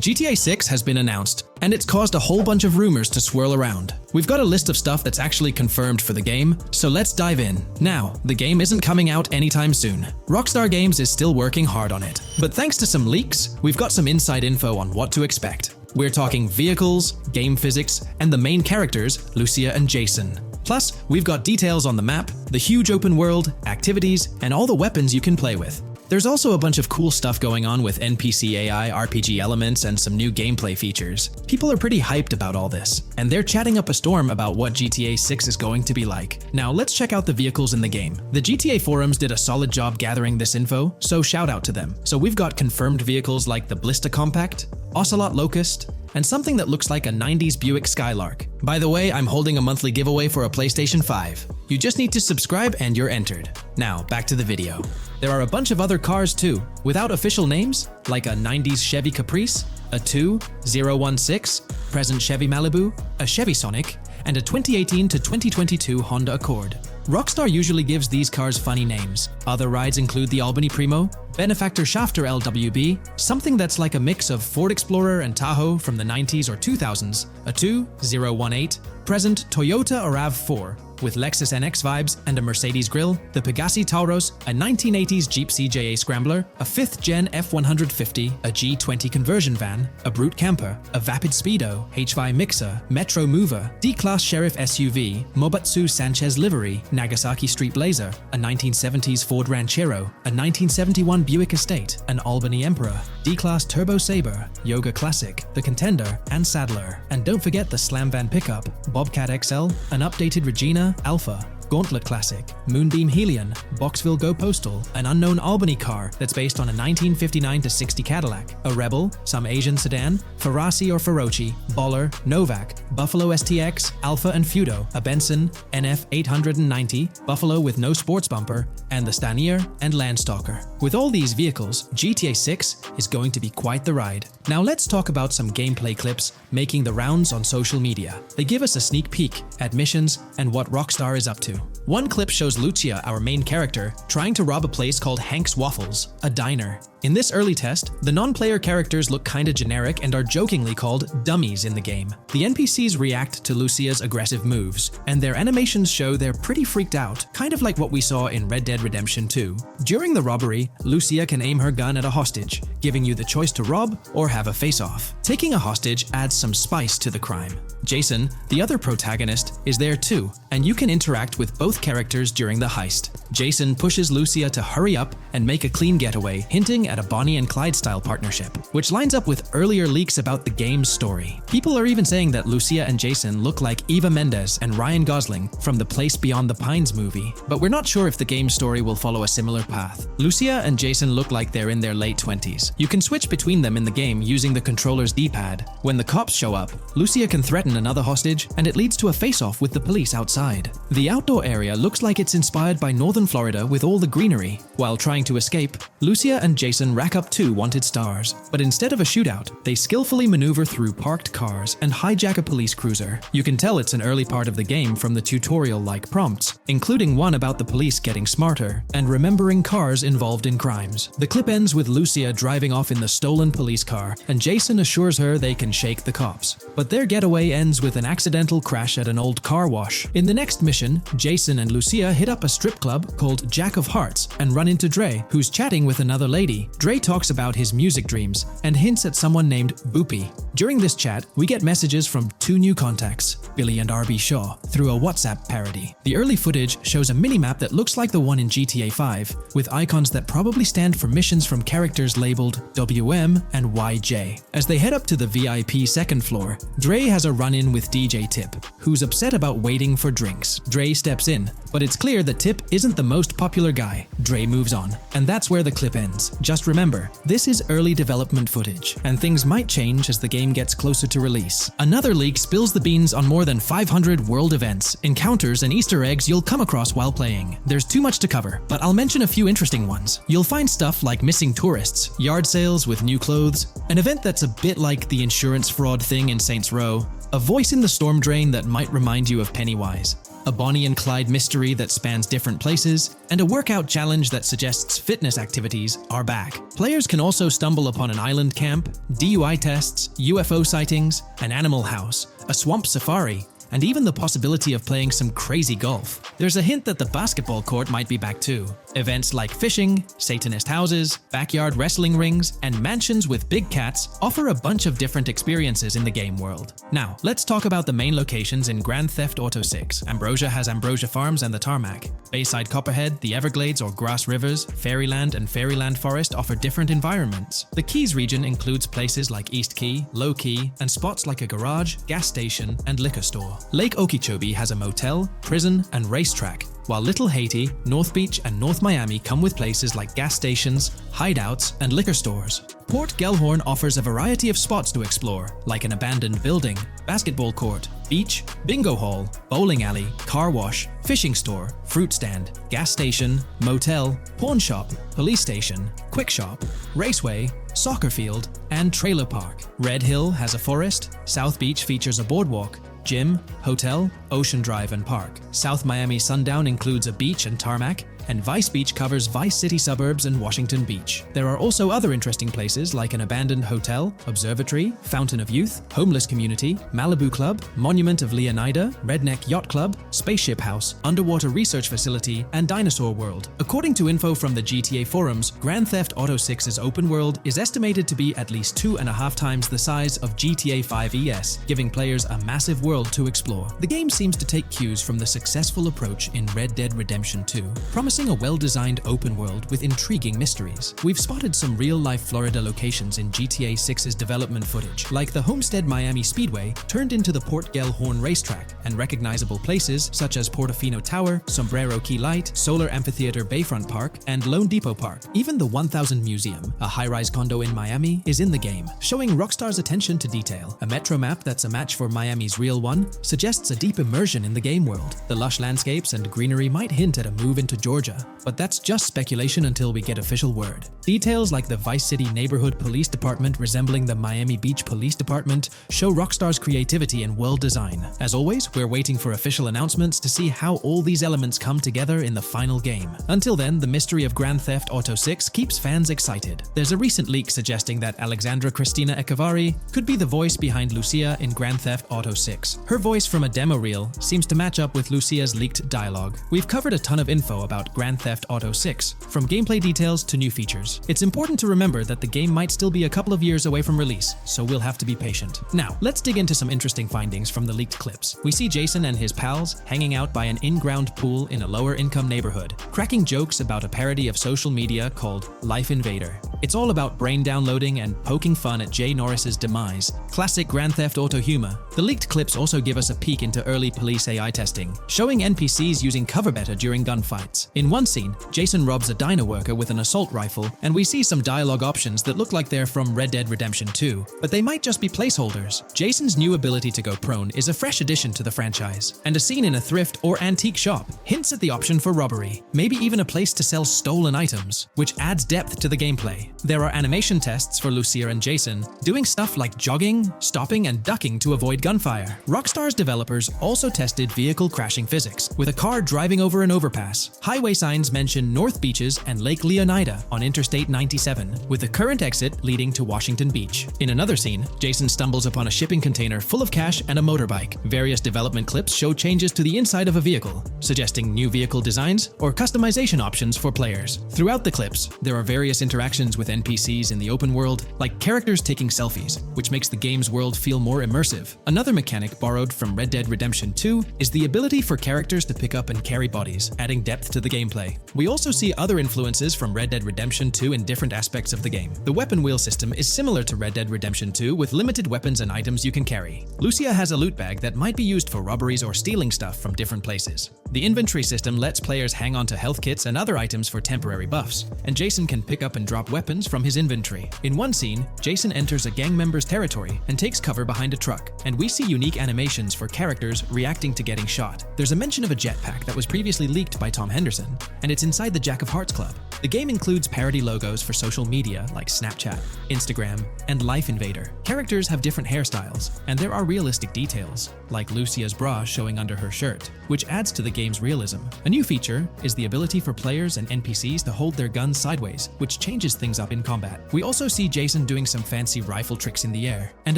GTA 6 has been announced, and it's caused a whole bunch of rumors to swirl around. We've got a list of stuff that's actually confirmed for the game, so let's dive in. Now, the game isn't coming out anytime soon. Rockstar Games is still working hard on it. But thanks to some leaks, we've got some inside info on what to expect. We're talking vehicles, game physics, and the main characters, Lucia and Jason. Plus, we've got details on the map, the huge open world, activities, and all the weapons you can play with. There's also a bunch of cool stuff going on with NPC AI, RPG elements, and some new gameplay features. People are pretty hyped about all this, and they're chatting up a storm about what GTA 6 is going to be like. Now let's check out the vehicles in the game. The GTA forums did a solid job gathering this info, so shout out to them. So we've got confirmed vehicles like the Blista Compact, Ocelot Locust, and something that looks like a 90s Buick Skylark. By the way, I'm holding a monthly giveaway for a PlayStation 5. You just need to subscribe and you're entered. Now, back to the video. There are a bunch of other cars too, without official names, like a 90s Chevy Caprice, a 2016 present Chevy Malibu, a Chevy Sonic, and a 2018 to 2022 Honda Accord. Rockstar usually gives these cars funny names. Other rides include the Albany Primo, Benefactor Shafter LWB, something that's like a mix of Ford Explorer and Tahoe from the 90s or 2000s, a 2018 present Toyota RAV4, with Lexus NX vibes and a Mercedes grille, the Pegassi Tauros, a 1980s Jeep CJA Scrambler, a 5th Gen F150, a G20 conversion van, a Brute Camper, a Vapid Speedo, HY Mixer, Metro Mover, D-Class Sheriff SUV, Mobatsu Sanchez Livery, Nagasaki Street Blazer, a 1970s Ford Ranchero, a 1971 Buick Estate, an Albany Emperor, D-Class Turbo Sabre, Yoga Classic, the Contender, and Sadler. And don't forget the Slam Van Pickup, Bobcat XL, an updated Regina, Alpha, Gauntlet Classic, Moonbeam Helion, Boxville Go Postal, an unknown Albany car that's based on a 1959-60 Cadillac, a Rebel, some Asian sedan, Ferrari or Feroci, Baller, Novak, Buffalo STX, Alpha and Feudo, a Benson, NF 890, Buffalo with no sports bumper, and the Stanier and Landstalker. With all these vehicles, GTA 6 is going to be quite the ride. Now let's talk about some gameplay clips making the rounds on social media. They give us a sneak peek at missions and what Rockstar is up to. One clip shows Lucia, our main character, trying to rob a place called Hank's Waffles, a diner. In this early test, the non-player characters look kinda generic and are jokingly called dummies in the game. The NPCs react to Lucia's aggressive moves, and their animations show they're pretty freaked out, kind of like what we saw in Red Dead Redemption 2. During the robbery, Lucia can aim her gun at a hostage, giving you the choice to rob or have a face-off. Taking a hostage adds some spice to the crime. Jason, the other protagonist, is there too, and you can interact with both characters during the heist. Jason pushes Lucia to hurry up and make a clean getaway, hinting at a Bonnie and Clyde-style partnership, which lines up with earlier leaks about the game's story. People are even saying that Lucia and Jason look like Eva Mendes and Ryan Gosling from the Place Beyond the Pines movie, but we're not sure if the game's story will follow a similar path. Lucia and Jason look like they're in their late 20s. You can switch between them in the game using the controller's D-pad. When the cops show up, Lucia can threaten another hostage, and it leads to a face-off with the police outside. The outdoor area looks like it's inspired by northern Florida with all the greenery. While trying to escape, Lucia and Jason rack up 2 wanted stars, but instead of a shootout, they skillfully maneuver through parked cars and hijack a police cruiser. You can tell it's an early part of the game from the tutorial-like prompts, including one about the police getting smarter and remembering cars involved in crimes. The clip ends with Lucia driving off in the stolen police car, and Jason assures her they can shake the cops. But their getaway ends with an accidental crash at an old car wash. In the next mission, Jason and Lucia hit up a strip club called Jack of Hearts and run into Dre, who's chatting with another lady. Dre talks about his music dreams and hints at someone named Boopy. During this chat, we get messages from 2 new contacts, Billy and RB Shaw, through a WhatsApp parody. The early footage shows a minimap that looks like the one in GTA 5, with icons that probably stand for missions from characters labeled WM and YJ. As they head up to the VIP second floor, Dre has a run-in with DJ Tip, who's upset about waiting for drinks. Dre steps in, but it's clear that Tip isn't the most popular guy. Dre moves on, and that's where the clip ends. Just remember, this is early development footage, and things might change as the game gets closer to release. Another leak spills the beans on more than 500 world events, encounters, and Easter eggs you'll come across while playing. There's too much to cover, but I'll mention a few interesting ones. You'll find stuff like missing tourists, yard sales with new clothes, an event that's a bit like the insurance fraud thing in Saints Row, a voice in the storm drain that might remind you of Pennywise, a Bonnie and Clyde mystery that spans different places, and a workout challenge that suggests fitness activities are back. Players can also stumble upon an island camp, DUI tests, UFO sightings, an animal house, a swamp safari, and even the possibility of playing some crazy golf. There's a hint that the basketball court might be back too. Events like fishing, Satanist houses, backyard wrestling rings, and mansions with big cats offer a bunch of different experiences in the game world. Now, let's talk about the main locations in Grand Theft Auto 6. Ambrosia has Ambrosia Farms and the Tarmac. Bayside Copperhead, the Everglades or Grass Rivers, Fairyland and Fairyland Forest offer different environments. The Keys region includes places like East Key, Low Key, and spots like a garage, gas station, and liquor store. Lake Okeechobee has a motel, prison, and racetrack, while Little Haiti, North Beach, and North Miami come with places like gas stations, hideouts, and liquor stores. Port Gellhorn offers a variety of spots to explore, like an abandoned building, basketball court, beach, bingo hall, bowling alley, car wash, fishing store, fruit stand, gas station, motel, pawn shop, police station, quick shop, raceway, soccer field, and trailer park. Red Hill has a forest, South Beach features a boardwalk, gym, hotel, Ocean Drive and Park. South Miami Sundown includes a beach and tarmac, and Vice Beach covers Vice City suburbs and Washington Beach. There are also other interesting places like an abandoned hotel, observatory, Fountain of Youth, homeless community, Malibu Club, Monument of Leonida, Redneck Yacht Club, Spaceship House, underwater research facility, and Dinosaur World. According to info from the GTA forums, Grand Theft Auto 6's open world is estimated to be at least 2.5 times the size of GTA 5 ES, giving players a massive world to explore. The game seems to take cues from the successful approach in Red Dead Redemption 2, promising a well-designed open world with intriguing mysteries. We've spotted some real-life Florida locations in GTA 6's development footage, like the Homestead Miami Speedway turned into the Port Gellhorn racetrack, and recognizable places such as Portofino Tower, Sombrero Key Light, Solar Amphitheater Bayfront Park, and Lone Depot Park. Even the 1000 Museum, a high-rise condo in Miami, is in the game, showing Rockstar's attention to detail. A metro map that's a match for Miami's real one suggests a deep immersion in the game world. The lush landscapes and greenery might hint at a move into Georgia, but that's just speculation until we get official word. Details like the Vice City Neighborhood Police Department resembling the Miami Beach Police Department show Rockstar's creativity and world design. As always, we're waiting for official announcements to see how all these elements come together in the final game. Until then, the mystery of Grand Theft Auto 6 keeps fans excited. There's a recent leak suggesting that Alexandra Christina Echevarri could be the voice behind Lucia in Grand Theft Auto 6. Her voice from a demo reel seems to match up with Lucia's leaked dialogue. We've covered a ton of info about Grand Theft Auto 6, from gameplay details to new features. It's important to remember that the game might still be a couple of years away from release, so we'll have to be patient. Now, let's dig into some interesting findings from the leaked clips. We see Jason and his pals hanging out by an in-ground pool in a lower-income neighborhood, cracking jokes about a parody of social media called Life Invader. It's all about brain downloading and poking fun at Jay Norris's demise. Classic Grand Theft Auto humor. The leaked clips also give us a peek into early police AI testing, showing NPCs using cover better during gunfights. In one scene, Jason robs a diner worker with an assault rifle, and we see some dialogue options that look like they're from Red Dead Redemption 2, but they might just be placeholders. Jason's new ability to go prone is a fresh addition to the franchise, and a scene in a thrift or antique shop hints at the option for robbery, maybe even a place to sell stolen items, which adds depth to the gameplay. There are animation tests for Lucia and Jason, doing stuff like jogging, stopping, and ducking to avoid gunfire. Rockstar's developers also tested vehicle crashing physics, with a car driving over an overpass. Highway signs mention North Beaches and Lake Leonida on Interstate 97, with the current exit leading to Washington Beach. In another scene, Jason stumbles upon a shipping container full of cash and a motorbike. Various development clips show changes to the inside of a vehicle, suggesting new vehicle designs or customization options for players. Throughout the clips, there are various interactions with NPCs in the open world, like characters taking selfies, which makes the game's world feel more immersive. Another mechanic borrowed from Red Dead Redemption 2 is the ability for characters to pick up and carry bodies, adding depth to the gameplay. We also see other influences from Red Dead Redemption 2 in different aspects of the game. The weapon wheel system is similar to Red Dead Redemption 2 with limited weapons and items you can carry. Lucia has a loot bag that might be used for robberies or stealing stuff from different places. The inventory system lets players hang on to health kits and other items for temporary buffs, and Jason can pick up and drop weapons from his inventory. In one scene, Jason enters a gang member's territory and takes cover behind a truck, and we see unique animations for characters reacting to getting shot. There's a mention of a jetpack that was previously leaked by Tom Henderson, and it's inside the Jack of Hearts Club. The game includes parody logos for social media like Snapchat, Instagram, and Life Invader. Characters have different hairstyles, and there are realistic details, like Lucia's bra showing under her shirt, which adds to the game's realism. A new feature is the ability for players and NPCs to hold their guns sideways, which changes things up in combat. We also see Jason doing some fancy rifle tricks in the air, and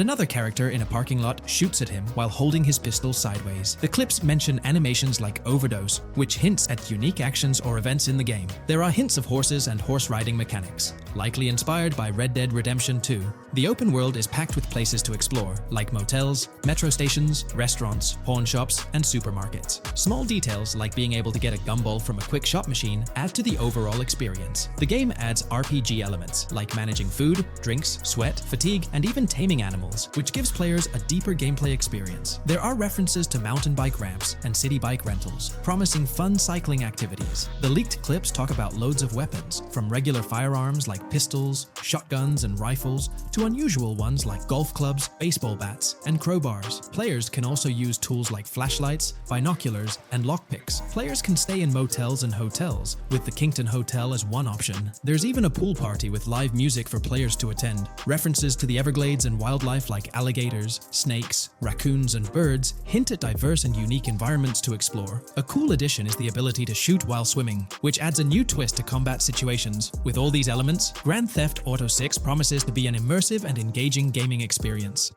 another character in a parking lot shoots at him while holding his pistol sideways. The clips mention animations like overdose, which hints at unique actions or events in the game. There are hints of horses and horse riding mechanics, likely inspired by Red Dead Redemption 2. The open world is packed with places to explore, like motels, metro stations, restaurants, pawn shops, and supermarkets. Small details like being able to get a gumball from a quick shop machine add to the overall experience. The game adds RPG elements, like managing food, drinks, sweat, fatigue, and even taming animals, which gives players a deeper gameplay experience. There are references to mountain bike ramps and city bike rentals, promising fun cycling activities. The leaked clips talk about loads of weapons, from regular firearms like pistols, shotguns, and rifles, to unusual ones like golf clubs, baseball bats, and crowbars. Players can also use tools like flashlights, binoculars, and lockpicks. Players can stay in motels and hotels, with the Kington Hotel as one option. There's even a pool party with live music for players to attend. References to the Everglades and wildlife like alligators, snakes, raccoons, and birds hint at diverse and unique environments to explore. A cool addition is the ability to shoot while swimming, which adds a new twist to combat situations. With all these elements, Grand Theft Auto 6 promises to be an immersive and engaging gaming experience.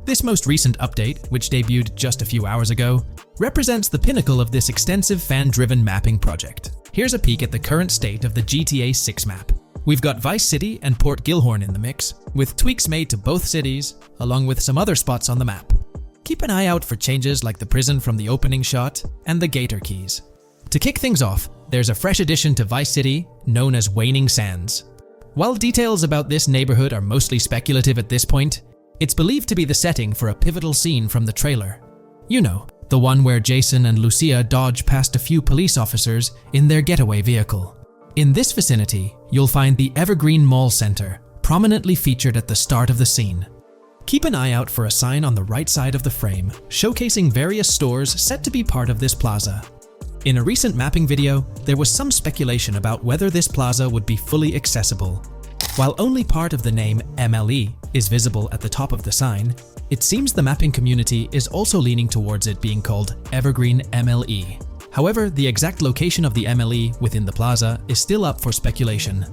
This most recent update, which debuted just a few hours ago, represents the pinnacle of this extensive fan-driven mapping project. Here's a peek at the current state of the GTA 6 map. We've got Vice City and Port Gilhorn in the mix, with tweaks made to both cities, along with some other spots on the map. Keep an eye out for changes like the prison from the opening shot and the Gator Keys. To kick things off, there's a fresh addition to Vice City known as Waning Sands. While details about this neighborhood are mostly speculative at this point, it's believed to be the setting for a pivotal scene from the trailer. You know, the one where Jason and Lucia dodge past a few police officers in their getaway vehicle. In this vicinity, you'll find the Evergreen Mall Center, prominently featured at the start of the scene. Keep an eye out for a sign on the right side of the frame, showcasing various stores set to be part of this plaza. In a recent mapping video, there was some speculation about whether this plaza would be fully accessible. While only part of the name MLE is visible at the top of the sign, it seems the mapping community is also leaning towards it being called Evergreen MLE. However, the exact location of the MLE within the plaza is still up for speculation.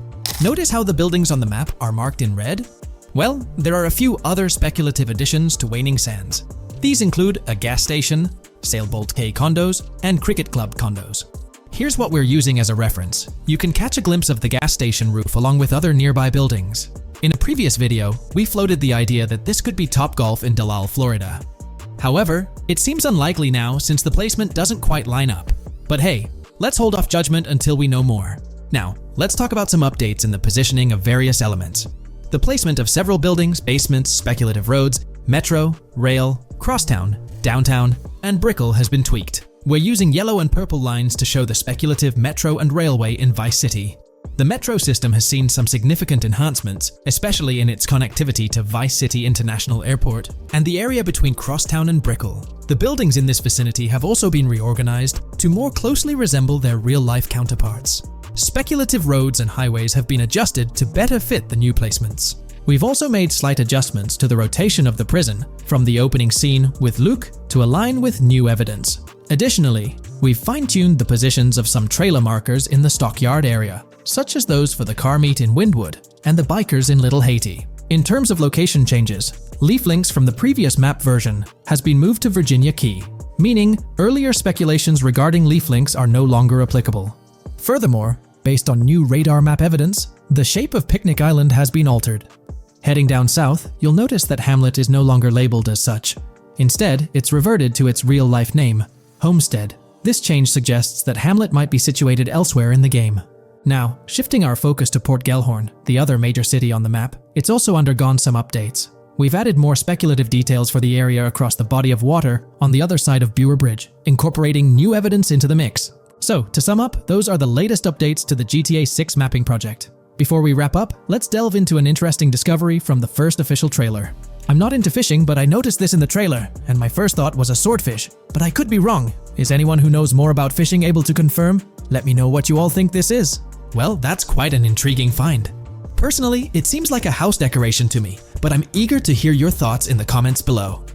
Notice how the buildings on the map are marked in red? Well, there are a few other speculative additions to Waning Sands. These include a gas station, Sailbolt K condos, and Cricket Club condos. Here's what we're using as a reference. You can catch a glimpse of the gas station roof along with other nearby buildings. In a previous video, we floated the idea that this could be Topgolf in Dalal, Florida. However, it seems unlikely now since the placement doesn't quite line up. But hey, let's hold off judgment until we know more. Now, let's talk about some updates in the positioning of various elements. The placement of several buildings, basements, speculative roads, metro, rail, crosstown, downtown, and Brickell has been tweaked. We're using yellow and purple lines to show the speculative metro and railway in Vice City. The metro system has seen some significant enhancements, especially in its connectivity to Vice City International Airport and the area between Crosstown and Brickell. The buildings in this vicinity have also been reorganized to more closely resemble their real-life counterparts. Speculative roads and highways have been adjusted to better fit the new placements. We've also made slight adjustments to the rotation of the prison, from the opening scene with Luke to align with new evidence. Additionally, we've fine-tuned the positions of some trailer markers in the stockyard area, such as those for the car meet in Windwood and the bikers in Little Haiti. In terms of location changes, leaf links from the previous map version has been moved to Virginia Key, meaning earlier speculations regarding leaf links are no longer applicable. Furthermore, based on new radar map evidence, the shape of Picnic Island has been altered. Heading down south, you'll notice that Hamlet is no longer labeled as such. Instead, it's reverted to its real-life name, Homestead. This change suggests that Hamlet might be situated elsewhere in the game. Now, shifting our focus to Port Gellhorn, the other major city on the map, it's also undergone some updates. We've added more speculative details for the area across the body of water on the other side of Buer Bridge, incorporating new evidence into the mix. So, to sum up, those are the latest updates to the GTA 6 mapping project. Before we wrap up, let's delve into an interesting discovery from the first official trailer. I'm not into fishing, but I noticed this in the trailer, and my first thought was a swordfish. But I could be wrong. Is anyone who knows more about fishing able to confirm? Let me know what you all think this is. Well, that's quite an intriguing find. Personally, it seems like a house decoration to me, but I'm eager to hear your thoughts in the comments below.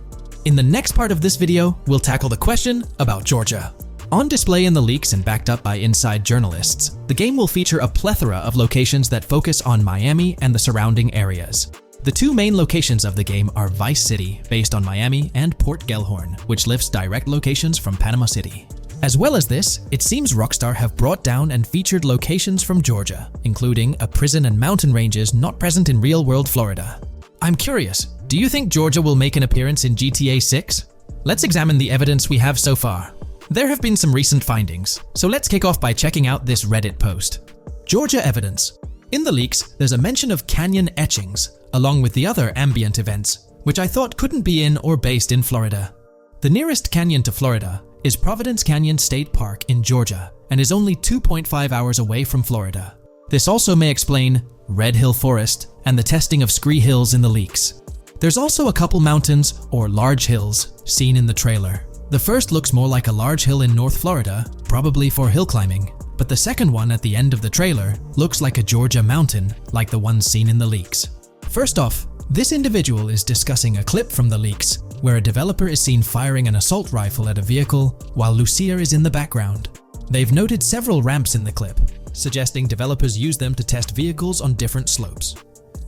In the next part of this video, we'll tackle the question about Georgia. On display in the leaks and backed up by inside journalists, the game will feature a plethora of locations that focus on Miami and the surrounding areas. The two main locations of the game are Vice City, based on Miami, and Port Gellhorn, which lifts direct locations from Panama City. As well as this, it seems Rockstar have brought down and featured locations from Georgia, including a prison and mountain ranges not present in real-world Florida. I'm curious, do you think Georgia will make an appearance in GTA 6? Let's examine the evidence we have so far. There have been some recent findings, so let's kick off by checking out this Reddit post. Georgia evidence. In the leaks, there's a mention of canyon etchings, along with the other ambient events, which I thought couldn't be in or based in Florida. The nearest canyon to Florida is Providence Canyon State Park in Georgia and is only 2.5 hours away from Florida. This also may explain Red Hill Forest and the testing of Scree Hills in the leaks. There's also a couple mountains or large hills seen in the trailer. The first looks more like a large hill in North Florida, probably for hill climbing, but the second one at the end of the trailer looks like a Georgia mountain like the one seen in the leaks. First off, this individual is discussing a clip from the leaks where a developer is seen firing an assault rifle at a vehicle while Lucia is in the background. They've noted several ramps in the clip, suggesting developers use them to test vehicles on different slopes.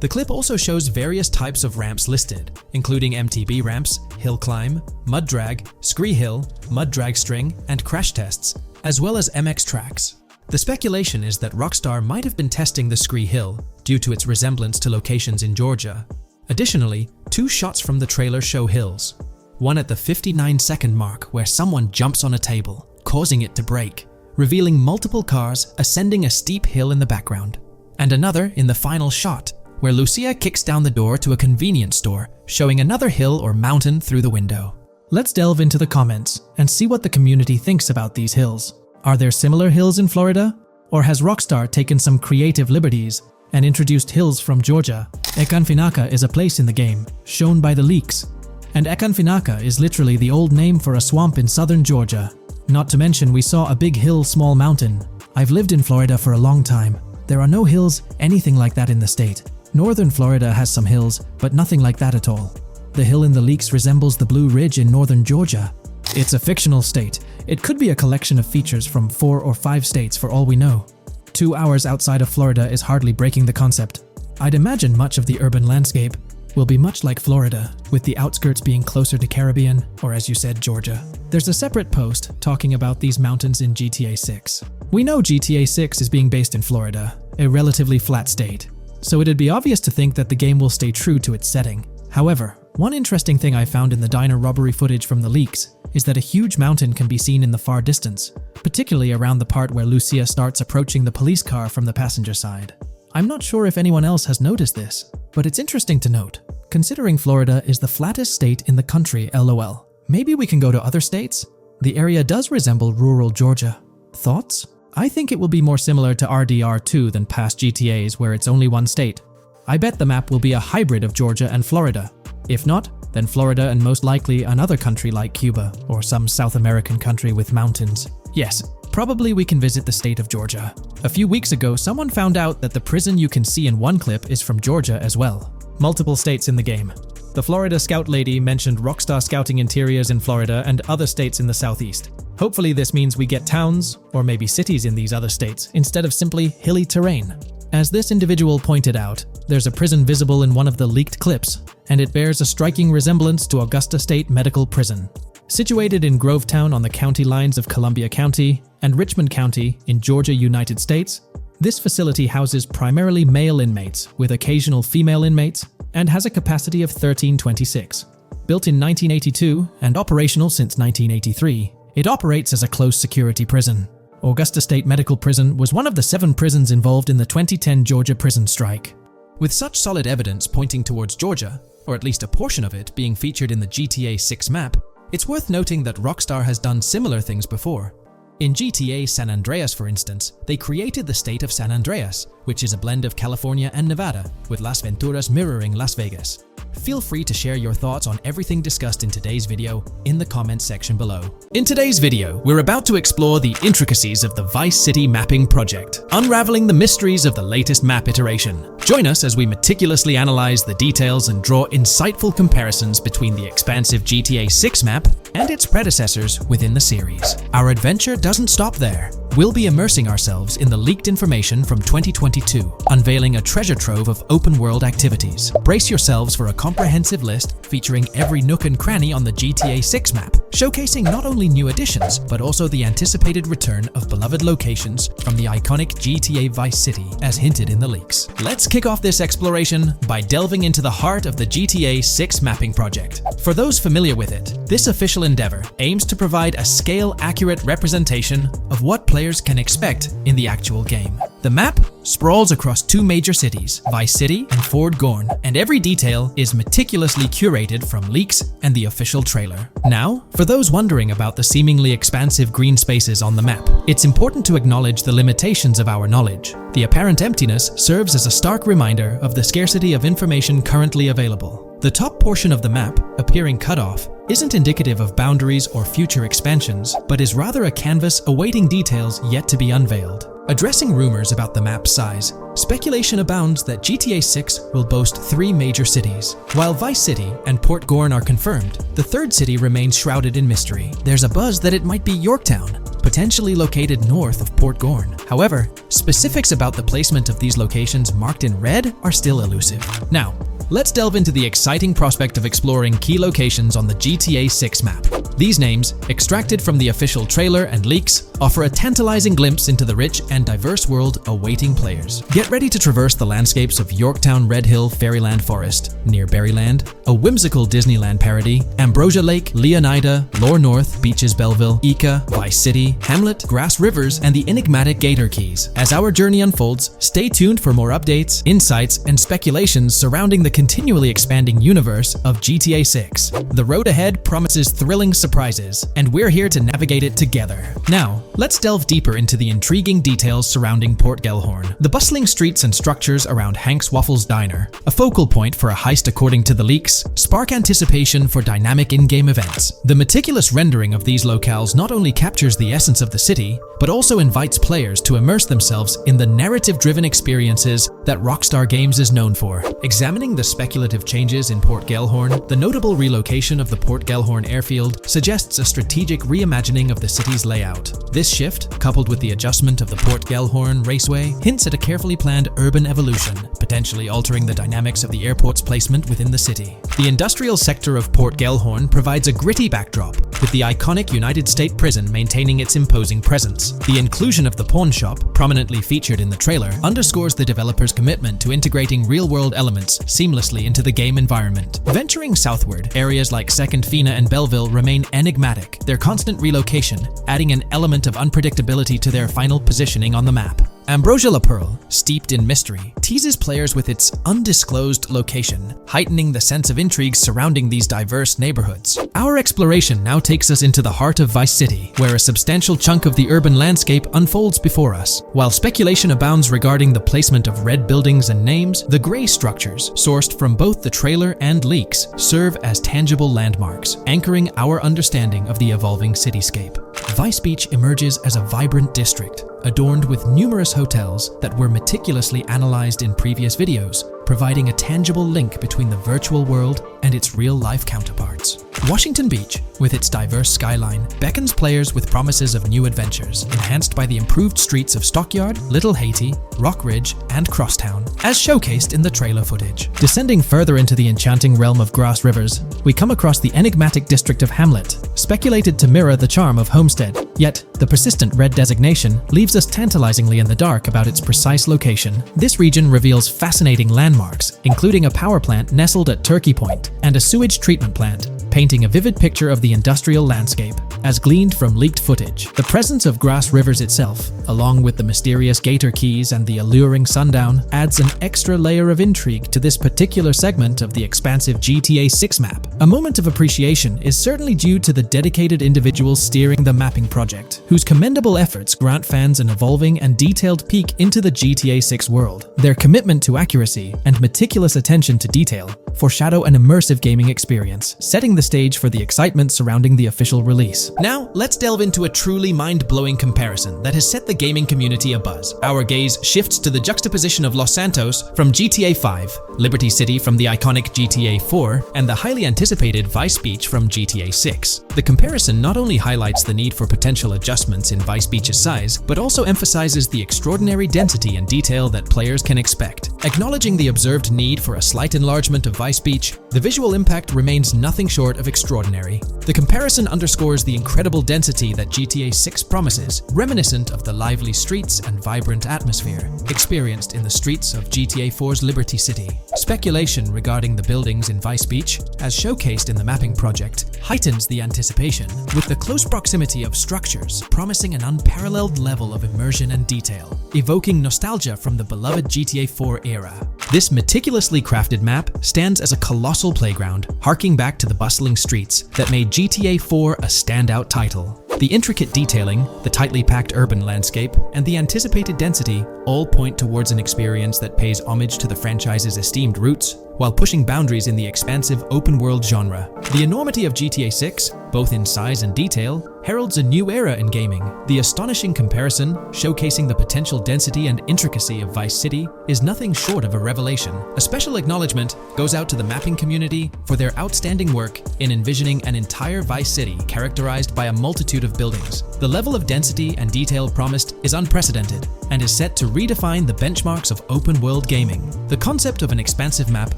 The clip also shows various types of ramps listed, including MTB ramps, hill climb, mud drag, Scree Hill, mud drag string, and crash tests, as well as MX tracks. The speculation is that Rockstar might have been testing the Scree Hill due to its resemblance to locations in Georgia. Additionally, two shots from the trailer show hills. One at the 59-second mark where someone jumps on a table, causing it to break, revealing multiple cars ascending a steep hill in the background. And another in the final shot, where Lucia kicks down the door to a convenience store, showing another hill or mountain through the window. Let's delve into the comments and see what the community thinks about these hills. Are there similar hills in Florida? Or has Rockstar taken some creative liberties and introduced hills from Georgia? Ekanfinaka is a place in the game, shown by the leaks. And Ekanfinaka is literally the old name for a swamp in southern Georgia. Not to mention we saw a big hill, small mountain. I've lived in Florida for a long time. There are no hills, anything like that in the state. Northern Florida has some hills, but nothing like that at all. The hill in the leaks resembles the Blue Ridge in northern Georgia. It's a fictional state. It could be a collection of features from 4 or 5 states for all we know. 2 hours outside of Florida is hardly breaking the concept. I'd imagine much of the urban landscape will be much like Florida, with the outskirts being closer to Caribbean, or as you said, Georgia. There's a separate post talking about these mountains in GTA 6. We know GTA 6 is being based in Florida, a relatively flat state, so it'd be obvious to think that the game will stay true to its setting. However, one interesting thing I found in the diner robbery footage from the leaks is that a huge mountain can be seen in the far distance, particularly around the part where Lucia starts approaching the police car from the passenger side. I'm not sure if anyone else has noticed this, but it's interesting to note, considering Florida is the flattest state in the country, LOL. Maybe we can go to other states? The area does resemble rural Georgia. Thoughts? I think it will be more similar to RDR2 than past GTAs where it's only one state. I bet the map will be a hybrid of Georgia and Florida. If not, then Florida and most likely another country like Cuba or some South American country with mountains. Yes, probably we can visit the state of Georgia. A few weeks ago, someone found out that the prison you can see in one clip is from Georgia as well. Multiple states in the game. The Florida Scout lady mentioned Rockstar scouting interiors in Florida and other states in the southeast. Hopefully this means we get towns, or maybe cities in these other states, instead of simply hilly terrain. As this individual pointed out, there's a prison visible in one of the leaked clips, and it bears a striking resemblance to Augusta State Medical Prison. Situated in Grovetown on the county lines of Columbia County and Richmond County in Georgia, United States, this facility houses primarily male inmates with occasional female inmates and has a capacity of 1326. Built in 1982 and operational since 1983, it operates as a close security prison. Augusta State Medical Prison was one of the 7 prisons involved in the 2010 Georgia prison strike. With such solid evidence pointing towards Georgia, or at least a portion of it, being featured in the GTA 6 map, it's worth noting that Rockstar has done similar things before. In GTA San Andreas, for instance, they created the state of San Andreas, which is a blend of California and Nevada, with Las Venturas mirroring Las Vegas. Feel free to share your thoughts on everything discussed in today's video in the comments section below. In today's video, we're about to explore the intricacies of the Vice City mapping project, unraveling the mysteries of the latest map iteration. Join us as we meticulously analyze the details and draw insightful comparisons between the expansive GTA 6 map and its predecessors within the series. Our adventure doesn't stop there. We'll be immersing ourselves in the leaked information from 2022, unveiling a treasure trove of open-world activities. Brace yourselves for a comprehensive list featuring every nook and cranny on the GTA 6 map, showcasing not only new additions, but also the anticipated return of beloved locations from the iconic GTA Vice City, as hinted in the leaks. Let's kick off this exploration by delving into the heart of the GTA 6 mapping project. For those familiar with it, this official endeavor aims to provide a scale-accurate representation of what players can expect in the actual game. The map sprawls across two major cities, Vice City and Fort Gorn, and every detail is meticulously curated from leaks and the official trailer. Now, for those wondering about the seemingly expansive green spaces on the map, it's important to acknowledge the limitations of our knowledge. The apparent emptiness serves as a stark reminder of the scarcity of information currently available. The top portion of the map, appearing cut off, isn't indicative of boundaries or future expansions, but is rather a canvas awaiting details yet to be unveiled. Addressing rumors about the map's size, speculation abounds that GTA 6 will boast 3 major cities. While Vice City and Port Gorn are confirmed, the third city remains shrouded in mystery. There's a buzz that it might be Yorktown, potentially located north of Port Gorn. However, specifics about the placement of these locations marked in red are still elusive. Now, let's delve into the exciting prospect of exploring key locations on the GTA 6 map. These names, extracted from the official trailer and leaks, offer a tantalizing glimpse into the rich and diverse world awaiting players. Get ready to traverse the landscapes of Yorktown Red Hill Fairyland Forest, near Berryland, a whimsical Disneyland parody, Ambrosia Lake, Leonida, Lore North, Beaches Belleville, Ica, Vice City, Hamlet, Grass Rivers, and the enigmatic Gator Keys. As our journey unfolds, stay tuned for more updates, insights, and speculations surrounding the continually expanding universe of GTA 6. The road ahead promises thrilling surprises, and we're here to navigate it together. Now, let's delve deeper into the intriguing details surrounding Port Gellhorn. The bustling streets and structures around Hank's Waffles Diner, a focal point for a heist according to the leaks, spark anticipation for dynamic in-game events. The meticulous rendering of these locales not only captures the essence of the city, but also invites players to immerse themselves in the narrative-driven experiences that Rockstar Games is known for. Examining the speculative changes in Port Gellhorn, the notable relocation of the Port Gellhorn airfield suggests a strategic reimagining of the city's layout. This shift, coupled with the adjustment of the Port Gellhorn Raceway, hints at a carefully planned urban evolution, potentially altering the dynamics of the airport's placement within the city. The industrial sector of Port Gellhorn provides a gritty backdrop, with the iconic United States prison maintaining its imposing presence. The inclusion of the pawn shop, prominently featured in the trailer, underscores the developer's commitment to integrating real-world elements seamlessly into the game environment. Venturing southward, areas like Second Fina and Belleville remain enigmatic, their constant relocation adding an element of unpredictability to their final positioning on the map. Ambrosia La Pearl, steeped in mystery, teases players with its undisclosed location, heightening the sense of intrigue surrounding these diverse neighborhoods. Our exploration now takes us into the heart of Vice City, where a substantial chunk of the urban landscape unfolds before us. While speculation abounds regarding the placement of red buildings and names, the gray structures, sourced from both the trailer and leaks, serve as tangible landmarks, anchoring our understanding of the evolving cityscape. Vice Beach emerges as a vibrant district, adorned with numerous hotels that were meticulously analyzed in previous videos, providing a tangible link between the virtual world and its real-life counterparts. Washington Beach, with its diverse skyline, beckons players with promises of new adventures, enhanced by the improved streets of Stockyard, Little Haiti, Rock Ridge, and Crosstown, as showcased in the trailer footage. Descending further into the enchanting realm of Grass Rivers, we come across the enigmatic district of Hamlet, speculated to mirror the charm of Homestead. Yet, the persistent red designation leaves us tantalizingly in the dark about its precise location. This region reveals fascinating landmarks, including a power plant nestled at Turkey Point and a sewage treatment plant, painting a vivid picture of the industrial landscape. as gleaned from leaked footage. The presence of grass rivers itself, along with the mysterious gator keys and the alluring sundown, adds an extra layer of intrigue to this particular segment of the expansive GTA 6 map. A moment of appreciation is certainly due to the dedicated individuals steering the mapping project, whose commendable efforts grant fans an evolving and detailed peek into the GTA 6 world. Their commitment to accuracy and meticulous attention to detail foreshadow an immersive gaming experience, setting the stage for the excitement surrounding the official release. Now, let's delve into a truly mind-blowing comparison that has set the gaming community abuzz. Our gaze shifts to the juxtaposition of Los Santos from GTA 5, Liberty City from the iconic GTA 4, and the highly anticipated Vice Beach from GTA 6. The comparison not only highlights the need for potential adjustments in Vice Beach's size, but also emphasizes the extraordinary density and detail that players can expect. Acknowledging the observed need for a slight enlargement of Vice Beach, the visual impact remains nothing short of extraordinary. The comparison underscores the incredible density that GTA 6 promises, reminiscent of the lively streets and vibrant atmosphere experienced in the streets of GTA 4's Liberty City. Speculation regarding the buildings in Vice Beach, as showcased in the mapping project, heightens the anticipation, with the close proximity of structures promising an unparalleled level of immersion and detail, evoking nostalgia from the beloved GTA 4 era. This meticulously crafted map stands as a colossal playground, harking back to the bustling streets that made GTA 4 a standout title. The intricate detailing, the tightly packed urban landscape, and the anticipated density all point towards an experience that pays homage to the franchise's esteemed roots, while pushing boundaries in the expansive open-world genre. The enormity of GTA 6, both in size and detail, heralds a new era in gaming. The astonishing comparison, showcasing the potential density and intricacy of Vice City, is nothing short of a revelation. A special acknowledgement goes out to the mapping community for their outstanding work in envisioning an entire Vice City characterized by a multitude of buildings. The level of density and detail promised is unprecedented and is set to redefine the benchmarks of open-world gaming. The concept of an expansive map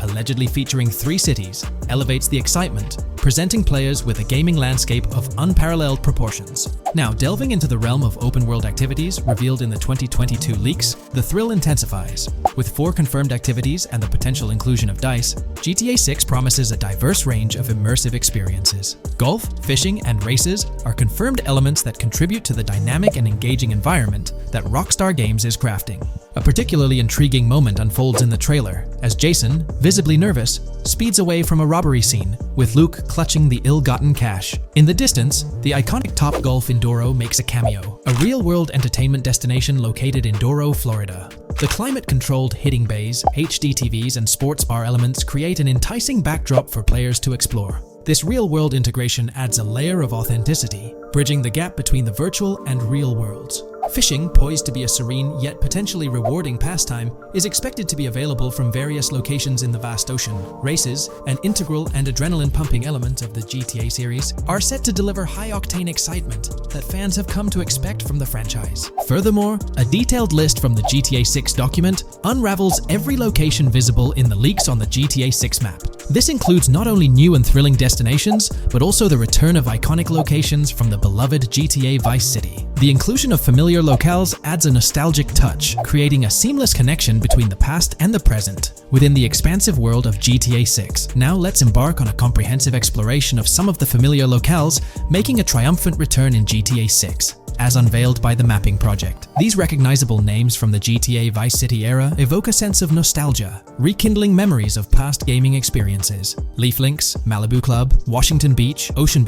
allegedly featuring 3 cities elevates the excitement, presenting players with a gaming landscape of unparalleled proportions. Now, delving into the realm of open-world activities revealed in the 2022 leaks, the thrill intensifies. With 4 confirmed activities and the potential inclusion of DICE, GTA 6 promises a diverse range of immersive experiences. Golf, fishing, and races are confirmed elements that contribute to the dynamic and engaging environment that Rockstar Games is crafting. A particularly intriguing moment unfolds in the trailer, as Jason, visibly nervous, speeds away from a robbery scene, with Luke clutching the ill-gotten cash. In the distance, the iconic Topgolf in Doro makes a cameo, a real-world entertainment destination located in Doro, Florida. The climate-controlled hitting bays, HD TVs, and sports bar elements create an enticing backdrop for players to explore. This real-world integration adds a layer of authenticity, bridging the gap between the virtual and real worlds. Fishing, poised to be a serene yet potentially rewarding pastime, is expected to be available from various locations in the vast ocean. Races, an integral and adrenaline-pumping element of the GTA series, are set to deliver high-octane excitement that fans have come to expect from the franchise. Furthermore, a detailed list from the GTA 6 document unravels every location visible in the leaks on the GTA 6 map. This includes not only new and thrilling destinations, but also the return of iconic locations from the beloved GTA Vice City. The inclusion of familiar locales adds a nostalgic touch, creating a seamless connection between the past and the present within the expansive world of GTA 6. Now let's embark on a comprehensive exploration of some of the familiar locales making a triumphant return in GTA 6. As unveiled by the mapping project. These recognizable names from the GTA Vice City era evoke a sense of nostalgia, rekindling memories of past gaming experiences. Leaf Links, Malibu Club, Washington Beach, Ocean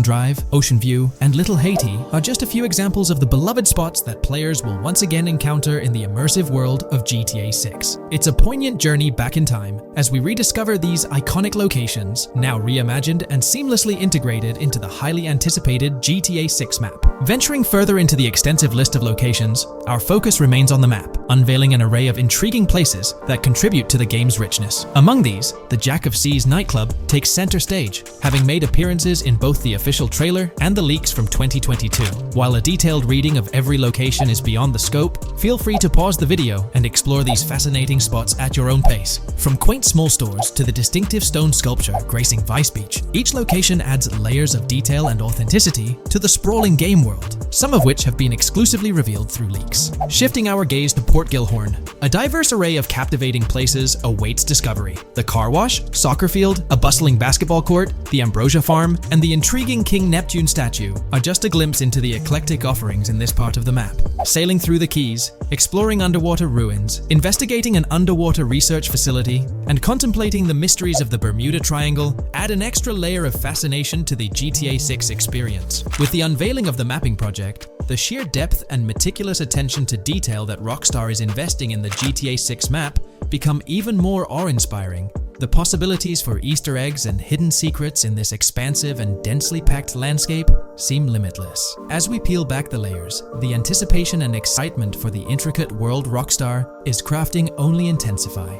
Drive, Ocean View, and Little Haiti are just a few examples of the beloved spots that players will once again encounter in the immersive world of GTA 6. It's a poignant journey back in time as we rediscover these iconic locations, now reimagined and seamlessly integrated into the highly anticipated GTA 6 map. Venturing further into the extensive list of locations, our focus remains on the map, unveiling an array of intriguing places that contribute to the game's richness. Among these, the Jack of Seas nightclub takes center stage, having made appearances in both the official trailer and the leaks from 2022. While a detailed reading of every location is beyond the scope, feel free to pause the video and explore these fascinating spots at your own pace. From quaint small stores to the distinctive stone sculpture gracing Vice Beach, each location adds layers of detail and authenticity to the sprawling game world. some of which have been exclusively revealed through leaks. Shifting our gaze to Port Gilhorn, a diverse array of captivating places awaits discovery. The car wash, soccer field, a bustling basketball court, the Ambrosia farm, and the intriguing King Neptune statue are just a glimpse into the eclectic offerings in this part of the map. Sailing through the quays, exploring underwater ruins, investigating an underwater research facility, and contemplating the mysteries of the Bermuda Triangle add an extra layer of fascination to the GTA 6 experience. With the unveiling of the mapping project, the sheer depth and meticulous attention to detail that Rockstar is investing in the GTA 6 map become even more awe-inspiring. The possibilities for Easter eggs and hidden secrets in this expansive and densely packed landscape seem limitless. As we peel back the layers, the anticipation and excitement for the intricate world Rockstar is crafting only intensify.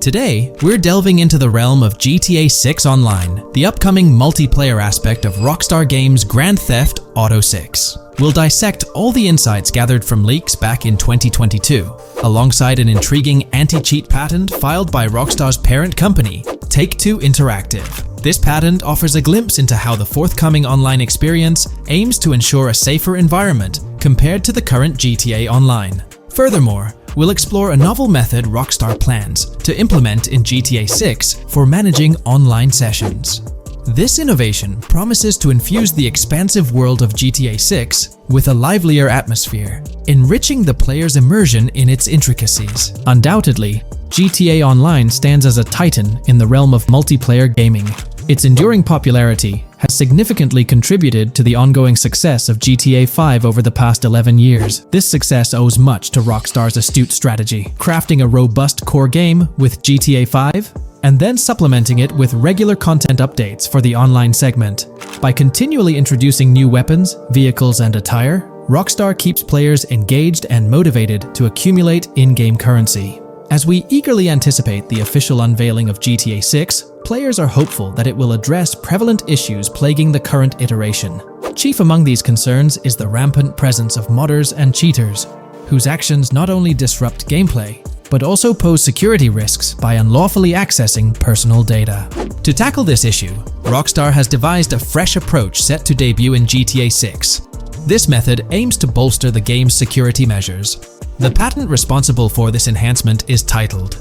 Today, we're delving into the realm of GTA 6 Online, the upcoming multiplayer aspect of Rockstar Games' Grand Theft Auto 6. We'll dissect all the insights gathered from leaks back in 2022, alongside an intriguing anti-cheat patent filed by Rockstar's parent company, Take-Two Interactive. This patent offers a glimpse into how the forthcoming online experience aims to ensure a safer environment compared to the current GTA Online. Furthermore, we'll explore a novel method Rockstar plans to implement in GTA 6 for managing online sessions. This innovation promises to infuse the expansive world of GTA 6 with a livelier atmosphere, enriching the player's immersion in its intricacies. Undoubtedly, GTA Online stands as a titan in the realm of multiplayer gaming. Its enduring popularity has significantly contributed to the ongoing success of GTA 5 over the past 11 years. This success owes much to Rockstar's astute strategy, crafting a robust core game with GTA 5 and then supplementing it with regular content updates for the online segment. By continually introducing new weapons, vehicles, and attire, Rockstar keeps players engaged and motivated to accumulate in-game currency. As we eagerly anticipate the official unveiling of GTA 6, players are hopeful that it will address prevalent issues plaguing the current iteration. Chief among these concerns is the rampant presence of modders and cheaters, whose actions not only disrupt gameplay, but also pose security risks by unlawfully accessing personal data. To tackle this issue, Rockstar has devised a fresh approach set to debut in GTA 6. This method aims to bolster the game's security measures. The patent responsible for this enhancement is titled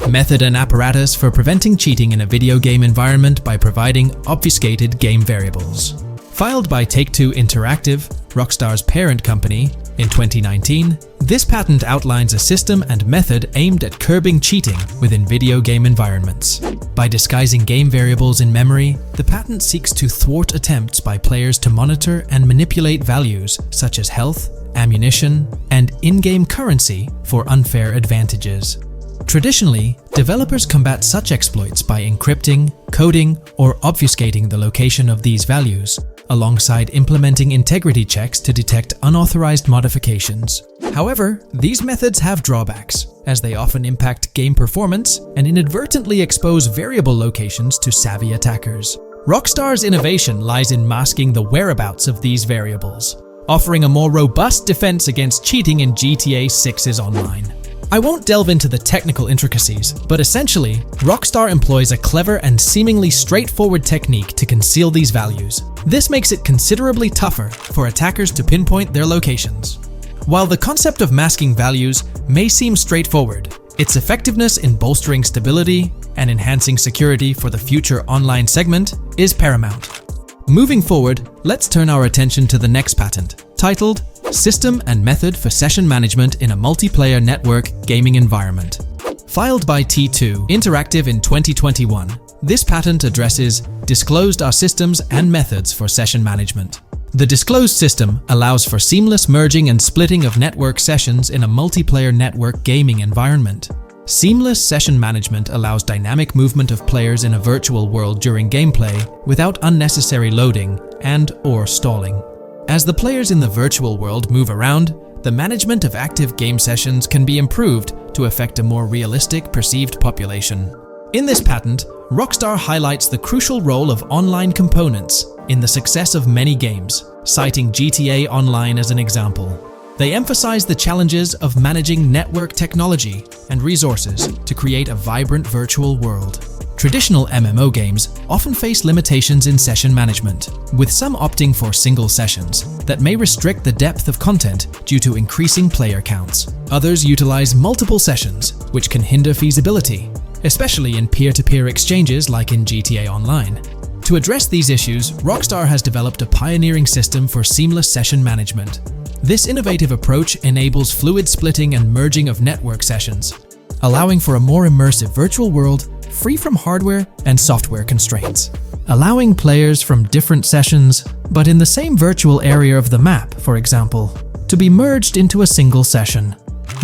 Method and Apparatus for Preventing Cheating in a Video Game Environment by Providing Obfuscated Game Variables. Filed by Take-Two Interactive, Rockstar's parent company, in 2019, this patent outlines a system and method aimed at curbing cheating within video game environments. By disguising game variables in memory, the patent seeks to thwart attempts by players to monitor and manipulate values such as health, ammunition, and in-game currency for unfair advantages. Traditionally, developers combat such exploits by encrypting, coding, or obfuscating the location of these values, alongside implementing integrity checks to detect unauthorized modifications. However, these methods have drawbacks, as they often impact game performance and inadvertently expose variable locations to savvy attackers. Rockstar's innovation lies in masking the whereabouts of these variables, offering a more robust defense against cheating in GTA 6's online. I won't delve into the technical intricacies, but essentially, Rockstar employs a clever and seemingly straightforward technique to conceal these values. This makes it considerably tougher for attackers to pinpoint their locations. While the concept of masking values may seem straightforward, its effectiveness in bolstering stability and enhancing security for the future online segment is paramount. Moving forward, let's turn our attention to the next patent, titled System and Method for Session Management in a Multiplayer Network Gaming Environment. Filed by T2 Interactive in 2021, this patent addresses disclosed are systems and methods for session management. The disclosed system allows for seamless merging and splitting of network sessions in a multiplayer network gaming environment. Seamless session management allows dynamic movement of players in a virtual world during gameplay without unnecessary loading and/or stalling. As the players in the virtual world move around, the management of active game sessions can be improved to affect a more realistic perceived population. In this patent, Rockstar highlights the crucial role of online components in the success of many games, citing GTA Online as an example. They emphasize the challenges of managing network technology and resources to create a vibrant virtual world. Traditional MMO games often face limitations in session management, with some opting for single sessions that may restrict the depth of content due to increasing player counts. Others utilize multiple sessions, which can hinder feasibility, especially in peer-to-peer exchanges like in GTA Online. To address these issues, Rockstar has developed a pioneering system for seamless session management. This innovative approach enables fluid splitting and merging of network sessions, allowing for a more immersive virtual world free from hardware and software constraints. Allowing players from different sessions, but in the same virtual area of the map, for example, to be merged into a single session.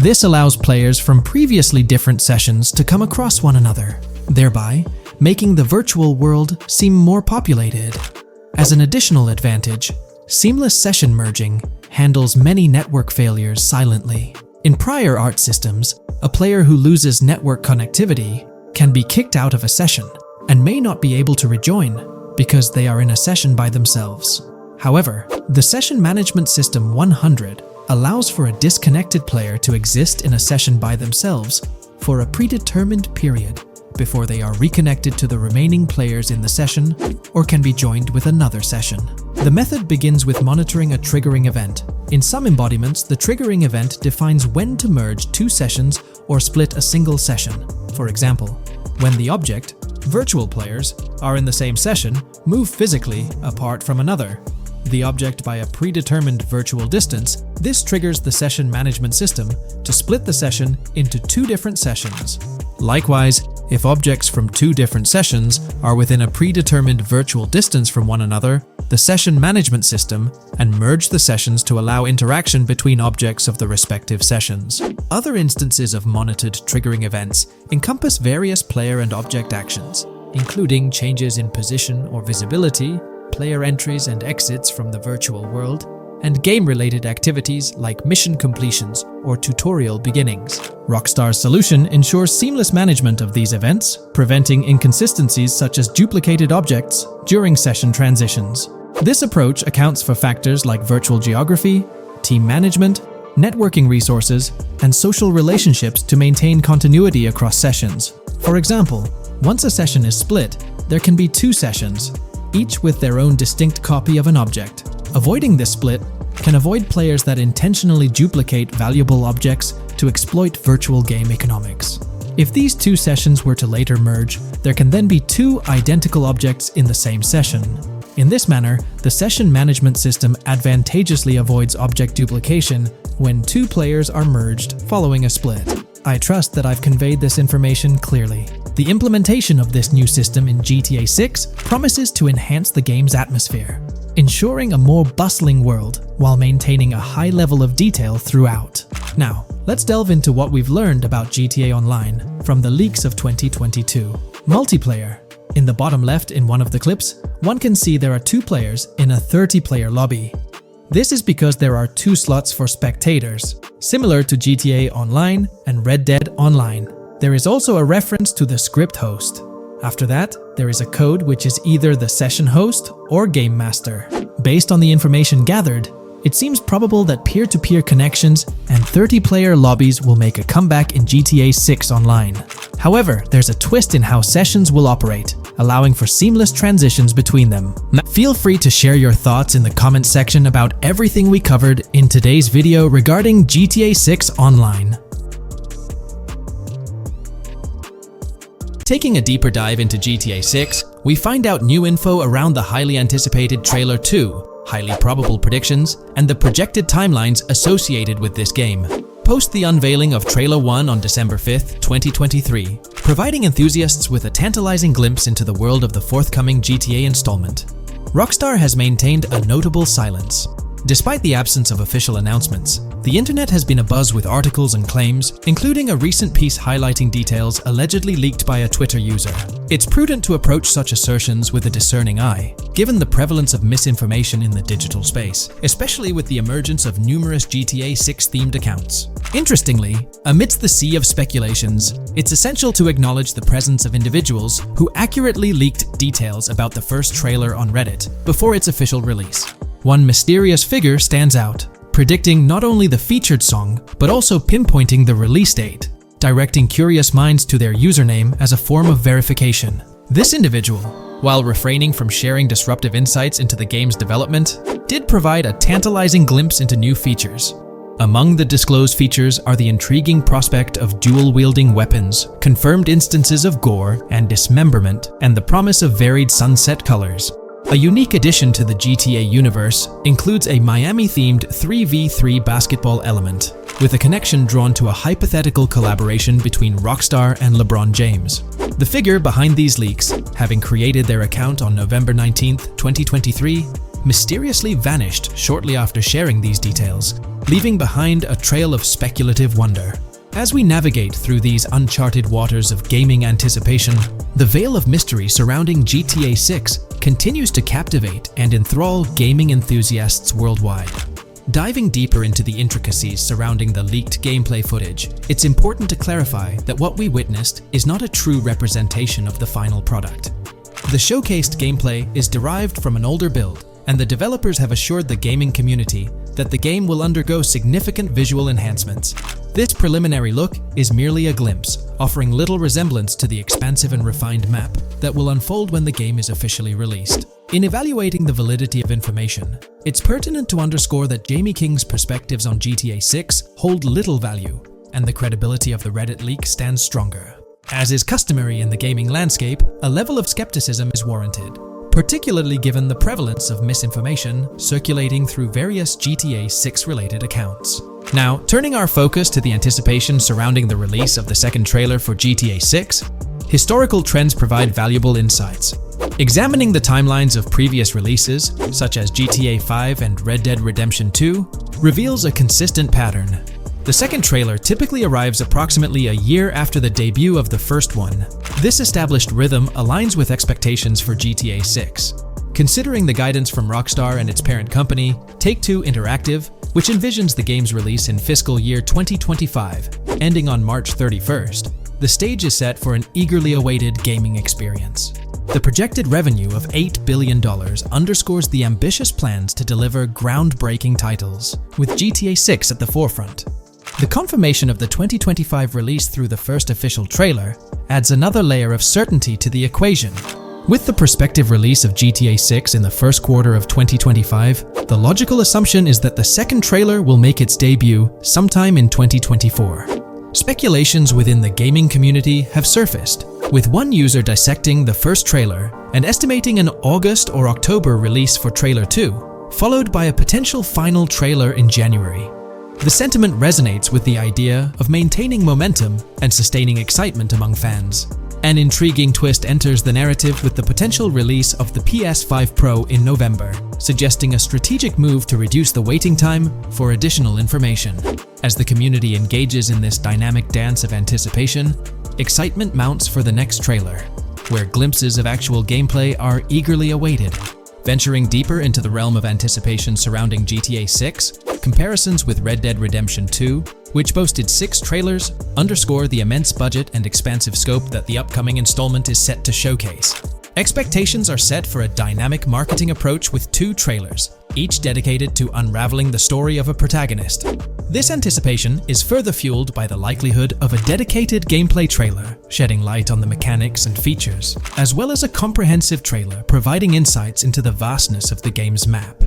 This allows players from previously different sessions to come across one another, thereby making the virtual world seem more populated. As an additional advantage, seamless session merging handles many network failures silently. In prior art systems, a player who loses network connectivity can be kicked out of a session and may not be able to rejoin because they are in a session by themselves. However, the Session Management System 100 allows for a disconnected player to exist in a session by themselves for a predetermined period before they are reconnected to the remaining players in the session or can be joined with another session. The method begins with monitoring a triggering event. In some embodiments, the triggering event defines when to merge two sessions or split a single session. For example, when the object, virtual players, are in the same session, move physically apart from another, the object by a predetermined virtual distance, this triggers the session management system to split the session into two different sessions. Likewise, if objects from two different sessions are within a predetermined virtual distance from one another, the session management system and merge the sessions to allow interaction between objects of the respective sessions. Other instances of monitored triggering events encompass various player and object actions, including changes in position or visibility, player entries and exits from the virtual world, and game-related activities like mission completions or tutorial beginnings. Rockstar's solution ensures seamless management of these events, preventing inconsistencies such as duplicated objects during session transitions. This approach accounts for factors like virtual geography, team management, networking resources, and social relationships to maintain continuity across sessions. For example, once a session is split, there can be two sessions, each with their own distinct copy of an object. Avoiding this split can avoid players that intentionally duplicate valuable objects to exploit virtual game economics. If these two sessions were to later merge, there can then be two identical objects in the same session. In this manner, the session management system advantageously avoids object duplication when two players are merged following a split. I trust that I've conveyed this information clearly. The implementation of this new system in GTA 6 promises to enhance the game's atmosphere, ensuring a more bustling world while maintaining a high level of detail throughout. Now, let's delve into what we've learned about GTA Online from the leaks of 2022. Multiplayer. In the bottom left in one of the clips, one can see there are two players in a 30-player lobby. This is because there are two slots for spectators, similar to GTA Online and Red Dead Online. There is also a reference to the script host. After that, there is a code which is either the session host or game master. Based on the information gathered, it seems probable that peer-to-peer connections and 30-player lobbies will make a comeback in GTA 6 Online. However, there's a twist in how sessions will operate, allowing for seamless transitions between them. Feel free to share your thoughts in the comment section about everything we covered in today's video regarding GTA 6 Online. Taking a deeper dive into GTA 6, we find out new info around the highly anticipated Trailer 2, highly probable predictions, and the projected timelines associated with this game. Post the unveiling of Trailer 1 on December 5th, 2023, providing enthusiasts with a tantalizing glimpse into the world of the forthcoming GTA installment. Rockstar has maintained a notable silence. Despite the absence of official announcements, the internet has been abuzz with articles and claims, including a recent piece highlighting details allegedly leaked by a Twitter user. It's prudent to approach such assertions with a discerning eye, given the prevalence of misinformation in the digital space, especially with the emergence of numerous GTA 6 themed accounts. Interestingly, amidst the sea of speculations, it's essential to acknowledge the presence of individuals who accurately leaked details about the first trailer on Reddit before its official release. One mysterious figure stands out, predicting not only the featured song, but also pinpointing the release date. directing curious minds to their username as a form of verification. This individual, while refraining from sharing disruptive insights into the game's development, did provide a tantalizing glimpse into new features. Among the disclosed features are the intriguing prospect of dual-wielding weapons, confirmed instances of gore and dismemberment, and the promise of varied sunset colors. A unique addition to the GTA universe includes a Miami-themed 3v3 basketball element, with a connection drawn to a hypothetical collaboration between Rockstar and LeBron James. The figure behind these leaks, having created their account on November 19, 2023, mysteriously vanished shortly after sharing these details, leaving behind a trail of speculative wonder. As we navigate through these uncharted waters of gaming anticipation, the veil of mystery surrounding GTA 6 continues to captivate and enthrall gaming enthusiasts worldwide. Diving deeper into the intricacies surrounding the leaked gameplay footage, it's important to clarify that what we witnessed is not a true representation of the final product. The showcased gameplay is derived from an older build, and the developers have assured the gaming community that the game will undergo significant visual enhancements. This preliminary look is merely a glimpse, offering little resemblance to the expansive and refined map that will unfold when the game is officially released. In evaluating the validity of information, it's pertinent to underscore that Jamie King's perspectives on GTA 6 hold little value, and the credibility of the Reddit leak stands stronger. As is customary in the gaming landscape, a level of skepticism is warranted, particularly given the prevalence of misinformation circulating through various GTA 6 related accounts. Now, turning our focus to the anticipation surrounding the release of the second trailer for GTA 6, historical trends provide valuable insights. Examining the timelines of previous releases, such as GTA 5 and Red Dead Redemption 2, reveals a consistent pattern. The second trailer typically arrives approximately a year after the debut of the first one. This established rhythm aligns with expectations for GTA 6. Considering the guidance from Rockstar and its parent company, Take-Two Interactive, which envisions the game's release in fiscal year 2025, ending on March 31st, the stage is set for an eagerly awaited gaming experience. The projected revenue of $8 billion underscores the ambitious plans to deliver groundbreaking titles, with GTA 6 at the forefront. The confirmation of the 2025 release through the first official trailer adds another layer of certainty to the equation. With the prospective release of GTA 6 in the first quarter of 2025, the logical assumption is that the second trailer will make its debut sometime in 2024. Speculations within the gaming community have surfaced, with one user dissecting the first trailer and estimating an August or October release for Trailer 2, followed by a potential final trailer in January. The sentiment resonates with the idea of maintaining momentum and sustaining excitement among fans. An intriguing twist enters the narrative with the potential release of the PS5 Pro in November, suggesting a strategic move to reduce the waiting time for additional information. As the community engages in this dynamic dance of anticipation, excitement mounts for the next trailer, where glimpses of actual gameplay are eagerly awaited. Venturing deeper into the realm of anticipation surrounding GTA 6, comparisons with Red Dead Redemption 2, which boasted 6 trailers, underscore the immense budget and expansive scope that the upcoming installment is set to showcase. Expectations are set for a dynamic marketing approach with 2 trailers, each dedicated to unraveling the story of a protagonist. This anticipation is further fueled by the likelihood of a dedicated gameplay trailer, shedding light on the mechanics and features, as well as a comprehensive trailer providing insights into the vastness of the game's map.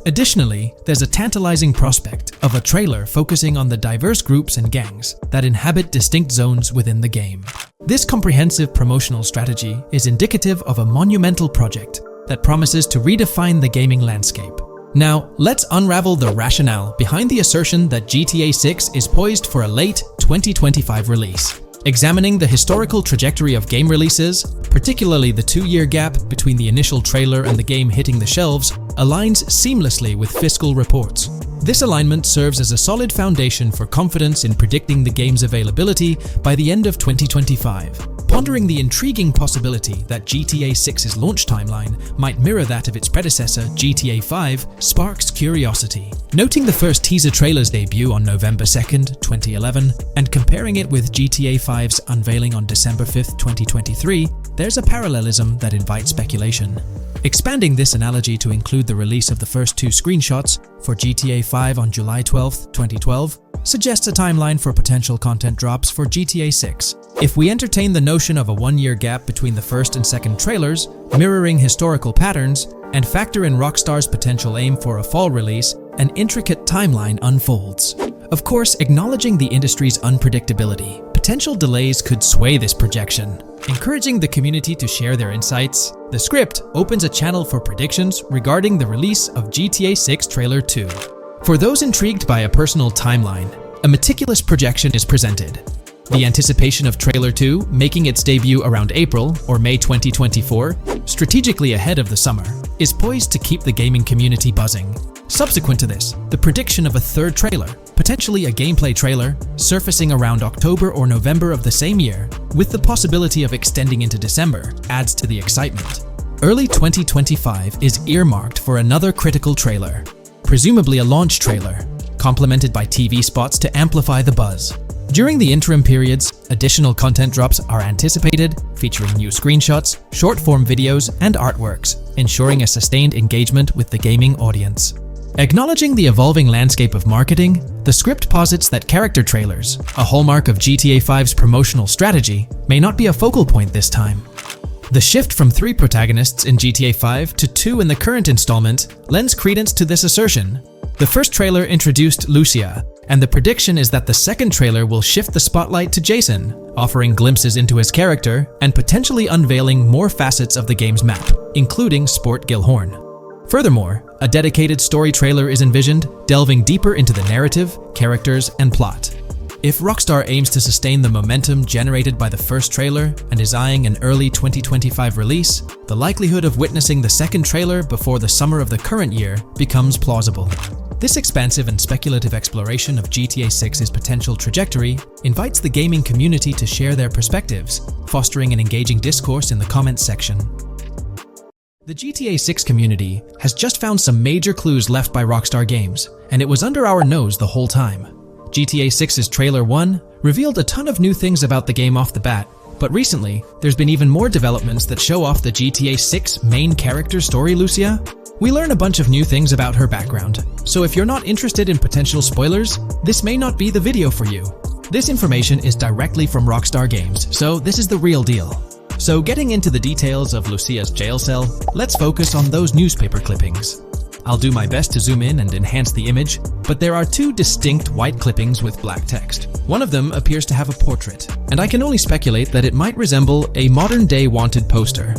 Additionally, there's a tantalizing prospect of a trailer focusing on the diverse groups and gangs that inhabit distinct zones within the game. This comprehensive promotional strategy is indicative of a monumental project that promises to redefine the gaming landscape. Now, let's unravel the rationale behind the assertion that GTA 6 is poised for a late 2025 release. Examining the historical trajectory of game releases, particularly the 2-year gap between the initial trailer and the game hitting the shelves, aligns seamlessly with fiscal reports. This alignment serves as a solid foundation for confidence in predicting the game's availability by the end of 2025. Pondering the intriguing possibility that GTA 6's launch timeline might mirror that of its predecessor, GTA 5, sparks curiosity. Noting the first teaser trailer's debut on November 2nd, 2011, and comparing it with GTA 5's unveiling on December 5th, 2023, there's a parallelism that invites speculation. Expanding this analogy to include the release of the first 2 screenshots for GTA 5 on July 12, 2012, suggests a timeline for potential content drops for GTA 6. If we entertain the notion of a one-year gap between the first and second trailers, mirroring historical patterns, and factor in Rockstar's potential aim for a fall release, an intricate timeline unfolds. Of course, acknowledging the industry's unpredictability, potential delays could sway this projection. Encouraging the community to share their insights, the script opens a channel for predictions regarding the release of GTA 6 Trailer 2. For those intrigued by a personal timeline, a meticulous projection is presented. The anticipation of Trailer 2, making its debut around April or May 2024, strategically ahead of the summer, is poised to keep the gaming community buzzing. Subsequent to this, the prediction of a third trailer, potentially a gameplay trailer, surfacing around October or November of the same year, with the possibility of extending into December, adds to the excitement. Early 2025 is earmarked for another critical trailer, presumably a launch trailer, complemented by TV spots to amplify the buzz. During the interim periods, additional content drops are anticipated, featuring new screenshots, short-form videos, and artworks, ensuring a sustained engagement with the gaming audience. Acknowledging the evolving landscape of marketing, the script posits that character trailers, a hallmark of GTA 5's promotional strategy, may not be a focal point this time. The shift from 3 protagonists in GTA 5 to 2 in the current installment lends credence to this assertion. The first trailer introduced Lucia, and the prediction is that the second trailer will shift the spotlight to Jason, offering glimpses into his character and potentially unveiling more facets of the game's map, including Sport Gilhorn. Furthermore, a dedicated story trailer is envisioned, delving deeper into the narrative, characters, and plot. If Rockstar aims to sustain the momentum generated by the first trailer and is eyeing an early 2025 release, the likelihood of witnessing the second trailer before the summer of the current year becomes plausible. This expansive and speculative exploration of GTA 6's potential trajectory invites the gaming community to share their perspectives, fostering an engaging discourse in the comments section. The GTA 6 community has just found some major clues left by Rockstar Games, and it was under our nose the whole time. GTA 6's Trailer 1 revealed a ton of new things about the game off the bat, but recently, there's been even more developments that show off the GTA 6 main character story, Lucia. We learn a bunch of new things about her background, so if you're not interested in potential spoilers, this may not be the video for you. This information is directly from Rockstar Games, so this is the real deal. So getting into the details of Lucia's jail cell, let's focus on those newspaper clippings. I'll do my best to zoom in and enhance the image, but there are 2 distinct white clippings with black text. One of them appears to have a portrait, and I can only speculate that it might resemble a modern-day wanted poster.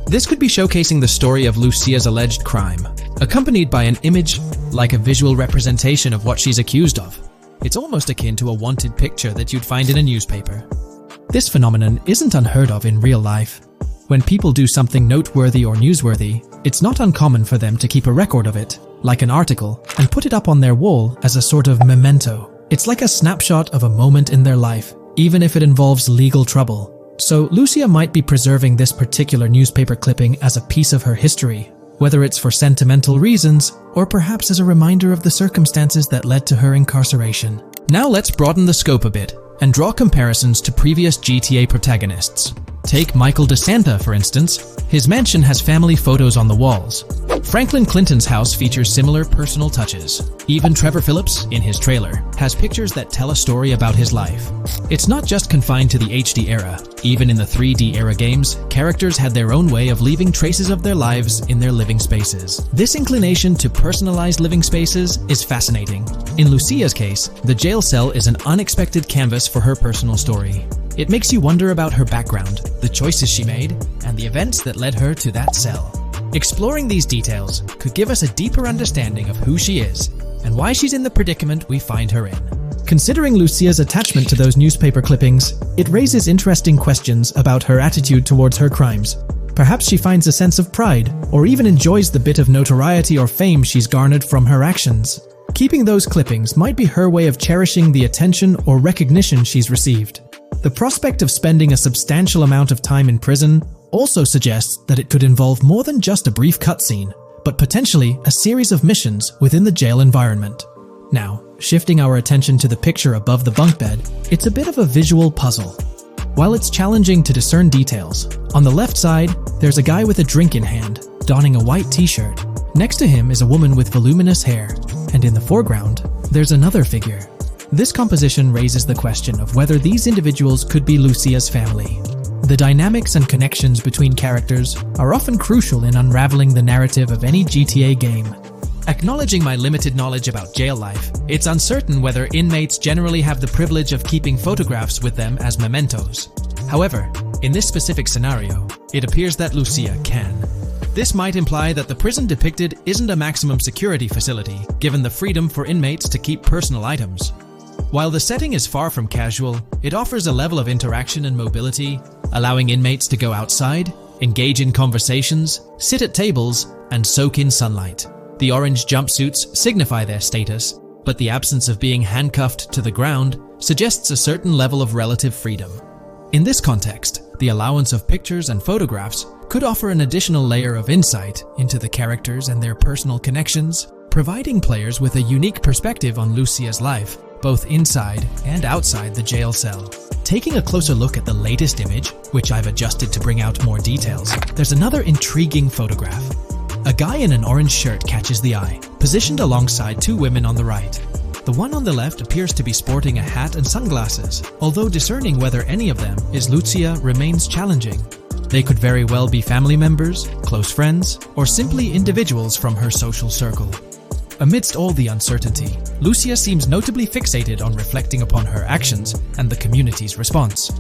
This could be showcasing the story of Lucia's alleged crime, accompanied by an image like a visual representation of what she's accused of. It's almost akin to a wanted picture that you'd find in a newspaper. This phenomenon isn't unheard of in real life. When people do something noteworthy or newsworthy, it's not uncommon for them to keep a record of it, like an article, and put it up on their wall as a sort of memento. It's like a snapshot of a moment in their life, even if it involves legal trouble. So Lucia might be preserving this particular newspaper clipping as a piece of her history, whether it's for sentimental reasons or perhaps as a reminder of the circumstances that led to her incarceration. Now let's broaden the scope a bit and draw comparisons to previous GTA protagonists. Take Michael DeSanta, for instance. His mansion has family photos on the walls. Franklin Clinton's house features similar personal touches. Even Trevor Phillips, in his trailer, has pictures that tell a story about his life. It's not just confined to the HD era. Even in the 3D era games, characters had their own way of leaving traces of their lives in their living spaces. This inclination to personalized living spaces is fascinating. In Lucia's case, the jail cell is an unexpected canvas for her personal story. It makes you wonder about her background, the choices she made, and the events that led her to that cell. Exploring these details could give us a deeper understanding of who she is and why she's in the predicament we find her in. Considering Lucia's attachment to those newspaper clippings, it raises interesting questions about her attitude towards her crimes. Perhaps she finds a sense of pride, or even enjoys the bit of notoriety or fame she's garnered from her actions. Keeping those clippings might be her way of cherishing the attention or recognition she's received. The prospect of spending a substantial amount of time in prison also suggests that it could involve more than just a brief cutscene, but potentially a series of missions within the jail environment. Now, shifting our attention to the picture above the bunk bed, it's a bit of a visual puzzle. While it's challenging to discern details, on the left side, there's a guy with a drink in hand, donning a white t-shirt. Next to him is a woman with voluminous hair, and in the foreground, there's another figure. This composition raises the question of whether these individuals could be Lucia's family. The dynamics and connections between characters are often crucial in unraveling the narrative of any GTA game. Acknowledging my limited knowledge about jail life, it's uncertain whether inmates generally have the privilege of keeping photographs with them as mementos. However, in this specific scenario, it appears that Lucia can. This might imply that the prison depicted isn't a maximum security facility, given the freedom for inmates to keep personal items. While the setting is far from casual, it offers a level of interaction and mobility, allowing inmates to go outside, engage in conversations, sit at tables, and soak in sunlight. The orange jumpsuits signify their status, but the absence of being handcuffed to the ground suggests a certain level of relative freedom. In this context, the allowance of pictures and photographs could offer an additional layer of insight into the characters and their personal connections, providing players with a unique perspective on Lucia's life, both inside and outside the jail cell. Taking a closer look at the latest image, which I've adjusted to bring out more details, there's another intriguing photograph. A guy in an orange shirt catches the eye, positioned alongside two women on the right. The one on the left appears to be sporting a hat and sunglasses, although discerning whether any of them is Lucia remains challenging. They could very well be family members, close friends, or simply individuals from her social circle. Amidst all the uncertainty, Lucia seems notably fixated on reflecting upon her actions and the community's response.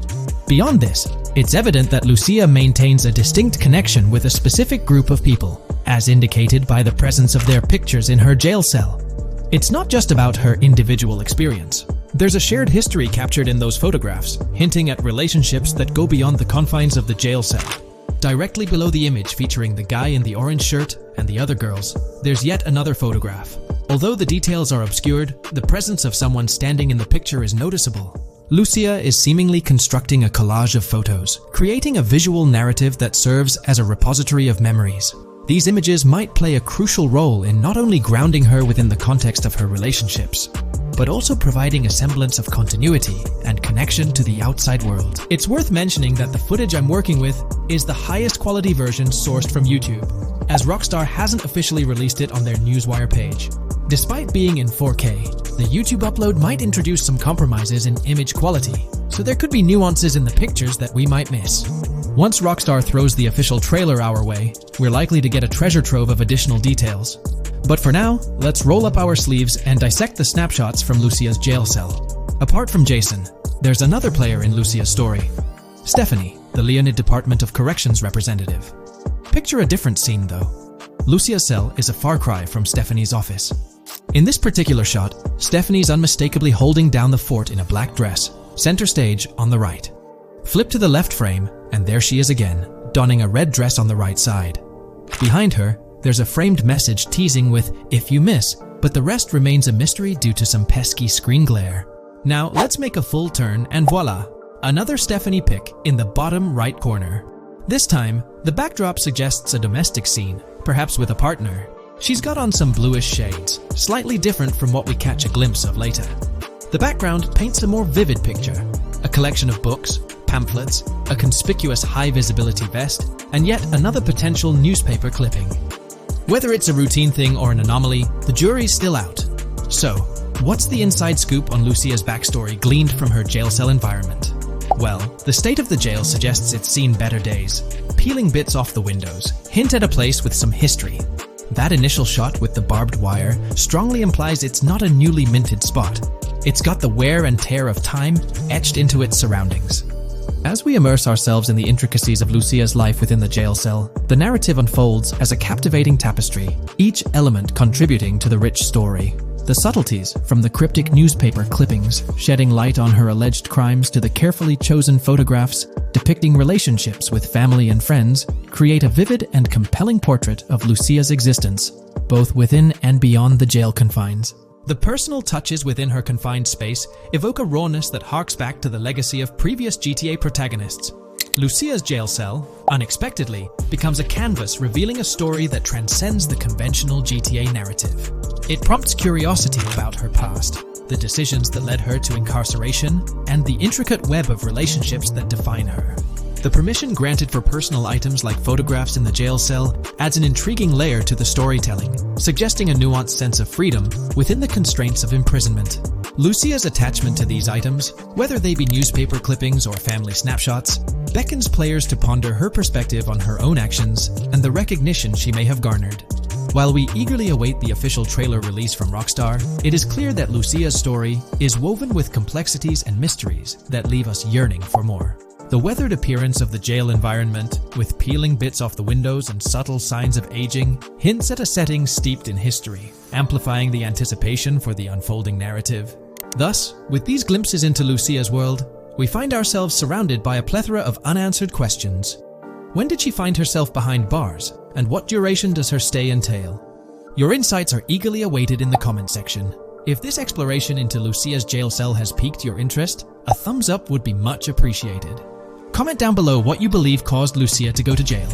Beyond this, it's evident that Lucia maintains a distinct connection with a specific group of people, as indicated by the presence of their pictures in her jail cell. It's not just about her individual experience. There's a shared history captured in those photographs, hinting at relationships that go beyond the confines of the jail cell. Directly below the image featuring the guy in the orange shirt and the other girls, there's yet another photograph. Although the details are obscured, the presence of someone standing in the picture is noticeable. Lucia is seemingly constructing a collage of photos, creating a visual narrative that serves as a repository of memories. These images might play a crucial role in not only grounding her within the context of her relationships, but also providing a semblance of continuity and connection to the outside world. It's worth mentioning that the footage I'm working with is the highest quality version sourced from YouTube, as Rockstar hasn't officially released it on their Newswire page. Despite being in 4K, the YouTube upload might introduce some compromises in image quality, so there could be nuances in the pictures that we might miss. Once Rockstar throws the official trailer our way, we're likely to get a treasure trove of additional details. But for now, let's roll up our sleeves and dissect the snapshots from Lucia's jail cell. Apart from Jason, there's another player in Lucia's story. Stephanie, the Leonid Department of Corrections representative. Picture a different scene though. Lucia's cell is a far cry from Stephanie's office. In this particular shot, Stephanie's unmistakably holding down the fort in a black dress, center stage on the right. Flip to the left frame, and there she is again, donning a red dress on the right side. Behind her, there's a framed message teasing with "if you miss," but the rest remains a mystery due to some pesky screen glare. Now let's make a full turn and voila, another Stephanie pic in the bottom right corner. This time, the backdrop suggests a domestic scene, perhaps with a partner. She's got on some bluish shades, slightly different from what we catch a glimpse of later. The background paints a more vivid picture, a collection of books, pamphlets, a conspicuous high-visibility vest, and yet another potential newspaper clipping. Whether it's a routine thing or an anomaly, the jury's still out. So, what's the inside scoop on Lucia's backstory gleaned from her jail cell environment? Well, the state of the jail suggests it's seen better days. Peeling bits off the windows hint at a place with some history. That initial shot with the barbed wire strongly implies it's not a newly minted spot. It's got the wear and tear of time etched into its surroundings. As we immerse ourselves in the intricacies of Lucia's life within the jail cell, the narrative unfolds as a captivating tapestry, each element contributing to the rich story. The subtleties, from the cryptic newspaper clippings shedding light on her alleged crimes to the carefully chosen photographs depicting relationships with family and friends, create a vivid and compelling portrait of Lucia's existence, both within and beyond the jail confines. The personal touches within her confined space evoke a rawness that harks back to the legacy of previous GTA protagonists. Lucia's jail cell, unexpectedly, becomes a canvas revealing a story that transcends the conventional GTA narrative. It prompts curiosity about her past, the decisions that led her to incarceration, and the intricate web of relationships that define her. The permission granted for personal items like photographs in the jail cell adds an intriguing layer to the storytelling, suggesting a nuanced sense of freedom within the constraints of imprisonment. Lucia's attachment to these items, whether they be newspaper clippings or family snapshots, beckons players to ponder her perspective on her own actions and the recognition she may have garnered. While we eagerly await the official trailer release from Rockstar, it is clear that Lucia's story is woven with complexities and mysteries that leave us yearning for more. The weathered appearance of the jail environment, with peeling bits off the windows and subtle signs of aging, hints at a setting steeped in history, amplifying the anticipation for the unfolding narrative. Thus, with these glimpses into Lucia's world, we find ourselves surrounded by a plethora of unanswered questions. When did she find herself behind bars, and what duration does her stay entail? Your insights are eagerly awaited in the comment section. If this exploration into Lucia's jail cell has piqued your interest, a thumbs up would be much appreciated. Comment down below what you believe caused Lucia to go to jail.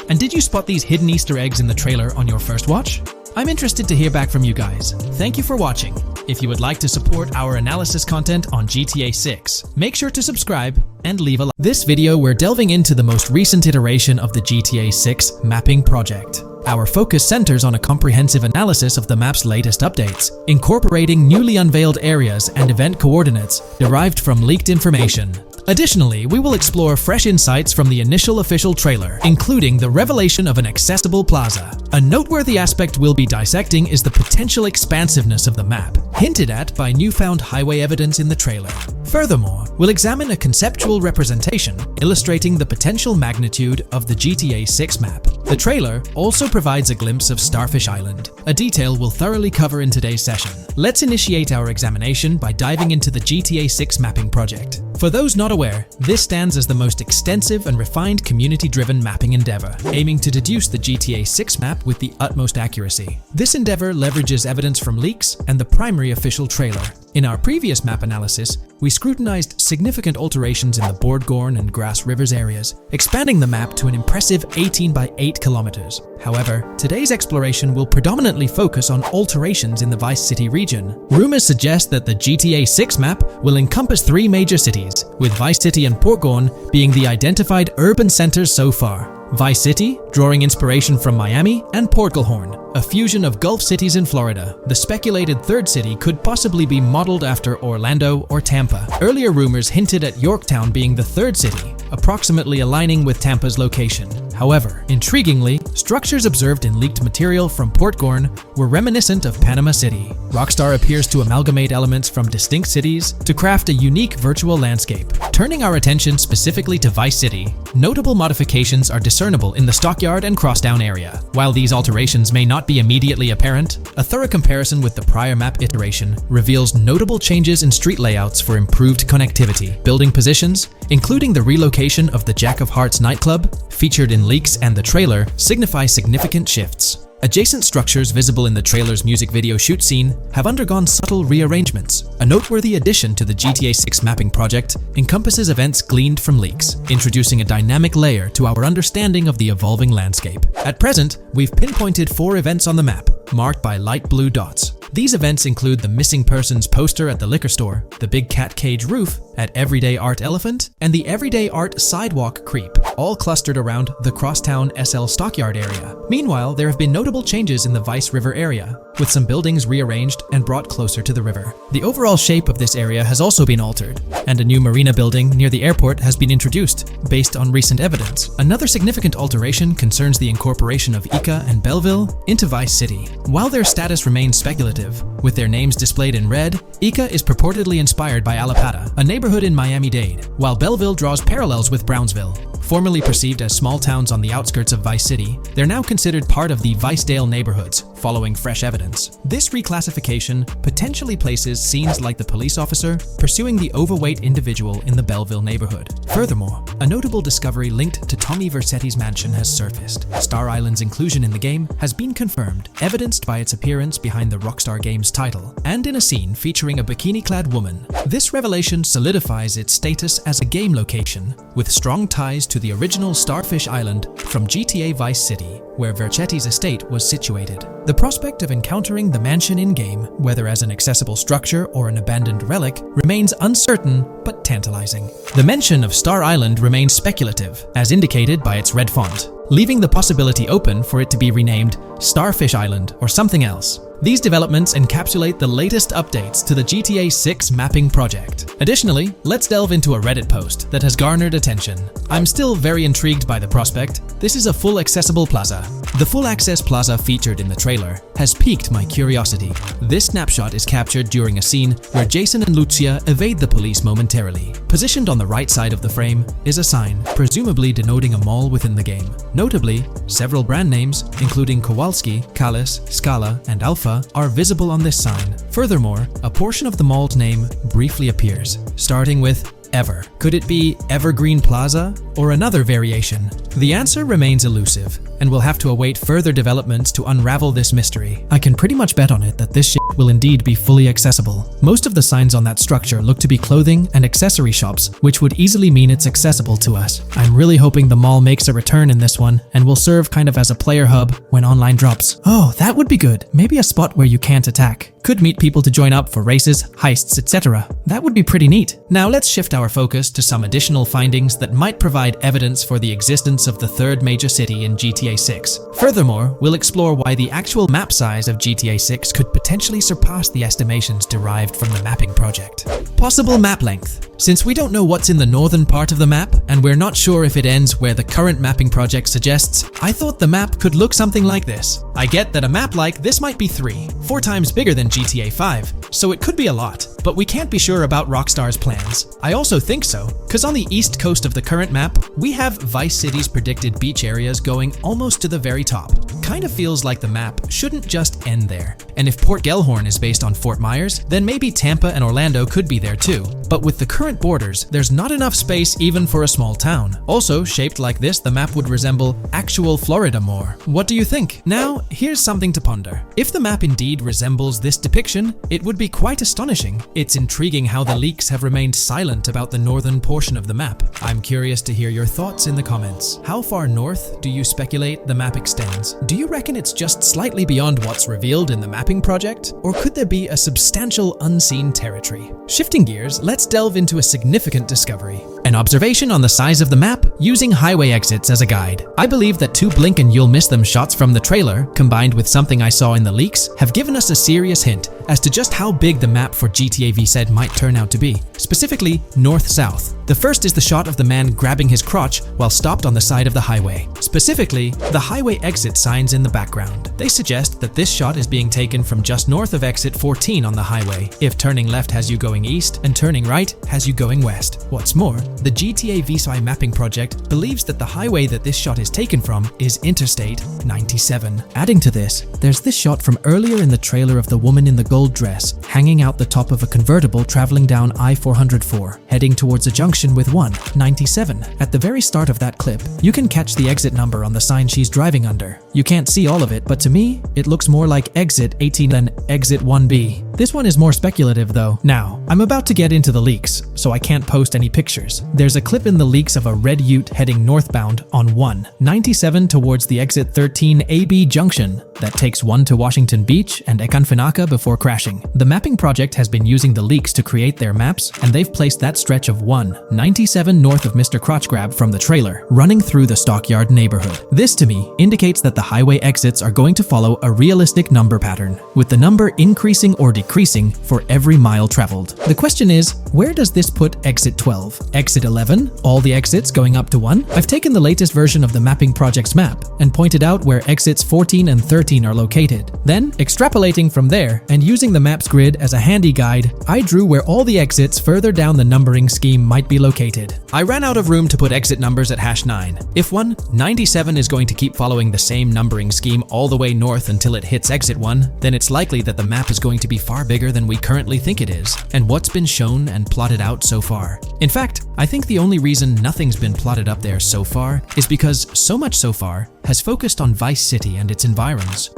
And did you spot these hidden Easter eggs in the trailer on your first watch? I'm interested to hear back from you guys. Thank you for watching. If you would like to support our analysis content on GTA 6, make sure to subscribe and leave a like. This video we're delving into the most recent iteration of the GTA 6 mapping project. Our focus centers on a comprehensive analysis of the map's latest updates, incorporating newly unveiled areas and event coordinates derived from leaked information. Additionally, we will explore fresh insights from the initial official trailer, including the revelation of an accessible plaza. A noteworthy aspect we'll be dissecting is the potential expansiveness of the map, hinted at by newfound highway evidence in the trailer. Furthermore, we'll examine a conceptual representation illustrating the potential magnitude of the GTA 6 map. The trailer also provides a glimpse of Starfish Island, a detail we'll thoroughly cover in today's session. Let's initiate our examination by diving into the GTA 6 mapping project. For those not aware, this stands as the most extensive and refined community-driven mapping endeavor, aiming to deduce the GTA 6 map with the utmost accuracy. This endeavor leverages evidence from leaks and the primary official trailer. In our previous map analysis, we scrutinized significant alterations in the Boardgorn and Grass Rivers areas, expanding the map to an impressive 18 by 8 kilometers. However, today's exploration will predominantly focus on alterations in the Vice City region. Rumors suggest that the GTA 6 map will encompass 3 major cities, with Vice City and Portgorn being the identified urban centers so far. Vice City, drawing inspiration from Miami, and Portgorn, a fusion of Gulf cities in Florida. The speculated third city could possibly be modeled after Orlando or Tampa. Earlier rumors hinted at Yorktown being the third city, approximately aligning with Tampa's location. However, intriguingly, structures observed in leaked material from Portgorn were reminiscent of Panama City. Rockstar appears to amalgamate elements from distinct cities to craft a unique virtual landscape. Turning our attention specifically to Vice City, notable modifications are discernible in the Stockyard and Crosstown area. While these alterations may not be immediately apparent, a thorough comparison with the prior map iteration reveals notable changes in street layouts for improved connectivity. Building positions, including the relocation of the Jack of Hearts nightclub, featured in leaks and the trailer, signify significant shifts. Adjacent structures visible in the trailer's music video shoot scene have undergone subtle rearrangements. A noteworthy addition to the GTA 6 mapping project encompasses events gleaned from leaks, introducing a dynamic layer to our understanding of the evolving landscape. At present, we've pinpointed 4 events on the map, marked by light blue dots. These events include the missing persons poster at the liquor store, the big cat cage roof at Everyday Art Elephant, and the Everyday Art Sidewalk Creep, all clustered around the Crosstown SL Stockyard area. Meanwhile, there have been notable changes in the Vice River area, with some buildings rearranged and brought closer to the river. The overall shape of this area has also been altered, and a new marina building near the airport has been introduced, based on recent evidence. Another significant alteration concerns the incorporation of Ica and Belleville into Vice City. While their status remains speculative, with their names displayed in red, Ica is purportedly inspired by Alapata, a neighborhood in Miami-Dade, while Belleville draws parallels with Brownsville. Formerly perceived as small towns on the outskirts of Vice City, they're now considered part of the Vicedale neighborhoods, following fresh evidence. This reclassification potentially places scenes like the police officer pursuing the overweight individual in the Belleville neighborhood. Furthermore, a notable discovery linked to Tommy Vercetti's mansion has surfaced. Star Island's inclusion in the game has been confirmed, evidenced by its appearance behind the Rockstar game's title, and in a scene featuring a bikini-clad woman. This revelation solidifies its status as a game location, with strong ties to the original Starfish Island from GTA Vice City, where Vercetti's estate was situated. The prospect of encountering the mansion in-game, whether as an accessible structure or an abandoned relic, remains uncertain but tantalizing. The mention of Star Island remains speculative, as indicated by its red font, leaving the possibility open for it to be renamed Starfish Island or something else. These developments encapsulate the latest updates to the GTA 6 mapping project. Additionally, let's delve into a Reddit post that has garnered attention. I'm still very intrigued by the prospect. This is a full accessible plaza. The full access plaza featured in the trailer has piqued my curiosity. This snapshot is captured during a scene where Jason and Lucia evade the police momentarily. Positioned on the right side of the frame is a sign, presumably denoting a mall within the game. Notably, several brand names, including Kowalski, Kalis, Scala, and Alpha, are visible on this sign. Furthermore, a portion of the mall's name briefly appears, starting with Ever. Could it be Evergreen Plaza or another variation? The answer remains elusive, and we'll have to await further developments to unravel this mystery. I can pretty much bet on it that this shit will indeed be fully accessible. Most of the signs on that structure look to be clothing and accessory shops, which would easily mean it's accessible to us. I'm really hoping the mall makes a return in this one and will serve kind of as a player hub when online drops. Oh, that would be good. Maybe a spot where you can't attack. Could meet people to join up for races, heists, etc. That would be pretty neat. Now let's shift our focus to some additional findings that might provide evidence for the existence of the third major city in GTA 6. Furthermore, we'll explore why the actual map size of GTA 6 could potentially surpass the estimations derived from the mapping project. Possible map length. Since we don't know what's in the northern part of the map, and we're not sure if it ends where the current mapping project suggests, I thought the map could look something like this. I get that a map like this might be 4 times bigger than GTA 5, so it could be a lot, but we can't be sure about Rockstar's plans. I also think so, because on the east coast of the current map, we have Vice City's predicted beach areas going almost to the very top. Kind of feels like the map shouldn't just end there. And if Port Gellhorn is based on Fort Myers, then maybe Tampa and Orlando could be there too. But with the current borders, there's not enough space even for a small town. Also, shaped like this, the map would resemble actual Florida more. What do you think? Now, here's something to ponder. If the map indeed resembles this depiction, it would be quite astonishing. It's intriguing how the leaks have remained silent about the northern portion of the map. I'm curious to hear your thoughts in the comments. How far north do you speculate the map extends? Do you reckon it's just slightly beyond what's revealed in the mapping project? Or could there be a substantial unseen territory? Shifting gears, let's delve into a significant discovery. An observation on the size of the map using highway exits as a guide. I believe that 2 blink and you'll miss them shots from the trailer, combined with something I saw in the leaks, have given us a serious hint as to just how big the map for GTA V said might turn out to be. Specifically, north-south. The first is the shot of the man grabbing his crotch while stopped on the side of the highway. Specifically, the highway exit signs in the background. They suggest that this shot is being taken from just north of exit 14 on the highway, if turning left has you going east and turning right has you going west. What's more, the GTA V mapping project believes that the highway that this shot is taken from is Interstate 97. Adding to this, there's this shot from earlier in the trailer of the woman in the gold dress hanging out the top of a convertible traveling down I-404, heading towards a junction with 197. At the very start of that clip, you can catch the exit number on the sign she's driving under. You can't see all of it, but to me, it looks more like exit 18 than exit 1B. This one is more speculative though. Now, I'm about to get into the leaks, so I can't post any pictures. There's a clip in the leaks of a red ute heading northbound on 197 towards the exit 13 AB junction that takes 1 to Washington Beach and Ekanfinaka before crashing. The mapping project has been using the leaks to create their maps, and they've placed that stretch of 197 north of Mr. Crotch Grab from the trailer, running through the Stockyard neighborhood. This to me indicates that the highway exits are going to follow a realistic number pattern, with the number increasing or decreasing for every mile traveled. The question is, where does this put exit 12? Exit 11? All the exits going up to 1? I've taken the latest version of the mapping project's map and pointed out where exits 14 and 13 are located. Then, extrapolating from there and using the map's grid as a handy guide, I drew where all the exits further down the numbering scheme might be located. I ran out of room to put exit numbers at #9. If 197 is going to keep following the same numbering scheme all the way north until it hits exit 1, then it's likely that the map is going to be far bigger than we currently think it is, and what's been shown and plotted out so far. In fact, I think the only reason nothing's been plotted up there so far is because so much so far has focused on Vice City and its environs.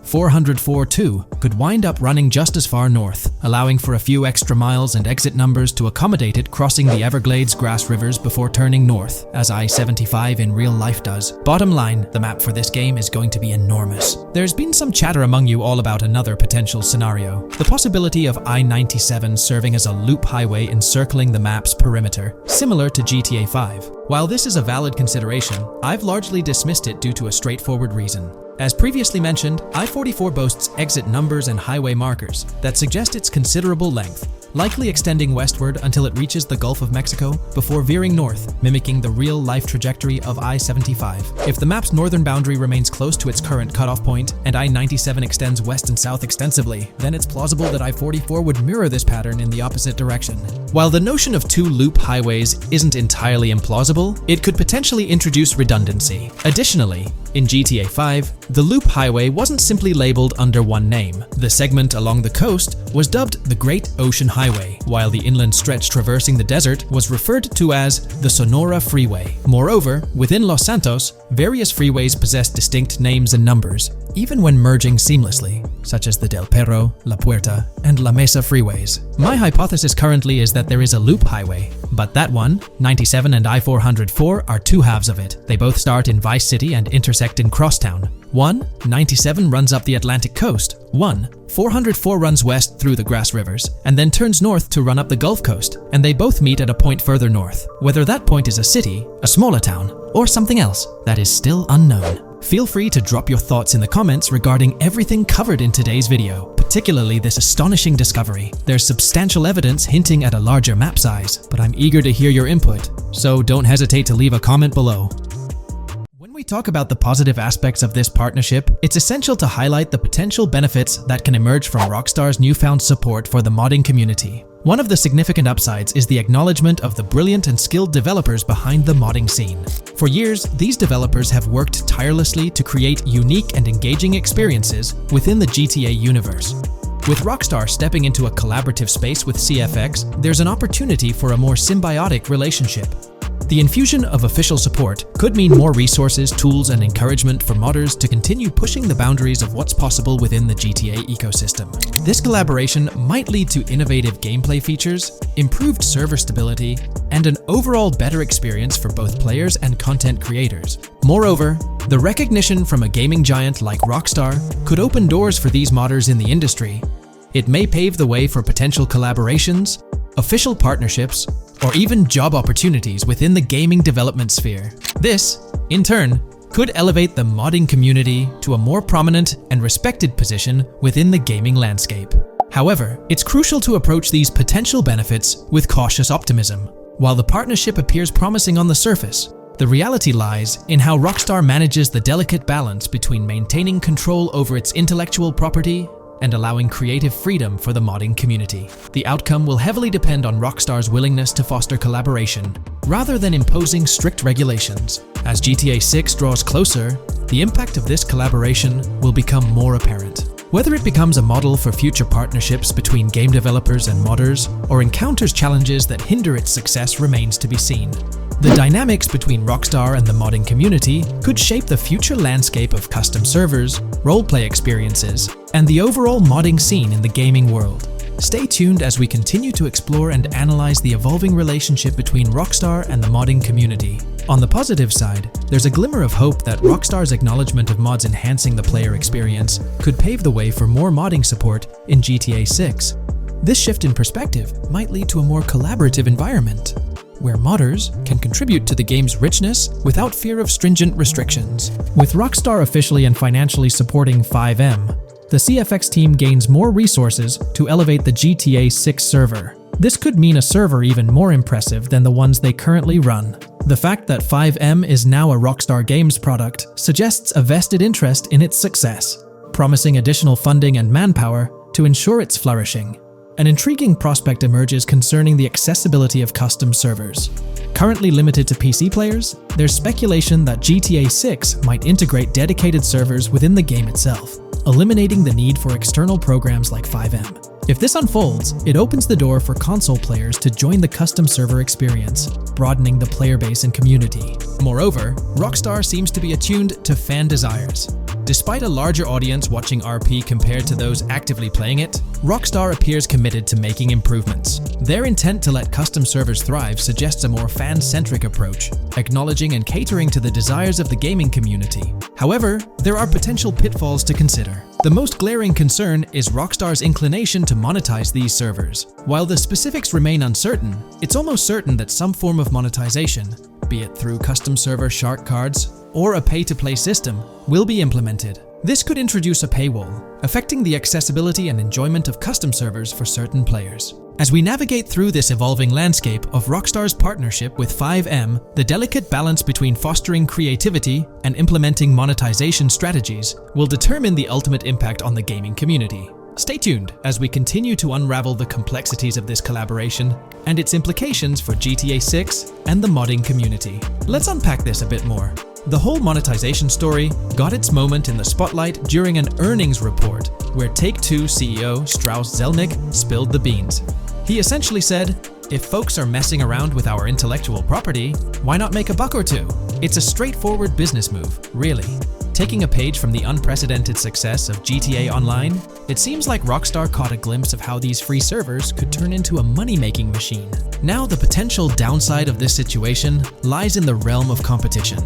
404.2 could wind up running just as far north, allowing for a few extra miles and exit numbers to accommodate it crossing the Everglades grass rivers before turning north, as I-75 in real life does. Bottom line, the map for this game is going to be enormous. There's been some chatter among you all about another potential scenario, the possibility of I-97 serving as a loop highway encircling the map's perimeter, similar to GTA 5. While this is a valid consideration, I've largely dismissed it due to a straightforward reason. As previously mentioned, I-44 boasts exit numbers and highway markers that suggest its considerable length, likely extending westward until it reaches the Gulf of Mexico before veering north, mimicking the real-life trajectory of I-75. If the map's northern boundary remains close to its current cutoff point, and I-97 extends west and south extensively, then it's plausible that I-44 would mirror this pattern in the opposite direction. While the notion of two loop highways isn't entirely implausible, it could potentially introduce redundancy. Additionally, in GTA 5, the loop highway wasn't simply labeled under one name. The segment along the coast was dubbed the Great Ocean Highway, while the inland stretch traversing the desert was referred to as the Sonora Freeway. Moreover, within Los Santos, various freeways possess distinct names and numbers, even when merging seamlessly, such as the Del Perro, La Puerta, and La Mesa freeways. My hypothesis currently is that there is a loop highway, but that one, 97 and I-404, are two halves of it. They both start in Vice City and intersect in Crosstown. 97 runs up the Atlantic coast. 404 runs west through the Grass Rivers, and then turns north to run up the Gulf Coast, and they both meet at a point further north. Whether that point is a city, a smaller town, or something else, that is still unknown. Feel free to drop your thoughts in the comments regarding everything covered in today's video, particularly this astonishing discovery. There's substantial evidence hinting at a larger map size, but I'm eager to hear your input, so don't hesitate to leave a comment below. When we talk about the positive aspects of this partnership, it's essential to highlight the potential benefits that can emerge from Rockstar's newfound support for the modding community. One of the significant upsides is the acknowledgement of the brilliant and skilled developers behind the modding scene. For years, these developers have worked tirelessly to create unique and engaging experiences within the GTA universe. With Rockstar stepping into a collaborative space with CFX, there's an opportunity for a more symbiotic relationship. The infusion of official support could mean more resources, tools, and encouragement for modders to continue pushing the boundaries of what's possible within the GTA ecosystem. This collaboration might lead to innovative gameplay features, improved server stability, and an overall better experience for both players and content creators. Moreover, the recognition from a gaming giant like Rockstar could open doors for these modders in the industry. It may pave the way for potential collaborations, official partnerships, or even job opportunities within the gaming development sphere. This, in turn, could elevate the modding community to a more prominent and respected position within the gaming landscape. However, it's crucial to approach these potential benefits with cautious optimism. While the partnership appears promising on the surface, the reality lies in how Rockstar manages the delicate balance between maintaining control over its intellectual property and allowing creative freedom for the modding community. The outcome will heavily depend on Rockstar's willingness to foster collaboration, rather than imposing strict regulations. As GTA 6 draws closer, the impact of this collaboration will become more apparent. Whether it becomes a model for future partnerships between game developers and modders, or encounters challenges that hinder its success remains to be seen. The dynamics between Rockstar and the modding community could shape the future landscape of custom servers, roleplay experiences, and the overall modding scene in the gaming world. Stay tuned as we continue to explore and analyze the evolving relationship between Rockstar and the modding community. On the positive side, there's a glimmer of hope that Rockstar's acknowledgement of mods enhancing the player experience could pave the way for more modding support in GTA 6. This shift in perspective might lead to a more collaborative environment, where modders can contribute to the game's richness without fear of stringent restrictions. With Rockstar officially and financially supporting 5M, the CFX team gains more resources to elevate the GTA 6 server. This could mean a server even more impressive than the ones they currently run. The fact that 5M is now a Rockstar Games product suggests a vested interest in its success, promising additional funding and manpower to ensure its flourishing. An intriguing prospect emerges concerning the accessibility of custom servers. Currently limited to PC players, there's speculation that GTA 6 might integrate dedicated servers within the game itself, eliminating the need for external programs like 5M. If this unfolds, it opens the door for console players to join the custom server experience, broadening the player base and community. Moreover, Rockstar seems to be attuned to fan desires. Despite a larger audience watching RP compared to those actively playing it, Rockstar appears committed to making improvements. Their intent to let custom servers thrive suggests a more fan-centric approach, acknowledging and catering to the desires of the gaming community. However, there are potential pitfalls to consider. The most glaring concern is Rockstar's inclination to monetize these servers. While the specifics remain uncertain, it's almost certain that some form of monetization, be it through custom server shark cards or a pay-to-play system, will be implemented. This could introduce a paywall, affecting the accessibility and enjoyment of custom servers for certain players. As we navigate through this evolving landscape of Rockstar's partnership with 5M, the delicate balance between fostering creativity and implementing monetization strategies will determine the ultimate impact on the gaming community. Stay tuned as we continue to unravel the complexities of this collaboration and its implications for GTA 6 and the modding community. Let's unpack this a bit more. The whole monetization story got its moment in the spotlight during an earnings report where Take-Two CEO Strauss Zelnick spilled the beans. He essentially said, "If folks are messing around with our intellectual property, why not make a buck or two?" It's a straightforward business move, really. Taking a page from the unprecedented success of GTA Online, it seems like Rockstar caught a glimpse of how these free servers could turn into a money-making machine. Now, the potential downside of this situation lies in the realm of competition.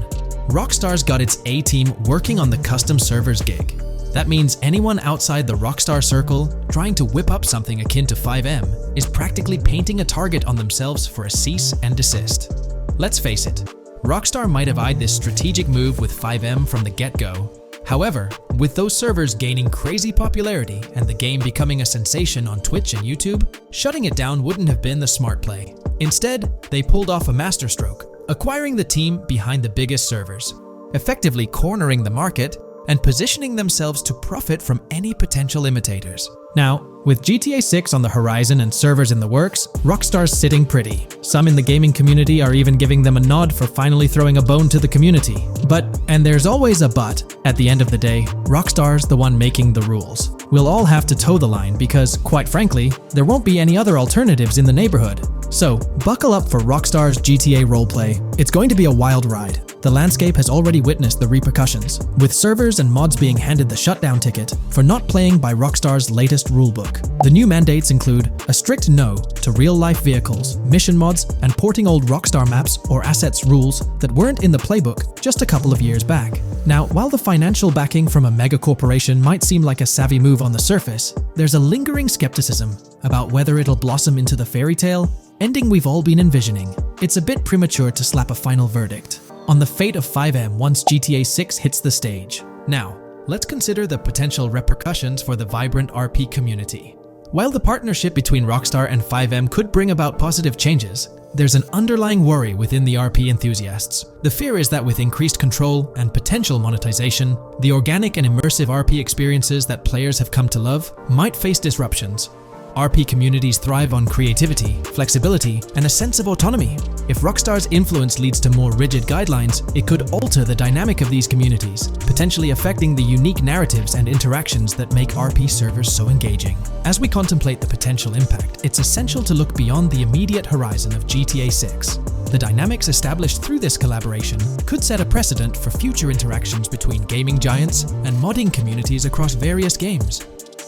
Rockstar's got its A-team working on the custom servers gig. That means anyone outside the Rockstar circle trying to whip up something akin to 5M is practically painting a target on themselves for a cease and desist. Let's face it, Rockstar might have eyed this strategic move with 5M from the get-go. However, with those servers gaining crazy popularity and the game becoming a sensation on Twitch and YouTube, shutting it down wouldn't have been the smart play. Instead, they pulled off a masterstroke, acquiring the team behind the biggest servers, effectively cornering the market and positioning themselves to profit from any potential imitators. Now, with GTA 6 on the horizon and servers in the works, Rockstar's sitting pretty. Some in the gaming community are even giving them a nod for finally throwing a bone to the community. But, and there's always a but, at the end of the day, Rockstar's the one making the rules. We'll all have to toe the line because, quite frankly, there won't be any other alternatives in the neighborhood. So, buckle up for Rockstar's GTA roleplay. It's going to be a wild ride. The landscape has already witnessed the repercussions, with servers and mods being handed the shutdown ticket for not playing by Rockstar's latest rulebook. The new mandates include a strict no to real-life vehicles, mission mods, and porting old Rockstar maps or assets rules that weren't in the playbook just a couple of years back. Now, while the financial backing from a mega corporation might seem like a savvy move on the surface, there's a lingering skepticism about whether it'll blossom into the fairy tale ending we've all been envisioning. It's a bit premature to slap a final verdict on the fate of 5M once GTA 6 hits the stage. Now, let's consider the potential repercussions for the vibrant RP community. While the partnership between Rockstar and 5M could bring about positive changes, there's an underlying worry within the RP enthusiasts. The fear is that with increased control and potential monetization, the organic and immersive RP experiences that players have come to love might face disruptions. RP communities thrive on creativity, flexibility, and a sense of autonomy. If Rockstar's influence leads to more rigid guidelines, it could alter the dynamic of these communities, potentially affecting the unique narratives and interactions that make RP servers so engaging. As we contemplate the potential impact, it's essential to look beyond the immediate horizon of GTA 6. The dynamics established through this collaboration could set a precedent for future interactions between gaming giants and modding communities across various games.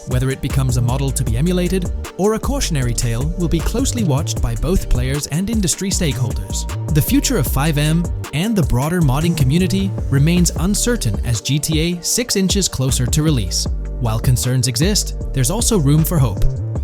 Whether it becomes a model to be emulated or a cautionary tale will be closely watched by both players and industry stakeholders. The future of 5M and the broader modding community remains uncertain as GTA 6 inches closer to release. While concerns exist, there's also room for hope.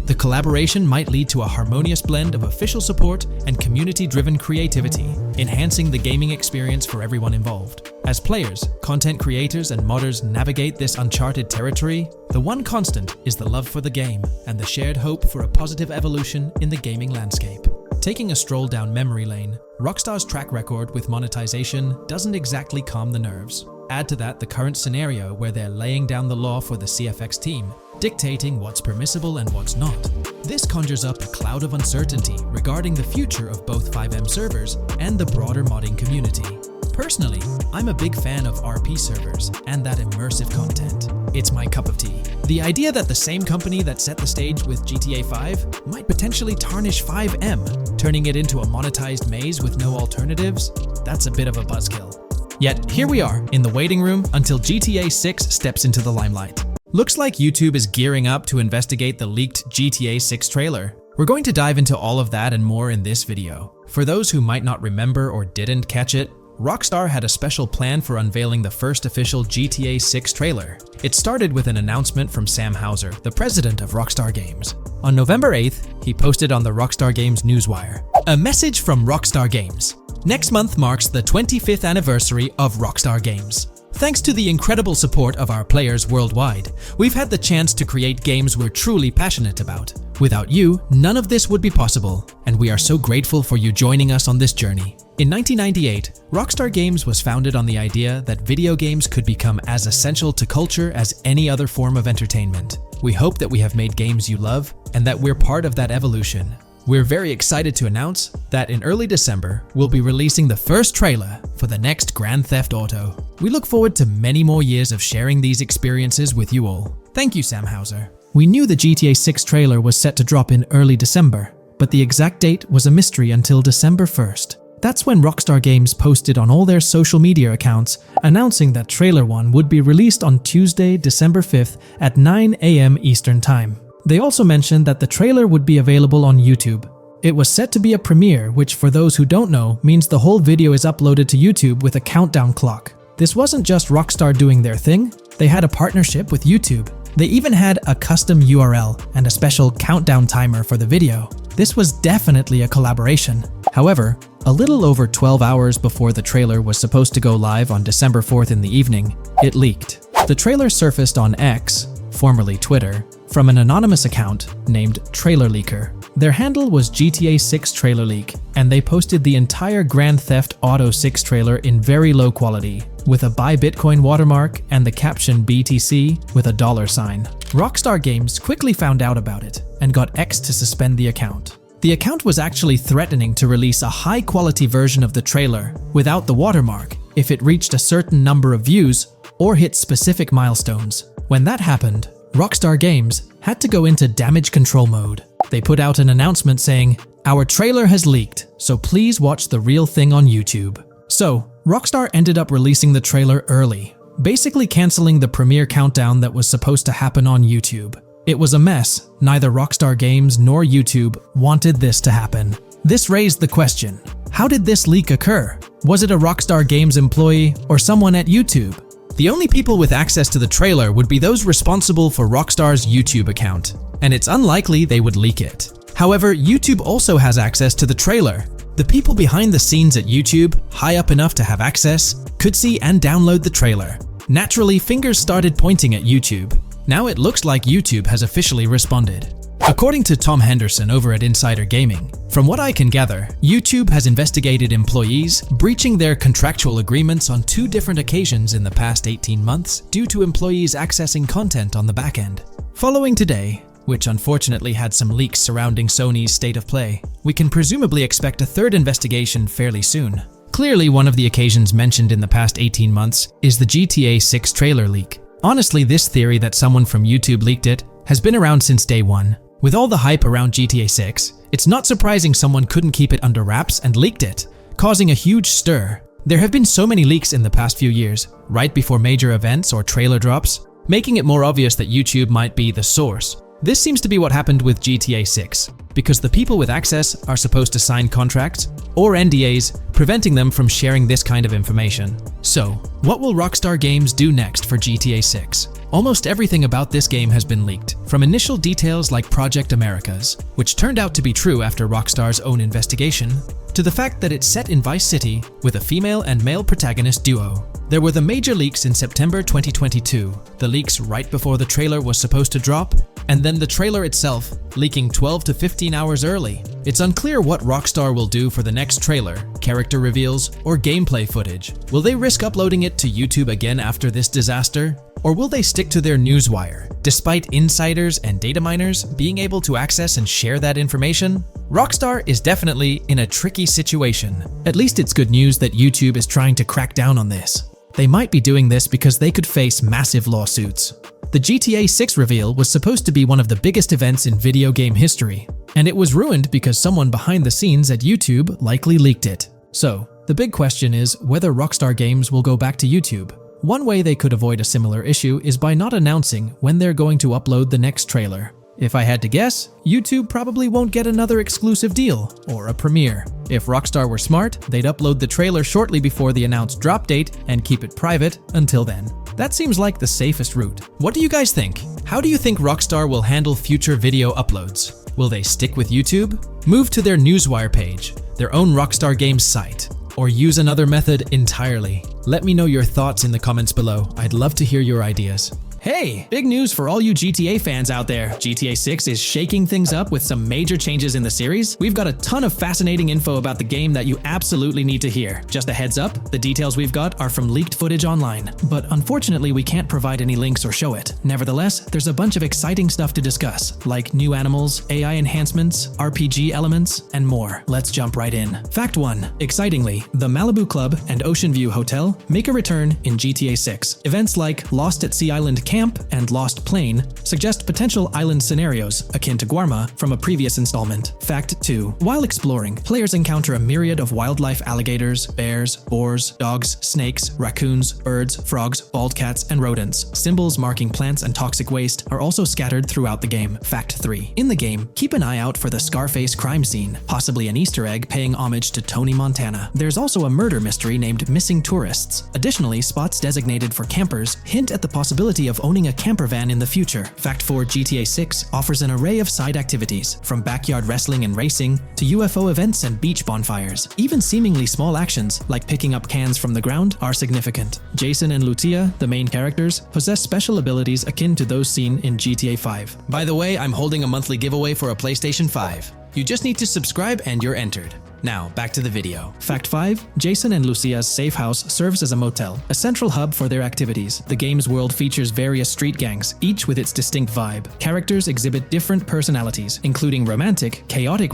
The collaboration might lead to a harmonious blend of official support and community-driven creativity, enhancing the gaming experience for everyone involved. As players, content creators, and modders navigate this uncharted territory, the one constant is the love for the game and the shared hope for a positive evolution in the gaming landscape. Taking a stroll down memory lane, Rockstar's track record with monetization doesn't exactly calm the nerves. Add to that the current scenario where they're laying down the law for the CFX team, dictating what's permissible and what's not. This conjures up a cloud of uncertainty regarding the future of both 5M servers and the broader modding community. Personally, I'm a big fan of RP servers and that immersive content. It's my cup of tea. The idea that the same company that set the stage with GTA 5 might potentially tarnish 5M, turning it into a monetized maze with no alternatives, that's a bit of a buzzkill. Yet, here we are, in the waiting room until GTA 6 steps into the limelight. Looks like YouTube is gearing up to investigate the leaked GTA 6 trailer. We're going to dive into all of that and more in this video. For those who might not remember or didn't catch it, Rockstar had a special plan for unveiling the first official GTA 6 trailer. It started with an announcement from Sam Houser, the president of Rockstar Games. On November 8th, he posted on the Rockstar Games newswire, "A message from Rockstar Games. Next month marks the 25th anniversary of Rockstar Games. Thanks to the incredible support of our players worldwide, we've had the chance to create games we're truly passionate about. Without you, none of this would be possible, and we are so grateful for you joining us on this journey. In 1998, Rockstar Games was founded on the idea that video games could become as essential to culture as any other form of entertainment. We hope that we have made games you love, and that we're part of that evolution. We're very excited to announce that in early December, we'll be releasing the first trailer for the next Grand Theft Auto. We look forward to many more years of sharing these experiences with you all. Thank you, Sam Hauser. We knew the GTA 6 trailer was set to drop in early December, but the exact date was a mystery until December 1st. That's when Rockstar Games posted on all their social media accounts announcing that Trailer 1 would be released on Tuesday, December 5th at 9 a.m. Eastern Time. They also mentioned that the trailer would be available on YouTube. It was set to be a premiere, which for those who don't know, means the whole video is uploaded to YouTube with a countdown clock. This wasn't just Rockstar doing their thing, they had a partnership with YouTube. They even had a custom URL and a special countdown timer for the video. This was definitely a collaboration. However, a little over 12 hours before the trailer was supposed to go live on December 4th in the evening, it leaked. The trailer surfaced on X, formerly Twitter, from an anonymous account named Trailer Leaker. Their handle was GTA 6 Trailer Leak, and they posted the entire Grand Theft Auto 6 trailer in very low quality, with a Buy Bitcoin watermark and the caption BTC with a $sign. Rockstar Games quickly found out about it and got X to suspend the account. The account was actually threatening to release a high-quality version of the trailer without the watermark if it reached a certain number of views or hit specific milestones. When that happened, Rockstar Games had to go into damage control mode. They put out an announcement saying, "Our trailer has leaked, so please watch the real thing on YouTube." So, Rockstar ended up releasing the trailer early, basically canceling the premiere countdown that was supposed to happen on YouTube. It was a mess. Neither Rockstar Games nor YouTube wanted this to happen. This raised the question, how did this leak occur? Was it a Rockstar Games employee or someone at YouTube? The only people with access to the trailer would be those responsible for Rockstar's YouTube account, and it's unlikely they would leak it. However, YouTube also has access to the trailer. The people behind the scenes at YouTube, high up enough to have access, could see and download the trailer. Naturally, fingers started pointing at YouTube. Now it looks like YouTube has officially responded. According to Tom Henderson over at Insider Gaming, from what I can gather, YouTube has investigated employees breaching their contractual agreements on 2 different occasions in the past 18 months due to employees accessing content on the back end. Following today, which unfortunately had some leaks surrounding Sony's state of play, we can presumably expect a 3rd investigation fairly soon. Clearly, one of the occasions mentioned in the past 18 months is the GTA 6 trailer leak. Honestly, this theory that someone from YouTube leaked it has been around since day one. With all the hype around GTA 6, it's not surprising someone couldn't keep it under wraps and leaked it, causing a huge stir. There have been so many leaks in the past few years, right before major events or trailer drops, making it more obvious that YouTube might be the source. This seems to be what happened with GTA 6, because the people with access are supposed to sign contracts or NDAs, preventing them from sharing this kind of information. So, what will Rockstar Games do next for GTA 6? Almost everything about this game has been leaked, from initial details like Project Americas, which turned out to be true after Rockstar's own investigation, to the fact that it's set in Vice City with a female and male protagonist duo. There were the major leaks in September 2022, the leaks right before the trailer was supposed to drop, and then the trailer itself leaking 12 to 15 hours early. It's unclear what Rockstar will do for the next trailer, character reveals, or gameplay footage. Will they risk uploading it to YouTube again after this disaster? Or will they stick to their newswire, despite insiders and data miners being able to access and share that information? Rockstar is definitely in a tricky situation. At least it's good news that YouTube is trying to crack down on this. They might be doing this because they could face massive lawsuits. The GTA 6 reveal was supposed to be one of the biggest events in video game history, and it was ruined because someone behind the scenes at YouTube likely leaked it. So, the big question is whether Rockstar Games will go back to YouTube. One way they could avoid a similar issue is by not announcing when they're going to upload the next trailer. If I had to guess, YouTube probably won't get another exclusive deal or a premiere. If Rockstar were smart, they'd upload the trailer shortly before the announced drop date and keep it private until then. That seems like the safest route. What do you guys think? How do you think Rockstar will handle future video uploads? Will they stick with YouTube? Move to their Newswire page, their own Rockstar Games site? or use another method entirely? Let me know your thoughts in the comments below. I'd love to hear your ideas. Hey, big news for all you GTA fans out there. GTA 6 is shaking things up with some major changes in the series. We've got a ton of fascinating info about the game that you absolutely need to hear. Just a heads up, the details we've got are from leaked footage online, but unfortunately we can't provide any links or show it. Nevertheless, there's a bunch of exciting stuff to discuss, like new animals, AI enhancements, RPG elements, and more. Let's jump right in. Fact 1. Excitingly, the Malibu Club and Ocean View Hotel make a return in GTA 6. Events like Lost at Sea Island Camp and Lost Plane suggest potential island scenarios akin to Guarma from a previous installment. Fact 2. While exploring, players encounter a myriad of wildlife: alligators, bears, boars, dogs, snakes, raccoons, birds, frogs, bald cats, and rodents. Symbols marking plants and toxic waste are also scattered throughout the game. Fact 3. In the game, keep an eye out for the Scarface crime scene, possibly an Easter egg paying homage to Tony Montana. There's also a murder mystery named Missing Tourists. Additionally, spots designated for campers hint at the possibility of owning a camper van in the future. Fact 4. GTA 6 offers an array of side activities, from backyard wrestling and racing to UFO events and beach bonfires. Even seemingly small actions, like picking up cans from the ground, are significant. Jason and Lucia, the main characters, possess special abilities akin to those seen in GTA 5. By the way, I'm holding a monthly giveaway for a PlayStation 5. You just need to subscribe and you're entered. Now, back to the video. Fact 5. Jason and Lucia's safe house serves as a motel, a central hub for their activities. The game's world features various street gangs, each with its distinct vibe. Characters exhibit different personalities, including romantic, chaotic,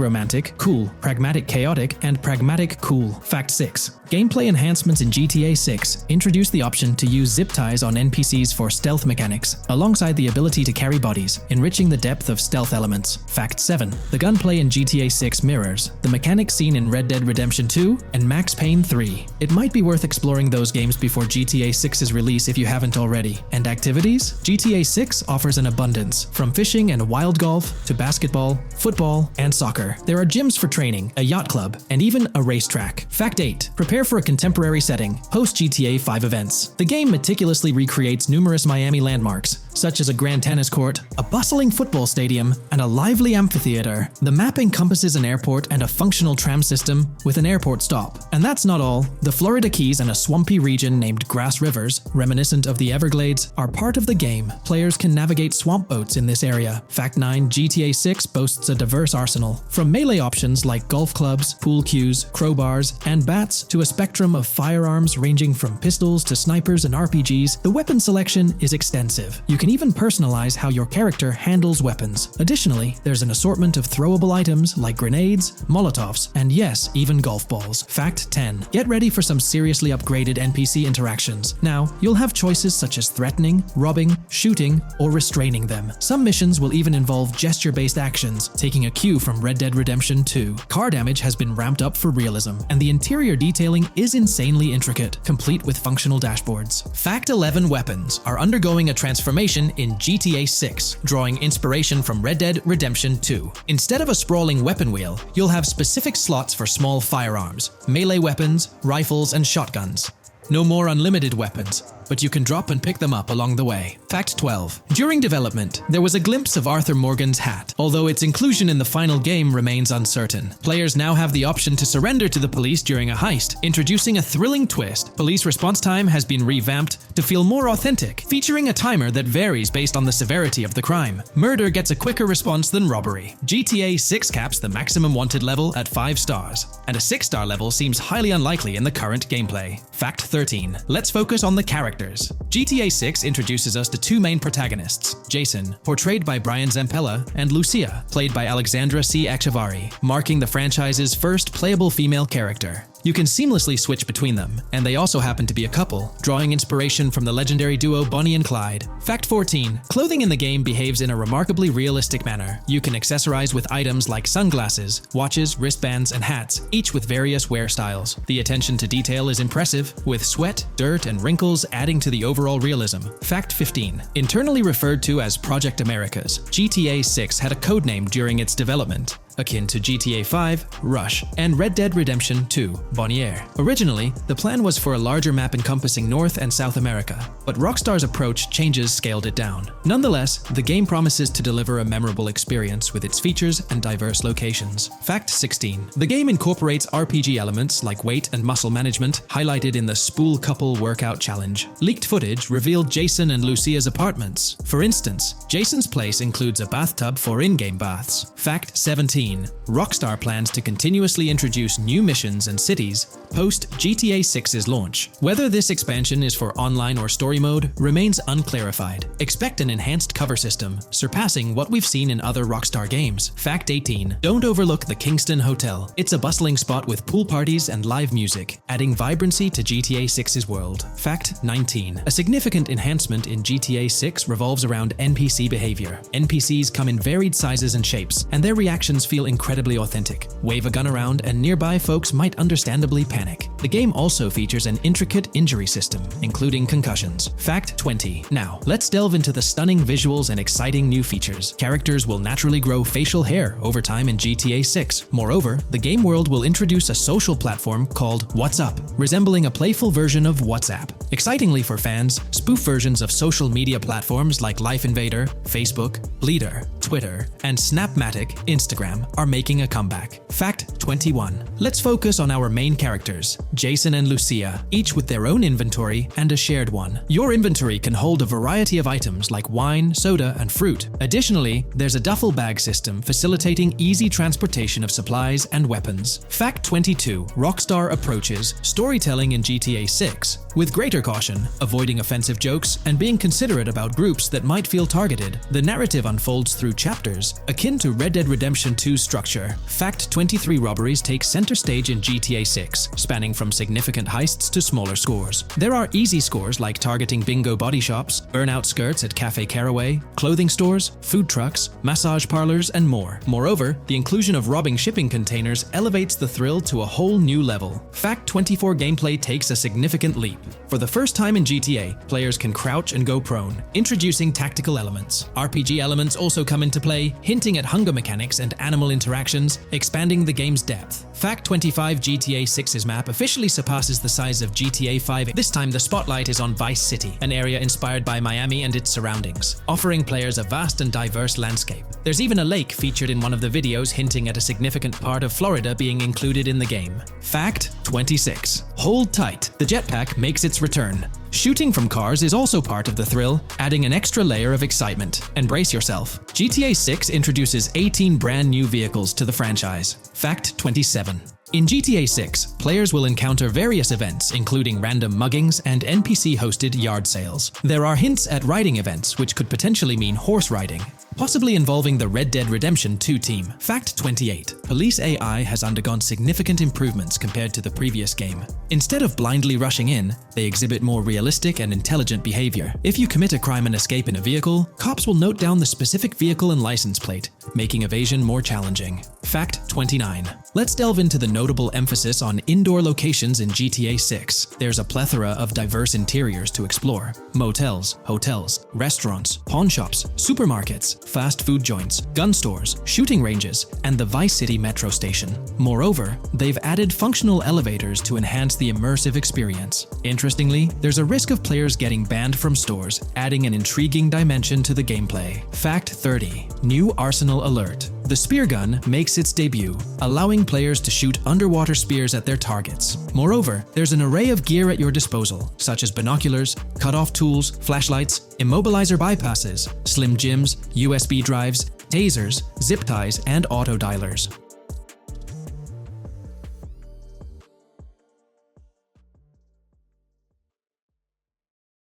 cool, pragmatic chaotic, and pragmatic cool. Fact 6. Gameplay enhancements in GTA 6 introduce the option to use zip ties on NPCs for stealth mechanics, alongside the ability to carry bodies, enriching the depth of stealth elements. Fact 7. The gunplay in GTA 6 mirrors the mechanics seen in Red Dead Redemption 2 and Max Payne 3. It might be worth exploring those games before GTA 6's release if you haven't already. And activities? GTA 6 offers an abundance, from fishing and wild golf to basketball, football, and soccer. There are gyms for training, a yacht club, and even a racetrack. Fact 8. Prepare for a contemporary setting, post GTA 5 events. The game meticulously recreates numerous Miami landmarks, such as a grand tennis court, a bustling football stadium, and a lively amphitheater. The map encompasses an airport and a functional tram system with an airport stop. And that's not all. The Florida Keys and a swampy region named Grass Rivers, reminiscent of the Everglades, are part of the game. Players can navigate swamp boats in this area. Fact 9. GTA 6 boasts a diverse arsenal, from melee options like golf clubs, pool cues, crowbars, and bats to a spectrum of firearms ranging from pistols to snipers and RPGs. The weapon selection is extensive. You can even personalize how your character handles weapons. Additionally, there's an assortment of throwable items like grenades, molotovs, and yes, even golf balls. Fact 10. Get ready for some seriously upgraded NPC interactions. Now, you'll have choices such as threatening, robbing, shooting, or restraining them. Some missions will even involve gesture-based actions, taking a cue from Red Dead Redemption 2. Car damage has been ramped up for realism, and the interior detailing is insanely intricate, complete with functional dashboards. Fact 11. Weapons are undergoing a transformation in GTA 6, drawing inspiration from Red Dead Redemption 2. Instead of a sprawling weapon wheel, you'll have specific slots for small firearms, melee weapons, rifles, and shotguns. No more unlimited weapons, but you can drop and pick them up along the way. Fact 12. During development, there was a glimpse of Arthur Morgan's hat, although its inclusion in the final game remains uncertain. Players now have the option to surrender to the police during a heist, introducing a thrilling twist. Police response time has been revamped to feel more authentic, featuring a timer that varies based on the severity of the crime. Murder gets a quicker response than robbery. GTA 6 caps the maximum wanted level at 5 stars, and a 6-star level seems highly unlikely in the current gameplay. Fact 13. Let's focus on the characters. GTA 6 introduces us to two main protagonists, Jason, portrayed by Brian Zampella, and Lucia, played by Alexandra C. Echevarri, marking the franchise's first playable female character. You can seamlessly switch between them, and they also happen to be a couple, drawing inspiration from the legendary duo Bonnie and Clyde. Fact 14. Clothing in the game behaves in a remarkably realistic manner. You can accessorize with items like sunglasses, watches, wristbands, and hats, each with various wear styles. The attention to detail is impressive, with sweat, dirt, and wrinkles adding to the overall realism. Fact 15. Internally referred to as Project Americas, GTA 6 had a codename during its development. akin to GTA 5, Rush, and Red Dead Redemption 2, Bonnier. Originally, the plan was for a larger map encompassing North and South America, but Rockstar's approach changes scaled it down. Nonetheless, the game promises to deliver a memorable experience with its features and diverse locations. Fact 16. The game incorporates RPG elements like weight and muscle management, highlighted in the Spool Couple Workout Challenge. Leaked footage revealed Jason and Lucia's apartments. For instance, Jason's place includes a bathtub for in-game baths. Fact 17. Rockstar plans to continuously introduce new missions and cities post GTA 6's launch. Whether this expansion is for online or story mode remains unclarified. Expect an enhanced cover system, surpassing what we've seen in other Rockstar games. Fact 18. Don't overlook the Kingston Hotel. It's a bustling spot with pool parties and live music, adding vibrancy to GTA 6's world. Fact 19. A significant enhancement in GTA 6 revolves around NPC behavior. NPCs come in varied sizes and shapes, and their reactions feel incredibly authentic. Wave a gun around and nearby folks might understandably panic. The game also features an intricate injury system, including concussions. Fact 20. Now, let's delve into the stunning visuals and exciting new features. Characters will naturally grow facial hair over time in GTA 6. Moreover, the game world will introduce a social platform called What's Up, resembling a playful version of WhatsApp. Excitingly for fans, spoof versions of social media platforms like Life Invader, Facebook, Bleeder, Twitter, and Snapmatic, Instagram are making a comeback. Fact 21. Let's focus on our main characters, Jason and Lucia, each with their own inventory and a shared one. Your inventory can hold a variety of items like wine, soda, and fruit. Additionally, there's a duffel bag system facilitating easy transportation of supplies and weapons. Fact 22. Rockstar approaches storytelling in GTA 6 with greater caution, avoiding offensive jokes and being considerate about groups that might feel targeted. The narrative unfolds through chapters, akin to Red Dead Redemption 2's structure. Fact 23. Robberies take center stage in GTA 6, spanning from significant heists to smaller scores. There are easy scores like targeting bingo body shops, burnout skirts at Cafe Caraway, clothing stores, food trucks, massage parlors, and more. Moreover, the inclusion of robbing shipping containers elevates the thrill to a whole new level. Fact 24. Gameplay takes a significant leap. For the first time in GTA, players can crouch and go prone, introducing tactical elements. RPG elements also come into play, hinting at hunger mechanics and animal interactions, expanding the game's depth. Fact 25. GTA 6's map officially surpasses the size of GTA 5. This time the spotlight is on Vice City, an area inspired by Miami and its surroundings, offering players a vast and diverse landscape. There's even a lake featured in one of the videos hinting at a significant part of Florida being included in the game. Fact 26. Hold tight, the jetpack makes its return. Shooting from cars is also part of the thrill, adding an extra layer of excitement. And brace yourself. GTA 6 introduces 18 brand new vehicles to the franchise. Fact 27. In GTA 6, players will encounter various events, including random muggings and NPC-hosted yard sales. There are hints at riding events, which could potentially mean horse riding, possibly involving the Red Dead Redemption 2 team. Fact 28. Police AI has undergone significant improvements compared to the previous game. Instead of blindly rushing in, they exhibit more realistic and intelligent behavior. If you commit a crime and escape in a vehicle, cops will note down the specific vehicle and license plate, making evasion more challenging. Fact 29. Let's delve into the notable emphasis on indoor locations in GTA 6. There's a plethora of diverse interiors to explore. Motels, hotels, restaurants, pawn shops, supermarkets, fast food joints, gun stores, shooting ranges, and the Vice City metro station. Moreover, they've added functional elevators to enhance the immersive experience. Interestingly, there's a risk of players getting banned from stores, adding an intriguing dimension to the gameplay. Fact 30. New Arsenal Alert. The spear gun makes its debut, allowing players to shoot underwater spears at their targets. Moreover, there's an array of gear at your disposal, such as binoculars, cut-off tools, flashlights, immobilizer bypasses, slim jims, USB drives, tasers, zip ties, and auto dialers.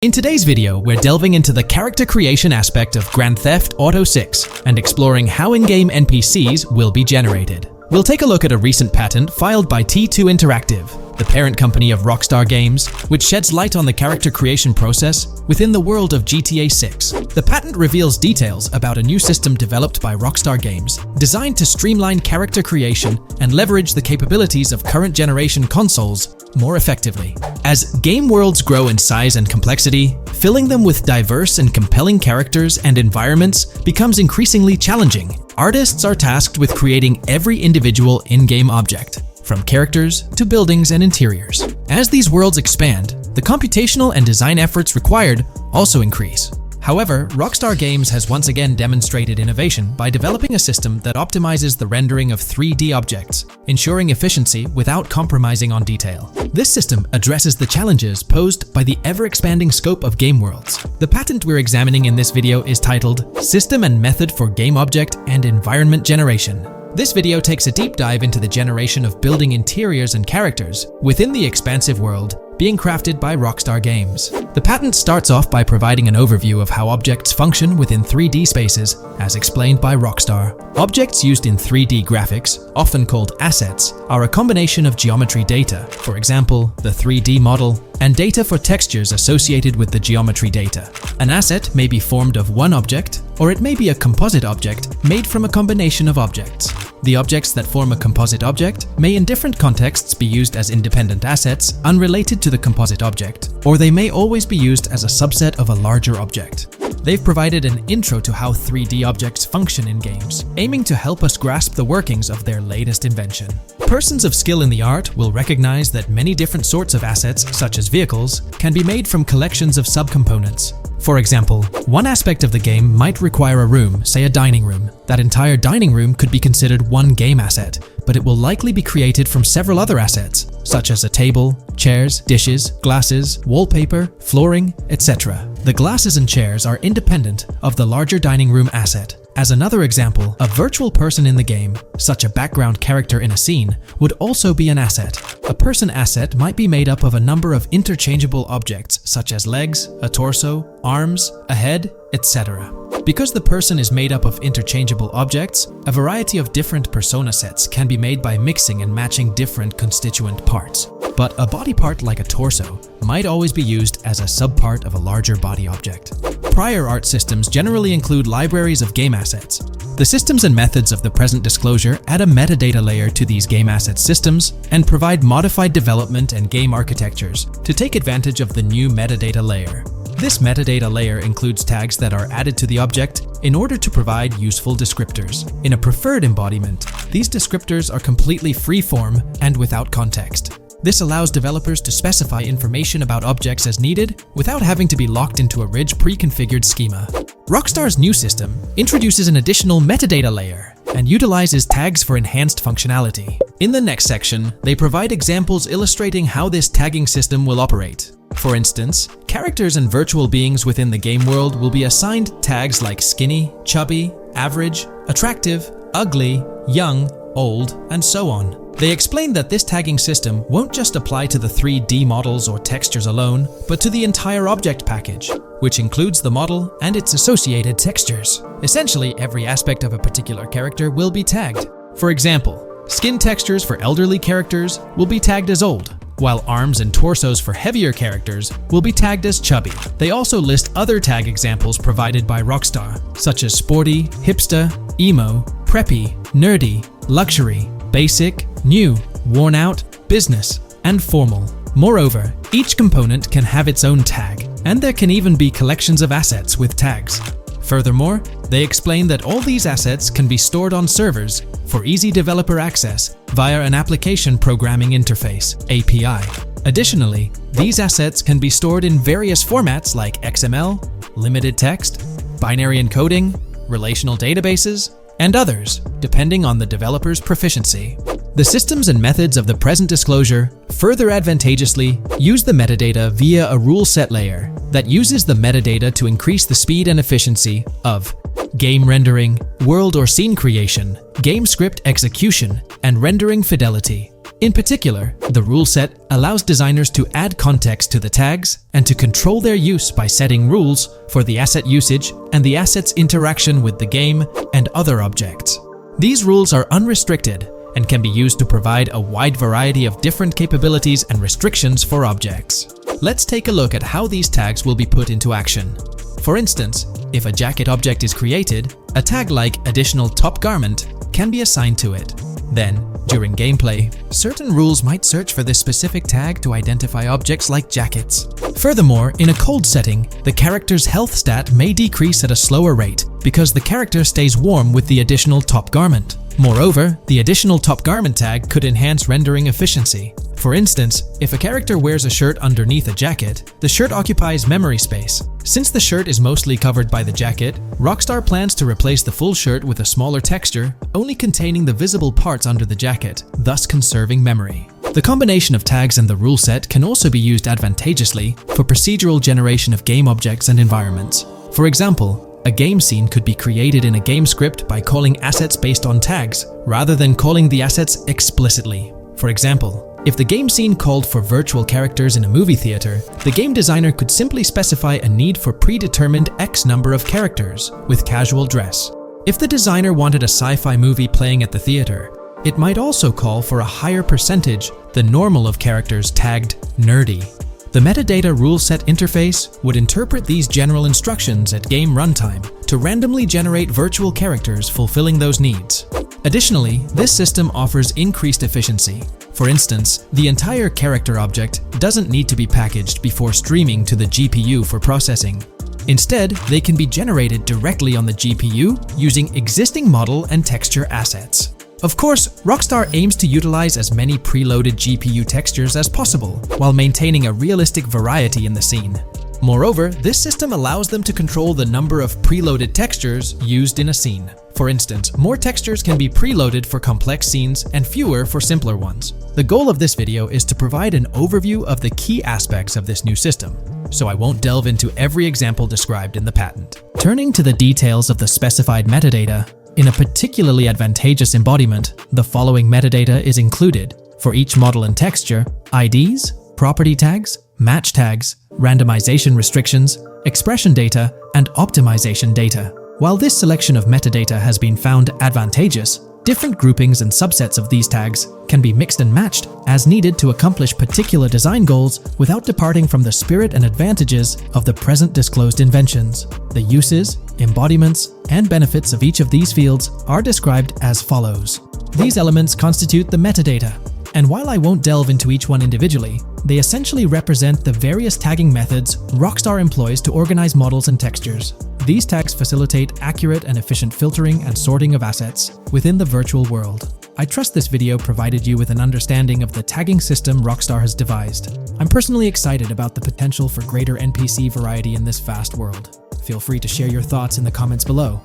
In today's video, we're delving into the character creation aspect of Grand Theft Auto 6 and exploring how in-game NPCs will be generated. We'll take a look at a recent patent filed by T2 Interactive, the parent company of Rockstar Games, which sheds light on the character creation process within the world of GTA 6. The patent reveals details about a new system developed by Rockstar Games, designed to streamline character creation and leverage the capabilities of current generation consoles more effectively. As game worlds grow in size and complexity, filling them with diverse and compelling characters and environments becomes increasingly challenging. artists are tasked with creating every individual in-game object, from characters to buildings and interiors. As these worlds expand, the computational and design efforts required also increase. However, Rockstar Games has once again demonstrated innovation by developing a system that optimizes the rendering of 3D objects, ensuring efficiency without compromising on detail. This system addresses the challenges posed by the ever-expanding scope of game worlds. The patent we're examining in this video is titled System and Method for Game Object and Environment Generation. This video takes a deep dive into the generation of building interiors and characters within the expansive world being crafted by Rockstar Games. The patent starts off by providing an overview of how objects function within 3D spaces, as explained by Rockstar. Objects used in 3D graphics, often called assets, are a combination of geometry data, for example, the 3D model, and data for textures associated with the geometry data. An asset may be formed of one object, or it may be a composite object made from a combination of objects. The objects that form a composite object may in different contexts be used as independent assets unrelated to the composite object, or they may always be used as a subset of a larger object. They've provided an intro to how 3D objects function in games, aiming to help us grasp the workings of their latest invention. Persons of skill in the art will recognize that many different sorts of assets, such as vehicles, can be made from collections of subcomponents. For example, one aspect of the game might require a room, say a dining room. That entire dining room could be considered one game asset, but it will likely be created from several other assets, such as a table, chairs, dishes, glasses, wallpaper, flooring, etc. The glasses and chairs are independent of the larger dining room asset. As another example, a virtual person in the game, such a background character in a scene, would also be an asset. A person asset might be made up of a number of interchangeable objects, such as legs, a torso, arms, a head, etc. Because the person is made up of interchangeable objects, a variety of different persona sets can be made by mixing and matching different constituent parts. But a body part like a torso might always be used as a subpart of a larger body object. Prior art systems generally include libraries of game assets. The systems and methods of the present disclosure add a metadata layer to these game asset systems and provide modified development and game architectures to take advantage of the new metadata layer. This metadata layer includes tags that are added to the object in order to provide useful descriptors. In a preferred embodiment, these descriptors are completely free-form and without context. This allows developers to specify information about objects as needed without having to be locked into a rich pre-configured schema. Rockstar's new system introduces an additional metadata layer and utilizes tags for enhanced functionality. In the next section, they provide examples illustrating how this tagging system will operate. For instance, characters and virtual beings within the game world will be assigned tags like skinny, chubby, average, attractive, ugly, young, old, and so on. They explain that this tagging system won't just apply to the 3D models or textures alone, but to the entire object package, which includes the model and its associated textures. Essentially, every aspect of a particular character will be tagged. For example, skin textures for elderly characters will be tagged as old, while arms and torsos for heavier characters will be tagged as chubby. They also list other tag examples provided by Rockstar, such as sporty, hipster, emo, preppy, nerdy, luxury, basic, new, worn out, business, and formal. Moreover, each component can have its own tag, and there can even be collections of assets with tags. Furthermore, they explain that all these assets can be stored on servers for easy developer access via an application programming interface (API). Additionally, these assets can be stored in various formats like XML, limited text, binary encoding, relational databases, and others, depending on the developer's proficiency. The systems and methods of the present disclosure further advantageously use the metadata via a rule set layer that uses the metadata to increase the speed and efficiency of game rendering, world or scene creation, game script execution, and rendering fidelity. In particular, the rule set allows designers to add context to the tags and to control their use by setting rules for the asset usage and the asset's interaction with the game and other objects. These rules are unrestricted and can be used to provide a wide variety of different capabilities and restrictions for objects. Let's take a look at how these tags will be put into action. For instance, if a jacket object is created, a tag like additional top garment can be assigned to it. Then, During gameplay, certain rules might search for this specific tag to identify objects like jackets. Furthermore, in a cold setting, the character's health stat may decrease at a slower rate because the character stays warm with the additional top garment. Moreover, the additional top garment tag could enhance rendering efficiency. For instance, if a character wears a shirt underneath a jacket, the shirt occupies memory space. Since the shirt is mostly covered by the jacket, Rockstar plans to replace the full shirt with a smaller texture, only containing the visible parts under the jacket, thus conserving memory. The combination of tags and the rule set can also be used advantageously for procedural generation of game objects and environments. For example, a game scene could be created in a game script by calling assets based on tags, rather than calling the assets explicitly. For example, if the game scene called for virtual characters in a movie theater, the game designer could simply specify a need for predetermined X number of characters with casual dress. If the designer wanted a sci-fi movie playing at the theater, it might also call for a higher percentage than normal of characters tagged nerdy. The metadata rule set interface would interpret these general instructions at game runtime to randomly generate virtual characters fulfilling those needs. Additionally, this system offers increased efficiency. For instance, the entire character object doesn't need to be packaged before streaming to the GPU for processing. Instead, they can be generated directly on the GPU using existing model and texture assets. Of course, Rockstar aims to utilize as many preloaded GPU textures as possible, while maintaining a realistic variety in the scene. Moreover, this system allows them to control the number of preloaded textures used in a scene. For instance, more textures can be preloaded for complex scenes and fewer for simpler ones. The goal of this video is to provide an overview of the key aspects of this new system, so I won't delve into every example described in the patent. Turning to the details of the specified metadata, in a particularly advantageous embodiment, the following metadata is included for each model and texture: IDs, property tags, match tags, randomization restrictions, expression data, and optimization data. While this selection of metadata has been found advantageous, different groupings and subsets of these tags can be mixed and matched as needed to accomplish particular design goals without departing from the spirit and advantages of the present disclosed inventions. The uses, embodiments, and benefits of each of these fields are described as follows. These elements constitute the metadata, and while I won't delve into each one individually, they essentially represent the various tagging methods Rockstar employs to organize models and textures. These tags facilitate accurate and efficient filtering and sorting of assets within the virtual world. I trust this video provided you with an understanding of the tagging system Rockstar has devised. I'm personally excited about the potential for greater NPC variety in this vast world. Feel free to share your thoughts in the comments below.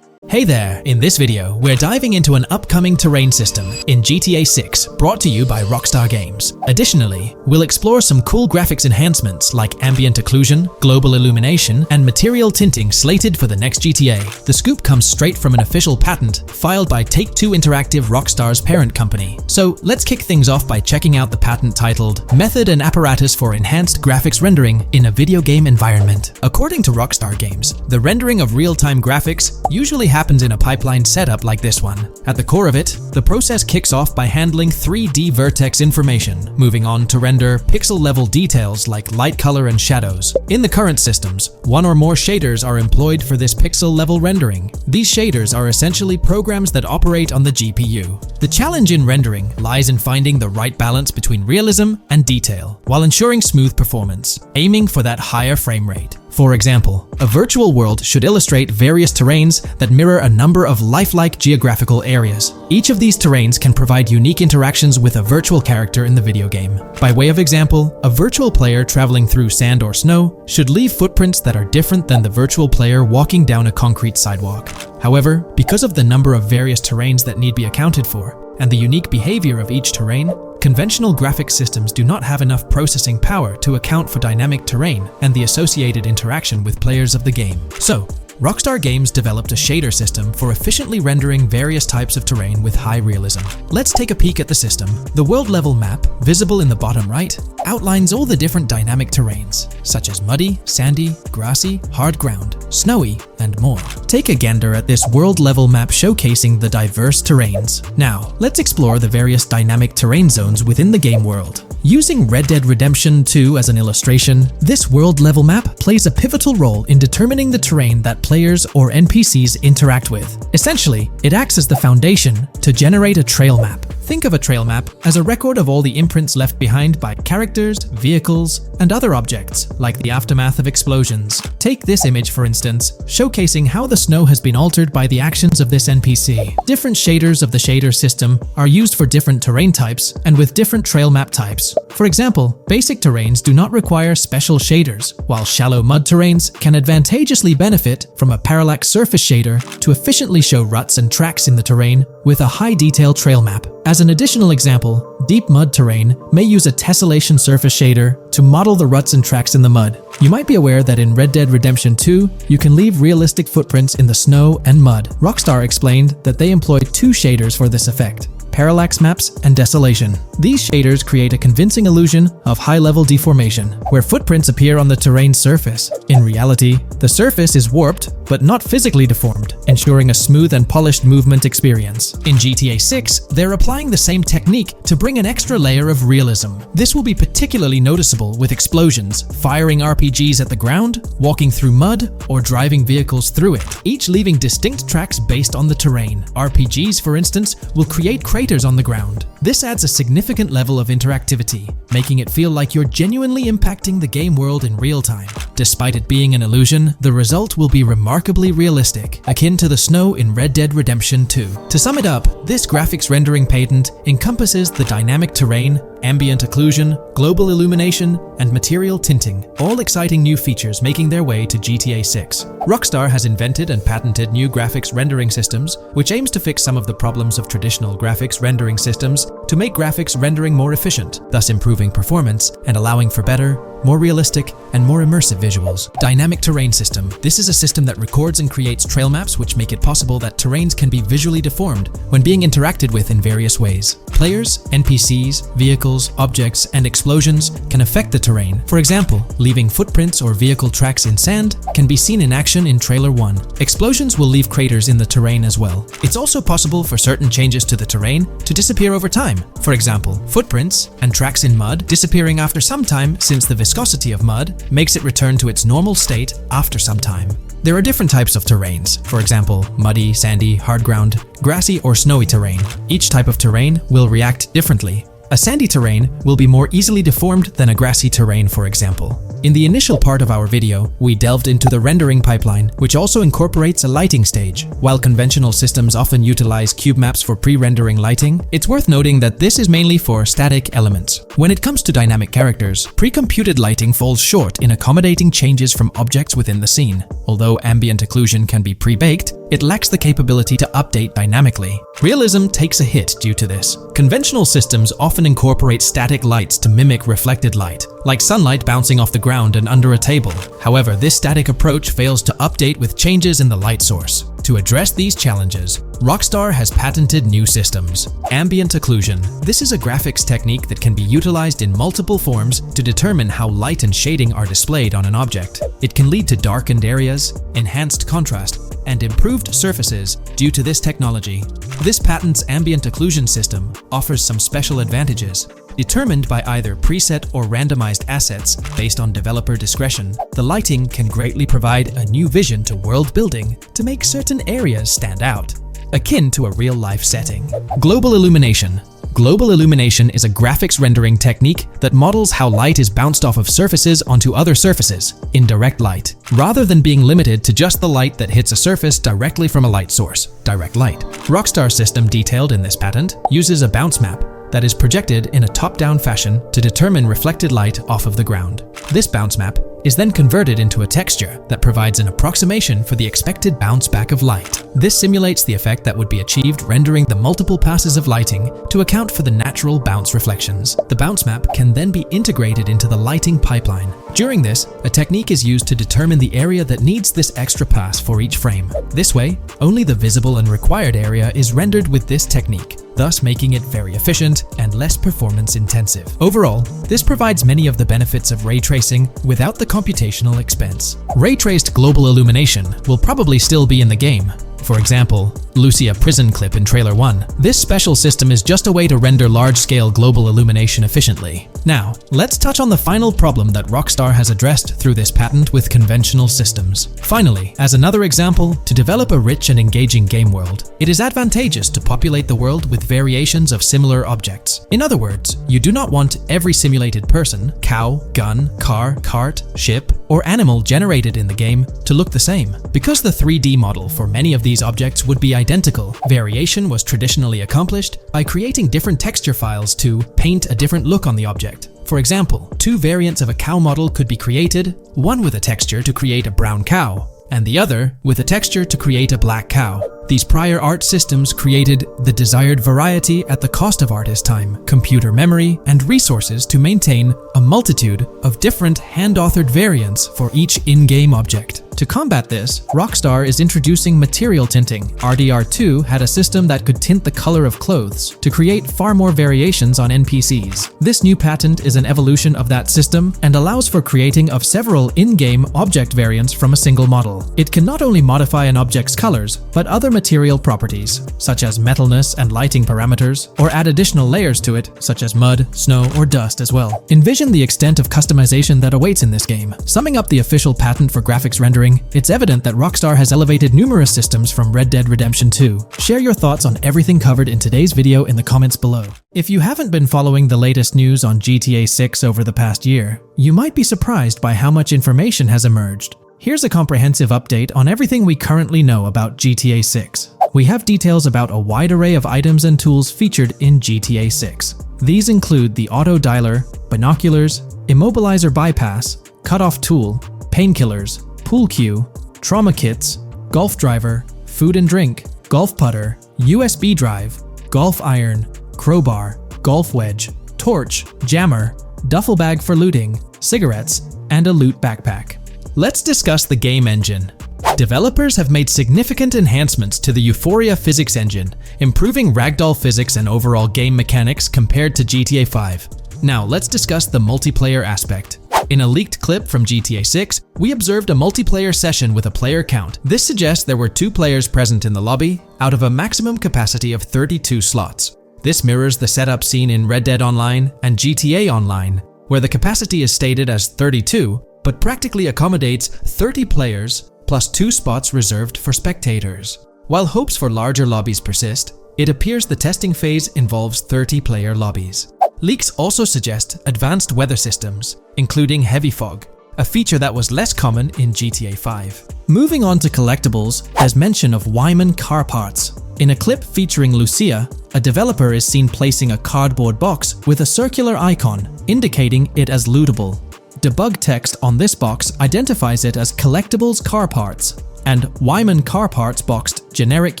Hey there! In this video, we're diving into an upcoming terrain system in GTA 6, brought to you by Rockstar Games. Additionally, we'll explore some cool graphics enhancements like ambient occlusion, global illumination, and material tinting slated for the next GTA. The scoop comes straight from an official patent filed by Take-Two Interactive, Rockstar's parent company. So let's kick things off by checking out the patent titled Method and Apparatus for Enhanced Graphics Rendering in a Video Game Environment. According to Rockstar Games, the rendering of real-time graphics usually happens in a pipeline setup like this one. At the core of it, the process kicks off by handling 3D vertex information, moving on to render pixel-level details like light color and shadows. In the current systems, one or more shaders are employed for this pixel-level rendering. These shaders are essentially programs that operate on the GPU. The challenge in rendering lies in finding the right balance between realism and detail, while ensuring smooth performance, aiming for that higher frame rate. For example, a virtual world should illustrate various terrains that mirror a number of lifelike geographical areas. Each of these terrains can provide unique interactions with a virtual character in the video game. By way of example, a virtual player traveling through sand or snow should leave footprints that are different than the virtual player walking down a concrete sidewalk. However, because of the number of various terrains that need be accounted for, and the unique behavior of each terrain, conventional graphics systems do not have enough processing power to account for dynamic terrain and the associated interaction with players of the game. So, Rockstar Games developed a shader system for efficiently rendering various types of terrain with high realism. Let's take a peek at the system. The world level map, visible in the bottom right, outlines all the different dynamic terrains, such as muddy, sandy, grassy, hard ground, snowy, and more. Take a gander at this world-level map showcasing the diverse terrains. Now, let's explore the various dynamic terrain zones within the game world. Using Red Dead Redemption 2 as an illustration, this world-level map plays a pivotal role in determining the terrain that players or NPCs interact with. Essentially, it acts as the foundation to generate a trail map. Think of a trail map as a record of all the imprints left behind by characters, vehicles, and other objects, like the aftermath of explosions. Take this image for instance, showcasing how the snow has been altered by the actions of this NPC. Different shaders of the shader system are used for different terrain types and with different trail map types. For example, basic terrains do not require special shaders, while shallow mud terrains can advantageously benefit from a parallax surface shader to efficiently show ruts and tracks in the terrain with a high-detail trail map. As an additional example, deep mud terrain may use a tessellation surface shader to model the ruts and tracks in the mud. You might be aware that in Red Dead Redemption 2, you can leave realistic footprints in the snow and mud. Rockstar explained that they employed two shaders for this effect: parallax maps and desolation. These shaders create a convincing illusion of high-level deformation, where footprints appear on the terrain's surface. In reality, the surface is warped but not physically deformed, ensuring a smooth and polished movement experience. In GTA 6, they're applying the same technique to bring an extra layer of realism. This will be particularly noticeable with explosions, firing RPGs at the ground, walking through mud, or driving vehicles through it, each leaving distinct tracks based on the terrain. RPGs, for instance, will create craters on the ground. This adds a significant level of interactivity, making it feel like you're genuinely impacting the game world in real time. Despite it being an illusion, the result will be remarkably realistic, akin to the snow in Red Dead Redemption 2. To sum it up, this graphics rendering patent encompasses the dynamic terrain, ambient occlusion, global illumination, and material tinting, all exciting new features making their way to GTA 6. Rockstar has invented and patented new graphics rendering systems, which aims to fix some of the problems of traditional graphics rendering systems to make graphics rendering more efficient, thus improving performance and allowing for better, more realistic, and more immersive visuals. Dynamic Terrain System. This is a system that records and creates trail maps which make it possible that terrains can be visually deformed when being interacted with in various ways. Players, NPCs, vehicles, objects, and explosions can affect the terrain. For example, leaving footprints or vehicle tracks in sand can be seen in action in Trailer 1. Explosions will leave craters in the terrain as well. It's also possible for certain changes to the terrain to disappear over time. For example, footprints and tracks in mud disappearing after some time, since the viscosity of mud makes it return to its normal state after some time. There are different types of terrains, for example, muddy, sandy, hard ground, grassy, or snowy terrain. Each type of terrain will react differently. A sandy terrain will be more easily deformed than a grassy terrain, for example. In the initial part of our video, we delved into the rendering pipeline, which also incorporates a lighting stage. While conventional systems often utilize cube maps for pre-rendering lighting, it's worth noting that this is mainly for static elements. When it comes to dynamic characters, pre-computed lighting falls short in accommodating changes from objects within the scene. Although ambient occlusion can be pre-baked, it lacks the capability to update dynamically. Realism takes a hit due to this. Conventional systems often incorporate static lights to mimic reflected light, like sunlight bouncing off the ground and under a table. However, this static approach fails to update with changes in the light source. To address these challenges, Rockstar has patented new systems. Ambient occlusion. This is a graphics technique that can be utilized in multiple forms to determine how light and shading are displayed on an object. It can lead to darkened areas, enhanced contrast, and improved surfaces due to this technology. This patent's ambient occlusion system offers some special advantages. Determined by either preset or randomized assets based on developer discretion, the lighting can greatly provide a new vision to world building to make certain areas stand out, akin to a real-life setting. Global illumination. Global illumination is a graphics rendering technique that models how light is bounced off of surfaces onto other surfaces in direct light, rather than being limited to just the light that hits a surface directly from a light source, direct light. Rockstar's system detailed in this patent uses a bounce map that is projected in a top-down fashion to determine reflected light off of the ground. This bounce map is then converted into a texture that provides an approximation for the expected bounce back of light. This simulates the effect that would be achieved rendering the multiple passes of lighting to account for the natural bounce reflections. The bounce map can then be integrated into the lighting pipeline. During this, a technique is used to determine the area that needs this extra pass for each frame. This way, only the visible and required area is rendered with this technique, thus making it very efficient and less performance intensive. Overall, this provides many of the benefits of ray tracing without the computational expense. Ray-traced global illumination will probably still be in the game. For example, Lucia prison clip in Trailer 1. This special system is just a way to render large-scale global illumination efficiently. Now, let's touch on the final problem that Rockstar has addressed through this patent with conventional systems. Finally, as another example, to develop a rich and engaging game world, it is advantageous to populate the world with variations of similar objects. In other words, you do not want every simulated person, cow, gun, car, cart, ship, or animal generated in the game to look the same. Because the 3D model for many of these objects would be identical, variation was traditionally accomplished by creating different texture files to paint a different look on the object. For example, two variants of a cow model could be created, one with a texture to create a brown cow, and the other with a texture to create a black cow. These prior art systems created the desired variety at the cost of artist time, computer memory, and resources to maintain a multitude of different hand-authored variants for each in-game object. To combat this, Rockstar is introducing material tinting. RDR2 had a system that could tint the color of clothes to create far more variations on NPCs. This new patent is an evolution of that system and allows for creating of several in-game object variants from a single model. It can not only modify an object's colors, but other material properties, such as metalness and lighting parameters, or add additional layers to it, such as mud, snow, or dust as well. Envision the extent of customization that awaits in this game. Summing up the official patent for graphics rendering, it's evident that Rockstar has elevated numerous systems from Red Dead Redemption 2. Share your thoughts on everything covered in today's video in the comments below. If you haven't been following the latest news on GTA 6 over the past year, you might be surprised by how much information has emerged. Here's a comprehensive update on everything we currently know about GTA 6. We have details about a wide array of items and tools featured in GTA 6. These include the auto dialer, binoculars, immobilizer bypass, cutoff tool, painkillers, pool cue, trauma kits, golf driver, food and drink, golf putter, USB drive, golf iron, crowbar, golf wedge, torch, jammer, duffel bag for looting, cigarettes, and a loot backpack. Let's discuss the game engine. Developers have made significant enhancements to the Euphoria physics engine, improving ragdoll physics and overall game mechanics compared to GTA 5. Now let's discuss the multiplayer aspect. In a leaked clip from GTA 6, we observed a multiplayer session with a player count. This suggests there were 2 players present in the lobby, out of a maximum capacity of 32 slots. This mirrors the setup seen in Red Dead Online and GTA Online, where the capacity is stated as 32, but practically accommodates 30 players plus 2 spots reserved for spectators. While hopes for larger lobbies persist, it appears the testing phase involves 30-player lobbies. Leaks also suggest advanced weather systems, including heavy fog, a feature that was less common in GTA 5. Moving on to collectibles, there's mention of Wyman car parts. In a clip featuring Lucia, a developer is seen placing a cardboard box with a circular icon, indicating it as lootable. Debug text on this box identifies it as collectibles car parts, and Wyman car parts boxed generic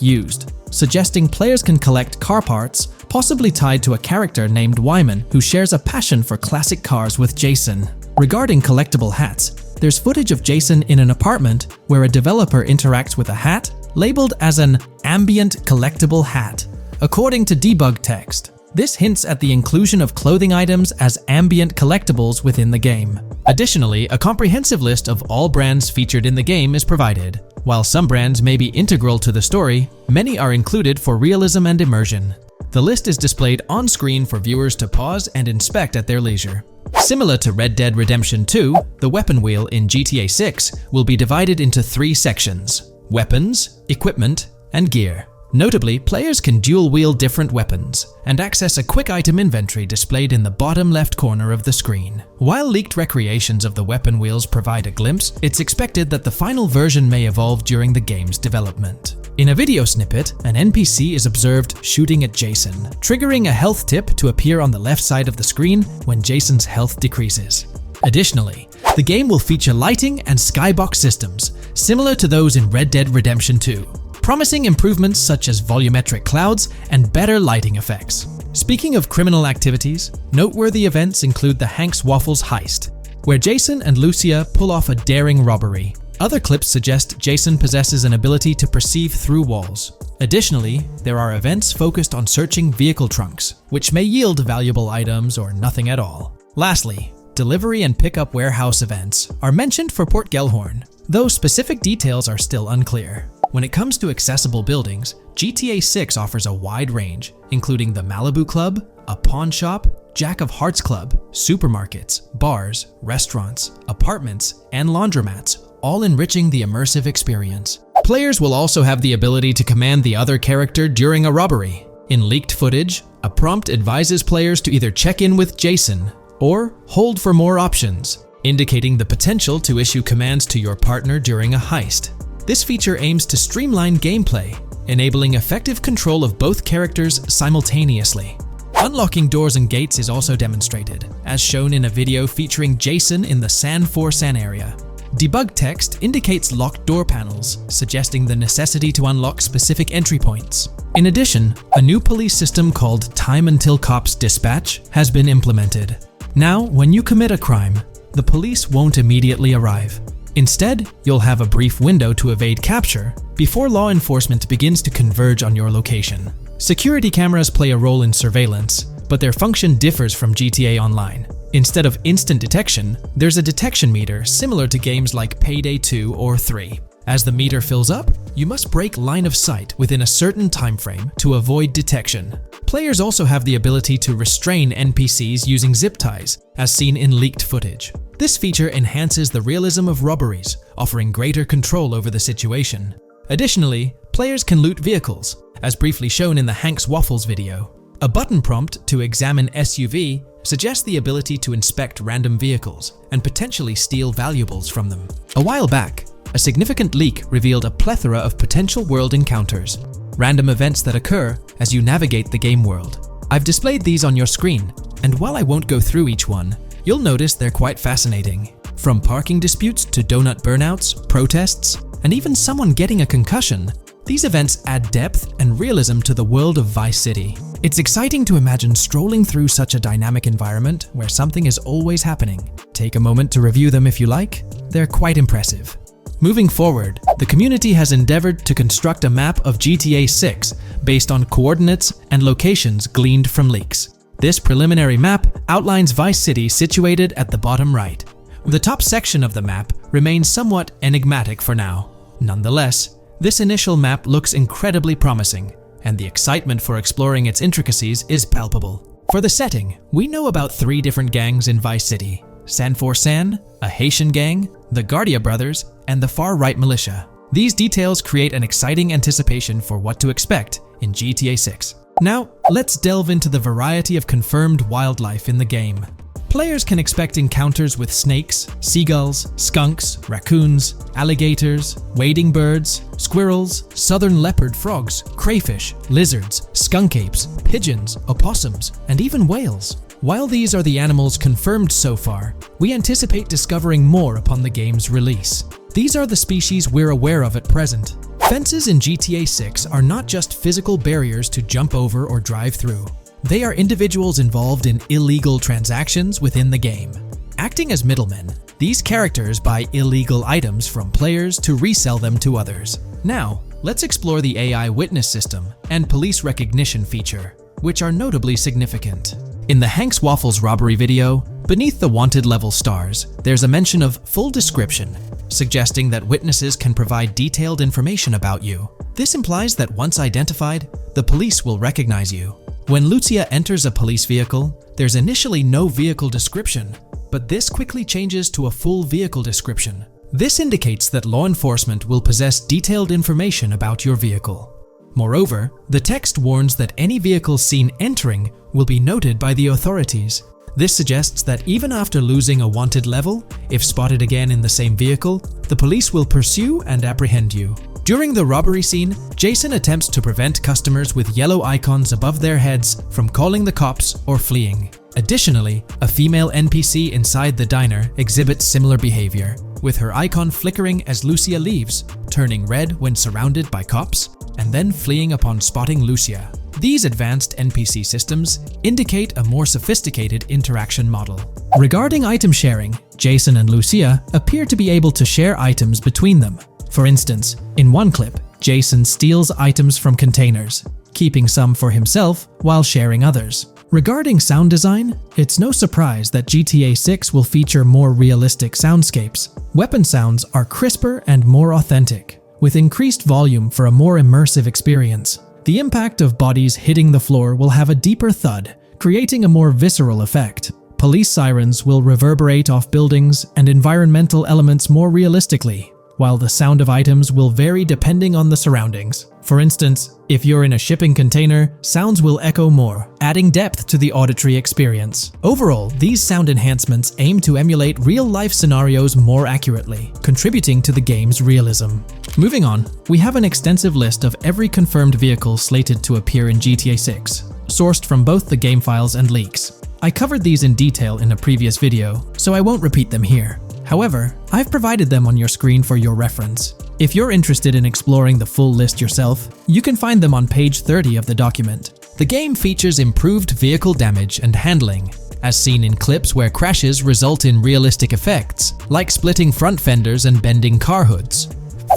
used, suggesting players can collect car parts, possibly tied to a character named Wyman who shares a passion for classic cars with Jason. Regarding collectible hats, there's footage of Jason in an apartment where a developer interacts with a hat labeled as an ambient collectible hat. According to debug text, this hints at the inclusion of clothing items as ambient collectibles within the game. Additionally, a comprehensive list of all brands featured in the game is provided. While some brands may be integral to the story, many are included for realism and immersion. The list is displayed on screen for viewers to pause and inspect at their leisure. Similar to Red Dead Redemption 2, the weapon wheel in GTA 6 will be divided into 3 sections: weapons, equipment, and gear. Notably, players can dual-wield different weapons and access a quick item inventory displayed in the bottom left corner of the screen. While leaked recreations of the weapon wheels provide a glimpse, it's expected that the final version may evolve during the game's development. In a video snippet, an NPC is observed shooting at Jason, triggering a health tip to appear on the left side of the screen when Jason's health decreases. Additionally, the game will feature lighting and skybox systems, similar to those in Red Dead Redemption 2. Promising improvements such as volumetric clouds and better lighting effects. Speaking of criminal activities, noteworthy events include the Hank's Waffles heist, where Jason and Lucia pull off a daring robbery. Other clips suggest Jason possesses an ability to perceive through walls. Additionally, there are events focused on searching vehicle trunks, which may yield valuable items or nothing at all. Lastly, delivery and pickup warehouse events are mentioned for Port Gellhorn, though specific details are still unclear. When it comes to accessible buildings, GTA 6 offers a wide range, including the Malibu Club, a pawn shop, Jack of Hearts Club, supermarkets, bars, restaurants, apartments, and laundromats, all enriching the immersive experience. Players will also have the ability to command the other character during a robbery. In leaked footage, a prompt advises players to either check in with Jason or hold for more options, indicating the potential to issue commands to your partner during a heist. This feature aims to streamline gameplay, enabling effective control of both characters simultaneously. Unlocking doors and gates is also demonstrated, as shown in a video featuring Jason in the San for San area. Debug text indicates locked door panels, suggesting the necessity to unlock specific entry points. In addition, a new police system called Time Until Cops Dispatch has been implemented. Now, when you commit a crime, the police won't immediately arrive. Instead, you'll have a brief window to evade capture before law enforcement begins to converge on your location. Security cameras play a role in surveillance, but their function differs from GTA Online. Instead of instant detection, there's a detection meter similar to games like Payday 2 or 3. As the meter fills up, you must break line of sight within a certain time frame to avoid detection. Players also have the ability to restrain NPCs using zip ties, as seen in leaked footage. This feature enhances the realism of robberies, offering greater control over the situation. Additionally, players can loot vehicles, as briefly shown in the Hank's Waffles video. A button prompt to examine SUV suggests the ability to inspect random vehicles and potentially steal valuables from them. A while back, a significant leak revealed a plethora of potential world encounters, random events that occur as you navigate the game world. I've displayed these on your screen, and while I won't go through each one, you'll notice they're quite fascinating. From parking disputes to donut burnouts, protests, and even someone getting a concussion, these events add depth and realism to the world of Vice City. It's exciting to imagine strolling through such a dynamic environment where something is always happening. Take a moment to review them if you like. They're quite impressive. Moving forward, the community has endeavored to construct a map of GTA 6 based on coordinates and locations gleaned from leaks. This preliminary map outlines Vice City situated at the bottom right. The top section of the map remains somewhat enigmatic for now. Nonetheless, this initial map looks incredibly promising, and the excitement for exploring its intricacies is palpable. For the setting, we know about 3 different gangs in Vice City: San for San, a Haitian gang, the Guardia Brothers, and the far-right militia. These details create an exciting anticipation for what to expect in GTA 6. Now, let's delve into the variety of confirmed wildlife in the game. Players can expect encounters with snakes, seagulls, skunks, raccoons, alligators, wading birds, squirrels, southern leopard frogs, crayfish, lizards, skunk apes, pigeons, opossums, and even whales. While these are the animals confirmed so far, we anticipate discovering more upon the game's release. These are the species we're aware of at present. Fences in GTA 6 are not just physical barriers to jump over or drive through. They are individuals involved in illegal transactions within the game. Acting as middlemen, these characters buy illegal items from players to resell them to others. Now, let's explore the AI witness system and police recognition feature, which are notably significant. In the Hank's Waffles robbery video, beneath the wanted level stars, there's a mention of full description, suggesting that witnesses can provide detailed information about you. This implies that once identified, the police will recognize you. When Lucia enters a police vehicle, there's initially no vehicle description, but this quickly changes to a full vehicle description. This indicates that law enforcement will possess detailed information about your vehicle. Moreover, the text warns that any vehicle seen entering will be noted by the authorities. This suggests that even after losing a wanted level, if spotted again in the same vehicle, the police will pursue and apprehend you. During the robbery scene, Jason attempts to prevent customers with yellow icons above their heads from calling the cops or fleeing. Additionally, a female NPC inside the diner exhibits similar behavior, with her icon flickering as Lucia leaves, turning red when surrounded by cops, and then fleeing upon spotting Lucia. These advanced NPC systems indicate a more sophisticated interaction model. Regarding item sharing, Jason and Lucia appear to be able to share items between them. For instance, in one clip, Jason steals items from containers, keeping some for himself while sharing others. Regarding sound design, it's no surprise that GTA 6 will feature more realistic soundscapes. Weapon sounds are crisper and more authentic, with increased volume for a more immersive experience. The impact of bodies hitting the floor will have a deeper thud, creating a more visceral effect. Police sirens will reverberate off buildings and environmental elements more realistically, while the sound of items will vary depending on the surroundings. For instance, if you're in a shipping container, sounds will echo more, adding depth to the auditory experience. Overall, these sound enhancements aim to emulate real-life scenarios more accurately, contributing to the game's realism. Moving on, we have an extensive list of every confirmed vehicle slated to appear in GTA 6, sourced from both the game files and leaks. I covered these in detail in a previous video, so I won't repeat them here. However, I've provided them on your screen for your reference. If you're interested in exploring the full list yourself, you can find them on page 30 of the document. The game features improved vehicle damage and handling, as seen in clips where crashes result in realistic effects, like splitting front fenders and bending car hoods.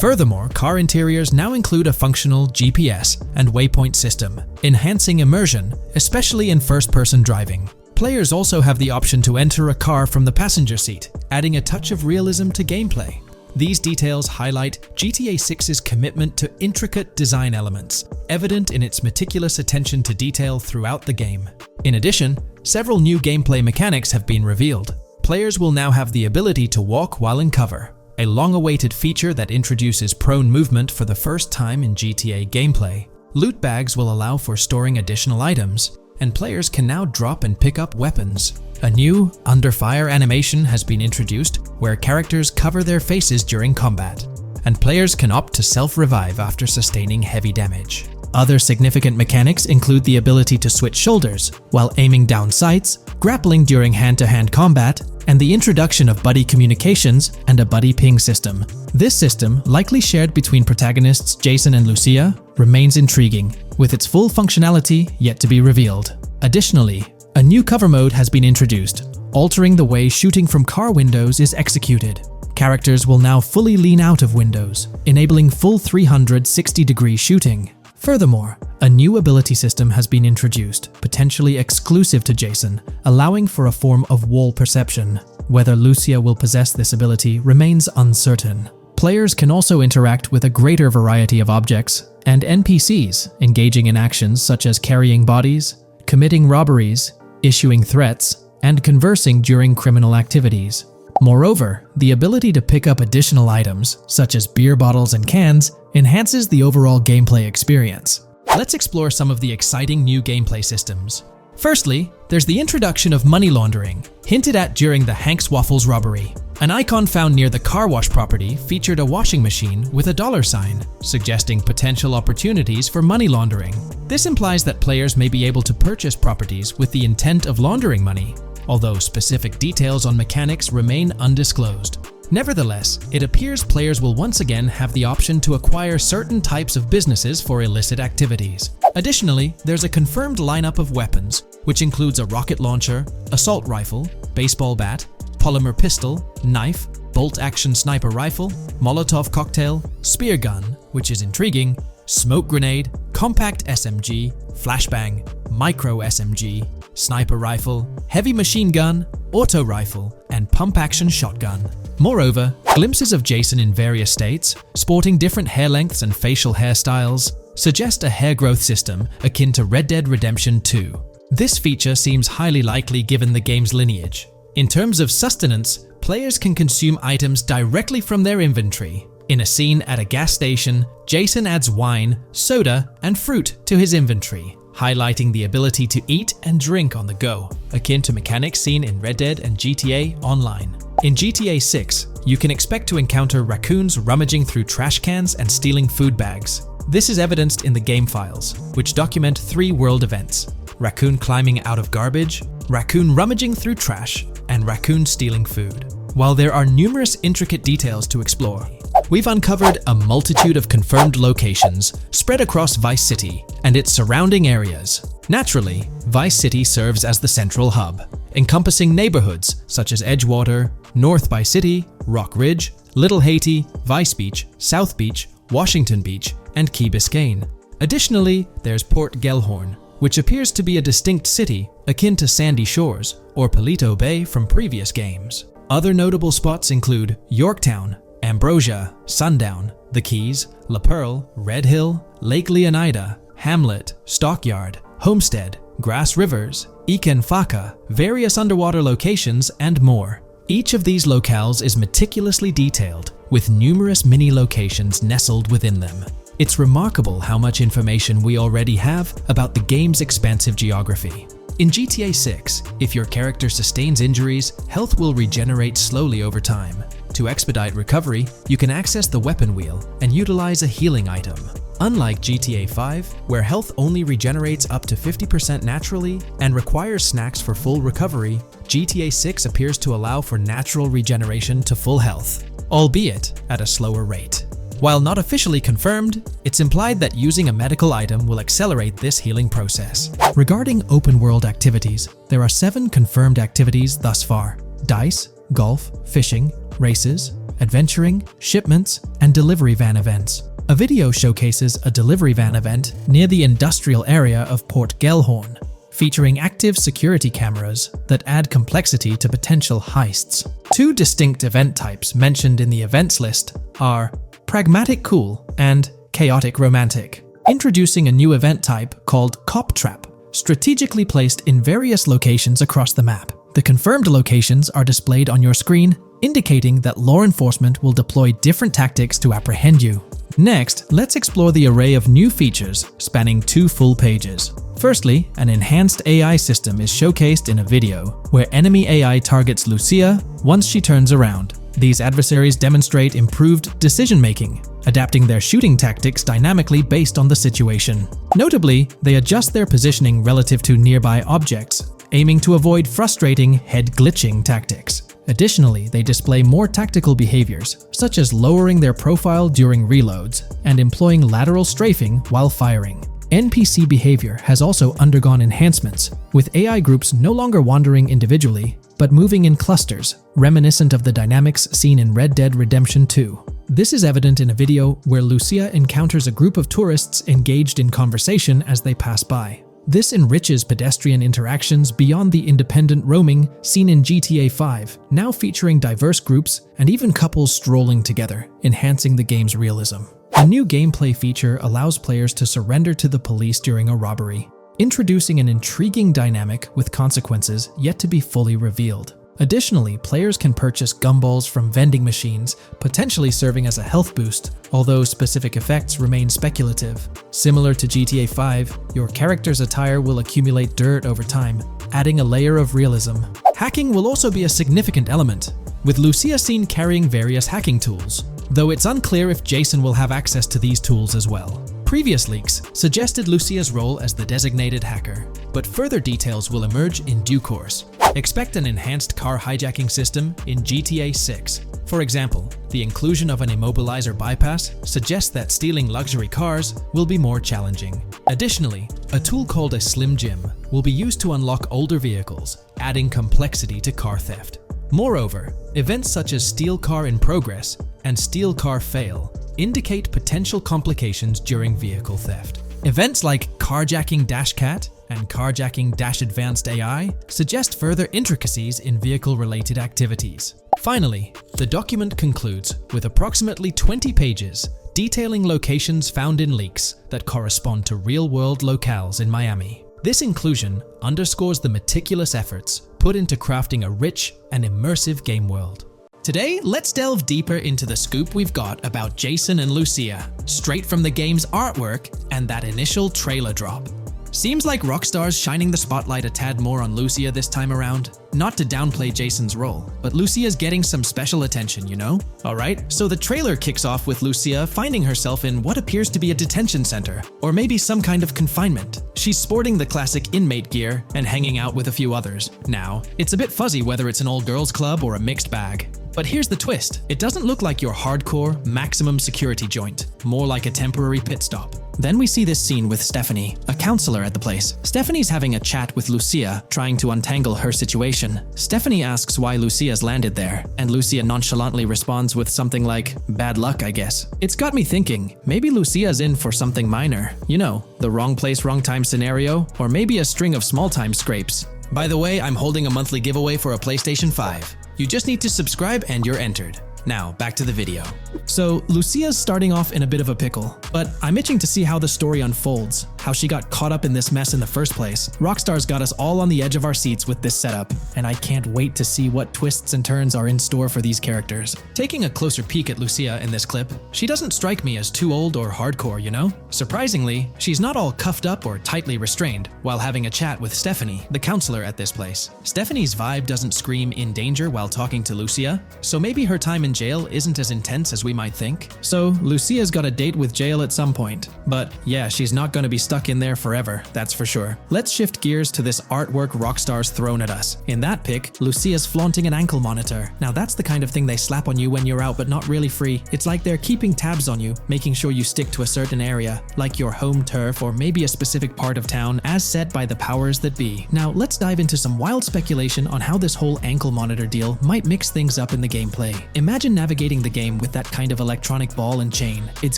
Furthermore, car interiors now include a functional GPS and waypoint system, enhancing immersion, especially in first-person driving. Players also have the option to enter a car from the passenger seat, adding a touch of realism to gameplay. These details highlight GTA 6's commitment to intricate design elements, evident in its meticulous attention to detail throughout the game. In addition, several new gameplay mechanics have been revealed. Players will now have the ability to walk while in cover, a long-awaited feature that introduces prone movement for the first time in GTA gameplay. Loot bags will allow for storing additional items, and players can now drop and pick up weapons. A new under fire animation has been introduced where characters cover their faces during combat, and players can opt to self-revive after sustaining heavy damage. Other significant mechanics include the ability to switch shoulders while aiming down sights, grappling during hand-to-hand combat, and the introduction of buddy communications and a buddy ping system. This system, likely shared between protagonists Jason and Lucia, remains intriguing, with its full functionality yet to be revealed. Additionally, a new cover mode has been introduced, altering the way shooting from car windows is executed. Characters will now fully lean out of windows, enabling full 360-degree shooting. Furthermore, a new ability system has been introduced, potentially exclusive to Jason, allowing for a form of wall perception. Whether Lucia will possess this ability remains uncertain. Players can also interact with a greater variety of objects and NPCs, engaging in actions such as carrying bodies, committing robberies, issuing threats, and conversing during criminal activities. Moreover, the ability to pick up additional items, such as beer bottles and cans, enhances the overall gameplay experience. Let's explore some of the exciting new gameplay systems. Firstly, there's the introduction of money laundering, hinted at during the Hank's Waffles robbery. An icon found near the car wash property featured a washing machine with a dollar sign, suggesting potential opportunities for money laundering. This implies that players may be able to purchase properties with the intent of laundering money, although specific details on mechanics remain undisclosed. Nevertheless, it appears players will once again have the option to acquire certain types of businesses for illicit activities. Additionally, there's a confirmed lineup of weapons, which includes a rocket launcher, assault rifle, baseball bat, polymer pistol, knife, bolt-action sniper rifle, Molotov cocktail, spear gun, which is intriguing, smoke grenade, compact SMG, flashbang, micro SMG, sniper rifle, heavy machine gun, auto rifle, and pump-action shotgun. Moreover, glimpses of Jason in various states, sporting different hair lengths and facial hairstyles, suggest a hair growth system akin to Red Dead Redemption 2. This feature seems highly likely given the game's lineage. In terms of sustenance, players can consume items directly from their inventory. In a scene at a gas station, Jason adds wine, soda, and fruit to his inventory, highlighting the ability to eat and drink on the go, akin to mechanics seen in Red Dead and GTA Online. In GTA 6, you can expect to encounter raccoons rummaging through trash cans and stealing food bags. This is evidenced in the game files, which document 3 world events: raccoon climbing out of garbage, raccoon rummaging through trash, and raccoon stealing food. While there are numerous intricate details to explore, We've uncovered a multitude of confirmed locations spread across Vice City and its surrounding areas. Naturally, Vice City serves as the central hub, encompassing neighborhoods such as Edgewater, North Vice City, Rock Ridge, Little Haiti, Vice Beach, South Beach, Washington Beach, and Key Biscayne. Additionally, there's Port Gellhorn, which appears to be a distinct city akin to Sandy Shores or Palito Bay from previous games. Other notable spots include Yorktown, Ambrosia, Sundown, The Keys, La Pearl, Red Hill, Lake Leonida, Hamlet, Stockyard, Homestead, Grass Rivers, Ikenfaka, various underwater locations, and more. Each of these locales is meticulously detailed, with numerous mini locations nestled within them. It's remarkable how much information we already have about the game's expansive geography. In GTA 6, if your character sustains injuries, health will regenerate slowly over time. To expedite recovery, you can access the weapon wheel and utilize a healing item. Unlike GTA 5, where health only regenerates up to 50% naturally and requires snacks for full recovery, GTA 6 appears to allow for natural regeneration to full health, albeit at a slower rate. While not officially confirmed, it's implied that using a medical item will accelerate this healing process. Regarding open-world activities, there are 7 confirmed activities thus far: dice, golf, fishing, races, adventuring, shipments, and delivery van events. A video showcases a delivery van event near the industrial area of Port Gellhorn, featuring active security cameras that add complexity to potential heists. 2 distinct event types mentioned in the events list are Pragmatic Cool and Chaotic Romantic, introducing a new event type called Cop Trap, strategically placed in various locations across the map. The confirmed locations are displayed on your screen, indicating that law enforcement will deploy different tactics to apprehend you. Next, let's explore the array of new features spanning 2 full pages. Firstly, an enhanced AI system is showcased in a video, where enemy AI targets Lucia once she turns around. These adversaries demonstrate improved decision-making, adapting their shooting tactics dynamically based on the situation. Notably, they adjust their positioning relative to nearby objects, aiming to avoid frustrating head-glitching tactics. Additionally, they display more tactical behaviors, such as lowering their profile during reloads and employing lateral strafing while firing. NPC behavior has also undergone enhancements, with AI groups no longer wandering individually, but moving in clusters, reminiscent of the dynamics seen in Red Dead Redemption 2. This is evident in a video where Lucia encounters a group of tourists engaged in conversation as they pass by. This enriches pedestrian interactions beyond the independent roaming seen in GTA 5, now featuring diverse groups and even couples strolling together, enhancing the game's realism. A new gameplay feature allows players to surrender to the police during a robbery, introducing an intriguing dynamic with consequences yet to be fully revealed. Additionally, players can purchase gumballs from vending machines, potentially serving as a health boost, although specific effects remain speculative. Similar to GTA 5, your character's attire will accumulate dirt over time, adding a layer of realism. Hacking will also be a significant element, with Lucia seen carrying various hacking tools, though it's unclear if Jason will have access to these tools as well. Previous leaks suggested Lucia's role as the designated hacker, but further details will emerge in due course. Expect an enhanced car hijacking system in GTA 6. For example, the inclusion of an immobilizer bypass suggests that stealing luxury cars will be more challenging. Additionally, a tool called a Slim Jim will be used to unlock older vehicles, adding complexity to car theft. Moreover, events such as Steal Car in Progress and Steal Car Fail indicate potential complications during vehicle theft. Events like Carjacking Dash Cat and Carjacking Dash Advanced AI suggest further intricacies in vehicle-related activities. Finally, the document concludes with approximately 20 pages detailing locations found in leaks that correspond to real-world locales in Miami. This inclusion underscores the meticulous efforts put into crafting a rich and immersive game world. Today, let's delve deeper into the scoop we've got about Jason and Lucia, straight from the game's artwork and that initial trailer drop. Seems like Rockstar's shining the spotlight a tad more on Lucia this time around. Not to downplay Jason's role, but Lucia's getting some special attention, you know? Alright, so the trailer kicks off with Lucia finding herself in what appears to be a detention center, or maybe some kind of confinement. She's sporting the classic inmate gear and hanging out with a few others. Now, it's a bit fuzzy whether it's an all-girls club or a mixed bag. But here's the twist. It doesn't look like your hardcore, maximum security joint, more like a temporary pit stop. Then we see this scene with Stephanie, a counselor at the place. Stephanie's having a chat with Lucia, trying to untangle her situation. Stephanie asks why Lucia's landed there, and Lucia nonchalantly responds with something like, "Bad luck, I guess." It's got me thinking, maybe Lucia's in for something minor. You know, the wrong place, wrong time scenario, or maybe a string of small-time scrapes. By the way, I'm holding a monthly giveaway for a PlayStation 5. You just need to subscribe and you're entered. Now, back to the video. So, Lucia's starting off in a bit of a pickle, but I'm itching to see how the story unfolds, how she got caught up in this mess in the first place. Rockstar's got us all on the edge of our seats with this setup, and I can't wait to see what twists and turns are in store for these characters. Taking a closer peek at Lucia in this clip, she doesn't strike me as too old or hardcore, you know? Surprisingly, she's not all cuffed up or tightly restrained while having a chat with Stephanie, the counselor at this place. Stephanie's vibe doesn't scream in danger while talking to Lucia, so maybe her time in jail isn't as intense as we might think. So, Lucia's got a date with jail at some point. But yeah, she's not going to be stuck in there forever, that's for sure. Let's shift gears to this artwork Rockstar's thrown at us. In that pic, Lucia's flaunting an ankle monitor. Now that's the kind of thing they slap on you when you're out but not really free. It's like they're keeping tabs on you, making sure you stick to a certain area, like your home turf or maybe a specific part of town as set by the powers that be. Now let's dive into some wild speculation on how this whole ankle monitor deal might mix things up in the gameplay. Imagine navigating the game with that kind of electronic ball and chain. It's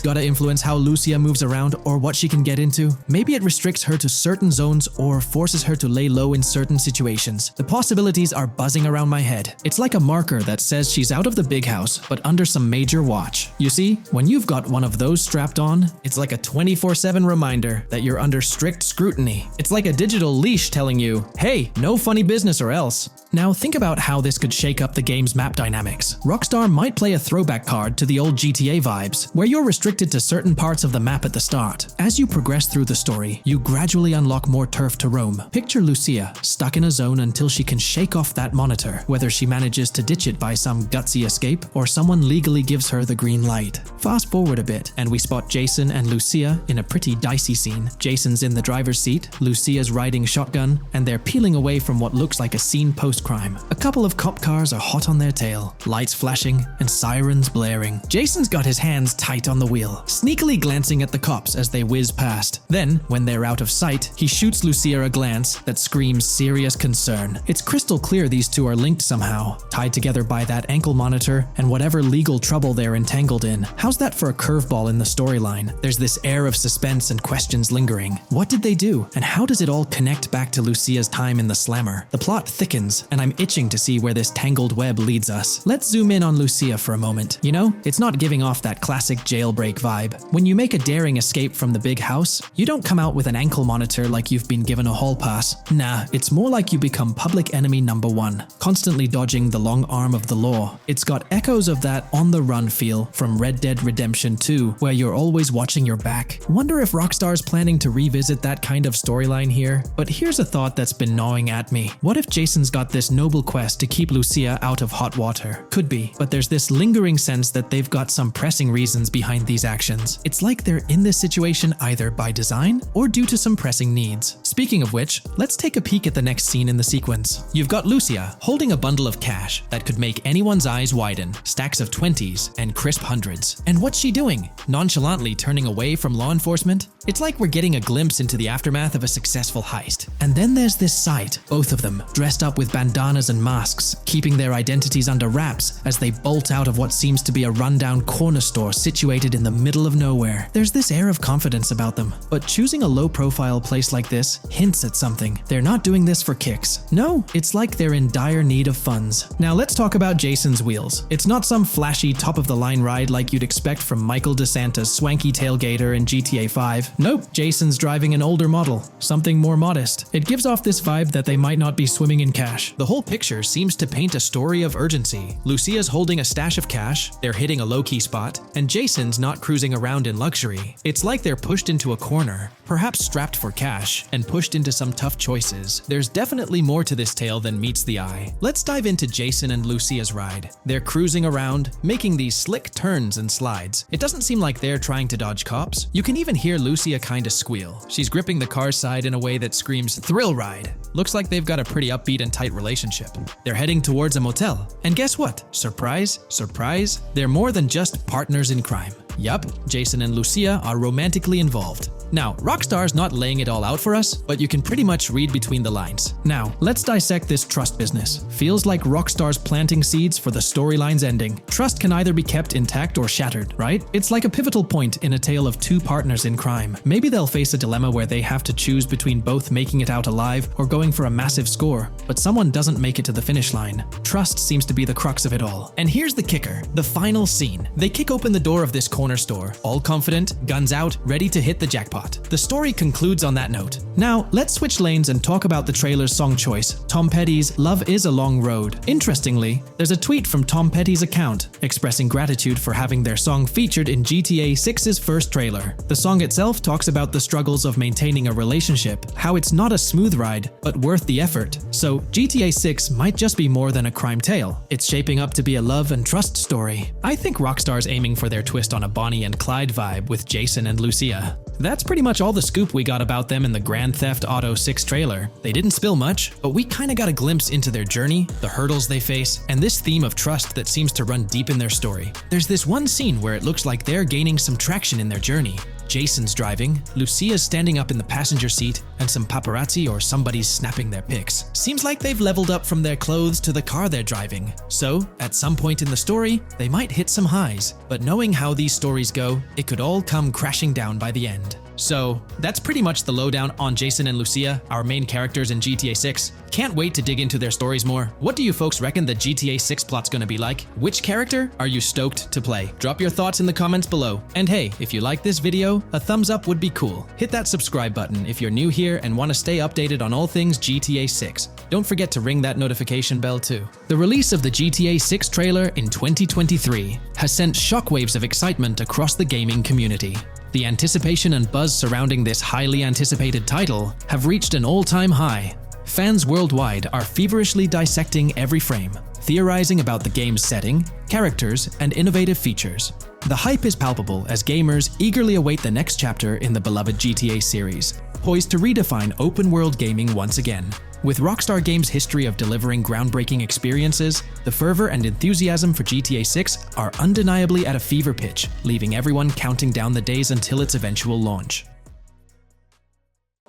gotta influence how Lucia moves around or what she can get into. Maybe it restricts her to certain zones or forces her to lay low in certain situations. The possibilities are buzzing around my head. It's like a marker that says she's out of the big house, but under some major watch. You see, when you've got one of those strapped on, it's like a 24/7 reminder that you're under strict scrutiny. It's like a digital leash telling you, hey, no funny business or else. Now think about how this could shake up the game's map dynamics. Rockstar might play a throwback card to the old GTA vibes, where you're restricted to certain parts of the map at the start. As you progress through the story, you gradually unlock more turf to roam. Picture Lucia, stuck in a zone until she can shake off that monitor, whether she manages to ditch it by some gutsy escape, or someone legally gives her the green light. Fast forward a bit, and we spot Jason and Lucia in a pretty dicey scene. Jason's in the driver's seat, Lucia's riding shotgun, and they're peeling away from what looks like a scene post-crime. A couple of cop cars are hot on their tail, lights flashing, and sirens blaring. Jason's got his hands tight on the wheel, sneakily glancing at the cops as they whiz past. Then, when they're out of sight, he shoots Lucia a glance that screams serious concern. It's crystal clear these two are linked somehow, tied together by that ankle monitor and whatever legal trouble they're entangled in. How's that for a curveball in the storyline? There's this air of suspense and questions lingering. What did they do? And how does it all connect back to Lucia's time in the slammer? The plot thickens, and I'm itching to see where this tangled web leads us. Let's zoom in on Lucia for a moment. You know, it's not giving off that classic jailbreak vibe. When you make a daring escape from the big house, you don't come out with an ankle monitor like you've been given a hall pass. Nah, it's more like you become public enemy number one, constantly dodging the long arm of the law. It's got echoes of that on-the-run feel from Red Dead Redemption 2, where you're always watching your back. Wonder if Rockstar's planning to revisit that kind of storyline here? But here's a thought that's been gnawing at me. What if Jason's got this noble quest to keep Lucia out of hot water? Could be, but there's this lingering sense that they've got some pressing reasons behind these actions. It's like they're in this situation either by design or due to some pressing needs. Speaking of which, let's take a peek at the next scene in the sequence. You've got Lucia holding a bundle of cash that could make anyone's eyes widen, stacks of 20s and crisp hundreds. And what's she doing? Nonchalantly turning away from law enforcement? It's like we're getting a glimpse into the aftermath of a successful heist. And then there's this sight, both of them, dressed up with bandanas and masks, keeping their identities under wraps as they bolt out of what seems to be a rundown corner store situated in the middle of nowhere. There's this air of confidence about them, but choosing a low-profile place like this hints at something. They're not doing this for kicks. No, it's like they're in dire need of funds. Now let's talk about Jason's wheels. It's not some flashy top-of-the-line ride like you'd expect from Michael DeSanta's swanky tailgater in GTA 5. Nope, Jason's driving an older model, something more modest. It gives off this vibe that they might not be swimming in cash. The whole picture seems to paint a story of urgency. Lucia's holding a stash of cash, they're hitting a low-key spot, and Jason's not cruising around in luxury. It's like they're pushed into a corner, armor, perhaps strapped for cash and pushed into some tough choices. There's definitely more to this tale than meets the eye. Let's dive into Jason and Lucia's ride. They're cruising around, making these slick turns and slides. It doesn't seem like they're trying to dodge cops. You can even hear Lucia kinda squeal. She's gripping the car's side in a way that screams thrill ride. Looks like they've got a pretty upbeat and tight relationship. They're heading towards a motel. And guess what? Surprise, surprise, they're more than just partners in crime. Yup, Jason and Lucia are romantically involved. Now, Rockstar's not laying it all out for us, but you can pretty much read between the lines. Now, let's dissect this trust business. Feels like Rockstar's planting seeds for the storyline's ending. Trust can either be kept intact or shattered, right? It's like a pivotal point in a tale of two partners in crime. Maybe they'll face a dilemma where they have to choose between both making it out alive or going for a massive score, but someone doesn't make it to the finish line. Trust seems to be the crux of it all. And here's the kicker, the final scene. They kick open the door of this corner store, all confident, guns out, ready to hit the jackpot. The story concludes on that note. Now, let's switch lanes and talk about the trailer's song choice, Tom Petty's Love Is a Long Road. Interestingly, there's a tweet from Tom Petty's account expressing gratitude for having their song featured in GTA 6's first trailer. The song itself talks about the struggles of maintaining a relationship, how it's not a smooth ride, but worth the effort. So, GTA 6 might just be more than a crime tale. It's shaping up to be a love and trust story. I think Rockstar's aiming for their twist on a Bonnie and Clyde vibe with Jason and Lucia. That's pretty much all the scoop we got about them in the Grand Theft Auto 6 trailer. They didn't spill much, but we kinda got a glimpse into their journey, the hurdles they face, and this theme of trust that seems to run deep in their story. There's this one scene where it looks like they're gaining some traction in their journey. Jason's driving, Lucia's standing up in the passenger seat, and some paparazzi or somebody's snapping their pics. Seems like they've leveled up from their clothes to the car they're driving. So, at some point in the story, they might hit some highs. But knowing how these stories go, it could all come crashing down by the end. So, that's pretty much the lowdown on Jason and Lucia, our main characters in GTA 6. Can't wait to dig into their stories more. What do you folks reckon the GTA 6 plot's gonna be like? Which character are you stoked to play? Drop your thoughts in the comments below. And hey, if you like this video, a thumbs up would be cool. Hit that subscribe button if you're new here and want to stay updated on all things GTA 6. Don't forget to ring that notification bell too. The release of the GTA 6 trailer in 2023 has sent shockwaves of excitement across the gaming community. The anticipation and buzz surrounding this highly anticipated title have reached an all-time high. Fans worldwide are feverishly dissecting every frame, theorizing about the game's setting, characters, and innovative features. The hype is palpable as gamers eagerly await the next chapter in the beloved GTA series, poised to redefine open-world gaming once again. With Rockstar Games' history of delivering groundbreaking experiences, the fervor and enthusiasm for GTA 6 are undeniably at a fever pitch, leaving everyone counting down the days until its eventual launch.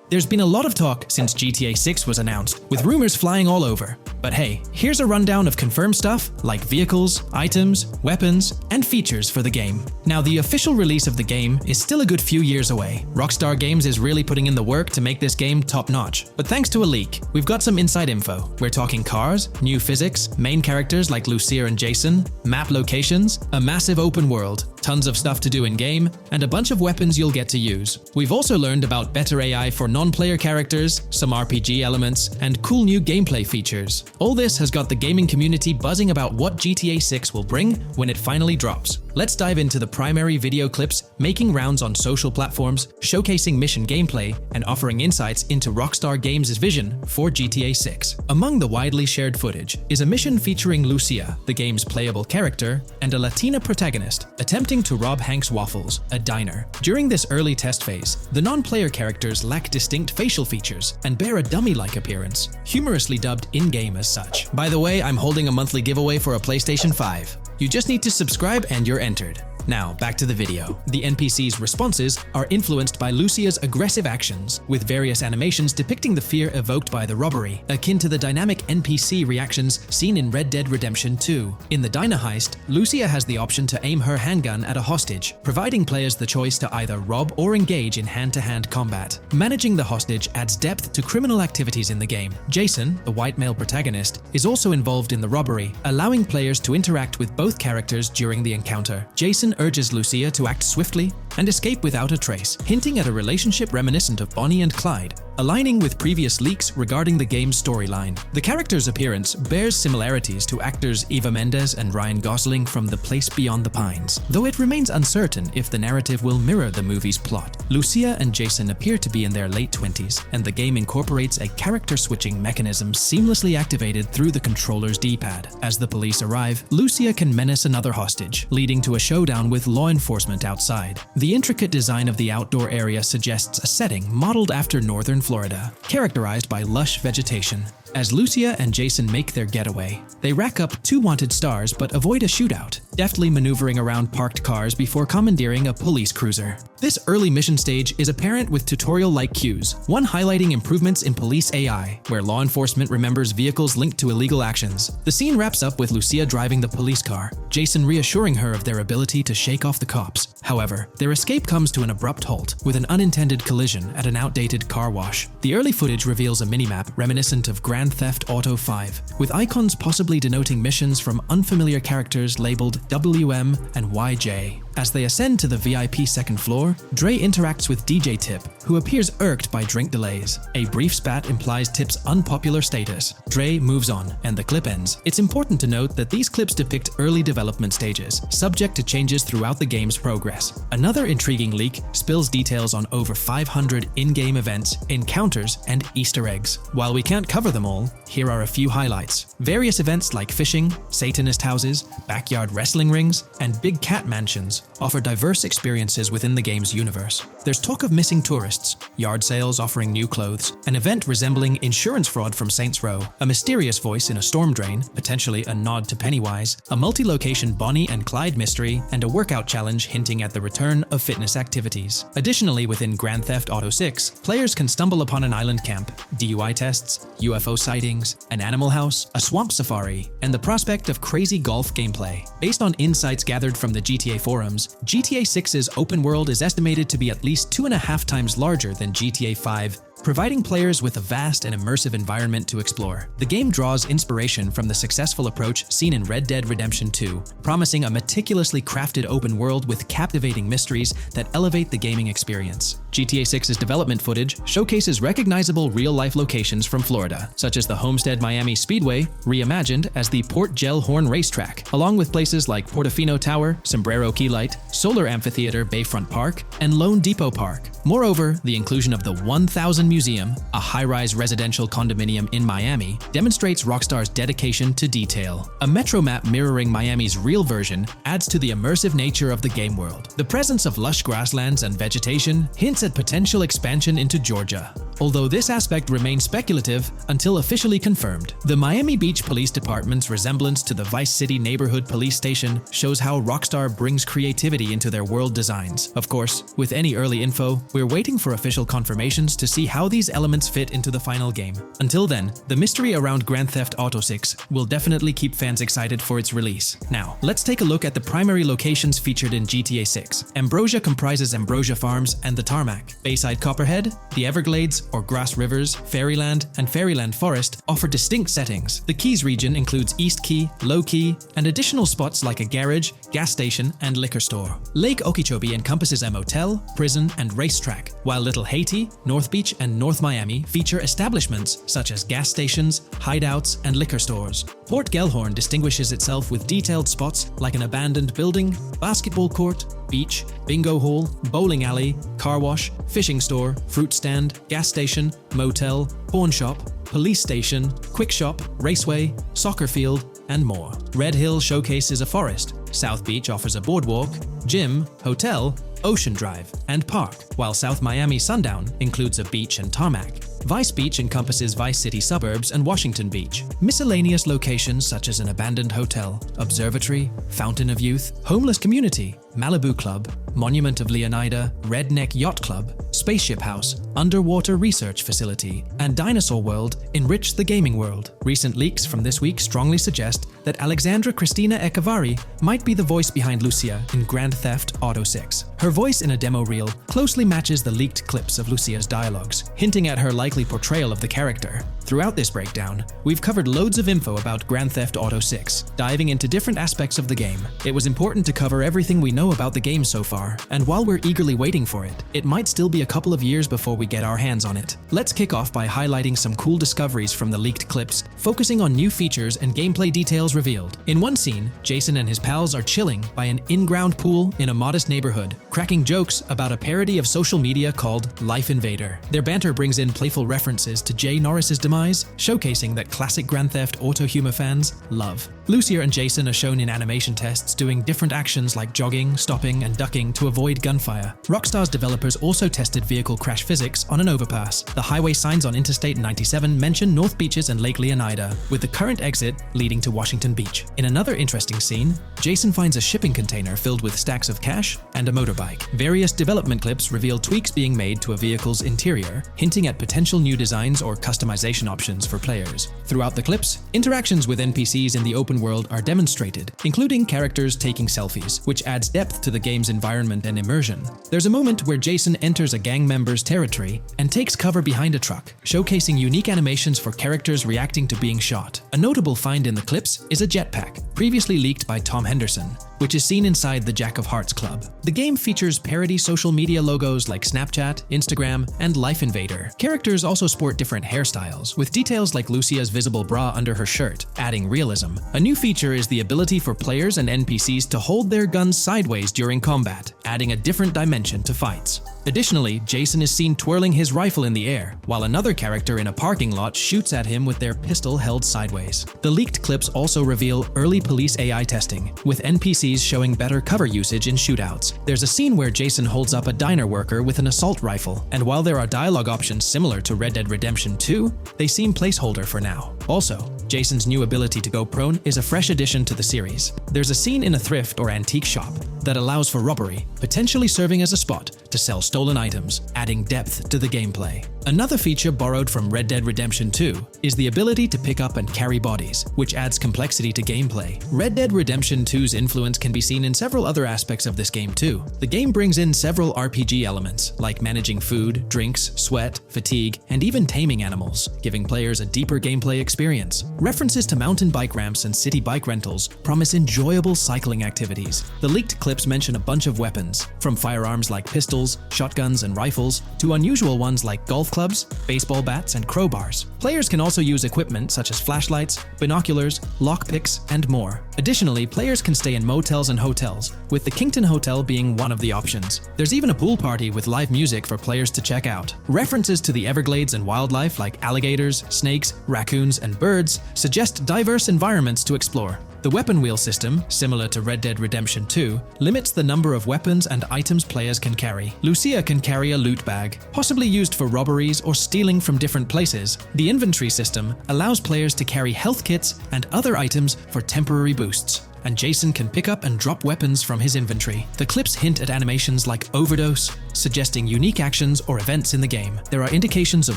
There's been a lot of talk since GTA 6 was announced, with rumors flying all over. But hey, here's a rundown of confirmed stuff like vehicles, items, weapons, and features for the game. Now, the official release of the game is still a good few years away. Rockstar Games is really putting in the work to make this game top-notch. But thanks to a leak, we've got some inside info. We're talking cars, new physics, main characters like Lucia and Jason, map locations, a massive open world, tons of stuff to do in-game, and a bunch of weapons you'll get to use. We've also learned about better AI for non-player characters, some RPG elements, and cool new gameplay features. All this has got the gaming community buzzing about what GTA 6 will bring when it finally drops. Let's dive into the primary video clips making rounds on social platforms, showcasing mission gameplay, and offering insights into Rockstar Games' vision for GTA 6. Among the widely shared footage is a mission featuring Lucia, the game's playable character, and a Latina protagonist attempting to rob Hank's Waffles, a diner. During this early test phase, the non-player characters lack distinct facial features and bear a dummy-like appearance, humorously dubbed in-game as such. By the way, I'm holding a monthly giveaway for a PlayStation 5. You just need to subscribe and you're entered. Now, back to the video. The NPC's responses are influenced by Lucia's aggressive actions, with various animations depicting the fear evoked by the robbery, akin to the dynamic NPC reactions seen in Red Dead Redemption 2. In the diner heist, Lucia has the option to aim her handgun at a hostage, providing players the choice to either rob or engage in hand-to-hand combat. Managing the hostage adds depth to criminal activities in the game. Jason, the white male protagonist, is also involved in the robbery, allowing players to interact with both characters during the encounter. Jason urges Lucia to act swiftly, and escape without a trace, hinting at a relationship reminiscent of Bonnie and Clyde, aligning with previous leaks regarding the game's storyline. The character's appearance bears similarities to actors Eva Mendes and Ryan Gosling from The Place Beyond the Pines, though it remains uncertain if the narrative will mirror the movie's plot. Lucia and Jason appear to be in their late 20s, and the game incorporates a character switching mechanism seamlessly activated through the controller's D-pad. As the police arrive, Lucia can menace another hostage, leading to a showdown with law enforcement outside. The intricate design of the outdoor area suggests a setting modeled after northern Florida, characterized by lush vegetation. As Lucia and Jason make their getaway, they rack up 2 wanted stars but avoid a shootout, deftly maneuvering around parked cars before commandeering a police cruiser. This early mission stage is apparent with tutorial-like cues, one highlighting improvements in police AI, where law enforcement remembers vehicles linked to illegal actions. The scene wraps up with Lucia driving the police car, Jason reassuring her of their ability to shake off the cops. However, their escape comes to an abrupt halt, with an unintended collision at an outdated car wash. The early footage reveals a minimap reminiscent of Grand Theft Auto 5, with icons possibly denoting missions from unfamiliar characters labeled WM and YJ. As they ascend to the VIP second floor, Dre interacts with DJ Tip, who appears irked by drink delays. A brief spat implies Tip's unpopular status. Dre moves on, and the clip ends. It's important to note that these clips depict early development stages, subject to changes throughout the game's progress. Another intriguing leak spills details on over 500 in-game events, encounters, and Easter eggs. While we can't cover them all, here are a few highlights. Various events like fishing, Satanist houses, backyard wrestling rings, and big cat mansions offer diverse experiences within the game's universe. There's talk of missing tourists, yard sales offering new clothes, an event resembling insurance fraud from Saints Row, a mysterious voice in a storm drain, potentially a nod to Pennywise, a multi-location Bonnie and Clyde mystery, and a workout challenge hinting at the return of fitness activities. Additionally, within Grand Theft Auto 6, players can stumble upon an island camp, DUI tests, UFO sightings, an animal house, a swamp safari, and the prospect of crazy golf gameplay. Based on insights gathered from the GTA forums, GTA 6's open world is estimated to be at least 2.5 times larger than GTA 5, providing players with a vast and immersive environment to explore. The game draws inspiration from the successful approach seen in Red Dead Redemption 2, promising a meticulously crafted open world with captivating mysteries that elevate the gaming experience. GTA 6's development footage showcases recognizable real-life locations from Florida, such as the Homestead Miami Speedway, reimagined as the Port Gel-Horn Racetrack, along with places like Portofino Tower, Sombrero Key Light, Solar Amphitheater Bayfront Park, and Lone Depot Park. Moreover, the inclusion of the 1000 Museum, a high-rise residential condominium in Miami, demonstrates Rockstar's dedication to detail. A metro map mirroring Miami's real version adds to the immersive nature of the game world. The presence of lush grasslands and vegetation hints at potential expansion into Georgia, although this aspect remains speculative until officially confirmed. The Miami Beach Police Department's resemblance to the Vice City Neighborhood Police Station shows how Rockstar brings creativity into their world designs. Of course, with any early info, we're waiting for official confirmations to see how these elements fit into the final game. Until then, the mystery around Grand Theft Auto 6 will definitely keep fans excited for its release. Now, let's take a look at the primary locations featured in GTA 6. Ambrosia comprises Ambrosia Farms and the Tarmac. Bayside Copperhead, the Everglades or Grass Rivers, Fairyland, and Fairyland Forest offer distinct settings. The Keys region includes East Key, Low Key, and additional spots like a garage, gas station, and liquor store. Lake Okeechobee encompasses a motel, prison, and racetrack, while Little Haiti, North Beach, and North Miami feature establishments such as gas stations, hideouts, and liquor stores. Port Gellhorn distinguishes itself with detailed spots like an abandoned building, basketball court, beach, bingo hall, bowling alley, car wash, fishing store, fruit stand, gas station, motel, pawn shop, police station, quick shop, raceway, soccer field, and more. Red Hill showcases a forest. South Beach offers a boardwalk, gym, hotel, Ocean Drive, and park, while South Miami Sundown includes a beach and tarmac. Vice Beach encompasses Vice City suburbs and Washington Beach. Miscellaneous locations such as an abandoned hotel, observatory, Fountain of Youth, homeless community, Malibu Club, Monument of Leonida, Redneck Yacht Club, Spaceship House, Underwater Research Facility, and Dinosaur World enrich the gaming world. Recent leaks from this week strongly suggest that Alexandra Christina Echevarri might be the voice behind Lucia in Grand Theft Auto 6. Her voice in a demo reel closely matches the leaked clips of Lucia's dialogues, hinting at her likely portrayal of the character. Throughout this breakdown, we've covered loads of info about Grand Theft Auto 6, diving into different aspects of the game. It was important to cover everything we know about the game so far, and while we're eagerly waiting for it, it might still be a couple of years before we get our hands on it. Let's kick off by highlighting some cool discoveries from the leaked clips, focusing on new features and gameplay details revealed. In one scene, Jason and his pals are chilling by an in-ground pool in a modest neighborhood, cracking jokes about a parody of social media called Life Invader. Their banter brings in playful references to Jay Norris's demise, showcasing that classic Grand Theft Auto humor fans love. Lucia and Jason are shown in animation tests doing different actions like jogging, stopping, and ducking to avoid gunfire. Rockstar's developers also tested vehicle crash physics on an overpass. The highway signs on Interstate 97 mention North Beaches and Lake Leonida, with the current exit leading to Washington Beach. In another interesting scene, Jason finds a shipping container filled with stacks of cash and a motorbike. Various development clips reveal tweaks being made to a vehicle's interior, hinting at potential new designs or customization options for players. Throughout the clips, interactions with NPCs in the open world are demonstrated, including characters taking selfies, which adds depth to the game's environment and immersion. There's a moment where Jason enters a gang member's territory and takes cover behind a truck, showcasing unique animations for characters reacting to being shot. A notable find in the clips is a jetpack, previously leaked by Tom Henderson, which is seen inside the Jack of Hearts Club. The game features parody social media logos like Snapchat, Instagram, and Life Invader. Characters also sport different hairstyles, with details like Lucia's visible bra under her shirt, adding realism. A new feature is the ability for players and NPCs to hold their guns sideways during combat, adding a different dimension to fights. Additionally, Jason is seen twirling his rifle in the air, while another character in a parking lot shoots at him with their pistol held sideways. The leaked clips also reveal early police AI testing, with NPCs showing better cover usage in shootouts. There's a scene where Jason holds up a diner worker with an assault rifle, and while there are dialogue options similar to Red Dead Redemption 2, they seem placeholder for now. Also, Jason's new ability to go prone is a fresh addition to the series. There's a scene in a thrift or antique shop that allows for robbery, potentially serving as a spot to sell stolen items, adding depth to the gameplay. Another feature borrowed from Red Dead Redemption 2 is the ability to pick up and carry bodies, which adds complexity to gameplay. Red Dead Redemption 2's influence can be seen in several other aspects of this game too. The game brings in several RPG elements, like managing food, drinks, sweat, fatigue, and even taming animals, giving players a deeper gameplay experience. References to mountain bike ramps and city bike rentals promise enjoyable cycling activities. The leaked clips mention a bunch of weapons, from firearms like pistols, shotguns, and rifles, to unusual ones like golf clubs, baseball bats, and crowbars. Players can also use equipment such as flashlights, binoculars, lockpicks, and more. Additionally, players can stay in motels and hotels, with the Kington Hotel being one of the options. There's even a pool party with live music for players to check out. References to the Everglades and wildlife like alligators, snakes, raccoons, and birds suggest diverse environments to explore. The weapon wheel system, similar to Red Dead Redemption 2, limits the number of weapons and items players can carry. Lucia can carry a loot bag, possibly used for robberies or stealing from different places. The inventory system allows players to carry health kits and other items for temporary boosts, and Jason can pick up and drop weapons from his inventory. The clips hint at animations like overdose, suggesting unique actions or events in the game. There are indications of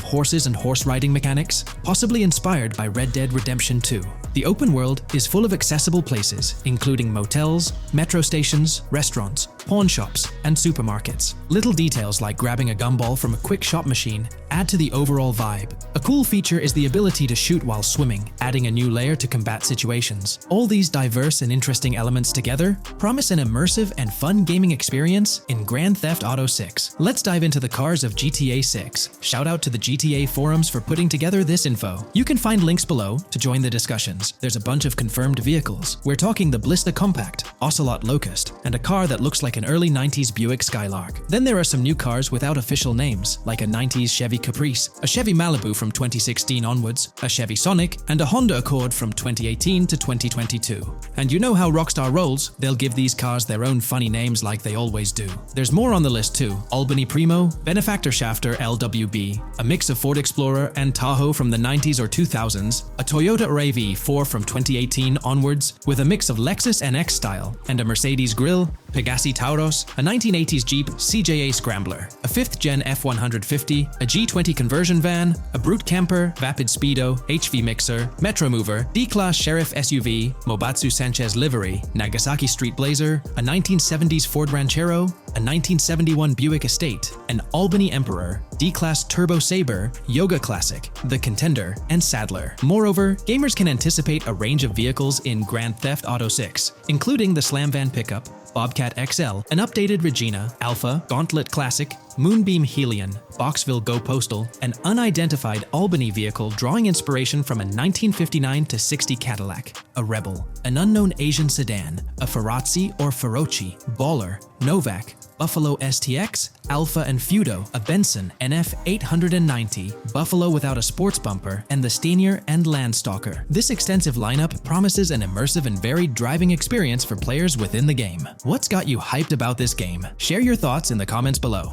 horses and horse riding mechanics, possibly inspired by Red Dead Redemption 2. The open world is full of accessible places, including motels, metro stations, restaurants, pawn shops, and supermarkets. Little details like grabbing a gumball from a quick shop machine add to the overall vibe. A cool feature is the ability to shoot while swimming, adding a new layer to combat situations. All these diverse and interesting elements together promise an immersive and fun gaming experience in Grand Theft Auto 6. Let's dive into the cars of GTA 6. Shout out to the GTA forums for putting together this info. You can find links below to join the discussions. There's a bunch of confirmed vehicles. We're talking the Blista Compact, Ocelot Locust, and a car that looks like an early 90s Buick Skylark. Then there are some new cars without official names, like a 90s Chevy Caprice, a Chevy Malibu from 2016 onwards, a Chevy Sonic, and a Honda Accord from 2018 to 2022. And you know how Rockstar rolls, they'll give these cars their own funny names like they always do. There's more on the list too. Albany Primo, Benefactor Shafter LWB, a mix of Ford Explorer and Tahoe from the 90s or 2000s, a Toyota RAV4 from 2018 onwards with a mix of Lexus NX style, and a Mercedes Grill, Pegassi Tauros, a 1980s Jeep CJA Scrambler, a 5th Gen F150, a T20 conversion van, a brute camper, vapid speedo, HV mixer, metro mover, D-class sheriff SUV, Mobatsu Sanchez livery, Nagasaki street blazer, a 1970s Ford Ranchero, a 1971 Buick Estate, an Albany Emperor, D-class Turbo Sabre, Yoga Classic, the Contender, and Sadler. Moreover, gamers can anticipate a range of vehicles in Grand Theft Auto 6, including the Slam Van pickup, Bobcat XL, an updated Regina, Alpha, Gauntlet Classic, Moonbeam Helion, Boxville Go Postal, an unidentified Albany vehicle drawing inspiration from a 1959-60 Cadillac, a Rebel, an unknown Asian sedan, a Ferrazzi or Feroci, Baller, Novak, Buffalo STX, Alpha and Feudo, a Benson NF 890, Buffalo without a sports bumper, and the Stanier and Landstalker. This extensive lineup promises an immersive and varied driving experience for players within the game. What's got you hyped about this game? Share your thoughts in the comments below.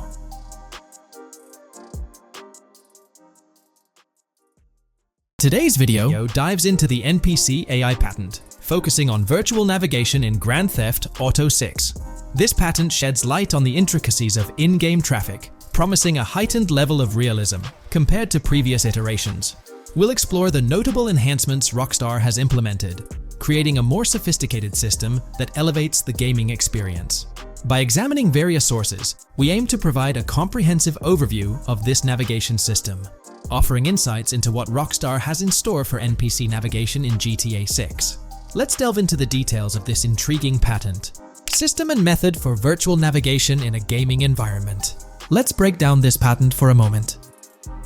Today's video dives into the NPC AI patent, focusing on virtual navigation in Grand Theft Auto 6. This patent sheds light on the intricacies of in-game traffic, promising a heightened level of realism compared to previous iterations. We'll explore the notable enhancements Rockstar has implemented, creating a more sophisticated system that elevates the gaming experience. By examining various sources, we aim to provide a comprehensive overview of this navigation system, offering insights into what Rockstar has in store for NPC navigation in GTA 6. Let's delve into the details of this intriguing patent. System and method for virtual navigation in a gaming environment. Let's break down this patent for a moment.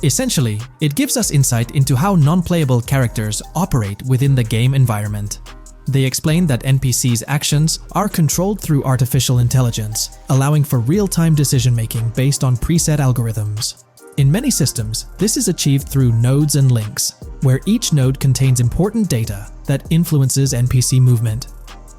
Essentially, it gives us insight into how non-playable characters operate within the game environment. They explain that NPCs' actions are controlled through artificial intelligence, allowing for real-time decision-making based on preset algorithms. In many systems, this is achieved through nodes and links, where each node contains important data that influences NPC movement.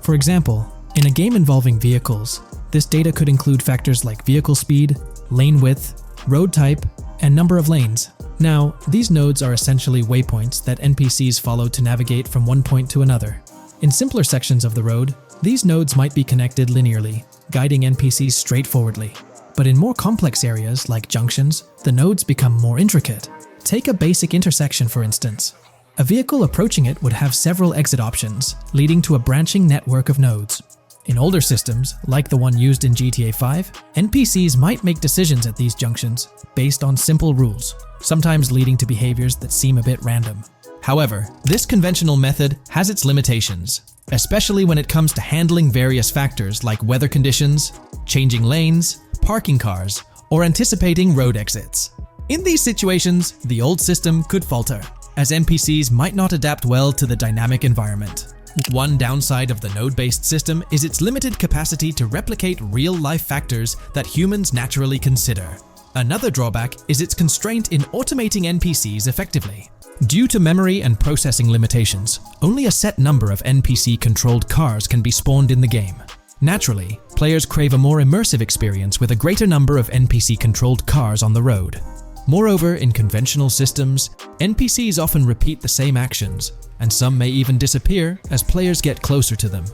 For example, in a game involving vehicles, this data could include factors like vehicle speed, lane width, road type, and number of lanes. Now, these nodes are essentially waypoints that NPCs follow to navigate from one point to another. In simpler sections of the road, these nodes might be connected linearly, guiding NPCs straightforwardly. But in more complex areas, like junctions, the nodes become more intricate. Take a basic intersection, for instance. A vehicle approaching it would have several exit options, leading to a branching network of nodes. In older systems, like the one used in GTA 5, NPCs might make decisions at these junctions based on simple rules, sometimes leading to behaviors that seem a bit random. However, this conventional method has its limitations, especially when it comes to handling various factors like weather conditions, changing lanes, parking cars, or anticipating road exits. In these situations, the old system could falter, as NPCs might not adapt well to the dynamic environment. One downside of the node-based system is its limited capacity to replicate real-life factors that humans naturally consider. Another drawback is its constraint in automating NPCs effectively. Due to memory and processing limitations, only a set number of NPC-controlled cars can be spawned in the game. Naturally, players crave a more immersive experience with a greater number of NPC-controlled cars on the road. Moreover, in conventional systems, NPCs often repeat the same actions, and some may even disappear as players get closer to them.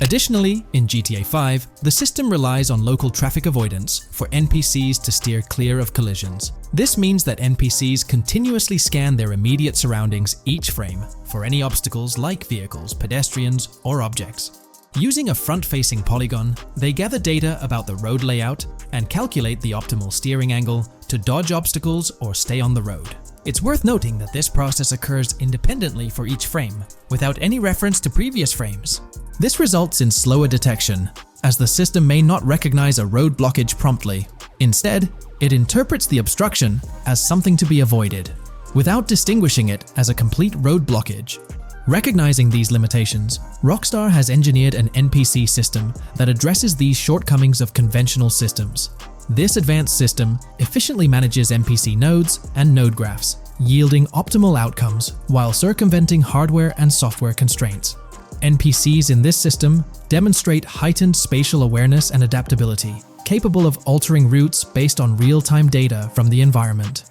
Additionally, in GTA 5, the system relies on local traffic avoidance for NPCs to steer clear of collisions. This means that NPCs continuously scan their immediate surroundings each frame for any obstacles like vehicles, pedestrians, or objects. Using a front-facing polygon, they gather data about the road layout and calculate the optimal steering angle to dodge obstacles or stay on the road. It's worth noting that this process occurs independently for each frame, without any reference to previous frames. This results in slower detection, as the system may not recognize a road blockage promptly. Instead, it interprets the obstruction as something to be avoided, without distinguishing it as a complete road blockage. Recognizing these limitations, Rockstar has engineered an NPC system that addresses these shortcomings of conventional systems. This advanced system efficiently manages NPC nodes and node graphs, yielding optimal outcomes while circumventing hardware and software constraints. NPCs in this system demonstrate heightened spatial awareness and adaptability, capable of altering routes based on real-time data from the environment.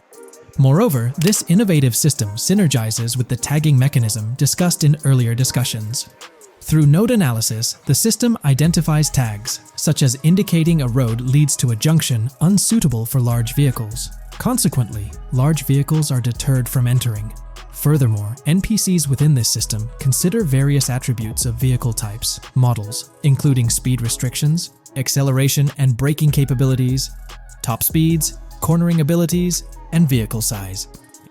Moreover, this innovative system synergizes with the tagging mechanism discussed in earlier discussions. Through node analysis, the system identifies tags, such as indicating a road leads to a junction unsuitable for large vehicles. Consequently, large vehicles are deterred from entering. Furthermore, NPCs within this system consider various attributes of vehicle types, models, including speed restrictions, acceleration and braking capabilities, top speeds, cornering abilities, and vehicle size.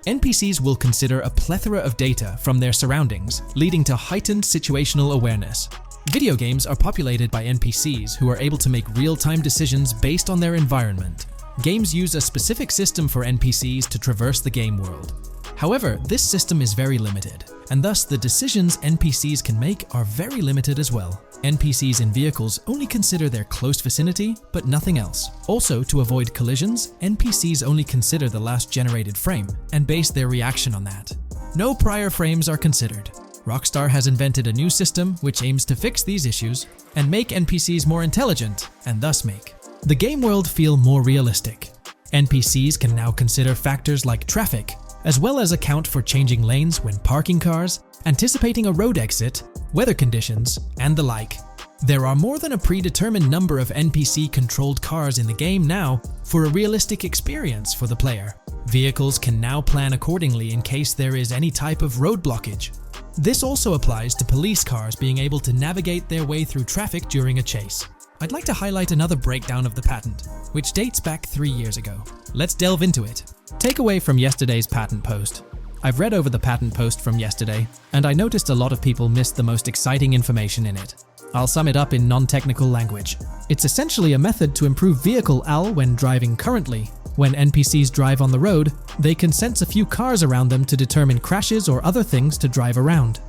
NPCs will consider a plethora of data from their surroundings, leading to heightened situational awareness. Video games are populated by NPCs who are able to make real-time decisions based on their environment. Games use a specific system for NPCs to traverse the game world. However, this system is very limited, and thus the decisions NPCs can make are very limited as well. NPCs in vehicles only consider their close vicinity, but nothing else. Also, to avoid collisions, NPCs only consider the last generated frame and base their reaction on that. No prior frames are considered. Rockstar has invented a new system which aims to fix these issues and make NPCs more intelligent, and thus make the game world feel more realistic. NPCs can now consider factors like traffic, as well as account for changing lanes when parking cars, anticipating a road exit, weather conditions, and the like. There are more than a predetermined number of NPC-controlled cars in the game now for a realistic experience for the player. Vehicles can now plan accordingly in case there is any type of road blockage. This also applies to police cars being able to navigate their way through traffic during a chase. I'd like to highlight another breakdown of the patent, which dates back 3 years ago. Let's delve into it. Takeaway from yesterday's patent post. I've read over the patent post from yesterday, and I noticed a lot of people missed the most exciting information in it. I'll sum it up in non-technical language. It's essentially a method to improve vehicle AL when driving currently. When NPCs drive on the road, they can sense a few cars around them to determine crashes or other things to drive around.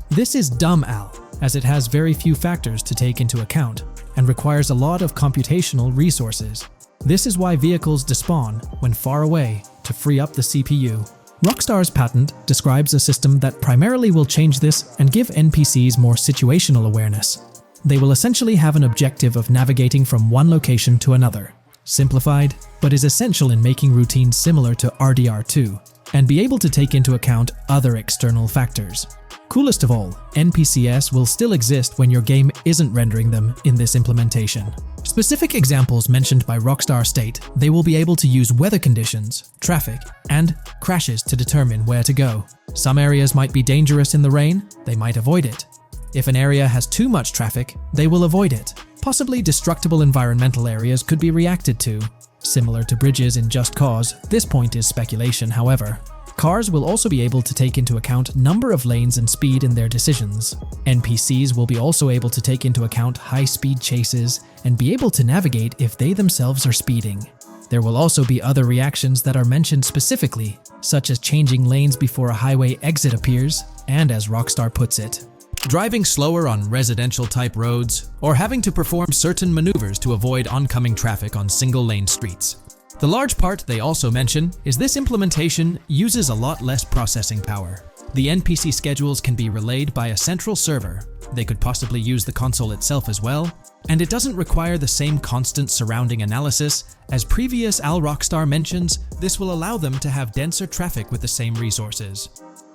This is dumb AL, as it has very few factors to take into account, and requires a lot of computational resources. This is why vehicles despawn when far away to free up the CPU. Rockstar's patent describes a system that primarily will change this and give NPCs more situational awareness. They will essentially have an objective of navigating from one location to another. Simplified, but is essential in making routines similar to RDR2, and be able to take into account other external factors. Coolest of all, NPCs will still exist when your game isn't rendering them in this implementation. Specific examples mentioned by Rockstar state they will be able to use weather conditions, traffic, and crashes to determine where to go. Some areas might be dangerous in the rain, they might avoid it. If an area has too much traffic, they will avoid it. Possibly destructible environmental areas could be reacted to. Similar to bridges in Just Cause, this point is speculation, however. Cars will also be able to take into account number of lanes and speed in their decisions. NPCs will be also able to take into account high-speed chases and be able to navigate if they themselves are speeding. There will also be other reactions that are mentioned specifically, such as changing lanes before a highway exit appears, and as Rockstar puts it, driving slower on residential-type roads, or having to perform certain maneuvers to avoid oncoming traffic on single-lane streets. The large part they also mention is this implementation uses a lot less processing power. The NPC schedules can be relayed by a central server. They could possibly use the console itself as well, and it doesn't require the same constant surrounding analysis. As previous Rockstar mentions, this will allow them to have denser traffic with the same resources.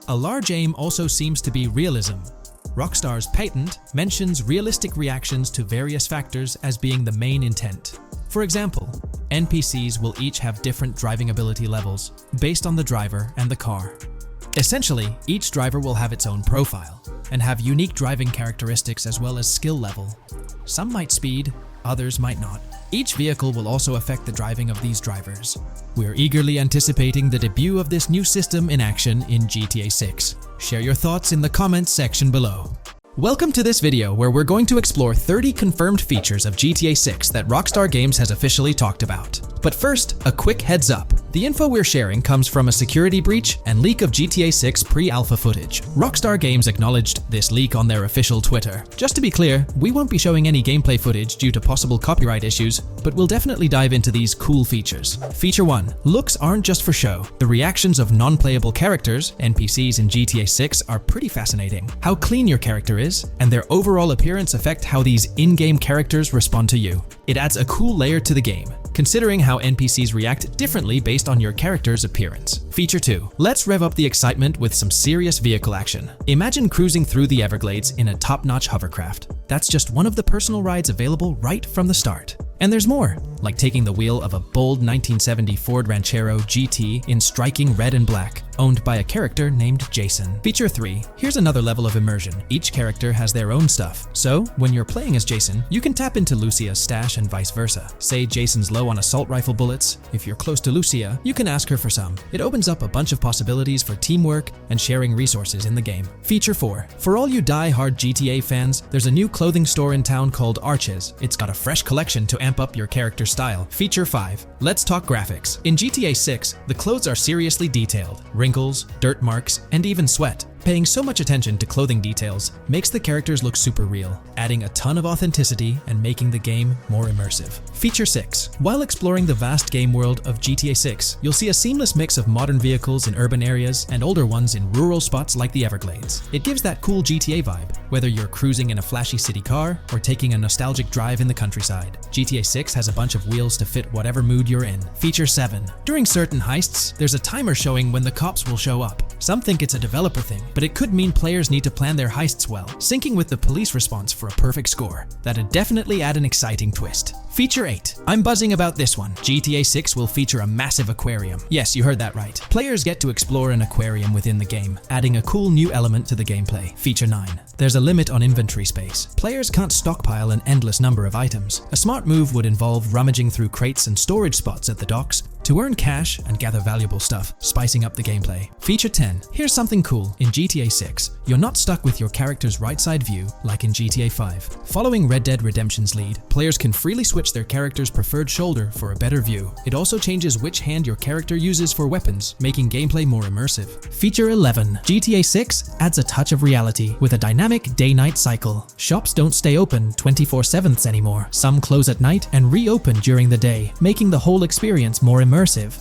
A large aim also seems to be realism. Rockstar's patent mentions realistic reactions to various factors as being the main intent. For example, NPCs will each have different driving ability levels based on the driver and the car. Essentially, each driver will have its own profile and have unique driving characteristics as well as skill level. Some might speed, others might not. Each vehicle will also affect the driving of these drivers. We're eagerly anticipating the debut of this new system in action in GTA 6. Share your thoughts in the comments section below. Welcome to this video where we're going to explore 30 confirmed features of GTA 6 that Rockstar Games has officially talked about. But first, a quick heads up. The info we're sharing comes from a security breach and leak of GTA 6 pre-alpha footage. Rockstar Games acknowledged this leak on their official Twitter. Just to be clear, we won't be showing any gameplay footage due to possible copyright issues, but we'll definitely dive into these cool features. Feature 1. Looks aren't just for show. The reactions of non-playable characters, NPCs in GTA 6, are pretty fascinating. How clean your character is, and their overall appearance affect how these in-game characters respond to you. It adds a cool layer to the game, considering how NPCs react differently based on your character's appearance. Feature 2. Let's rev up the excitement with some serious vehicle action. Imagine cruising through the Everglades in a top-notch hovercraft. That's just one of the personal rides available right from the start. And there's more, like taking the wheel of a bold 1970 Ford Ranchero GT in striking red and black, owned by a character named Jason. Feature 3. Here's another level of immersion. Each character has their own stuff, so when you're playing as Jason, you can tap into Lucia's stash and vice versa. Say Jason's low on assault rifle bullets. If you're close to Lucia, you can ask her for some. It opens up a bunch of possibilities for teamwork and sharing resources in the game. Feature 4. For all you die-hard GTA fans, there's a new clothing store in town called Arches. It's got a fresh collection to amp up your character's style. Feature 5. Let's talk graphics. In GTA 6, the clothes are seriously detailed. Wrinkles, dirt marks, and even sweat. Paying so much attention to clothing details makes the characters look super real, adding a ton of authenticity and making the game more immersive. Feature 6. While exploring the vast game world of GTA 6, you'll see a seamless mix of modern vehicles in urban areas and older ones in rural spots like the Everglades. It gives that cool GTA vibe, whether you're cruising in a flashy city car or taking a nostalgic drive in the countryside. GTA 6 has a bunch of wheels to fit whatever mood you're in. Feature 7. During certain heists, there's a timer showing when the cops will show up. Some think it's a developer thing, but it could mean players need to plan their heists well, syncing with the police response for a perfect score. That'd definitely add an exciting twist. Feature 8. I'm buzzing about this one. GTA 6 will feature a massive aquarium. Yes, you heard that right. Players get to explore an aquarium within the game, adding a cool new element to the gameplay. Feature 9. There's a limit on inventory space. Players can't stockpile an endless number of items. A smart move would involve rummaging through crates and storage spots at the docks to earn cash and gather valuable stuff, spicing up the gameplay. Feature 10. Here's something cool. In GTA 6, you're not stuck with your character's right side view like in GTA 5. Following Red Dead Redemption's lead, players can freely switch their character's preferred shoulder for a better view. It also changes which hand your character uses for weapons, making gameplay more immersive. Feature 11. GTA 6 adds a touch of reality with a dynamic day-night cycle. Shops don't stay open 24/7 anymore. Some close at night and reopen during the day, making the whole experience more immersive.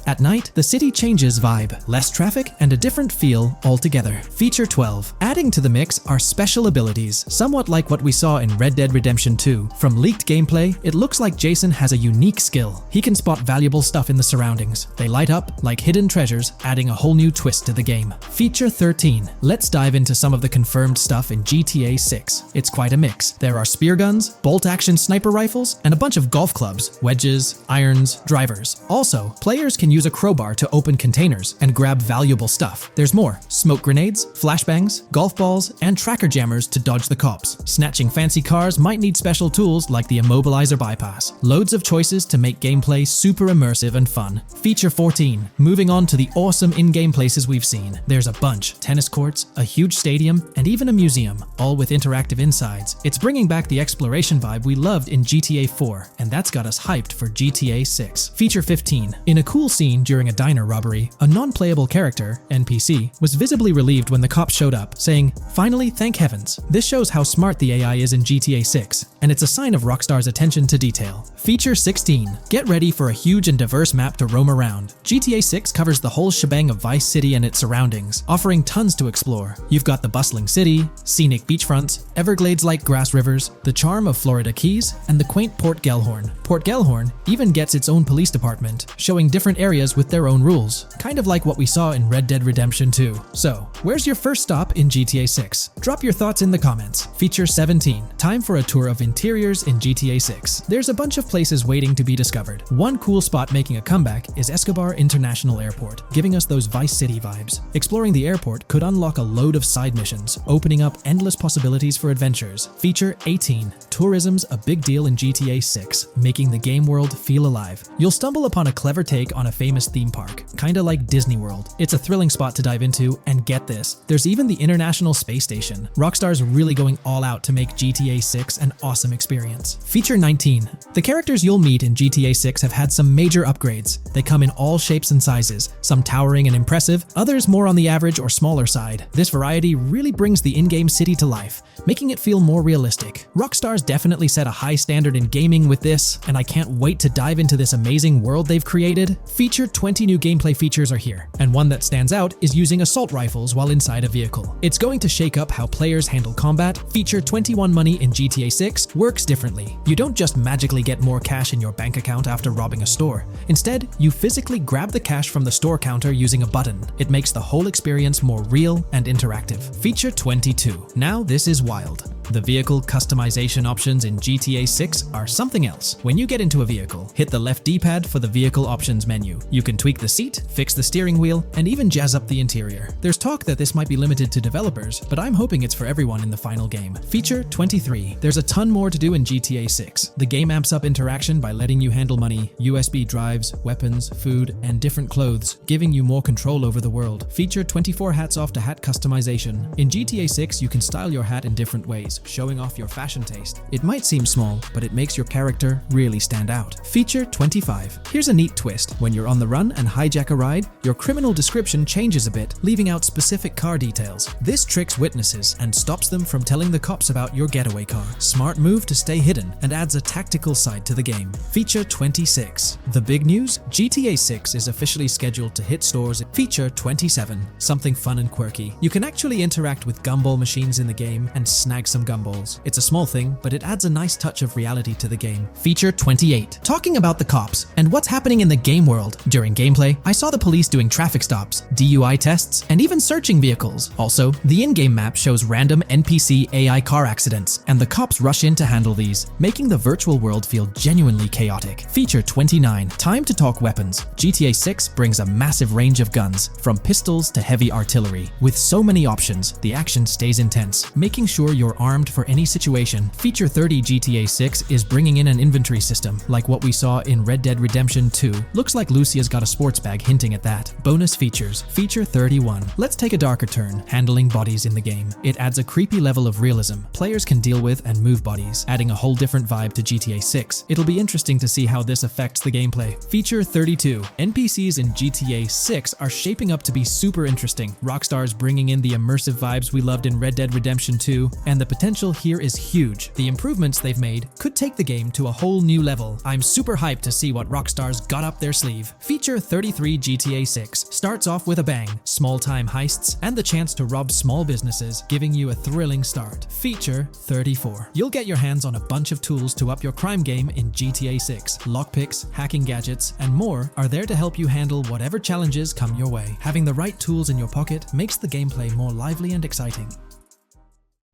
At night, the city changes vibe, less traffic, and a different feel altogether. Feature 12. Adding to the mix are special abilities, somewhat like what we saw in Red Dead Redemption 2. From leaked gameplay, it looks like Jason has a unique skill. He can spot valuable stuff in the surroundings. They light up like hidden treasures, adding a whole new twist to the game. Feature 13. Let's dive into some of the confirmed stuff in GTA 6. It's quite a mix. There are spear guns, bolt-action sniper rifles, and a bunch of golf clubs, wedges, irons, drivers. Also, players can use a crowbar to open containers and grab valuable stuff. There's more: smoke grenades, flashbangs, golf balls, and tracker jammers to dodge the cops. Snatching fancy cars might need special tools like the immobilizer bypass. Loads of choices to make gameplay super immersive and fun. Feature 14. Moving on to the awesome in-game places we've seen. There's a bunch: tennis courts, a huge stadium, and even a museum, all with interactive insides. It's bringing back the exploration vibe we loved in GTA 4, and that's got us hyped for GTA 6. Feature 15. In a cool scene during a diner robbery, a non-playable character, NPC, was visibly relieved when the cops showed up, saying, "Finally, thank heavens." This shows how smart the AI is in GTA 6, and it's a sign of Rockstar's attention to detail. Feature 16. Get ready for a huge and diverse map to roam around. GTA 6 covers the whole shebang of Vice City and its surroundings, offering tons to explore. You've got the bustling city, scenic beachfronts, Everglades-like grass rivers, the charm of Florida Keys, and the quaint Port Gellhorn. Port Gellhorn even gets its own police department, showing different areas with their own rules, kind of like what we saw in Red Dead Redemption 2. So, where's your first stop in GTA 6? Drop your thoughts in the comments. Feature 17. Time for a tour of interiors in GTA 6. There's a bunch of places waiting to be discovered. One cool spot making a comeback is Escobar International Airport, giving us those Vice City vibes. Exploring the airport could unlock a load of side missions, opening up endless possibilities for adventures. Feature 18. Tourism's a big deal in GTA 6, making the game world feel alive. You'll stumble upon a clever take on a famous theme park, kinda like Disney World. It's a thrilling spot to dive into, and get this, there's even the International Space Station. Rockstar's really going all out to make GTA 6 an awesome experience. Feature 19. The characters you'll meet in GTA 6 have had some major upgrades. They come in all shapes and sizes, some towering and impressive, others more on the average or smaller side. This variety really brings the in-game city to life, making it feel more realistic. Rockstar's definitely set a high standard in gaming with this, and I can't wait to dive into this amazing world they've created. Feature 20 new gameplay features are here, and one that stands out is using assault rifles while inside a vehicle. It's going to shake up how players handle combat. Feature 21 money in GTA 6 works differently. You don't just magically get more cash in your bank account after robbing a store. Instead, you physically grab the cash from the store counter using a button. It makes the whole experience more real and interactive. Feature 22. Now this is wild. The vehicle customization options in GTA 6 are something else. When you get into a vehicle, hit the left D-pad for the vehicle options menu. You can tweak the seat, fix the steering wheel, and even jazz up the interior. There's talk that this might be limited to developers, but I'm hoping it's for everyone in the final game. Feature 23. There's a ton more to do in GTA 6. The game amps up interaction by letting you handle money, USB drives, weapons, food, and different clothes, giving you more control over the world. Feature 24. Hats off to hat customization. In GTA 6, you can style your hat in different ways, showing off your fashion taste. It might seem small, but it makes your character really stand out. Feature 25. Here's a neat twist. When you're on the run and hijack a ride, your criminal description changes a bit, leaving out specific car details. This tricks witnesses and stops them from telling the cops about your getaway car. Smart move to stay hidden and adds a tactical side to the game. Feature 26. The big news? GTA 6 is officially scheduled to hit stores. Feature 27. Something fun and quirky. You can actually interact with gumball machines in the game and snag some gumballs. It's a small thing, but it adds a nice touch of reality to the game. Feature 28. Talking about the cops and what's happening in the game world. During gameplay, I saw the police doing traffic stops, DUI tests, and even searching vehicles. Also, the in-game map shows random NPC AI car accidents, and the cops rush in to handle these, making the virtual world feel genuinely chaotic. Feature 29. Time to talk weapons. GTA 6 brings a massive range of guns, from pistols to heavy artillery. With so many options, the action stays intense, making sure you're armed for any situation. Feature 30. GTA 6 is bringing in an inventory system, like what we saw in Red Dead Redemption 2. Looks like Lucia's got a sports bag hinting at that. Bonus features. Feature 31. Let's take a darker turn, handling bodies in the game. It adds a creepy level of realism. Players can deal with and move bodies, adding a whole different vibe to GTA 6. It'll be interesting to see how this affects the gameplay. Feature 32. NPCs in GTA 6 are shaping up to be super interesting. Rockstar's bringing in the immersive vibes we loved in Red Dead Redemption 2, and the potential here is huge. The improvements they've made could take the game to a whole new level. I'm super hyped to see what Rockstar's got up their sleeve. Feature 33. GTA 6 starts off with a bang, small-time heists, and the chance to rob small businesses, giving you a thrilling start. Feature 34. You'll get your hands on a bunch of tools to up your crime game in GTA 6. Lockpicks, hacking gadgets, and more are there to help you handle whatever challenges come your way. Having the right tools in your pocket makes the gameplay more lively and exciting.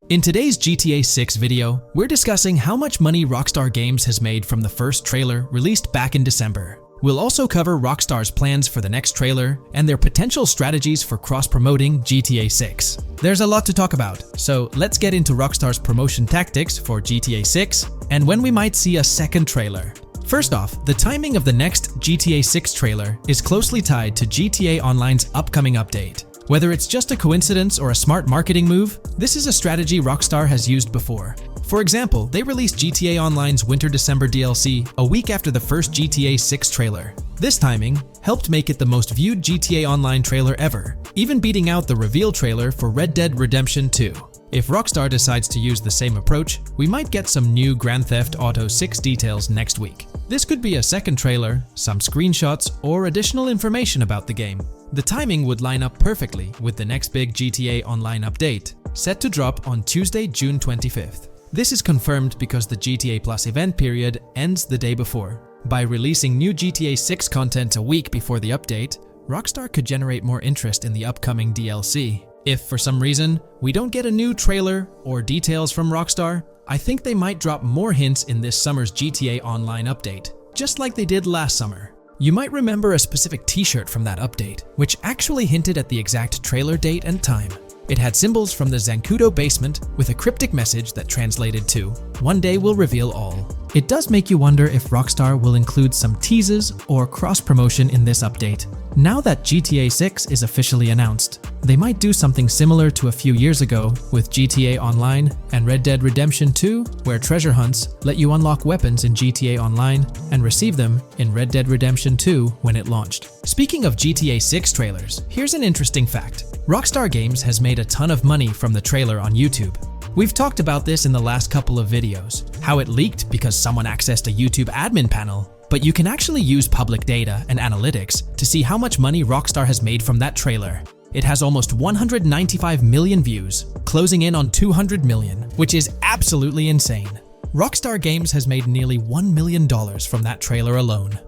In today's GTA 6 video, we're discussing how much money Rockstar Games has made from the first trailer released back in December. We'll also cover Rockstar's plans for the next trailer and their potential strategies for cross-promoting GTA 6. There's a lot to talk about, so let's get into Rockstar's promotion tactics for GTA 6 and when we might see a second trailer. First off, the timing of the next GTA 6 trailer is closely tied to GTA Online's upcoming update. Whether it's just a coincidence or a smart marketing move, this is a strategy Rockstar has used before. For example, they released GTA Online's Winter-December DLC a week after the first GTA 6 trailer. This timing helped make it the most viewed GTA Online trailer ever, even beating out the reveal trailer for Red Dead Redemption 2. If Rockstar decides to use the same approach, we might get some new Grand Theft Auto 6 details next week. This could be a second trailer, some screenshots, or additional information about the game. The timing would line up perfectly with the next big GTA Online update, set to drop on Tuesday, June 25th. This is confirmed because the GTA Plus event period ends the day before. By releasing new GTA 6 content a week before the update, Rockstar could generate more interest in the upcoming DLC. If for some reason we don't get a new trailer or details from Rockstar, I think they might drop more hints in this summer's GTA Online update, just like they did last summer. You might remember a specific t-shirt from that update, which actually hinted at the exact trailer date and time. It had symbols from the Zancudo basement with a cryptic message that translated to, "One day we'll reveal all." It does make you wonder if Rockstar will include some teases or cross-promotion in this update. Now that GTA 6 is officially announced, they might do something similar to a few years ago with GTA Online and Red Dead Redemption 2, where treasure hunts let you unlock weapons in GTA Online and receive them in Red Dead Redemption 2 when it launched. Speaking of GTA 6 trailers, here's an interesting fact. Rockstar Games has made a ton of money from the trailer on YouTube. We've talked about this in the last couple of videos, how it leaked because someone accessed a YouTube admin panel, but you can actually use public data and analytics to see how much money Rockstar has made from that trailer. It has almost 195 million views, closing in on 200 million, which is absolutely insane. Rockstar Games has made nearly $1 million from that trailer alone.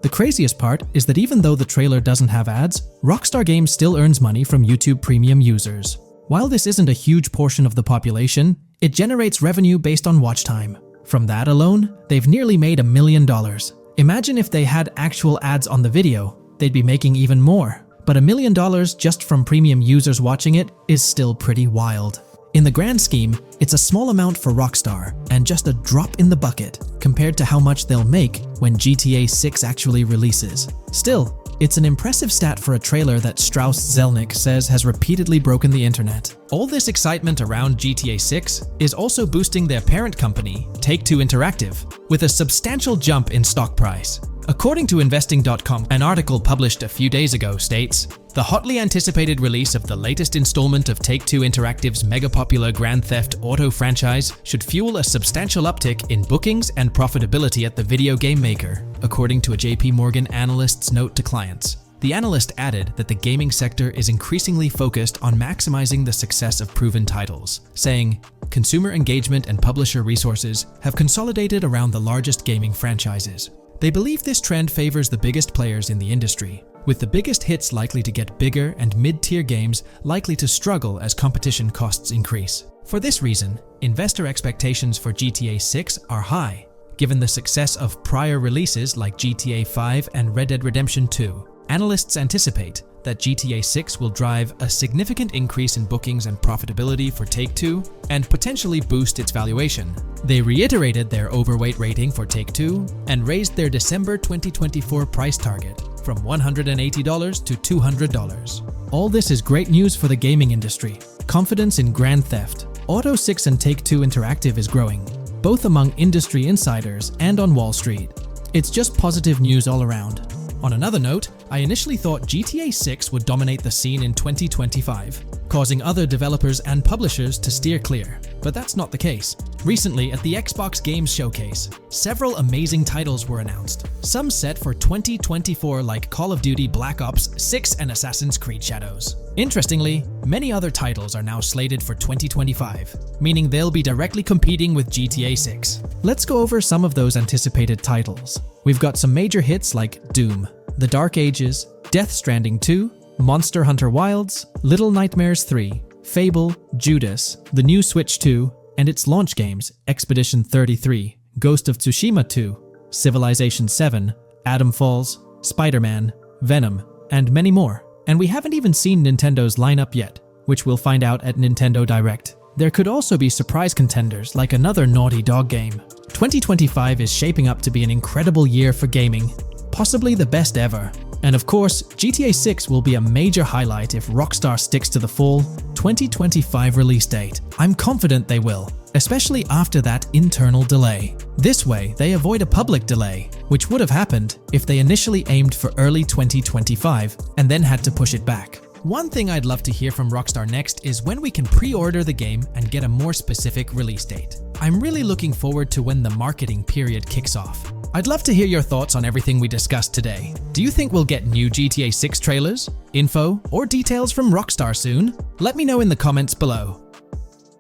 The craziest part is that even though the trailer doesn't have ads, Rockstar Games still earns money from YouTube Premium users. While this isn't a huge portion of the population, It generates revenue based on watch time. From that alone, they've nearly made $1 million. Imagine if they had actual ads on the video, they'd be making even more. But $1 million just from premium users watching it is still pretty wild. In the grand scheme, it's a small amount for Rockstar and just a drop in the bucket compared to how much they'll make when GTA 6 actually releases. Still, it's an impressive stat for a trailer that Strauss Zelnick says has repeatedly broken the internet. All this excitement around GTA 6 is also boosting their parent company, Take-Two Interactive, with a substantial jump in stock price. According to Investing.com, an article published a few days ago states, the hotly anticipated release of the latest installment of Take-Two Interactive's mega-popular Grand Theft Auto franchise should fuel a substantial uptick in bookings and profitability at the video game maker, according to a JP Morgan analyst's note to clients. The analyst added that the gaming sector is increasingly focused on maximizing the success of proven titles, saying, consumer engagement and publisher resources have consolidated around the largest gaming franchises. They believe this trend favors the biggest players in the industry, with the biggest hits likely to get bigger and mid-tier games likely to struggle as competition costs increase. For this reason, investor expectations for GTA 6 are high, given the success of prior releases like GTA 5 and Red Dead Redemption 2. Analysts anticipate that GTA 6 will drive a significant increase in bookings and profitability for Take-Two and potentially boost its valuation. They reiterated their overweight rating for Take-Two and raised their December 2024 price target from $180 to $200. All this is great news for the gaming industry. Confidence in Grand Theft Auto 6 and Take-Two Interactive is growing, both among industry insiders and on Wall Street. It's just positive news all around. On another note, I initially thought GTA 6 would dominate the scene in 2025, causing other developers and publishers to steer clear, but that's not the case. Recently, at the Xbox Games Showcase, several amazing titles were announced, some set for 2024 like Call of Duty Black Ops 6 and Assassin's Creed Shadows. Interestingly, many other titles are now slated for 2025, meaning they'll be directly competing with GTA 6. Let's go over some of those anticipated titles. We've got some major hits like Doom, The Dark Ages, Death Stranding 2, Monster Hunter Wilds, Little Nightmares 3, Fable, Judas, the new Switch 2, and its launch games Expedition 33, Ghost of Tsushima 2, Civilization 7, Atom Falls, Spider-Man, Venom, and many more. And we haven't even seen Nintendo's lineup yet, which we'll find out at Nintendo Direct. There could also be surprise contenders like another Naughty Dog game. 2025 is shaping up to be an incredible year for gaming, possibly the best ever. And of course, GTA 6 will be a major highlight if Rockstar sticks to the fall 2025 release date. I'm confident they will, especially after that internal delay. This way, they avoid a public delay, which would have happened if they initially aimed for early 2025 and then had to push it back. One thing I'd love to hear from Rockstar next is when we can pre-order the game and get a more specific release date. I'm really looking forward to when the marketing period kicks off. I'd love to hear your thoughts on everything we discussed today. Do you think we'll get new GTA 6 trailers, info, or details from Rockstar soon? Let me know in the comments below.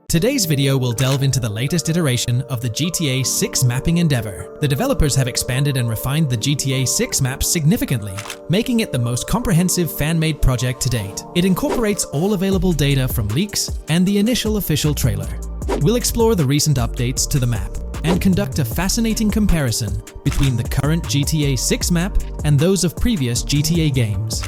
Today's video will delve into the latest iteration of the GTA 6 mapping endeavor. The developers have expanded and refined the GTA 6 map significantly, making it the most comprehensive fan-made project to date. It incorporates all available data from leaks and the initial official trailer. We'll explore the recent updates to the map and conduct a fascinating comparison between the current GTA 6 map and those of previous GTA games.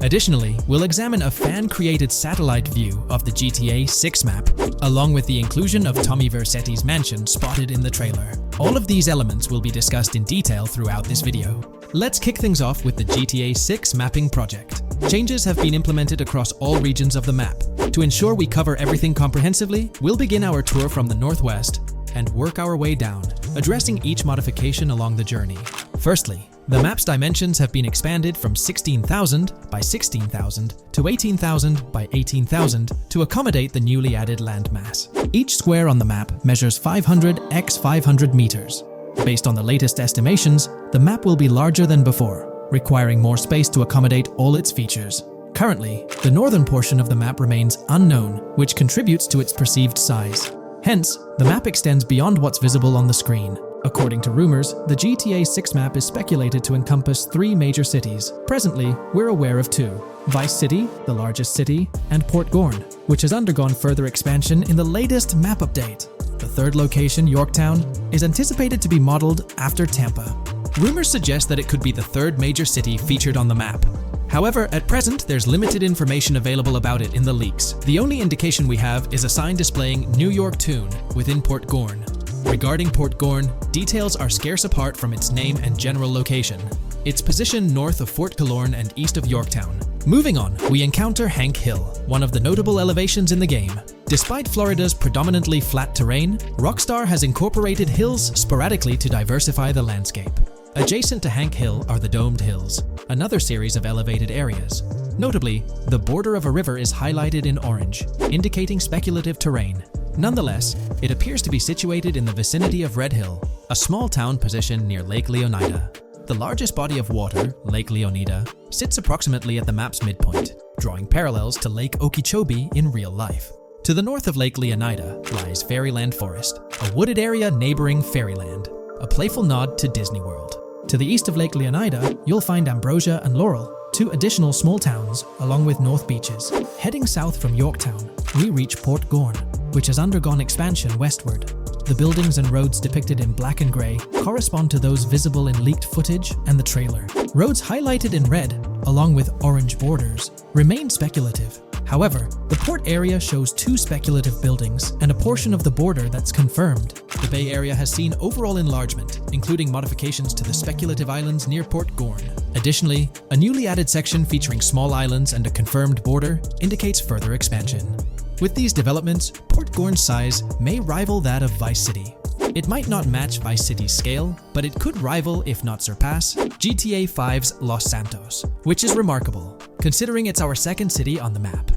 Additionally, we'll examine a fan-created satellite view of the GTA 6 map, along with the inclusion of Tommy Vercetti's mansion spotted in the trailer. All of these elements will be discussed in detail throughout this video. Let's kick things off with the GTA 6 mapping project. Changes have been implemented across all regions of the map. To ensure we cover everything comprehensively, we'll begin our tour from the northwest and work our way down, addressing each modification along the journey. Firstly, the map's dimensions have been expanded from 16,000 by 16,000 to 18,000 by 18,000 to accommodate the newly added landmass. Each square on the map measures 500 x 500 meters. Based on the latest estimations, the map will be larger than before, requiring more space to accommodate all its features. Currently, the northern portion of the map remains unknown, which contributes to its perceived size. Hence, the map extends beyond what's visible on the screen. According to rumors, the GTA 6 map is speculated to encompass 3 major cities. Presently, we're aware of 2. Vice City, the largest city, and Port Gorn, which has undergone further expansion in the latest map update. The third location, Yorktown, is anticipated to be modeled after Tampa. Rumors suggest that it could be the third major city featured on the map. However, at present, there's limited information available about it in the leaks. The only indication we have is a sign displaying New York Tune within Port Gorn. Regarding Port Gorn, details are scarce apart from its name and general location. It's positioned north of Fort Killorn and east of Yorktown. Moving on, we encounter Hank Hill, one of the notable elevations in the game. Despite Florida's predominantly flat terrain, Rockstar has incorporated hills sporadically to diversify the landscape. Adjacent to Hank Hill are the Domed Hills, another series of elevated areas. Notably, the border of a river is highlighted in orange, indicating speculative terrain. Nonetheless, it appears to be situated in the vicinity of Red Hill, a small town positioned near Lake Leonida. The largest body of water, Lake Leonida, sits approximately at the map's midpoint, drawing parallels to Lake Okeechobee in real life. To the north of Lake Leonida lies Fairyland Forest, a wooded area neighboring Fairyland, a playful nod to Disney World. To the east of Lake Leonida, you'll find Ambrosia and Laurel, two additional small towns, along with North Beaches. Heading south from Yorktown, we reach Port Gorn, which has undergone expansion westward. The buildings and roads depicted in black and grey correspond to those visible in leaked footage and the trailer. Roads highlighted in red, along with orange borders, remain speculative. However, the port area shows two speculative buildings and a portion of the border that's confirmed. The Bay Area has seen overall enlargement, including modifications to the speculative islands near Port Gorn. Additionally, a newly added section featuring small islands and a confirmed border indicates further expansion. With these developments, Port Gorn's size may rival that of Vice City. It might not match Vice City's scale, but it could rival, if not surpass, GTA 5's Los Santos, which is remarkable, considering it's our second city on the map.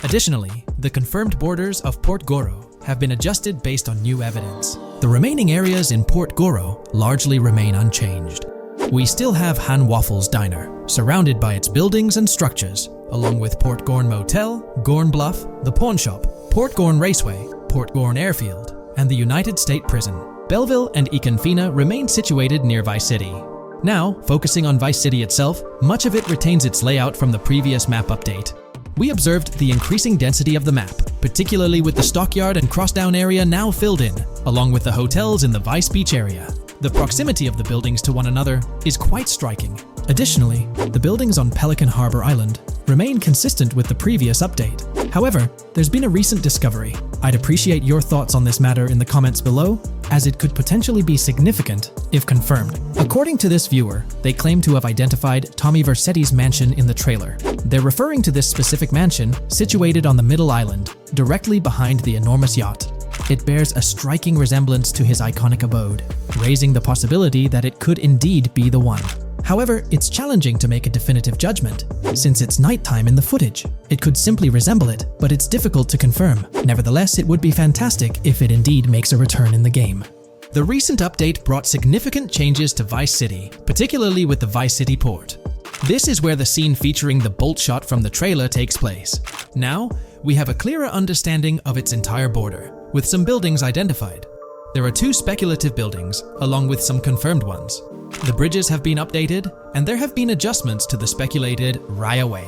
Additionally, the confirmed borders of Port Goro have been adjusted based on new evidence. The remaining areas in Port Goro largely remain unchanged. We still have Han Waffles Diner, surrounded by its buildings and structures, along with Port Gorn Motel, Gorn Bluff, the Pawn Shop, Port Gorn Raceway, Port Gorn Airfield, and the United State Prison. Belleville and Econfina remain situated near Vice City. Now, focusing on Vice City itself, much of it retains its layout from the previous map update. We observed the increasing density of the map, particularly with the Stockyard and Crossdown area now filled in, along with the hotels in the Vice Beach area. The proximity of the buildings to one another is quite striking. Additionally, the buildings on Pelican Harbor Island remain consistent with the previous update. However, there's been a recent discovery. I'd appreciate your thoughts on this matter in the comments below, as it could potentially be significant if confirmed. According to this viewer, they claim to have identified Tommy Vercetti's mansion in the trailer. They're referring to this specific mansion situated on the middle island, directly behind the enormous yacht. It bears a striking resemblance to his iconic abode, raising the possibility that it could indeed be the one. However, it's challenging to make a definitive judgment, since it's nighttime in the footage. It could simply resemble it, but it's difficult to confirm. Nevertheless, it would be fantastic if it indeed makes a return in the game. The recent update brought significant changes to Vice City, particularly with the Vice City port. This is where the scene featuring the bolt shot from the trailer takes place. Now, we have a clearer understanding of its entire border, with some buildings identified. There are two speculative buildings, along with some confirmed ones. The bridges have been updated, and there have been adjustments to the speculated Raya Way.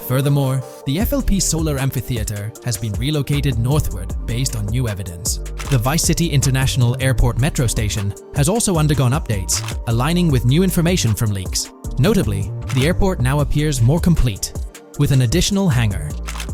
Furthermore, the FLP Solar Amphitheater has been relocated northward based on new evidence. The Vice City International Airport metro station has also undergone updates, aligning with new information from leaks. Notably, the airport now appears more complete, with an additional hangar.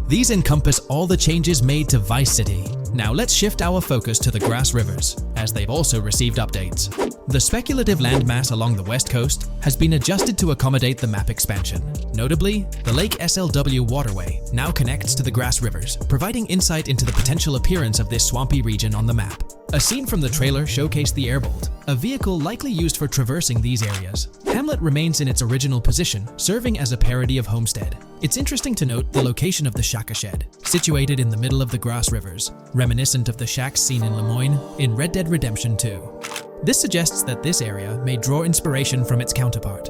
These encompass all the changes made to Vice City. Now let's shift our focus to the Grass Rivers, as they've also received updates. The speculative landmass along the west coast has been adjusted to accommodate the map expansion. Notably, the Lake SLW waterway now connects to the Grass Rivers, providing insight into the potential appearance of this swampy region on the map. A scene from the trailer showcased the Airbolt, a vehicle likely used for traversing these areas. Hamlet remains in its original position, serving as a parody of Homestead. It's interesting to note the location of the Shaka Shed, situated in the middle of the Grass Rivers, reminiscent of the shacks seen in Lemoyne in Red Dead Redemption 2. This suggests that this area may draw inspiration from its counterpart.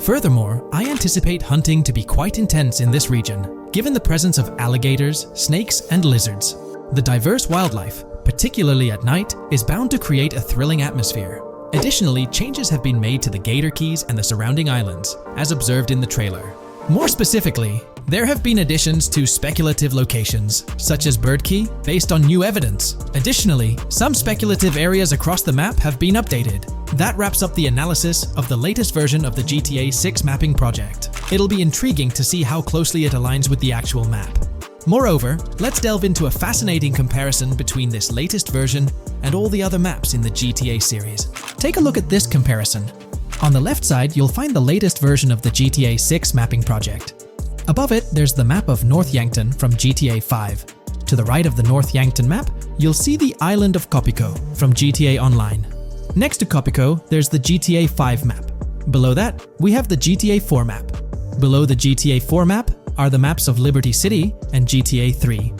Furthermore, I anticipate hunting to be quite intense in this region, given the presence of alligators, snakes, and lizards. The diverse wildlife, particularly at night, is bound to create a thrilling atmosphere. Additionally, changes have been made to the Gator Keys and the surrounding islands, as observed in the trailer. More specifically, There have been additions to speculative locations, such as Birdkey, based on new evidence. Additionally, some speculative areas across the map have been updated. That wraps up the analysis of the latest version of the GTA 6 mapping project. It'll be intriguing to see how closely it aligns with the actual map. Moreover, let's delve into a fascinating comparison between this latest version and all the other maps in the GTA series. Take a look at this comparison. On the left side, you'll find the latest version of the GTA 6 mapping project. Above it, there's the map of North Yankton from GTA 5. To the right of the North Yankton map, you'll see the island of Copico from GTA Online. Next to Copico, there's the GTA 5 map. Below that, we have the GTA 4 map. Below the GTA 4 map are the maps of Liberty City and GTA 3.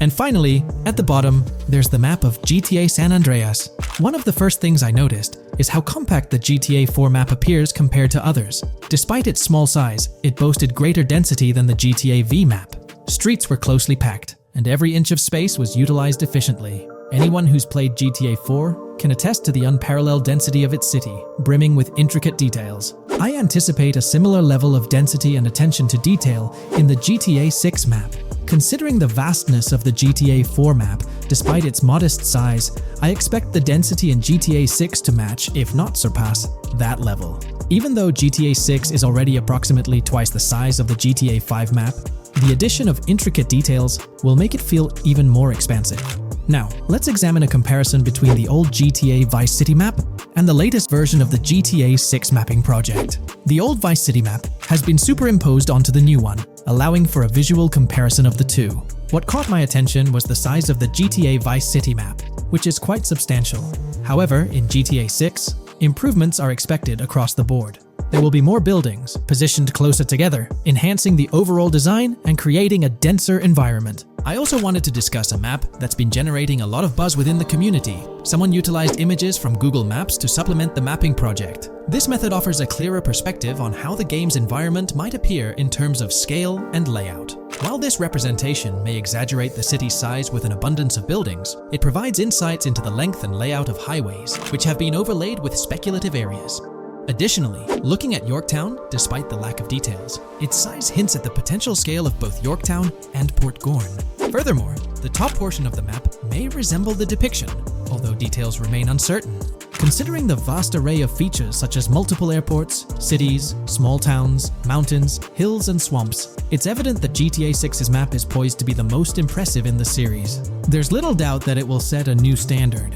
And finally, at the bottom, there's the map of GTA San Andreas. One of the first things I noticed is how compact the GTA 4 map appears compared to others. Despite its small size, it boasted greater density than the GTA V map. Streets were closely packed, and every inch of space was utilized efficiently. Anyone who's played GTA 4 can attest to the unparalleled density of its city, brimming with intricate details. I anticipate a similar level of density and attention to detail in the GTA 6 map. Considering the vastness of the GTA 4 map, despite its modest size, I expect the density in GTA 6 to match, if not surpass, that level. Even though GTA 6 is already approximately twice the size of the GTA 5 map, the addition of intricate details will make it feel even more expansive. Now, let's examine a comparison between the old GTA Vice City map and the latest version of the GTA 6 mapping project. The old Vice City map has been superimposed onto the new one, allowing for a visual comparison of the two. What caught my attention was the size of the GTA Vice City map, which is quite substantial. However, in GTA 6, improvements are expected across the board. There will be more buildings, positioned closer together, enhancing the overall design and creating a denser environment. I also wanted to discuss a map that's been generating a lot of buzz within the community. Someone utilized images from Google Maps to supplement the mapping project. This method offers a clearer perspective on how the game's environment might appear in terms of scale and layout. While this representation may exaggerate the city's size with an abundance of buildings, it provides insights into the length and layout of highways, which have been overlaid with speculative areas. Additionally, looking at Yorktown, despite the lack of details, its size hints at the potential scale of both Yorktown and Port Gorn. Furthermore, the top portion of the map may resemble the depiction, although details remain uncertain. Considering the vast array of features such as multiple airports, cities, small towns, mountains, hills, and swamps, it's evident that GTA 6's map is poised to be the most impressive in the series. There's little doubt that it will set a new standard.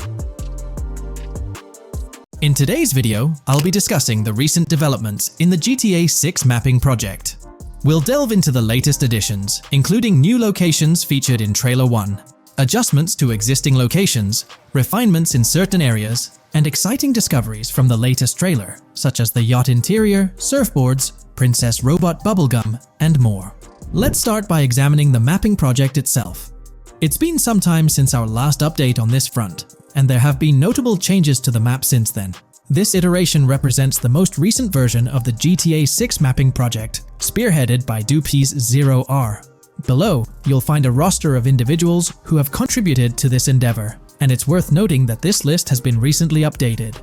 In today's video, I'll be discussing the recent developments in the GTA 6 mapping project. We'll delve into the latest additions, including new locations featured in Trailer 1, adjustments to existing locations, refinements in certain areas, and exciting discoveries from the latest trailer, such as the yacht interior, surfboards, Princess Robot Bubblegum, and more. Let's start by examining the mapping project itself. It's been some time since our last update on this front, and there have been notable changes to the map since then. This iteration represents the most recent version of the GTA 6 mapping project, spearheaded by Dupee's 0R. Below, you'll find a roster of individuals who have contributed to this endeavor, and it's worth noting that this list has been recently updated.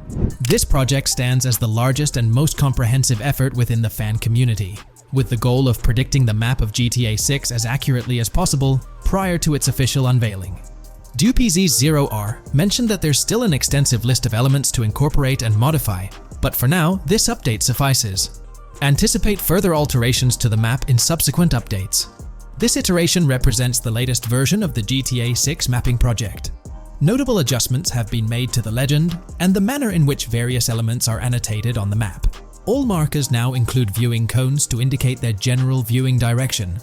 This project stands as the largest and most comprehensive effort within the fan community, with the goal of predicting the map of GTA 6 as accurately as possible prior to its official unveiling. Dupee's 0R mentioned that there's still an extensive list of elements to incorporate and modify, but for now, this update suffices. Anticipate further alterations to the map in subsequent updates. This iteration represents the latest version of the GTA 6 mapping project. Notable adjustments have been made to the legend and the manner in which various elements are annotated on the map. All markers now include viewing cones to indicate their general viewing direction.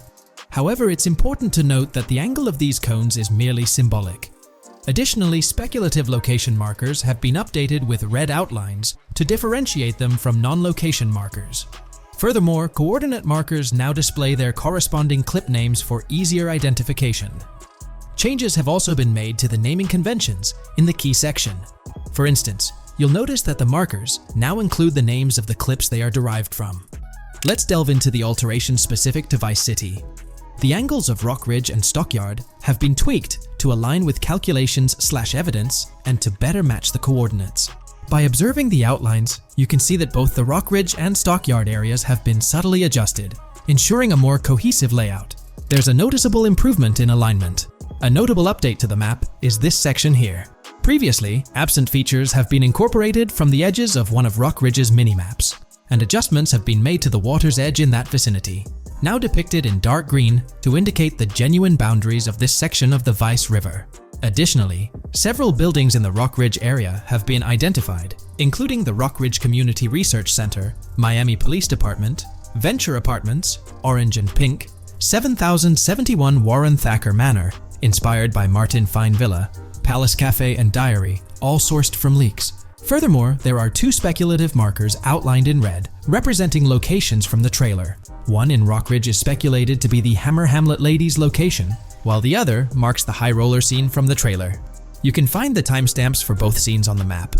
However, it's important to note that the angle of these cones is merely symbolic. Additionally, speculative location markers have been updated with red outlines to differentiate them from non-location markers. Furthermore, coordinate markers now display their corresponding clip names for easier identification. Changes have also been made to the naming conventions in the key section. For instance, you'll notice that the markers now include the names of the clips they are derived from. Let's delve into the alterations specific to Vice City. The angles of Rock Ridge and Stockyard have been tweaked to align with calculations/evidence and to better match the coordinates. By observing the outlines, you can see that both the Rock Ridge and Stockyard areas have been subtly adjusted, ensuring a more cohesive layout. There's a noticeable improvement in alignment. A notable update to the map is this section here. Previously, absent features have been incorporated from the edges of one of Rock Ridge's mini-maps, and adjustments have been made to the water's edge in that vicinity, now depicted in dark green to indicate the genuine boundaries of this section of the Vice River. Additionally, several buildings in the Rock Ridge area have been identified, including the Rock Ridge Community Research Center, Miami Police Department, Venture Apartments, Orange and Pink, 7071 Warren Thacker Manor, inspired by Martin Fine Villa, Palace Cafe and Diary, all sourced from leaks. Furthermore, there are 2 speculative markers outlined in red, representing locations from the trailer. One in Rock Ridge is speculated to be the Hammer Hamlet Ladies location, while the other marks the high roller scene from the trailer. You can find the timestamps for both scenes on the map.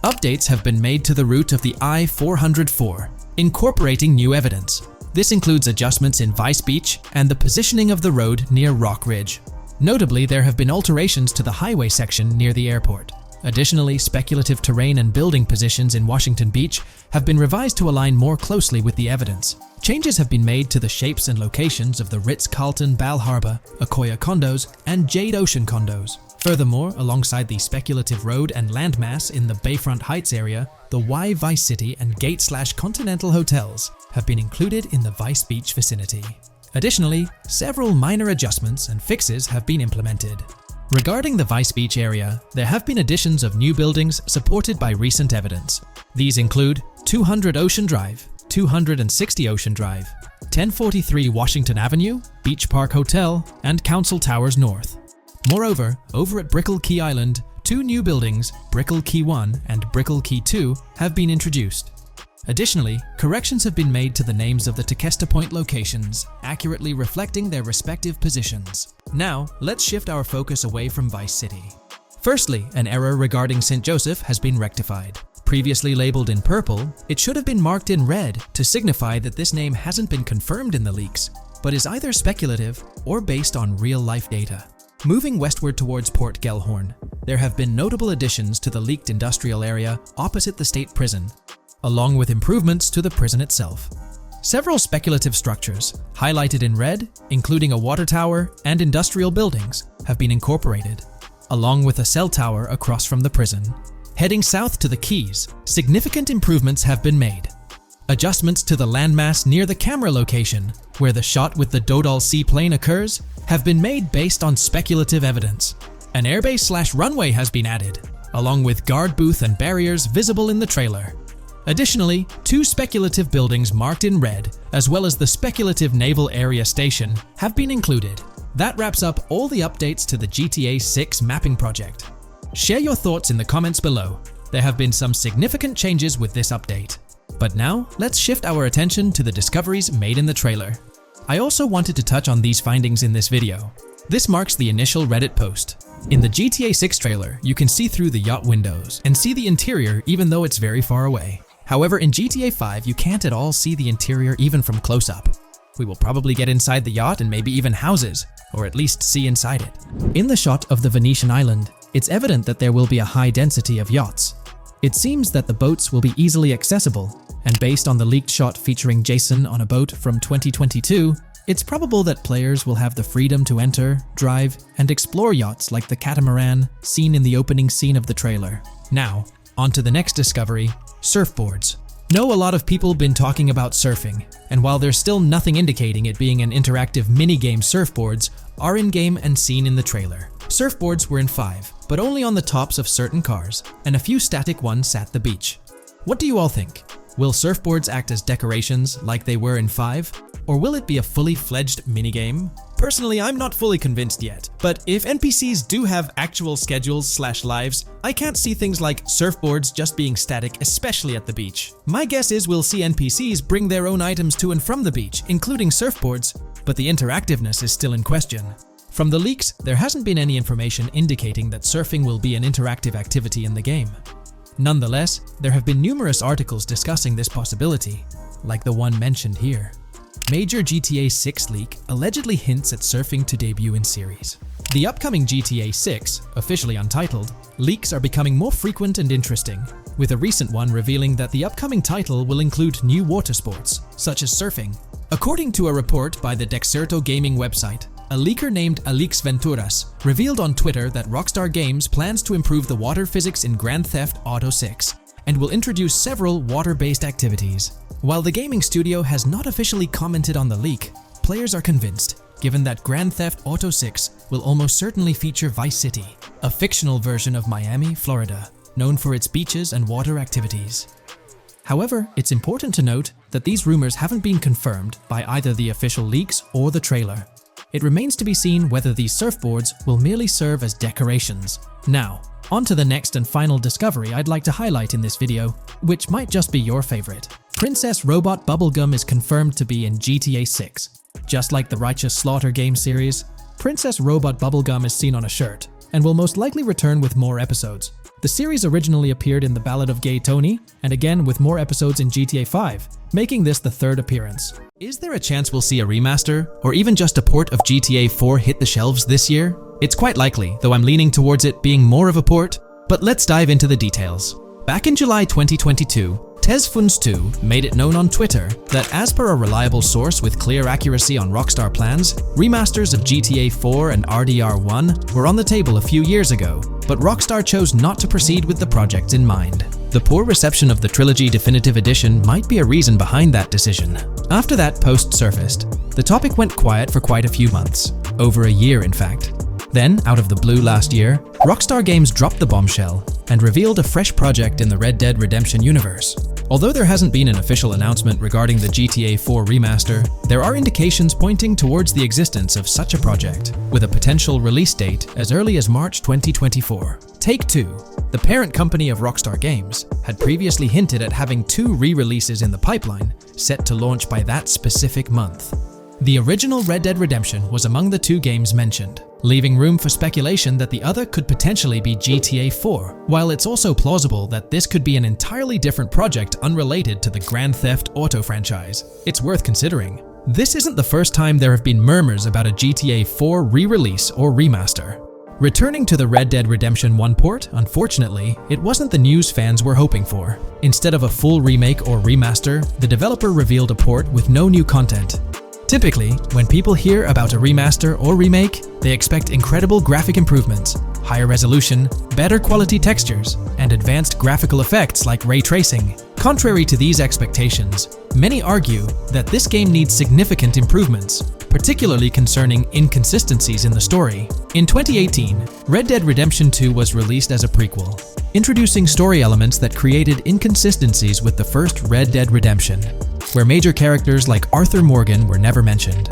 Updates have been made to the route of the I-404, incorporating new evidence. This includes adjustments in Vice Beach and the positioning of the road near Rock Ridge. Notably, there have been alterations to the highway section near the airport. Additionally, speculative terrain and building positions in Washington Beach have been revised to align more closely with the evidence. Changes have been made to the shapes and locations of the Ritz-Carlton Bal Harbour, Akoya condos, and Jade Ocean condos. Furthermore, alongside the speculative road and landmass in the Bayfront Heights area, the Y Vice City and Gate/Continental hotels have been included in the Vice Beach vicinity. Additionally, several minor adjustments and fixes have been implemented. Regarding the Vice Beach area, there have been additions of new buildings supported by recent evidence. These include 200 Ocean Drive, 260 Ocean Drive, 1043 Washington Avenue, Beach Park Hotel, and Council Towers North. Moreover, over at Brickell Key Island, 2 new buildings, Brickell Key 1 and Brickell Key 2, have been introduced. Additionally, corrections have been made to the names of the Tequesta Point locations, accurately reflecting their respective positions. Now, let's shift our focus away from Vice City. Firstly, an error regarding St. Joseph has been rectified. Previously labeled in purple, it should have been marked in red to signify that this name hasn't been confirmed in the leaks, but is either speculative or based on real-life data. Moving westward towards Port Gellhorn, there have been notable additions to the leaked industrial area opposite the state prison, along with improvements to the prison itself. Several speculative structures, highlighted in red, including a water tower and industrial buildings, have been incorporated, along with a cell tower across from the prison. Heading south to the Keys, significant improvements have been made. Adjustments to the landmass near the camera location, where the shot with the Dodal seaplane occurs, have been made based on speculative evidence. An airbase/runway has been added, along with guard booth and barriers visible in the trailer. Additionally, 2 speculative buildings marked in red, as well as the speculative Naval Area Station, have been included. That wraps up all the updates to the GTA 6 mapping project. Share your thoughts in the comments below. There have been some significant changes with this update. But now, let's shift our attention to the discoveries made in the trailer. I also wanted to touch on these findings in this video. This marks the initial Reddit post. In the GTA 6 trailer, you can see through the yacht windows and see the interior even though it's very far away. However, in GTA 5, you can't at all see the interior even from close-up. We will probably get inside the yacht and maybe even houses, or at least see inside it. In the shot of the Venetian island, it's evident that there will be a high density of yachts. It seems that the boats will be easily accessible, and based on the leaked shot featuring Jason on a boat from 2022, it's probable that players will have the freedom to enter, drive, and explore yachts like the catamaran seen in the opening scene of the trailer. Now, on to the next discovery, surfboards. Know a lot of people been talking about surfing, and while there's still nothing indicating it being an interactive minigame, surfboards are in-game and seen in the trailer. Surfboards were in 5, but only on the tops of certain cars, and a few static ones sat the beach. What do you all think? Will surfboards act as decorations like they were in 5? Or will it be a fully fledged minigame? Personally, I'm not fully convinced yet, but if NPCs do have actual schedules/lives, I can't see things like surfboards just being static, especially at the beach. My guess is we'll see NPCs bring their own items to and from the beach, including surfboards, but the interactiveness is still in question. From the leaks, there hasn't been any information indicating that surfing will be an interactive activity in the game. Nonetheless, there have been numerous articles discussing this possibility, like the one mentioned here. Major GTA 6 leak allegedly hints at surfing to debut in series. The upcoming GTA 6, officially untitled, leaks are becoming more frequent and interesting, with a recent one revealing that the upcoming title will include new water sports, such as surfing, According to a report by the Dexerto gaming website, a leaker named Alix Venturas revealed on Twitter that Rockstar Games plans to improve the water physics in Grand Theft Auto 6 and will introduce several water-based activities. While the gaming studio has not officially commented on the leak, players are convinced, given that Grand Theft Auto 6 will almost certainly feature Vice City, a fictional version of Miami, Florida, known for its beaches and water activities. However, it's important to note that these rumors haven't been confirmed by either the official leaks or the trailer. It remains to be seen whether these surfboards will merely serve as decorations. Now, on to the next and final discovery I'd like to highlight in this video, which might just be your favorite. Princess Robot Bubblegum is confirmed to be in GTA 6. Just like the Righteous Slaughter game series, Princess Robot Bubblegum is seen on a shirt, and will most likely return with more episodes. The series originally appeared in The Ballad of Gay Tony, and again with more episodes in GTA 5, making this the third appearance. Is there a chance we'll see a remaster, or even just a port of GTA 4 hit the shelves this year? It's quite likely, though I'm leaning towards it being more of a port, but let's dive into the details. Back in July 2022, TezFuns2 made it known on Twitter that as per a reliable source with clear accuracy on Rockstar plans, remasters of GTA 4 and RDR1 were on the table a few years ago, but Rockstar chose not to proceed with the project in mind. The poor reception of the Trilogy Definitive Edition might be a reason behind that decision. After that post surfaced, the topic went quiet for quite a few months, over a year in fact. Then, out of the blue last year, Rockstar Games dropped the bombshell and revealed a fresh project in the Red Dead Redemption universe. Although there hasn't been an official announcement regarding the GTA 4 remaster, there are indications pointing towards the existence of such a project, with a potential release date as early as March 2024. Take-Two, the parent company of Rockstar Games, had previously hinted at having 2 re-releases in the pipeline, set to launch by that specific month. The original Red Dead Redemption was among the 2 games mentioned, leaving room for speculation that the other could potentially be GTA 4, while it's also plausible that this could be an entirely different project unrelated to the Grand Theft Auto franchise. It's worth considering. This isn't the first time there have been murmurs about a GTA 4 re-release or remaster. Returning to the Red Dead Redemption 1 port, unfortunately, it wasn't the news fans were hoping for. Instead of a full remake or remaster, the developer revealed a port with no new content. Typically, when people hear about a remaster or remake, they expect incredible graphic improvements, higher resolution, better quality textures, and advanced graphical effects like ray tracing. Contrary to these expectations, many argue that this game needs significant improvements, particularly concerning inconsistencies in the story. In 2018, Red Dead Redemption 2 was released as a prequel, introducing story elements that created inconsistencies with the first Red Dead Redemption, where major characters like Arthur Morgan were never mentioned.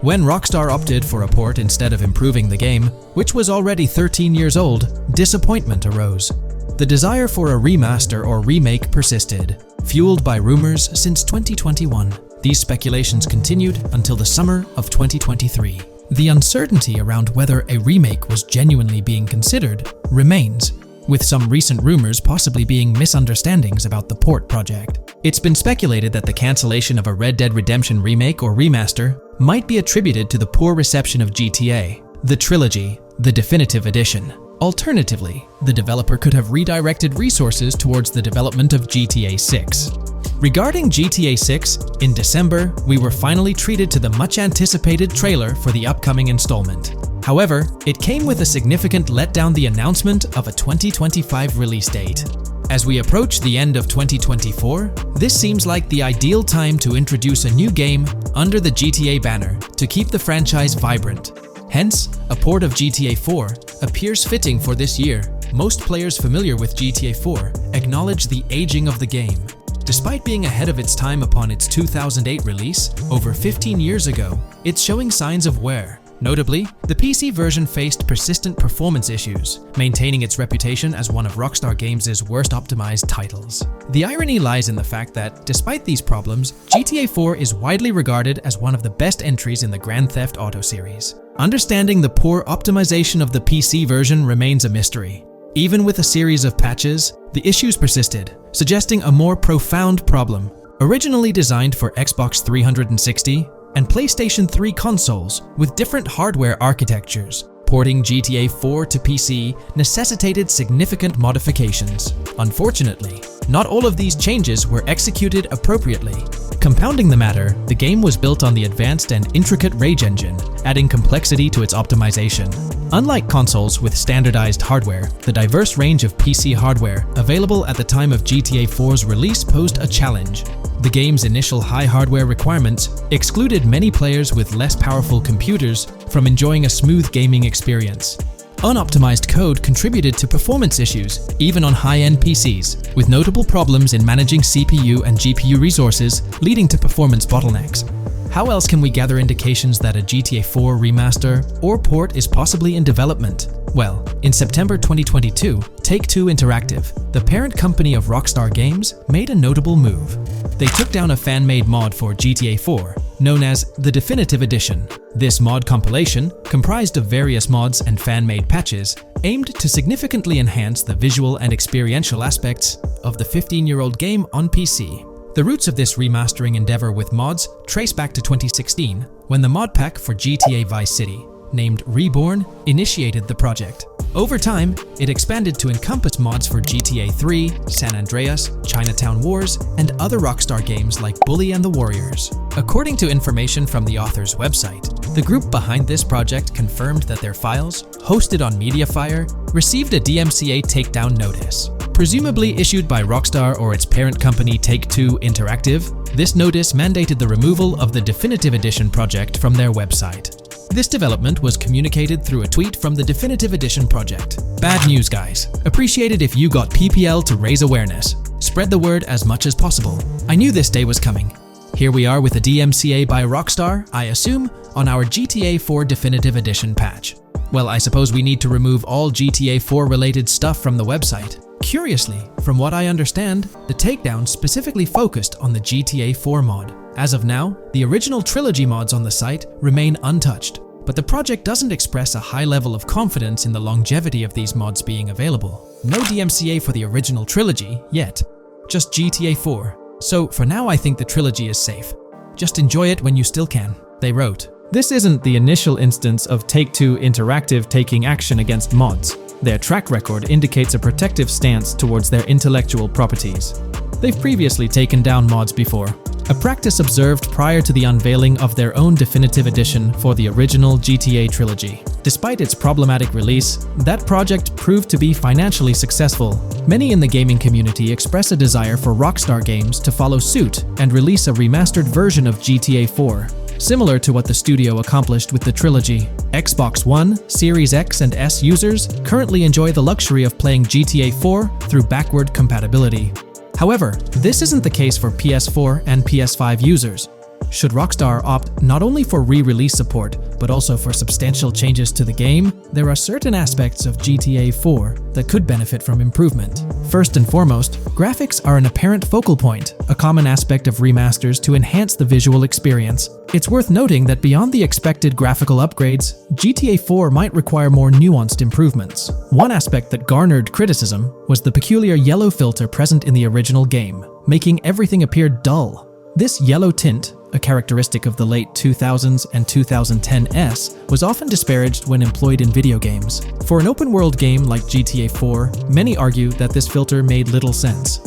When Rockstar opted for a port instead of improving the game, which was already 13 years old, disappointment arose. The desire for a remaster or remake persisted, fueled by rumors since 2021. These speculations continued until the summer of 2023. The uncertainty around whether a remake was genuinely being considered remains, with some recent rumors possibly being misunderstandings about the port project. It's been speculated that the cancellation of a Red Dead Redemption remake or remaster might be attributed to the poor reception of GTA, the Trilogy, the Definitive Edition. Alternatively, the developer could have redirected resources towards the development of GTA 6. Regarding GTA 6, in December, we were finally treated to the much-anticipated trailer for the upcoming installment. However, it came with a significant letdown: the announcement of a 2025 release date. As we approach the end of 2024, this seems like the ideal time to introduce a new game under the GTA banner to keep the franchise vibrant. Hence, a port of GTA 4 appears fitting for this year. Most players familiar with GTA 4 acknowledge the aging of the game. Despite being ahead of its time upon its 2008 release, over 15 years ago, it's showing signs of wear. Notably, the PC version faced persistent performance issues, maintaining its reputation as one of Rockstar Games' worst optimized titles. The irony lies in the fact that, despite these problems, GTA 4 is widely regarded as one of the best entries in the Grand Theft Auto series. Understanding the poor optimization of the PC version remains a mystery. Even with a series of patches, the issues persisted, suggesting a more profound problem. Originally designed for Xbox 360, and PlayStation 3 consoles with different hardware architectures, porting GTA 4 to PC necessitated significant modifications. Unfortunately, not all of these changes were executed appropriately, Compounding the matter, the game was built on the advanced and intricate Rage engine, adding complexity to its optimization. Unlike consoles with standardized hardware, the diverse range of PC hardware available at the time of GTA 4's release posed a challenge. The game's initial high hardware requirements excluded many players with less powerful computers from enjoying a smooth gaming experience. Unoptimized code contributed to performance issues, even on high-end PCs, with notable problems in managing CPU and GPU resources, leading to performance bottlenecks. How else can we gather indications that a GTA 4 remaster or port is possibly in development? Well, in September 2022, Take-Two Interactive, the parent company of Rockstar Games, made a notable move. They took down a fan-made mod for GTA 4, known as the Definitive Edition. This mod compilation, comprised of various mods and fan-made patches, aimed to significantly enhance the visual and experiential aspects of the 15-year-old game on PC. The roots of this remastering endeavor with mods trace back to 2016, when the mod pack for GTA Vice City, named Reborn, initiated the project. Over time, it expanded to encompass mods for GTA 3, San Andreas, Chinatown Wars, and other Rockstar games like Bully and the Warriors. According to information from the author's website, the group behind this project confirmed that their files, hosted on Mediafire, received a DMCA takedown notice. Presumably issued by Rockstar or its parent company Take-Two Interactive, this notice mandated the removal of the Definitive Edition project from their website. This development was communicated through a tweet from the Definitive Edition project. Bad news, guys. Appreciated if you got PPL to raise awareness. Spread the word as much as possible. I knew this day was coming. Here we are with a DMCA by Rockstar, I assume, on our GTA 4 Definitive Edition patch. Well, I suppose we need to remove all GTA 4 related stuff from the website. Curiously, from what I understand, the takedown specifically focused on the GTA 4 mod. As of now, the original trilogy mods on the site remain untouched, but the project doesn't express a high level of confidence in the longevity of these mods being available. No DMCA for the original trilogy yet, just GTA 4. So for now I think the trilogy is safe. Just enjoy it when you still can, they wrote. This isn't the initial instance of Take-Two Interactive taking action against mods. Their track record indicates a protective stance towards their intellectual properties. They've previously taken down mods before, a practice observed prior to the unveiling of their own Definitive Edition for the original GTA trilogy. Despite its problematic release, that project proved to be financially successful. Many in the gaming community express a desire for Rockstar Games to follow suit and release a remastered version of GTA 4. Similar to what the studio accomplished with the trilogy. Xbox One, Series X and S users currently enjoy the luxury of playing GTA 4 through backward compatibility. However, this isn't the case for PS4 and PS5 users. Should Rockstar opt not only for re-release support, but also for substantial changes to the game, there are certain aspects of GTA 4 that could benefit from improvement. First and foremost, graphics are an apparent focal point, a common aspect of remasters to enhance the visual experience. It's worth noting that beyond the expected graphical upgrades, GTA 4 might require more nuanced improvements. One aspect that garnered criticism was the peculiar yellow filter present in the original game, making everything appear dull. This yellow tint, a characteristic of the late 2000s and 2010s, was often disparaged when employed in video games. For an open-world game like GTA 4, many argue that this filter made little sense.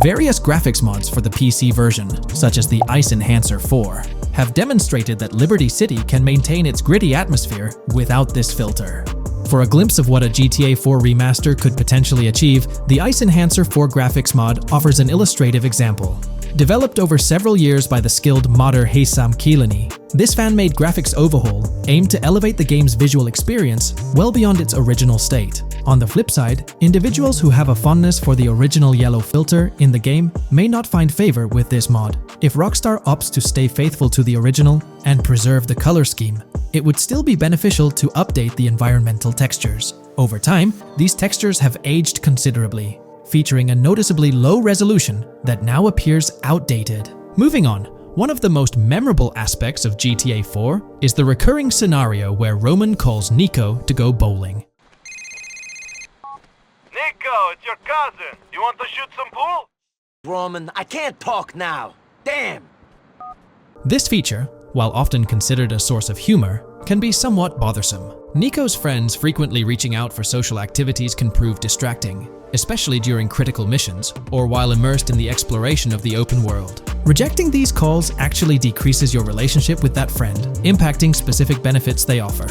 Various graphics mods for the PC version, such as the Ice Enhancer 4, have demonstrated that Liberty City can maintain its gritty atmosphere without this filter. For a glimpse of what a GTA 4 remaster could potentially achieve, the Ice Enhancer 4 graphics mod offers an illustrative example. Developed over several years by the skilled modder Haysam Keelani, this fan-made graphics overhaul aimed to elevate the game's visual experience well beyond its original state. On the flip side, individuals who have a fondness for the original yellow filter in the game may not find favor with this mod. If Rockstar opts to stay faithful to the original and preserve the color scheme, it would still be beneficial to update the environmental textures. Over time, these textures have aged considerably, featuring a noticeably low resolution that now appears outdated. Moving on, one of the most memorable aspects of GTA 4 is the recurring scenario where Roman calls Nico to go bowling. Nico, it's your cousin. You want to shoot some pool? Roman, I can't talk now. Damn! This feature, while often considered a source of humor, can be somewhat bothersome. Nico's friends frequently reaching out for social activities can prove distracting, especially during critical missions or while immersed in the exploration of the open world. Rejecting these calls actually decreases your relationship with that friend, impacting specific benefits they offer.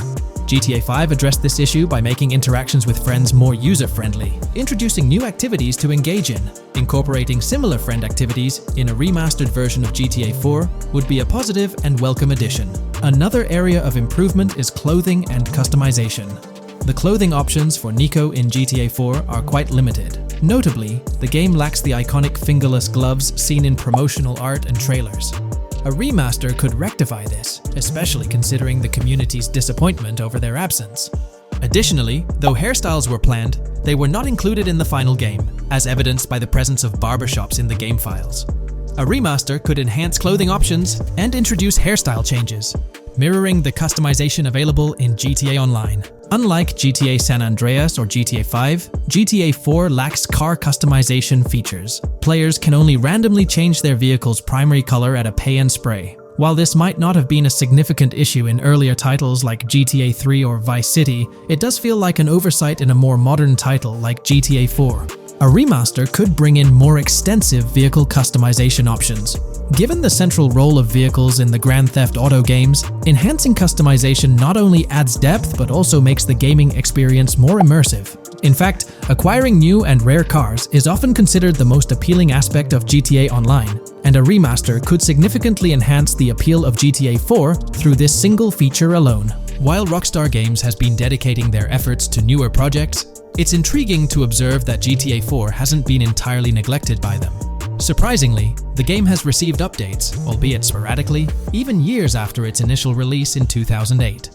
GTA 5 addressed this issue by making interactions with friends more user-friendly, introducing new activities to engage in. Incorporating similar friend activities in a remastered version of GTA 4 would be a positive and welcome addition. Another area of improvement is clothing and customization. The clothing options for Nico in GTA 4 are quite limited. Notably, the game lacks the iconic fingerless gloves seen in promotional art and trailers. A remaster could rectify this, especially considering the community's disappointment over their absence. Additionally, though hairstyles were planned, they were not included in the final game, as evidenced by the presence of barbershops in the game files. A remaster could enhance clothing options and introduce hairstyle changes, mirroring the customization available in GTA Online. Unlike GTA San Andreas or GTA 5, GTA 4 lacks car customization features. Players can only randomly change their vehicle's primary color at a pay and spray. While this might not have been a significant issue in earlier titles like GTA 3 or Vice City, it does feel like an oversight in a more modern title like GTA 4. A remaster could bring in more extensive vehicle customization options. Given the central role of vehicles in the Grand Theft Auto games, enhancing customization not only adds depth but also makes the gaming experience more immersive. In fact, acquiring new and rare cars is often considered the most appealing aspect of GTA Online, and a remaster could significantly enhance the appeal of GTA 4 through this single feature alone. While Rockstar Games has been dedicating their efforts to newer projects, it's intriguing to observe that GTA 4 hasn't been entirely neglected by them. Surprisingly, the game has received updates, albeit sporadically, even years after its initial release in 2008.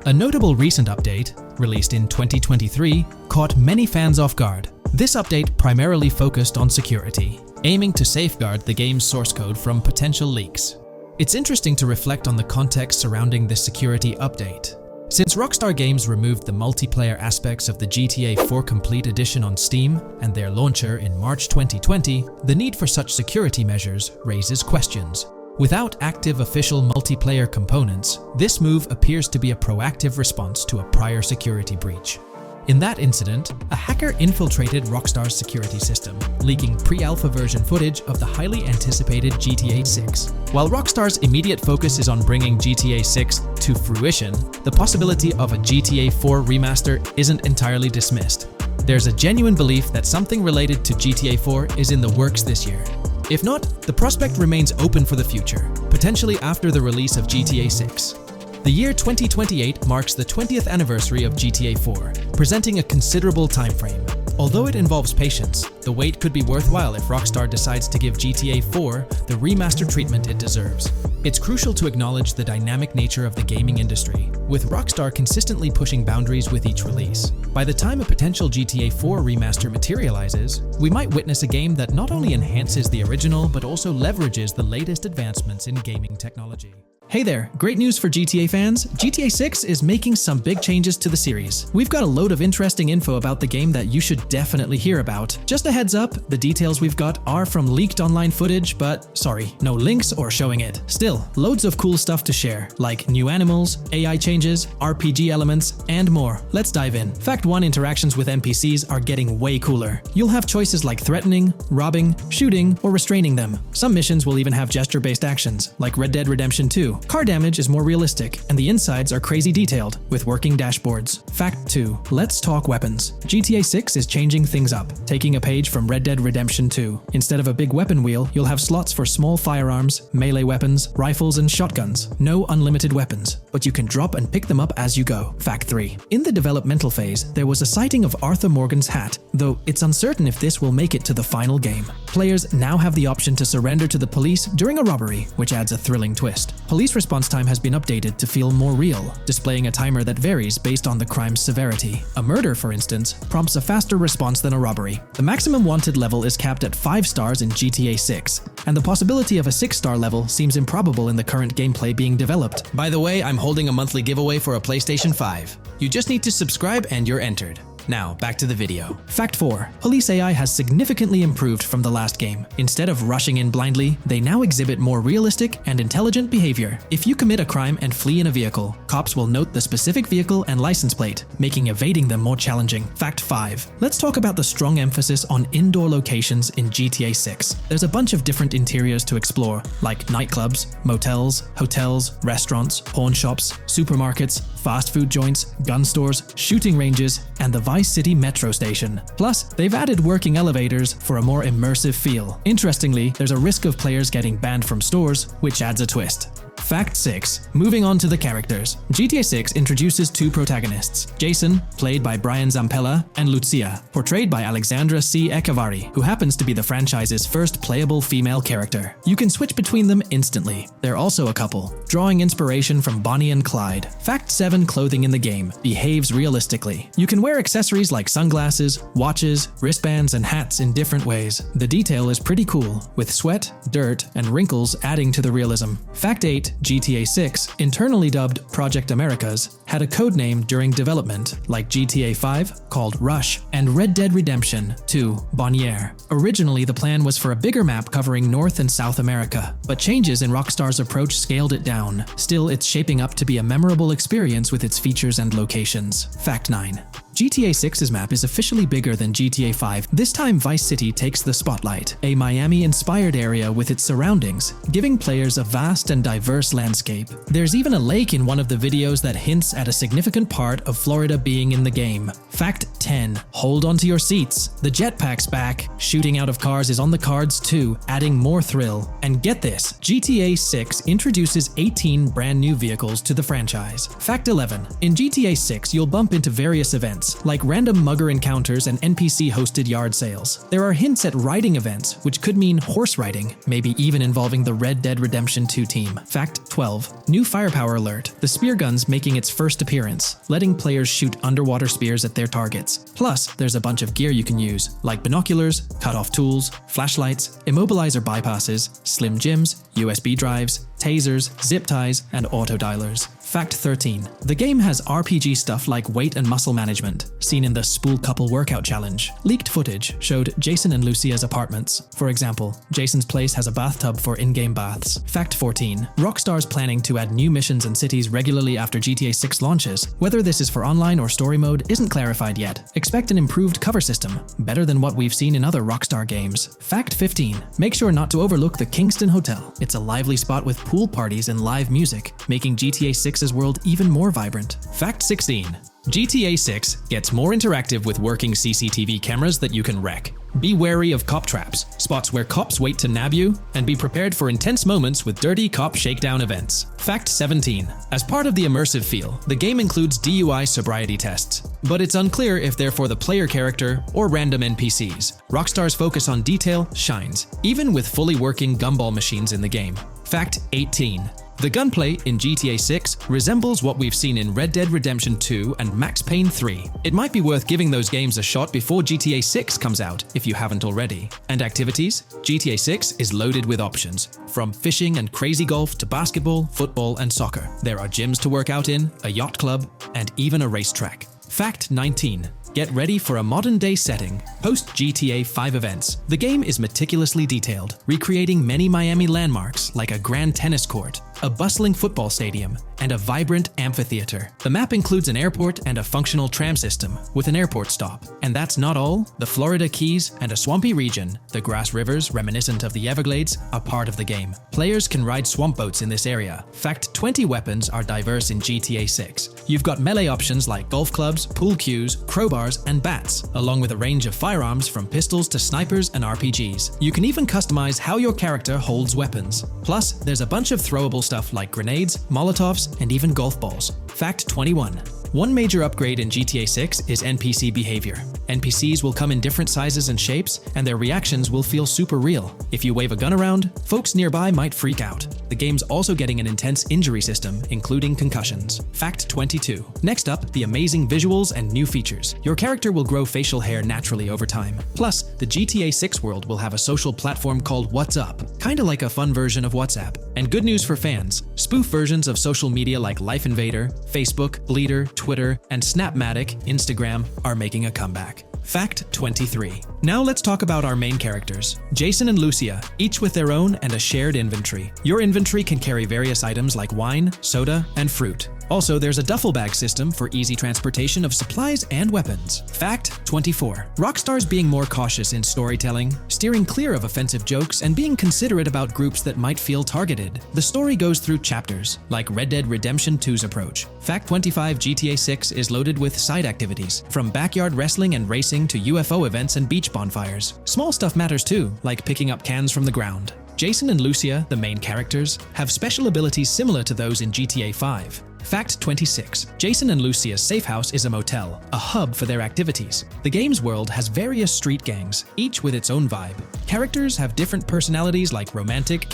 A notable recent update, released in 2023, caught many fans off guard. This update primarily focused on security, aiming to safeguard the game's source code from potential leaks. It's interesting to reflect on the context surrounding this security update. Since Rockstar Games removed the multiplayer aspects of the GTA 4 Complete Edition on Steam and their launcher in March 2020, the need for such security measures raises questions. Without active official multiplayer components, this move appears to be a proactive response to a prior security breach. In that incident, a hacker infiltrated Rockstar's security system, leaking pre-alpha version footage of the highly anticipated GTA 6. While Rockstar's immediate focus is on bringing GTA 6 to fruition, the possibility of a GTA 4 remaster isn't entirely dismissed. There's a genuine belief that something related to GTA 4 is in the works this year. If not, the prospect remains open for the future, potentially after the release of GTA 6. The year 2028 marks the 20th anniversary of GTA 4, presenting a considerable time frame. Although it involves patience, the wait could be worthwhile if Rockstar decides to give GTA 4 the remaster treatment it deserves. It's crucial to acknowledge the dynamic nature of the gaming industry, with Rockstar consistently pushing boundaries with each release. By the time a potential GTA 4 remaster materializes, we might witness a game that not only enhances the original but also leverages the latest advancements in gaming technology. Hey there, great news for GTA fans. GTA 6 is making some big changes to the series. We've got a load of interesting info about the game that you should definitely hear about. Just a heads up, the details we've got are from leaked online footage, but sorry, no links or showing it. Still, loads of cool stuff to share, like new animals, AI changes, RPG elements, and more. Let's dive in. Fact 1: interactions with NPCs are getting way cooler. You'll have choices like threatening, robbing, shooting, or restraining them. Some missions will even have gesture-based actions, like Red Dead Redemption 2. Car damage is more realistic, and the insides are crazy detailed, with working dashboards. Fact 2: let's talk weapons. GTA 6 is changing things up, taking a page from Red Dead Redemption 2. Instead of a big weapon wheel, you'll have slots for small firearms, melee weapons, rifles, and shotguns. No unlimited weapons, but you can drop and pick them up as you go. Fact 3: in the developmental phase, there was a sighting of Arthur Morgan's hat, though it's uncertain if this will make it to the final game. Players now have the option to surrender to the police during a robbery, which adds a thrilling twist. Police response time has been updated to feel more real, displaying a timer that varies based on the crime's severity. A murder, for instance, prompts a faster response than a robbery. The maximum wanted level is capped at 5 stars in GTA 6, and the possibility of a 6-star level seems improbable in the current gameplay being developed. By the way, I'm holding a monthly giveaway for a PlayStation 5. You just need to subscribe and you're entered. Now, back to the video. Fact 4. Police AI has significantly improved from the last game. Instead of rushing in blindly, they now exhibit more realistic and intelligent behavior. If you commit a crime and flee in a vehicle, cops will note the specific vehicle and license plate, making evading them more challenging. Fact 5. Let's talk about the strong emphasis on indoor locations in GTA 6. There's a bunch of different interiors to explore, like nightclubs, motels, hotels, restaurants, pawn shops, supermarkets, fast food joints, gun stores, shooting ranges, and the Vice City metro station. Plus, they've added working elevators for a more immersive feel. Interestingly, there's a risk of players getting banned from stores, which adds a twist. Fact 6. Moving on to the characters. GTA 6 introduces two protagonists, Jason, played by Brian Zampella, and Lucia, portrayed by Alexandra C. Echevarri, who happens to be the franchise's first playable female character. You can switch between them instantly. They're also a couple, drawing inspiration from Bonnie and Clyde. Fact 7. Clothing in the game behaves realistically. You can wear accessories like sunglasses, watches, wristbands, and hats in different ways. The detail is pretty cool, with sweat, dirt, and wrinkles adding to the realism. Fact 8. GTA 6, internally dubbed Project Americas, had a codename during development, like GTA 5, called Rush, and Red Dead Redemption 2, Bonniere. Originally, the plan was for a bigger map covering North and South America, but changes in Rockstar's approach scaled it down. Still, it's shaping up to be a memorable experience with its features and locations. Fact 9. GTA 6's map is officially bigger than GTA 5. This time Vice City takes the spotlight, a Miami-inspired area with its surroundings, giving players a vast and diverse landscape. There's even a lake in one of the videos that hints at a significant part of Florida being in the game. Fact 10. Hold onto your seats. The jetpack's back. Shooting out of cars is on the cards too, adding more thrill. And get this, GTA 6 introduces 18 brand new vehicles to the franchise. Fact 11. In GTA 6, you'll bump into various events, like random mugger encounters and NPC-hosted yard sales. There are hints at riding events, which could mean horse riding, maybe even involving the Red Dead Redemption 2 team. Fact 12. New firepower alert. The spear gun's making its first appearance, letting players shoot underwater spears at their targets. Plus, there's a bunch of gear you can use, like binoculars, cut-off tools, flashlights, immobilizer bypasses, slim jims, USB drives, tasers, zip ties, and auto dialers. Fact 13. The game has RPG stuff like weight and muscle management, seen in the Spool Couple Workout Challenge. Leaked footage showed Jason and Lucia's apartments. For example, Jason's place has a bathtub for in-game baths. Fact 14. Rockstar's planning to add new missions and cities regularly after GTA 6 launches. Whether this is for online or story mode isn't clarified yet. Expect an improved cover system, better than what we've seen in other Rockstar games. Fact 15. Make sure not to overlook the Kingston Hotel. It's a lively spot with pool parties and live music, making GTA 6's world even more vibrant. Fact 16. GTA 6 gets more interactive with working CCTV cameras that you can wreck. Be wary of cop traps, spots where cops wait to nab you, and be prepared for intense moments with dirty cop shakedown events. Fact 17. As part of the immersive feel, the game includes DUI sobriety tests, but it's unclear if they're for the player character or random NPCs. Rockstar's focus on detail shines, even with fully working gumball machines in the game. Fact 18. The gunplay in GTA 6 resembles what we've seen in Red Dead Redemption 2 and Max Payne 3. It might be worth giving those games a shot before GTA 6 comes out, if you haven't already. And activities? GTA 6 is loaded with options, from fishing and crazy golf to basketball, football, and soccer. There are gyms to work out in, a yacht club, and even a racetrack. Fact 19. Get ready for a modern-day setting. Post-GTA 5 events, the game is meticulously detailed, recreating many Miami landmarks like a grand tennis court, a bustling football stadium, and a vibrant amphitheater. The map includes an airport and a functional tram system with an airport stop. And that's not all. The Florida Keys and a swampy region, the grass rivers reminiscent of the Everglades, are part of the game. Players can ride swamp boats in this area. Fact 20 weapons are diverse in GTA 6. You've got melee options like golf clubs, pool cues, crowbars, and bats, along with a range of firearms from pistols to snipers and RPGs. You can even customize how your character holds weapons. Plus, there's a bunch of throwable stuff like grenades, molotovs, and even golf balls. Fact 21. One major upgrade in GTA 6 is NPC behavior. NPCs will come in different sizes and shapes, and their reactions will feel super real. If you wave a gun around, folks nearby might freak out. The game's also getting an intense injury system, including concussions. Fact 22. Next up, the amazing visuals and new features. Your character will grow facial hair naturally over time. Plus, the GTA 6 world will have a social platform called What's Up, kinda like a fun version of WhatsApp. And good news for fans, spoof versions of social media like Life Invader, Facebook, Bleeder, Twitter, and Snapmatic, Instagram, are making a comeback. Fact 23. Now let's talk about our main characters, Jason and Lucia, each with their own and a shared inventory. Your inventory can carry various items like wine, soda, and fruit. Also, there's a duffel bag system for easy transportation of supplies and weapons. Fact 24. Rockstar's being more cautious in storytelling, steering clear of offensive jokes, and being considerate about groups that might feel targeted. The story goes through chapters, like Red Dead Redemption 2's approach. Fact 25. GTA 6 is loaded with side activities, from backyard wrestling and racing to UFO events and beach bonfires. Small stuff matters too, like picking up cans from the ground. Jason and Lucia, the main characters, have special abilities similar to those in GTA 5. Fact 26. Jason and Lucia's safe house is a motel, a hub for their activities. The game's world has various street gangs, each with its own vibe. Characters have different personalities like romantic,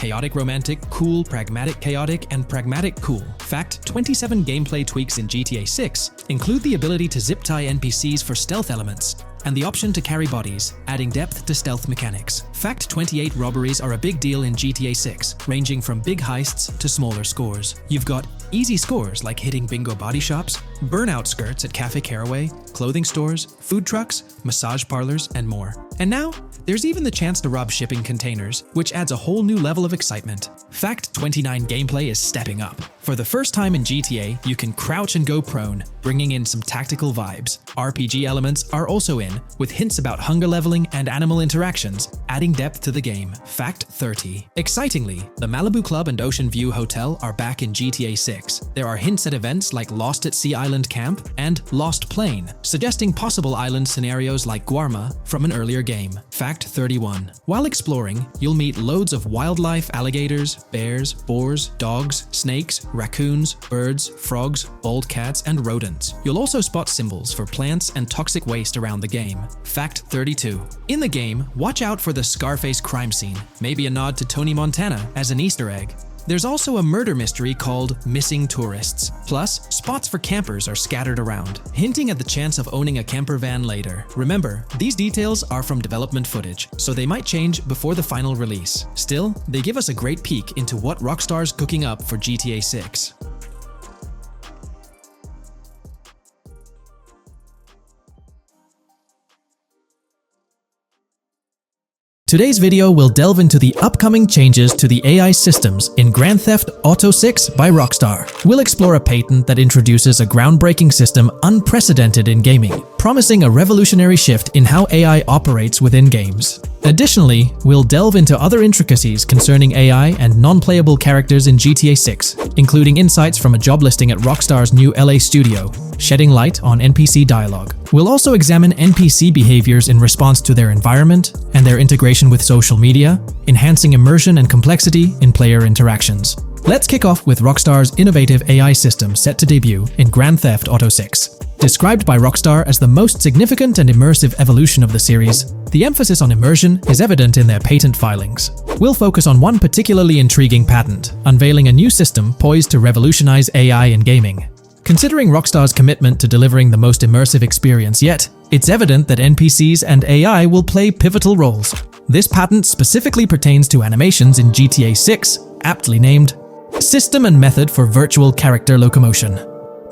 cool, pragmatic, chaotic, and pragmatic cool. Fact 27. Gameplay tweaks in GTA 6 include the ability to zip tie NPCs for stealth elements, and the option to carry bodies, adding depth to stealth mechanics. Fact 28. Robberies are a big deal in GTA 6, ranging from big heists to smaller scores. You've got easy scores like hitting bingo body shops, burnout skirts at Cafe Caraway, clothing stores, food trucks, massage parlors, and more. And now, there's even the chance to rob shipping containers, which adds a whole new level of excitement. Fact 29. Gameplay is stepping up. For the first time in GTA, you can crouch and go prone, bringing in some tactical vibes. RPG elements are also in, with hints about hunger leveling and animal interactions, adding depth to the game. Fact 30. Excitingly, the Malibu Club and Ocean View Hotel are back in GTA 6. There are hints at events like Lost at Sea Island Camp and Lost Plane, suggesting possible island scenarios like Guarma from an earlier game. Fact 31. While exploring, you'll meet loads of wildlife, alligators, bears, boars, dogs, snakes, raccoons, birds, frogs, bald cats, and rodents. You'll also spot symbols for plants and toxic waste around the game. Fact 32. In the game, watch out for the Scarface crime scene, maybe a nod to Tony Montana as an Easter egg. There's also a murder mystery called Missing Tourists. Plus, spots for campers are scattered around, hinting at the chance of owning a camper van later. Remember, these details are from development footage, so they might change before the final release. Still, they give us a great peek into what Rockstar's cooking up for GTA 6. Today's video will delve into the upcoming changes to the AI systems in Grand Theft Auto 6 by Rockstar. We'll explore a patent that introduces a groundbreaking system unprecedented in gaming, promising a revolutionary shift in how AI operates within games. Additionally, we'll delve into other intricacies concerning AI and non-playable characters in GTA 6, including insights from a job listing at Rockstar's new LA studio, shedding light on NPC dialogue. We'll also examine NPC behaviors in response to their environment and their integration with social media, enhancing immersion and complexity in player interactions. Let's kick off with Rockstar's innovative AI system set to debut in Grand Theft Auto 6. Described by Rockstar as the most significant and immersive evolution of the series, the emphasis on immersion is evident in their patent filings. We'll focus on one particularly intriguing patent, unveiling a new system poised to revolutionize AI in gaming. Considering Rockstar's commitment to delivering the most immersive experience yet, it's evident that NPCs and AI will play pivotal roles. This patent specifically pertains to animations in GTA 6, aptly named System and Method for Virtual Character Locomotion.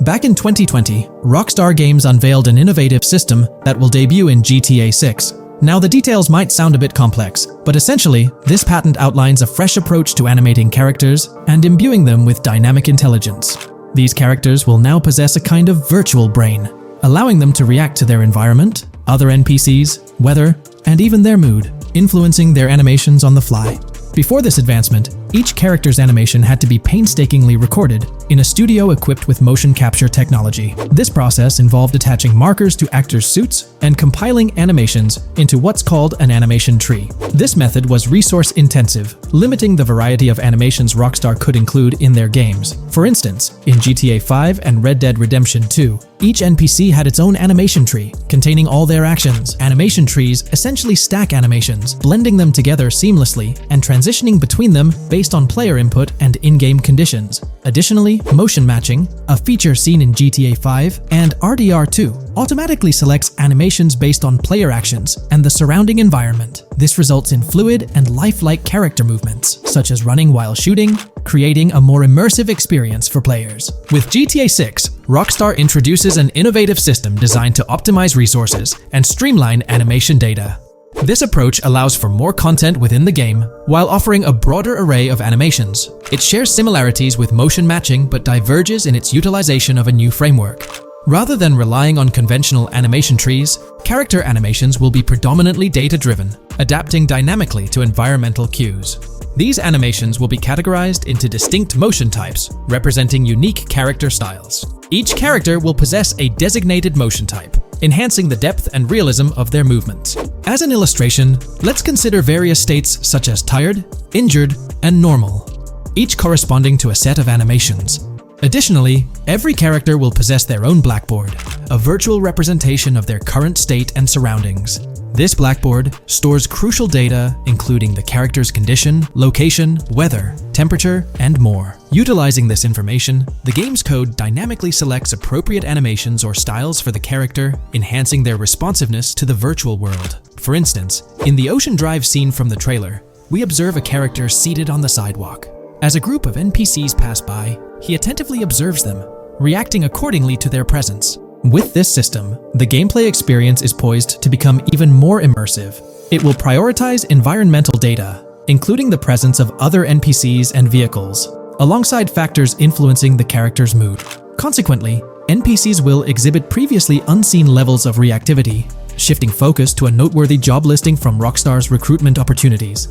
Back in 2020, Rockstar Games unveiled an innovative system that will debut in GTA 6. Now, the details might sound a bit complex, but essentially, this patent outlines a fresh approach to animating characters and imbuing them with dynamic intelligence. These characters will now possess a kind of virtual brain, allowing them to react to their environment, other NPCs, weather, and even their mood, influencing their animations on the fly. Before this advancement, each character's animation had to be painstakingly recorded in a studio equipped with motion capture technology. This process involved attaching markers to actors' suits and compiling animations into what's called an animation tree. This method was resource-intensive, limiting the variety of animations Rockstar could include in their games. For instance, in GTA 5 and Red Dead Redemption 2, each NPC had its own animation tree, containing all their actions. Animation trees essentially stack animations, blending them together seamlessly and transitioning between them based on player input and in-game conditions. Additionally, motion matching, a feature seen in GTA 5 and RDR2, automatically selects animations based on player actions and the surrounding environment. This results in fluid and lifelike character movements, such as running while shooting, creating a more immersive experience for players. With GTA 6, Rockstar introduces an innovative system designed to optimize resources and streamline animation data. This approach allows for more content within the game while offering a broader array of animations. It shares similarities with motion matching but diverges in its utilization of a new framework. Rather than relying on conventional animation trees, character animations will be predominantly data-driven, adapting dynamically to environmental cues. These animations will be categorized into distinct motion types, representing unique character styles. Each character will possess a designated motion type, enhancing the depth and realism of their movements. As an illustration, let's consider various states such as tired, injured, and normal, each corresponding to a set of animations. Additionally, every character will possess their own blackboard, a virtual representation of their current state and surroundings. This blackboard stores crucial data including the character's condition, location, weather, temperature, and more. Utilizing this information, the game's code dynamically selects appropriate animations or styles for the character, enhancing their responsiveness to the virtual world. For instance, in the Ocean Drive scene from the trailer, we observe a character seated on the sidewalk. As a group of NPCs pass by, he attentively observes them, reacting accordingly to their presence. With this system, the gameplay experience is poised to become even more immersive. It will prioritize environmental data, including the presence of other NPCs and vehicles, alongside factors influencing the character's mood. Consequently, NPCs will exhibit previously unseen levels of reactivity, shifting focus to a noteworthy job listing from Rockstar's recruitment opportunities.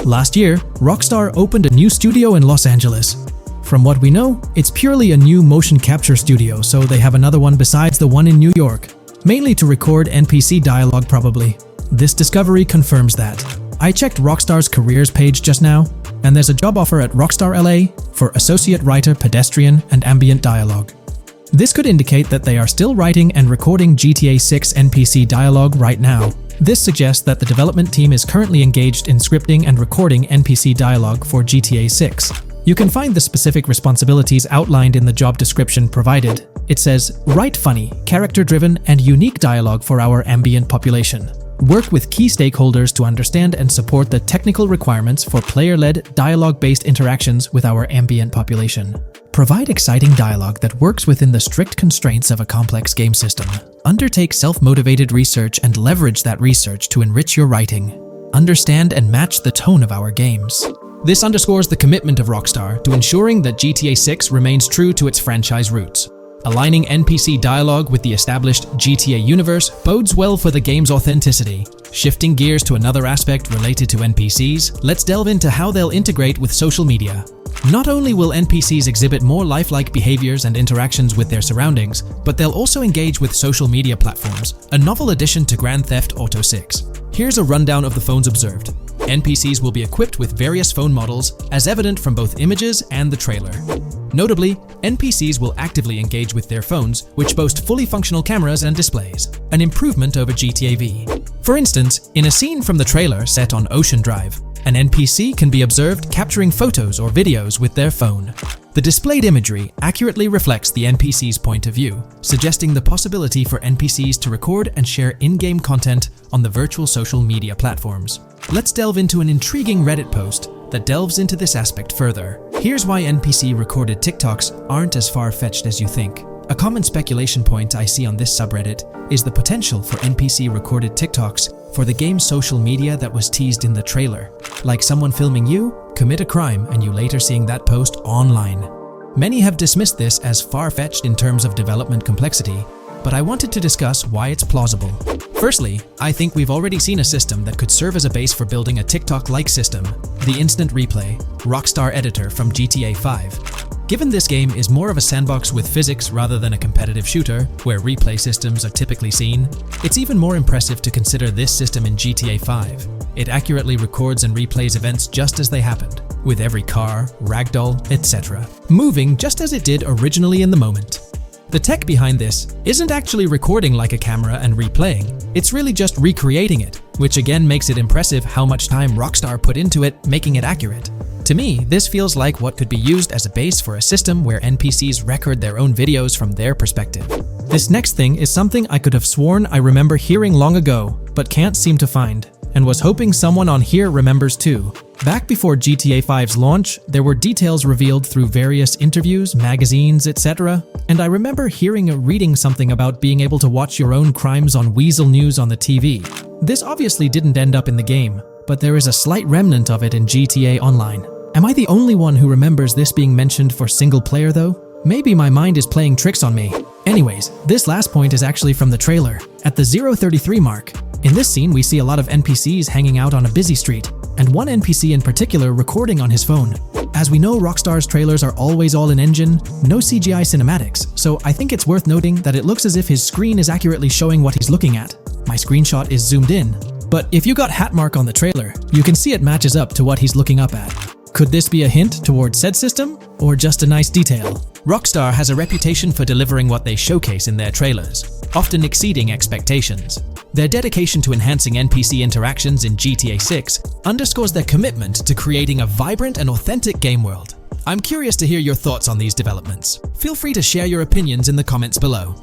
Last year, Rockstar opened a new studio in Los Angeles. From what we know, it's purely a new motion capture studio, so they have another one besides the one in New York, mainly to record NPC dialogue probably. This discovery confirms that. I checked Rockstar's careers page just now, and there's a job offer at Rockstar LA for Associate Writer Pedestrian and Ambient Dialogue. This could indicate that they are still writing and recording GTA 6 NPC dialogue right now. This suggests that the development team is currently engaged in scripting and recording NPC dialogue for GTA 6. You can find the specific responsibilities outlined in the job description provided. It says, write funny, character-driven, and unique dialogue for our ambient population. Work with key stakeholders to understand and support the technical requirements for player-led, dialogue-based interactions with our ambient population. Provide exciting dialogue that works within the strict constraints of a complex game system. Undertake self-motivated research and leverage that research to enrich your writing. Understand and match the tone of our games. This underscores the commitment of Rockstar to ensuring that GTA 6 remains true to its franchise roots. Aligning NPC dialogue with the established GTA universe bodes well for the game's authenticity. Shifting gears to another aspect related to NPCs, let's delve into how they'll integrate with social media. Not only will NPCs exhibit more lifelike behaviors and interactions with their surroundings, but they'll also engage with social media platforms, a novel addition to Grand Theft Auto 6. Here's a rundown of the phones observed. NPCs will be equipped with various phone models, as evident from both images and the trailer. Notably, NPCs will actively engage with their phones, which boast fully functional cameras and displays, an improvement over GTA V. For instance, in a scene from the trailer set on Ocean Drive, an NPC can be observed capturing photos or videos with their phone. The displayed imagery accurately reflects the NPC's point of view, suggesting the possibility for NPCs to record and share in-game content on the virtual social media platforms. Let's delve into an intriguing Reddit post that delves into this aspect further. Here's why NPC-recorded TikToks aren't as far-fetched as you think. A common speculation point I see on this subreddit is the potential for NPC-recorded TikToks for the game's social media that was teased in the trailer, like someone filming you commit a crime and you later seeing that post online. Many have dismissed this as far-fetched in terms of development complexity, but I wanted to discuss why it's plausible. Firstly, I think we've already seen a system that could serve as a base for building a TikTok-like system, the Instant Replay, Rockstar editor from GTA 5. Given this game is more of a sandbox with physics rather than a competitive shooter, where replay systems are typically seen, it's even more impressive to consider this system in GTA 5. It accurately records and replays events just as they happened, with every car, ragdoll, etc., moving just as it did originally in the moment. The tech behind this isn't actually recording like a camera and replaying, it's really just recreating it, which again makes it impressive how much time Rockstar put into it, making it accurate. To me, this feels like what could be used as a base for a system where NPCs record their own videos from their perspective. This next thing is something I could have sworn I remember hearing long ago, but can't seem to find, and was hoping someone on here remembers too. Back before GTA 5's launch, there were details revealed through various interviews, magazines, etc., and I remember hearing or reading something about being able to watch your own crimes on Weasel News on the TV. This obviously didn't end up in the game, but there is a slight remnant of it in GTA Online. Am I the only one who remembers this being mentioned for single player though? Maybe my mind is playing tricks on me. Anyways, this last point is actually from the trailer, at the 0:33 mark. In this scene, we see a lot of NPCs hanging out on a busy street, and one NPC in particular recording on his phone. As we know, Rockstar's trailers are always all in engine, no CGI cinematics, so I think it's worth noting that it looks as if his screen is accurately showing what he's looking at. My screenshot is zoomed in, but if you got Hatmark on the trailer, you can see it matches up to what he's looking up at. Could this be a hint towards said system, or just a nice detail? Rockstar has a reputation for delivering what they showcase in their trailers, often exceeding expectations. Their dedication to enhancing NPC interactions in GTA 6 underscores their commitment to creating a vibrant and authentic game world. I'm curious to hear your thoughts on these developments. Feel free to share your opinions in the comments below.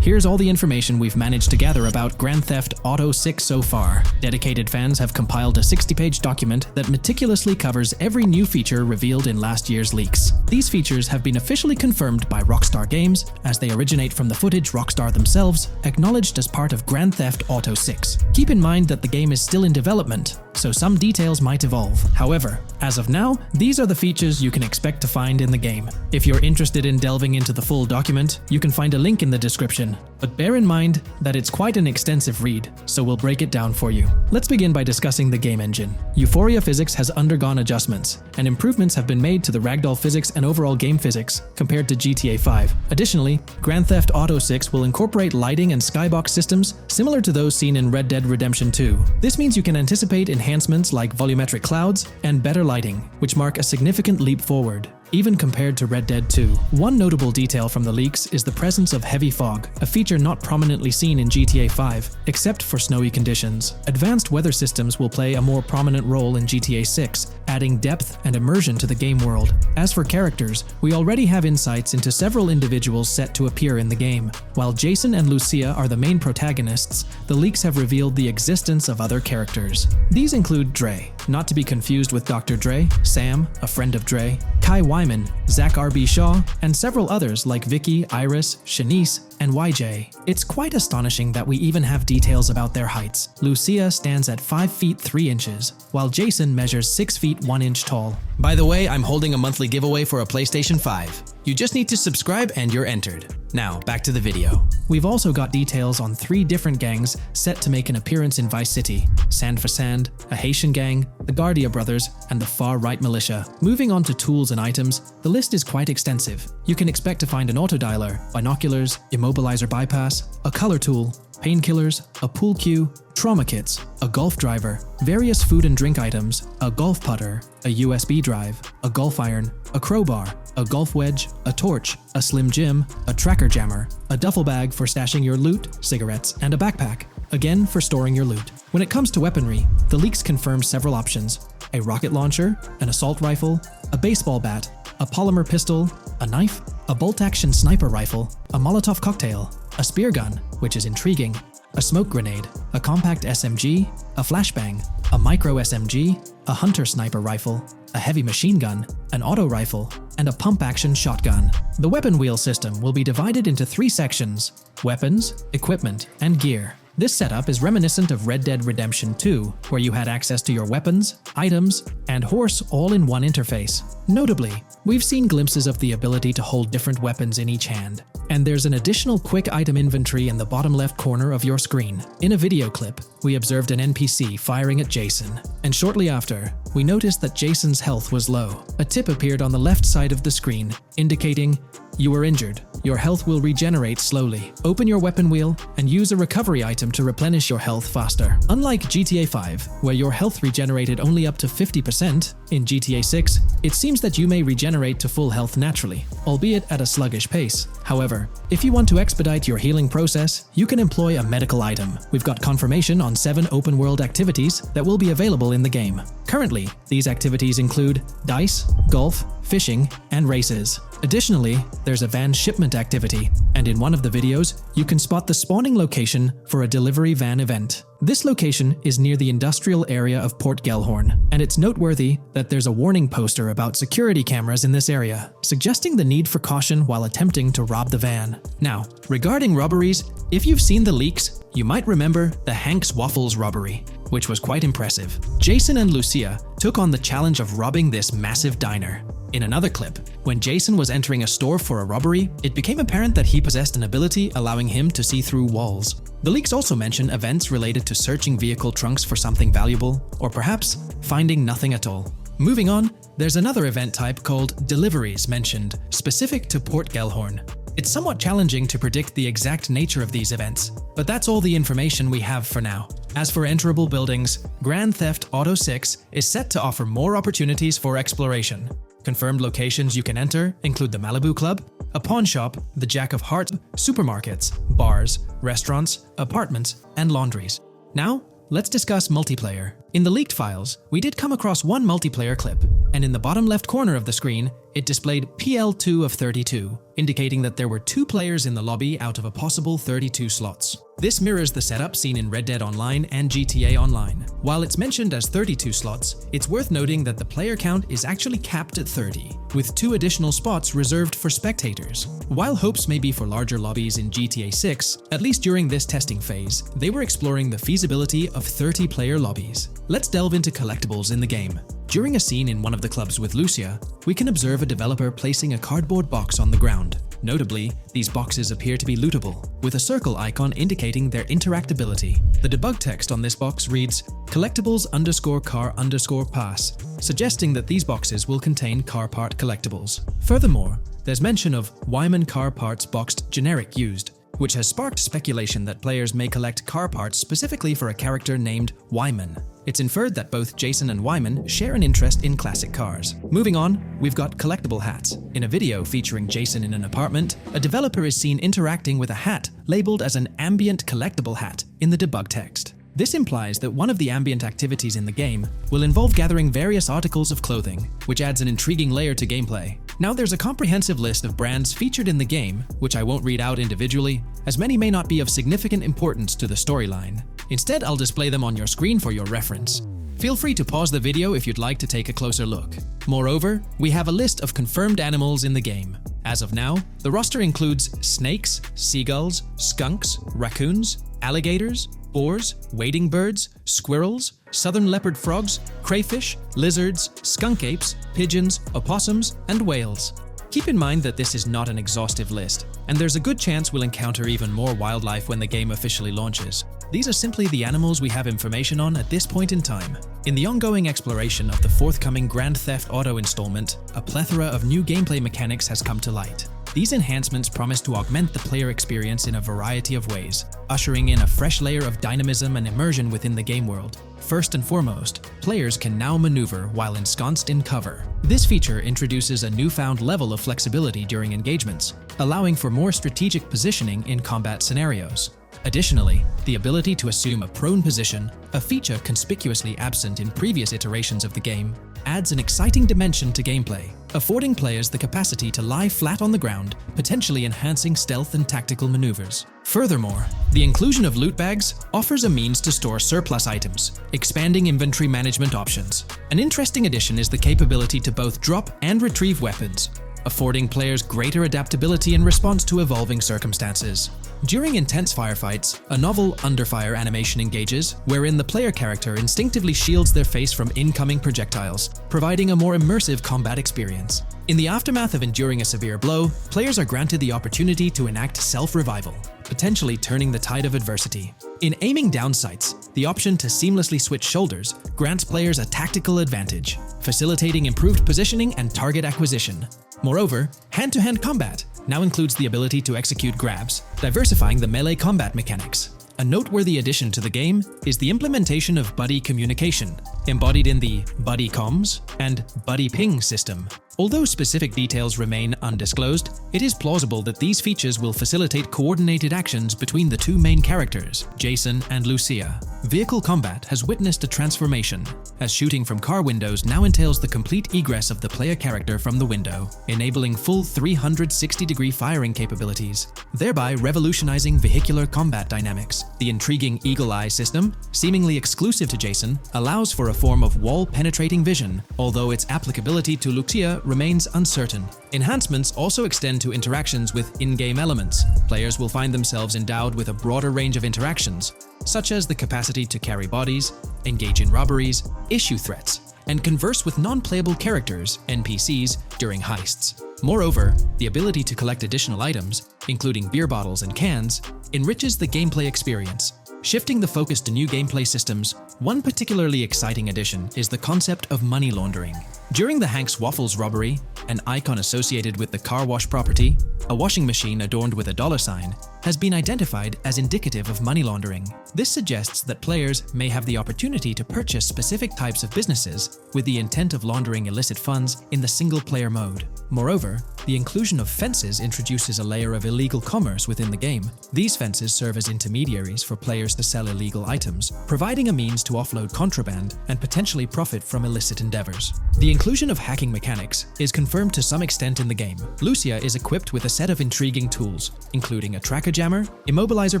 Here's all the information we've managed to gather about Grand Theft Auto 6 so far. Dedicated fans have compiled a 60-page document that meticulously covers every new feature revealed in last year's leaks. These features have been officially confirmed by Rockstar Games, as they originate from the footage Rockstar themselves acknowledged as part of Grand Theft Auto 6. Keep in mind that the game is still in development, so some details might evolve. However, as of now, these are the features you can expect to find in the game. If you're interested in delving into the full document, you can find a link in the description. But bear in mind that it's quite an extensive read, so we'll break it down for you. Let's begin by discussing the game engine. Euphoria physics has undergone adjustments, and improvements have been made to the ragdoll physics and overall game physics compared to GTA 5. Additionally, Grand Theft Auto 6 will incorporate lighting and skybox systems similar to those seen in Red Dead Redemption 2. This means you can anticipate enhancements like volumetric clouds and better lighting, which mark a significant leap forward, even compared to Red Dead 2. One notable detail from the leaks is the presence of heavy fog, a feature not prominently seen in GTA 5, except for snowy conditions. Advanced weather systems will play a more prominent role in GTA 6, adding depth and immersion to the game world. As for characters, we already have insights into several individuals set to appear in the game. While Jason and Lucia are the main protagonists, the leaks have revealed the existence of other characters. These include Dre, not to be confused with Dr. Dre, Sam, a friend of Dre, Kai Wyman, Zach R.B. Shaw, and several others like Vicky, Iris, Shanice, and YJ. It's quite astonishing that we even have details about their heights. Lucia stands at 5 feet 3 inches, while Jason measures 6 feet 1 inch tall. By the way, I'm holding a monthly giveaway for a PlayStation 5. You just need to subscribe and you're entered. Now, back to the video. We've also got details on 3 different gangs set to make an appearance in Vice City: Sand for Sand, a Haitian gang, the Guardia Brothers, and the Far-Right Militia. Moving on to tools and items, the list is quite extensive. You can expect to find an autodialer, binoculars, immobilizer bypass, a color tool, painkillers, a pool cue, trauma kits, a golf driver, various food and drink items, a golf putter, a USB drive, a golf iron, a crowbar, a golf wedge, a torch, a slim jim, a tracker jammer, a duffel bag for stashing your loot, cigarettes, and a backpack, again for storing your loot. When it comes to weaponry, the leaks confirm several options: a rocket launcher, an assault rifle, a baseball bat, a polymer pistol, a knife, a bolt-action sniper rifle, a Molotov cocktail, a spear gun, which is intriguing, a smoke grenade, a compact SMG, a flashbang, a micro SMG, a hunter sniper rifle, a heavy machine gun, an auto rifle, and a pump-action shotgun. The weapon wheel system will be divided into 3 sections: weapons, equipment, and gear. This setup is reminiscent of Red Dead Redemption 2, where you had access to your weapons, items, and horse all in one interface. Notably, we've seen glimpses of the ability to hold different weapons in each hand, and there's an additional quick item inventory in the bottom left corner of your screen. In a video clip, we observed an NPC firing at Jason, and shortly after, we noticed that Jason's health was low. A tip appeared on the left side of the screen, indicating, "You were injured. Your health will regenerate slowly. Open your weapon wheel and use a recovery item to replenish your health faster." Unlike GTA 5, where your health regenerated only up to 50%, in GTA 6, it seems that you may regenerate to full health naturally, albeit at a sluggish pace. However, if you want to expedite your healing process, you can employ a medical item. We've got confirmation on 7 open-world activities that will be available in the game. Currently, these activities include dice, golf, fishing, and races. Additionally, there's a van shipment activity, and in one of the videos, you can spot the spawning location for a delivery van event. This location is near the industrial area of Port Gellhorn, and it's noteworthy that there's a warning poster about security cameras in this area, suggesting the need for caution while attempting to rob the van. Now, regarding robberies, if you've seen the leaks, you might remember the Hank's Waffles robbery, which was quite impressive. Jason and Lucia took on the challenge of robbing this massive diner. In another clip, when Jason was entering a store for a robbery, it became apparent that he possessed an ability allowing him to see through walls. The leaks also mention events related to searching vehicle trunks for something valuable, or perhaps finding nothing at all. Moving on, there's another event type called deliveries mentioned, specific to Port Gellhorn. It's somewhat challenging to predict the exact nature of these events, but that's all the information we have for now. As for enterable buildings, Grand Theft Auto 6 is set to offer more opportunities for exploration. Confirmed locations you can enter include the Malibu Club, a pawn shop, the Jack of Hearts, supermarkets, bars, restaurants, apartments, and laundries. Now, let's discuss multiplayer. In the leaked files, we did come across one multiplayer clip, and in the bottom left corner of the screen, it displayed PL2 of 32, indicating that there were 2 players in the lobby out of a possible 32 slots. This mirrors the setup seen in Red Dead Online and GTA Online. While it's mentioned as 32 slots, it's worth noting that the player count is actually capped at 30, with 2 additional spots reserved for spectators. While hopes may be for larger lobbies in GTA 6, at least during this testing phase, they were exploring the feasibility of 30-player lobbies. Let's delve into collectibles in the game. During a scene in one of the clubs with Lucia, we can observe a developer placing a cardboard box on the ground. Notably, these boxes appear to be lootable, with a circle icon indicating their interactability. The debug text on this box reads, collectibles_car_pass, suggesting that these boxes will contain car part collectibles. Furthermore, there's mention of Wyman car parts boxed generic used, which has sparked speculation that players may collect car parts specifically for a character named Wyman. It's inferred that both Jason and Wyman share an interest in classic cars. Moving on, we've got collectible hats. In a video featuring Jason in an apartment, a developer is seen interacting with a hat labeled as an ambient collectible hat in the debug text. This implies that one of the ambient activities in the game will involve gathering various articles of clothing, which adds an intriguing layer to gameplay. Now there's a comprehensive list of brands featured in the game, which I won't read out individually, as many may not be of significant importance to the storyline. Instead, I'll display them on your screen for your reference. Feel free to pause the video if you'd like to take a closer look. Moreover, we have a list of confirmed animals in the game. As of now, the roster includes snakes, seagulls, skunks, raccoons, alligators, boars, wading birds, squirrels, southern leopard frogs, crayfish, lizards, skunk apes, pigeons, opossums, and whales. Keep in mind that this is not an exhaustive list, and there's a good chance we'll encounter even more wildlife when the game officially launches. These are simply the animals we have information on at this point in time. In the ongoing exploration of the forthcoming Grand Theft Auto installment, a plethora of new gameplay mechanics has come to light. These enhancements promise to augment the player experience in a variety of ways, ushering in a fresh layer of dynamism and immersion within the game world. First and foremost, players can now maneuver while ensconced in cover. This feature introduces a newfound level of flexibility during engagements, allowing for more strategic positioning in combat scenarios. Additionally, the ability to assume a prone position, a feature conspicuously absent in previous iterations of the game, adds an exciting dimension to gameplay, affording players the capacity to lie flat on the ground, potentially enhancing stealth and tactical maneuvers. Furthermore, the inclusion of loot bags offers a means to store surplus items, expanding inventory management options. An interesting addition is the capability to both drop and retrieve weapons, affording players greater adaptability in response to evolving circumstances. During intense firefights, a novel under-fire animation engages, wherein the player character instinctively shields their face from incoming projectiles, providing a more immersive combat experience. In the aftermath of enduring a severe blow, players are granted the opportunity to enact self-revival, potentially turning the tide of adversity. In aiming down sights, the option to seamlessly switch shoulders grants players a tactical advantage, facilitating improved positioning and target acquisition. Moreover, hand-to-hand combat now includes the ability to execute grabs, diversifying the melee combat mechanics. A noteworthy addition to the game is the implementation of buddy communication, embodied in the Buddy Comms and Buddy Ping system. Although specific details remain undisclosed, it is plausible that these features will facilitate coordinated actions between the two main characters, Jason and Lucia. Vehicle combat has witnessed a transformation, as shooting from car windows now entails the complete egress of the player character from the window, enabling full 360-degree firing capabilities, thereby revolutionizing vehicular combat dynamics. The intriguing Eagle Eye system, seemingly exclusive to Jason, allows for a form of wall-penetrating vision, although its applicability to Lucia remains uncertain. Enhancements also extend to interactions with in-game elements. Players will find themselves endowed with a broader range of interactions, such as the capacity to carry bodies, engage in robberies, issue threats, and converse with non-playable characters, NPCs, during heists. Moreover, the ability to collect additional items, including beer bottles and cans, enriches the gameplay experience. Shifting the focus to new gameplay systems, one particularly exciting addition is the concept of money laundering. During the Hank's Waffles robbery, an icon associated with the car wash property, a washing machine adorned with a $sign, has been identified as indicative of money laundering. This suggests that players may have the opportunity to purchase specific types of businesses with the intent of laundering illicit funds in the single-player mode. Moreover, the inclusion of fences introduces a layer of illegal commerce within the game. These fences serve as intermediaries for players to sell illegal items, providing a means to offload contraband and potentially profit from illicit endeavors. The inclusion of hacking mechanics is confirmed to some extent in the game. Lucia is equipped with a set of intriguing tools, including a tracker jammer, immobilizer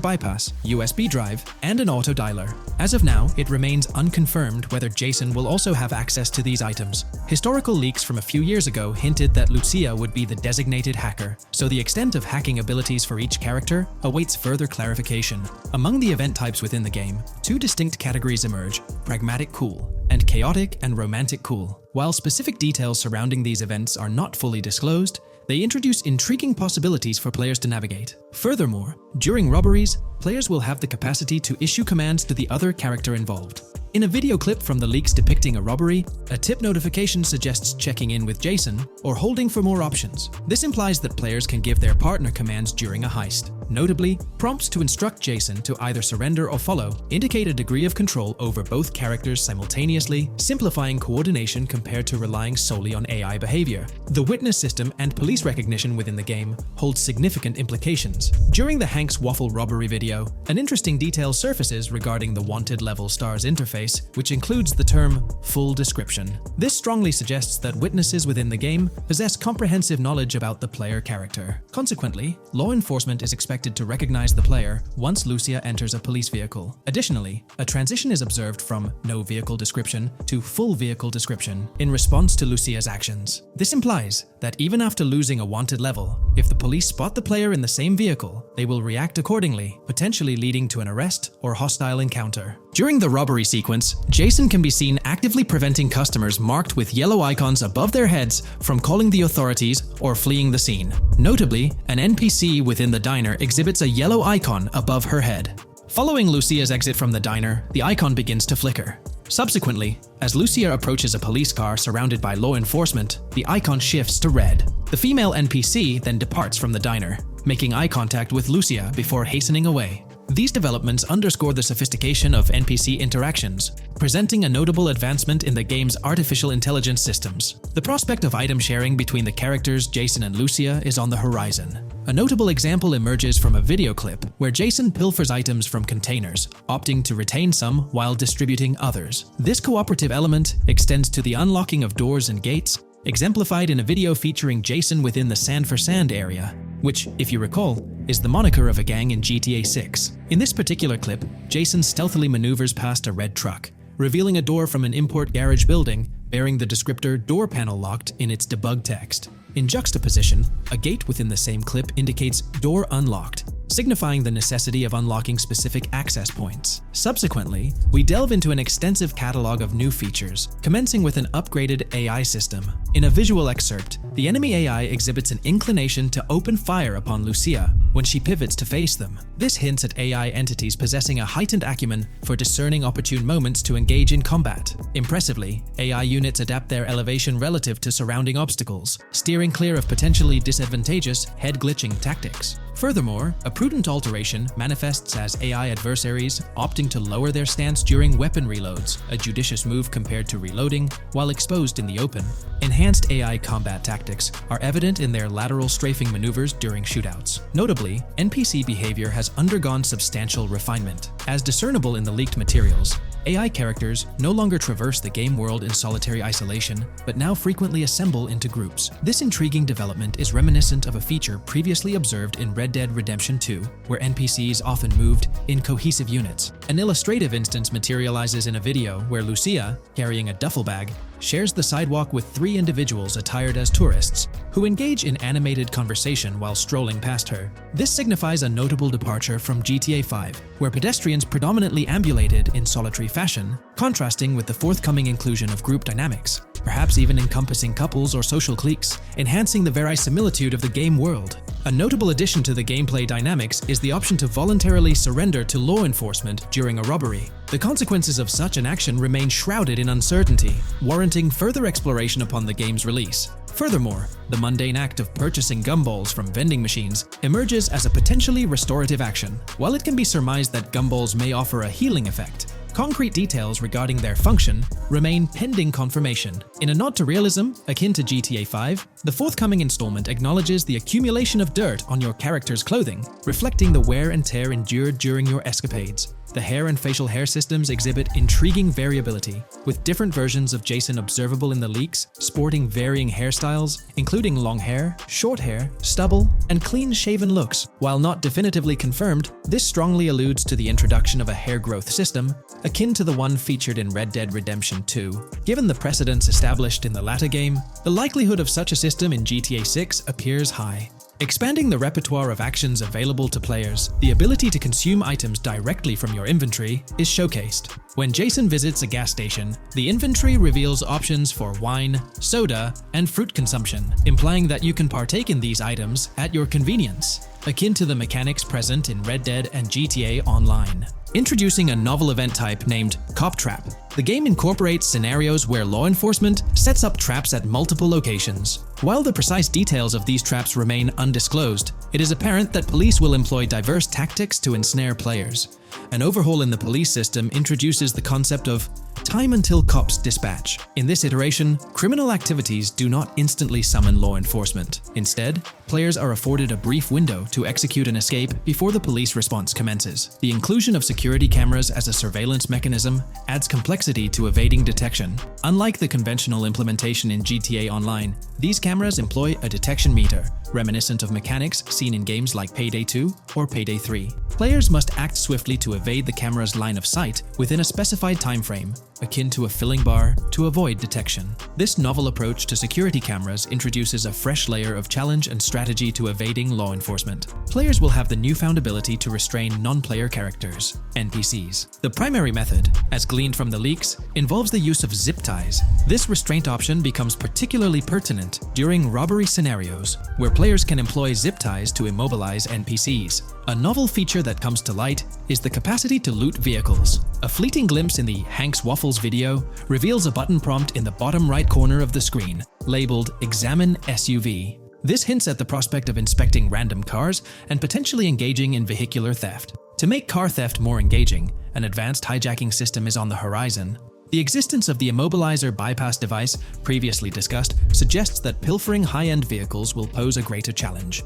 bypass, USB drive, and an auto dialer. As of now, it remains unconfirmed whether Jason will also have access to these items. Historical leaks from a few years ago hinted that Lucia would be the designated hacker, so the extent of hacking abilities for each character awaits further clarification. Among the event types within the game, two distinct categories emerge: pragmatic cool and chaotic and romantic cool. While specific details surrounding these events are not fully disclosed, they introduce intriguing possibilities for players to navigate. Furthermore, during robberies, players will have the capacity to issue commands to the other character involved. In a video clip from the leaks depicting a robbery, a tip notification suggests checking in with Jason or holding for more options. This implies that players can give their partner commands during a heist. Notably, prompts to instruct Jason to either surrender or follow indicate a degree of control over both characters simultaneously, simplifying coordination compared to relying solely on AI behavior. The witness system and police recognition within the game hold significant implications. During the Hank's Waffle robbery video, an interesting detail surfaces regarding the wanted level stars interface, which includes the term full description. This strongly suggests that witnesses within the game possess comprehensive knowledge about the player character. Consequently, law enforcement is expected to recognize the player once Lucia enters a police vehicle. Additionally, a transition is observed from no vehicle description to full vehicle description in response to Lucia's actions. This implies that even after losing a wanted level, if the police spot the player in the same vehicle, they will react accordingly, potentially leading to an arrest or hostile encounter. During the robbery sequence, Jason can be seen actively preventing customers marked with yellow icons above their heads from calling the authorities or fleeing the scene. Notably, an NPC within the diner exhibits a yellow icon above her head. Following Lucia's exit from the diner, the icon begins to flicker. Subsequently, as Lucia approaches a police car surrounded by law enforcement, the icon shifts to red. The female NPC then departs from the diner, making eye contact with Lucia before hastening away. These developments underscore the sophistication of NPC interactions, presenting a notable advancement in the game's artificial intelligence systems. The prospect of item sharing between the characters Jason and Lucia is on the horizon. A notable example emerges from a video clip where Jason pilfers items from containers, opting to retain some while distributing others. This cooperative element extends to the unlocking of doors and gates, exemplified in a video featuring Jason within the Sand for Sand area, which, if you recall, is the moniker of a gang in GTA 6. In this particular clip, Jason stealthily maneuvers past a red truck, revealing a door from an import garage building bearing the descriptor "door panel locked" in its debug text. In juxtaposition, a gate within the same clip indicates "door unlocked," signifying the necessity of unlocking specific access points. Subsequently, we delve into an extensive catalog of new features, commencing with an upgraded AI system. In a visual excerpt, the enemy AI exhibits an inclination to open fire upon Lucia when she pivots to face them. This hints at AI entities possessing a heightened acumen for discerning opportune moments to engage in combat. Impressively, AI units adapt their elevation relative to surrounding obstacles, steering clear of potentially disadvantageous head-glitching tactics. Furthermore, a prudent alteration manifests as AI adversaries opting to lower their stance during weapon reloads, a judicious move compared to reloading while exposed in the open. Enhanced AI combat tactics are evident in their lateral strafing maneuvers during shootouts. Notably, NPC behavior has undergone substantial refinement. As discernible in the leaked materials, AI characters no longer traverse the game world in solitary isolation, but now frequently assemble into groups. This intriguing development is reminiscent of a feature previously observed in Red Dead Redemption 2, where NPCs often moved in cohesive units. An illustrative instance materializes in a video where Lucia, carrying a duffel bag, shares the sidewalk with 3 individuals attired as tourists, who engage in animated conversation while strolling past her. This signifies a notable departure from GTA 5, where pedestrians predominantly ambulated in solitary fashion, contrasting with the forthcoming inclusion of group dynamics, perhaps even encompassing couples or social cliques, enhancing the verisimilitude of the game world. A notable addition to the gameplay dynamics is the option to voluntarily surrender to law enforcement during a robbery. The consequences of such an action remain shrouded in uncertainty, warranting further exploration upon the game's release. Furthermore, the mundane act of purchasing gumballs from vending machines emerges as a potentially restorative action. While it can be surmised that gumballs may offer a healing effect, concrete details regarding their function remain pending confirmation. In a nod to realism, akin to GTA 5, the forthcoming installment acknowledges the accumulation of dirt on your character's clothing, reflecting the wear and tear endured during your escapades. The hair and facial hair systems exhibit intriguing variability, with different versions of Jason observable in the leaks, sporting varying hairstyles, including long hair, short hair, stubble, and clean-shaven looks. While not definitively confirmed, this strongly alludes to the introduction of a hair growth system, akin to the one featured in Red Dead Redemption 2. Given the precedents established in the latter game, the likelihood of such a system in GTA 6 appears high. Expanding the repertoire of actions available to players, the ability to consume items directly from your inventory is showcased. When Jason visits a gas station, the inventory reveals options for wine, soda, and fruit consumption, implying that you can partake in these items at your convenience, akin to the mechanics present in Red Dead and GTA Online. Introducing a novel event type named Cop Trap, the game incorporates scenarios where law enforcement sets up traps at multiple locations. While the precise details of these traps remain undisclosed, it is apparent that police will employ diverse tactics to ensnare players. An overhaul in the police system introduces the concept of time until cops dispatch. In this iteration, criminal activities do not instantly summon law enforcement. Instead, players are afforded a brief window to execute an escape before the police response commences. The inclusion of security cameras as a surveillance mechanism adds complexity to evading detection. Unlike the conventional implementation in GTA Online, these cameras employ a detection meter, reminiscent of mechanics seen in games like Payday 2 or Payday 3. Players must act swiftly to evade the camera's line of sight within a specified time frame, akin to a filling bar, to avoid detection. This novel approach to security cameras introduces a fresh layer of challenge and strategy to evading law enforcement. Players will have the newfound ability to restrain non-player characters, NPCs. The primary method, as gleaned from the leaks, involves the use of zip ties. This restraint option becomes particularly pertinent during robbery scenarios, where players can employ zip ties to immobilize NPCs. A novel feature that comes to light is the capacity to loot vehicles. A fleeting glimpse in the Hank's Waffles video reveals a button prompt in the bottom right corner of the screen, labeled Examine SUV. This hints at the prospect of inspecting random cars and potentially engaging in vehicular theft. To make car theft more engaging, an advanced hijacking system is on the horizon. The existence of the immobilizer bypass device, previously discussed, suggests that pilfering high-end vehicles will pose a greater challenge.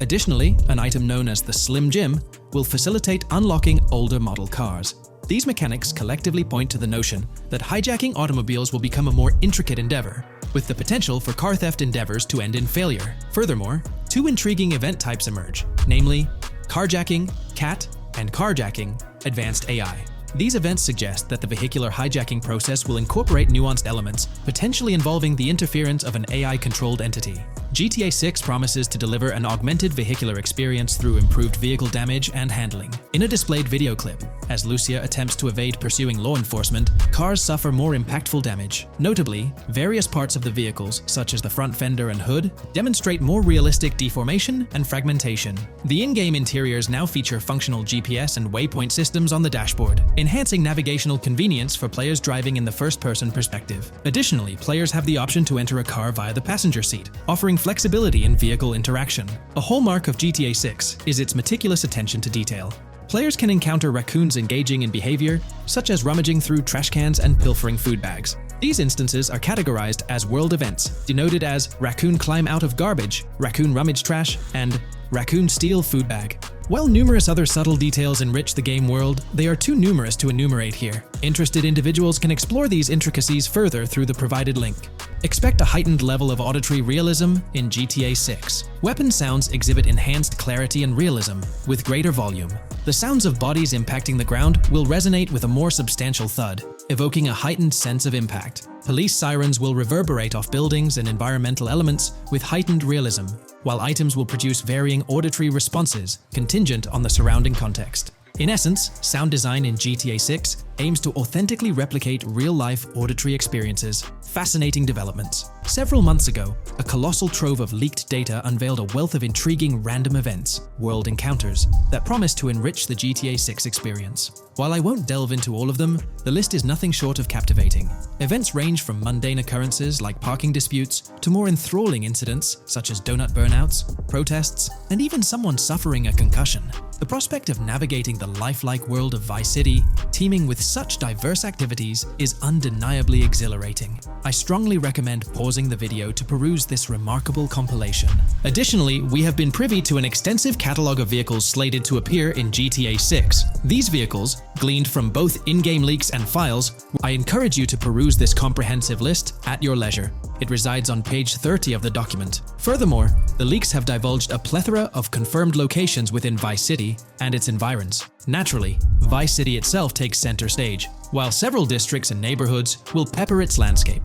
Additionally, an item known as the Slim Jim will facilitate unlocking older model cars. These mechanics collectively point to the notion that hijacking automobiles will become a more intricate endeavor, with the potential for car theft endeavors to end in failure. Furthermore, two intriguing event types emerge, namely carjacking, CAT, and carjacking, advanced AI. These events suggest that the vehicular hijacking process will incorporate nuanced elements, potentially involving the interference of an AI-controlled entity. GTA 6 promises to deliver an augmented vehicular experience through improved vehicle damage and handling. In a displayed video clip, as Lucia attempts to evade pursuing law enforcement, cars suffer more impactful damage. Notably, various parts of the vehicles, such as the front fender and hood, demonstrate more realistic deformation and fragmentation. The in-game interiors now feature functional GPS and waypoint systems on the dashboard, enhancing navigational convenience for players driving in the first-person perspective. Additionally, players have the option to enter a car via the passenger seat, offering flexibility in vehicle interaction. A hallmark of GTA 6 is its meticulous attention to detail. Players can encounter raccoons engaging in behavior, such as rummaging through trash cans and pilfering food bags. These instances are categorized as world events, denoted as raccoon climb out of garbage, raccoon rummage trash, and raccoon steal food bag. While numerous other subtle details enrich the game world, they are too numerous to enumerate here. Interested individuals can explore these intricacies further through the provided link. Expect a heightened level of auditory realism in GTA 6. Weapon sounds exhibit enhanced clarity and realism, with greater volume. The sounds of bodies impacting the ground will resonate with a more substantial thud, evoking a heightened sense of impact. Police sirens will reverberate off buildings and environmental elements with heightened realism, while items will produce varying auditory responses contingent on the surrounding context. In essence, sound design in GTA 6 aims to authentically replicate real-life auditory experiences. Fascinating developments. Several months ago, a colossal trove of leaked data unveiled a wealth of intriguing random events, world encounters, that promise to enrich the GTA 6 experience. While I won't delve into all of them, the list is nothing short of captivating. Events range from mundane occurrences like parking disputes to more enthralling incidents such as donut burnouts, protests, and even someone suffering a concussion. The prospect of navigating the lifelike world of Vice City, teeming with such diverse activities, is undeniably exhilarating. I strongly recommend pausing the video to peruse this remarkable compilation. Additionally, we have been privy to an extensive catalog of vehicles slated to appear in GTA 6. These vehicles, gleaned from both in-game leaks and files, I encourage you to peruse this comprehensive list at your leisure. It resides on page 30 of the document. Furthermore, the leaks have divulged a plethora of confirmed locations within Vice City and its environs. Naturally, Vice City itself takes center stage, while several districts and neighborhoods will pepper its landscape.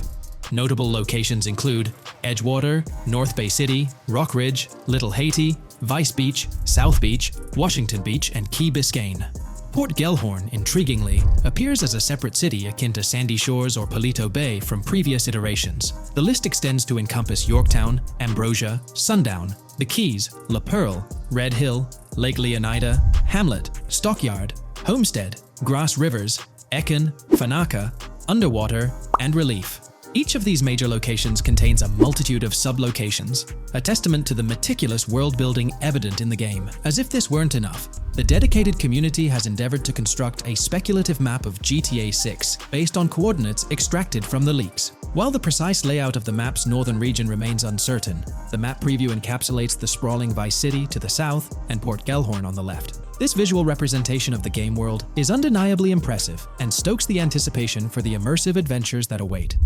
Notable locations include Edgewater, North Bay City, Rock Ridge, Little Haiti, Vice Beach, South Beach, Washington Beach, and Key Biscayne. Port Gellhorn, intriguingly, appears as a separate city akin to Sandy Shores or Palito Bay from previous iterations. The list extends to encompass Yorktown, Ambrosia, Sundown, the Keys, La Pearl, Red Hill, Lake Leonida, Hamlet, Stockyard, Homestead, Grass Rivers, Ekin, Fanaka, Underwater, and Relief. Each of these major locations contains a multitude of sub-locations, a testament to the meticulous world-building evident in the game. As if this weren't enough, the dedicated community has endeavored to construct a speculative map of GTA 6 based on coordinates extracted from the leaks. While the precise layout of the map's northern region remains uncertain, the map preview encapsulates the sprawling Vice City to the south and Port Gellhorn on the left. This visual representation of the game world is undeniably impressive and stokes the anticipation for the immersive adventures that await.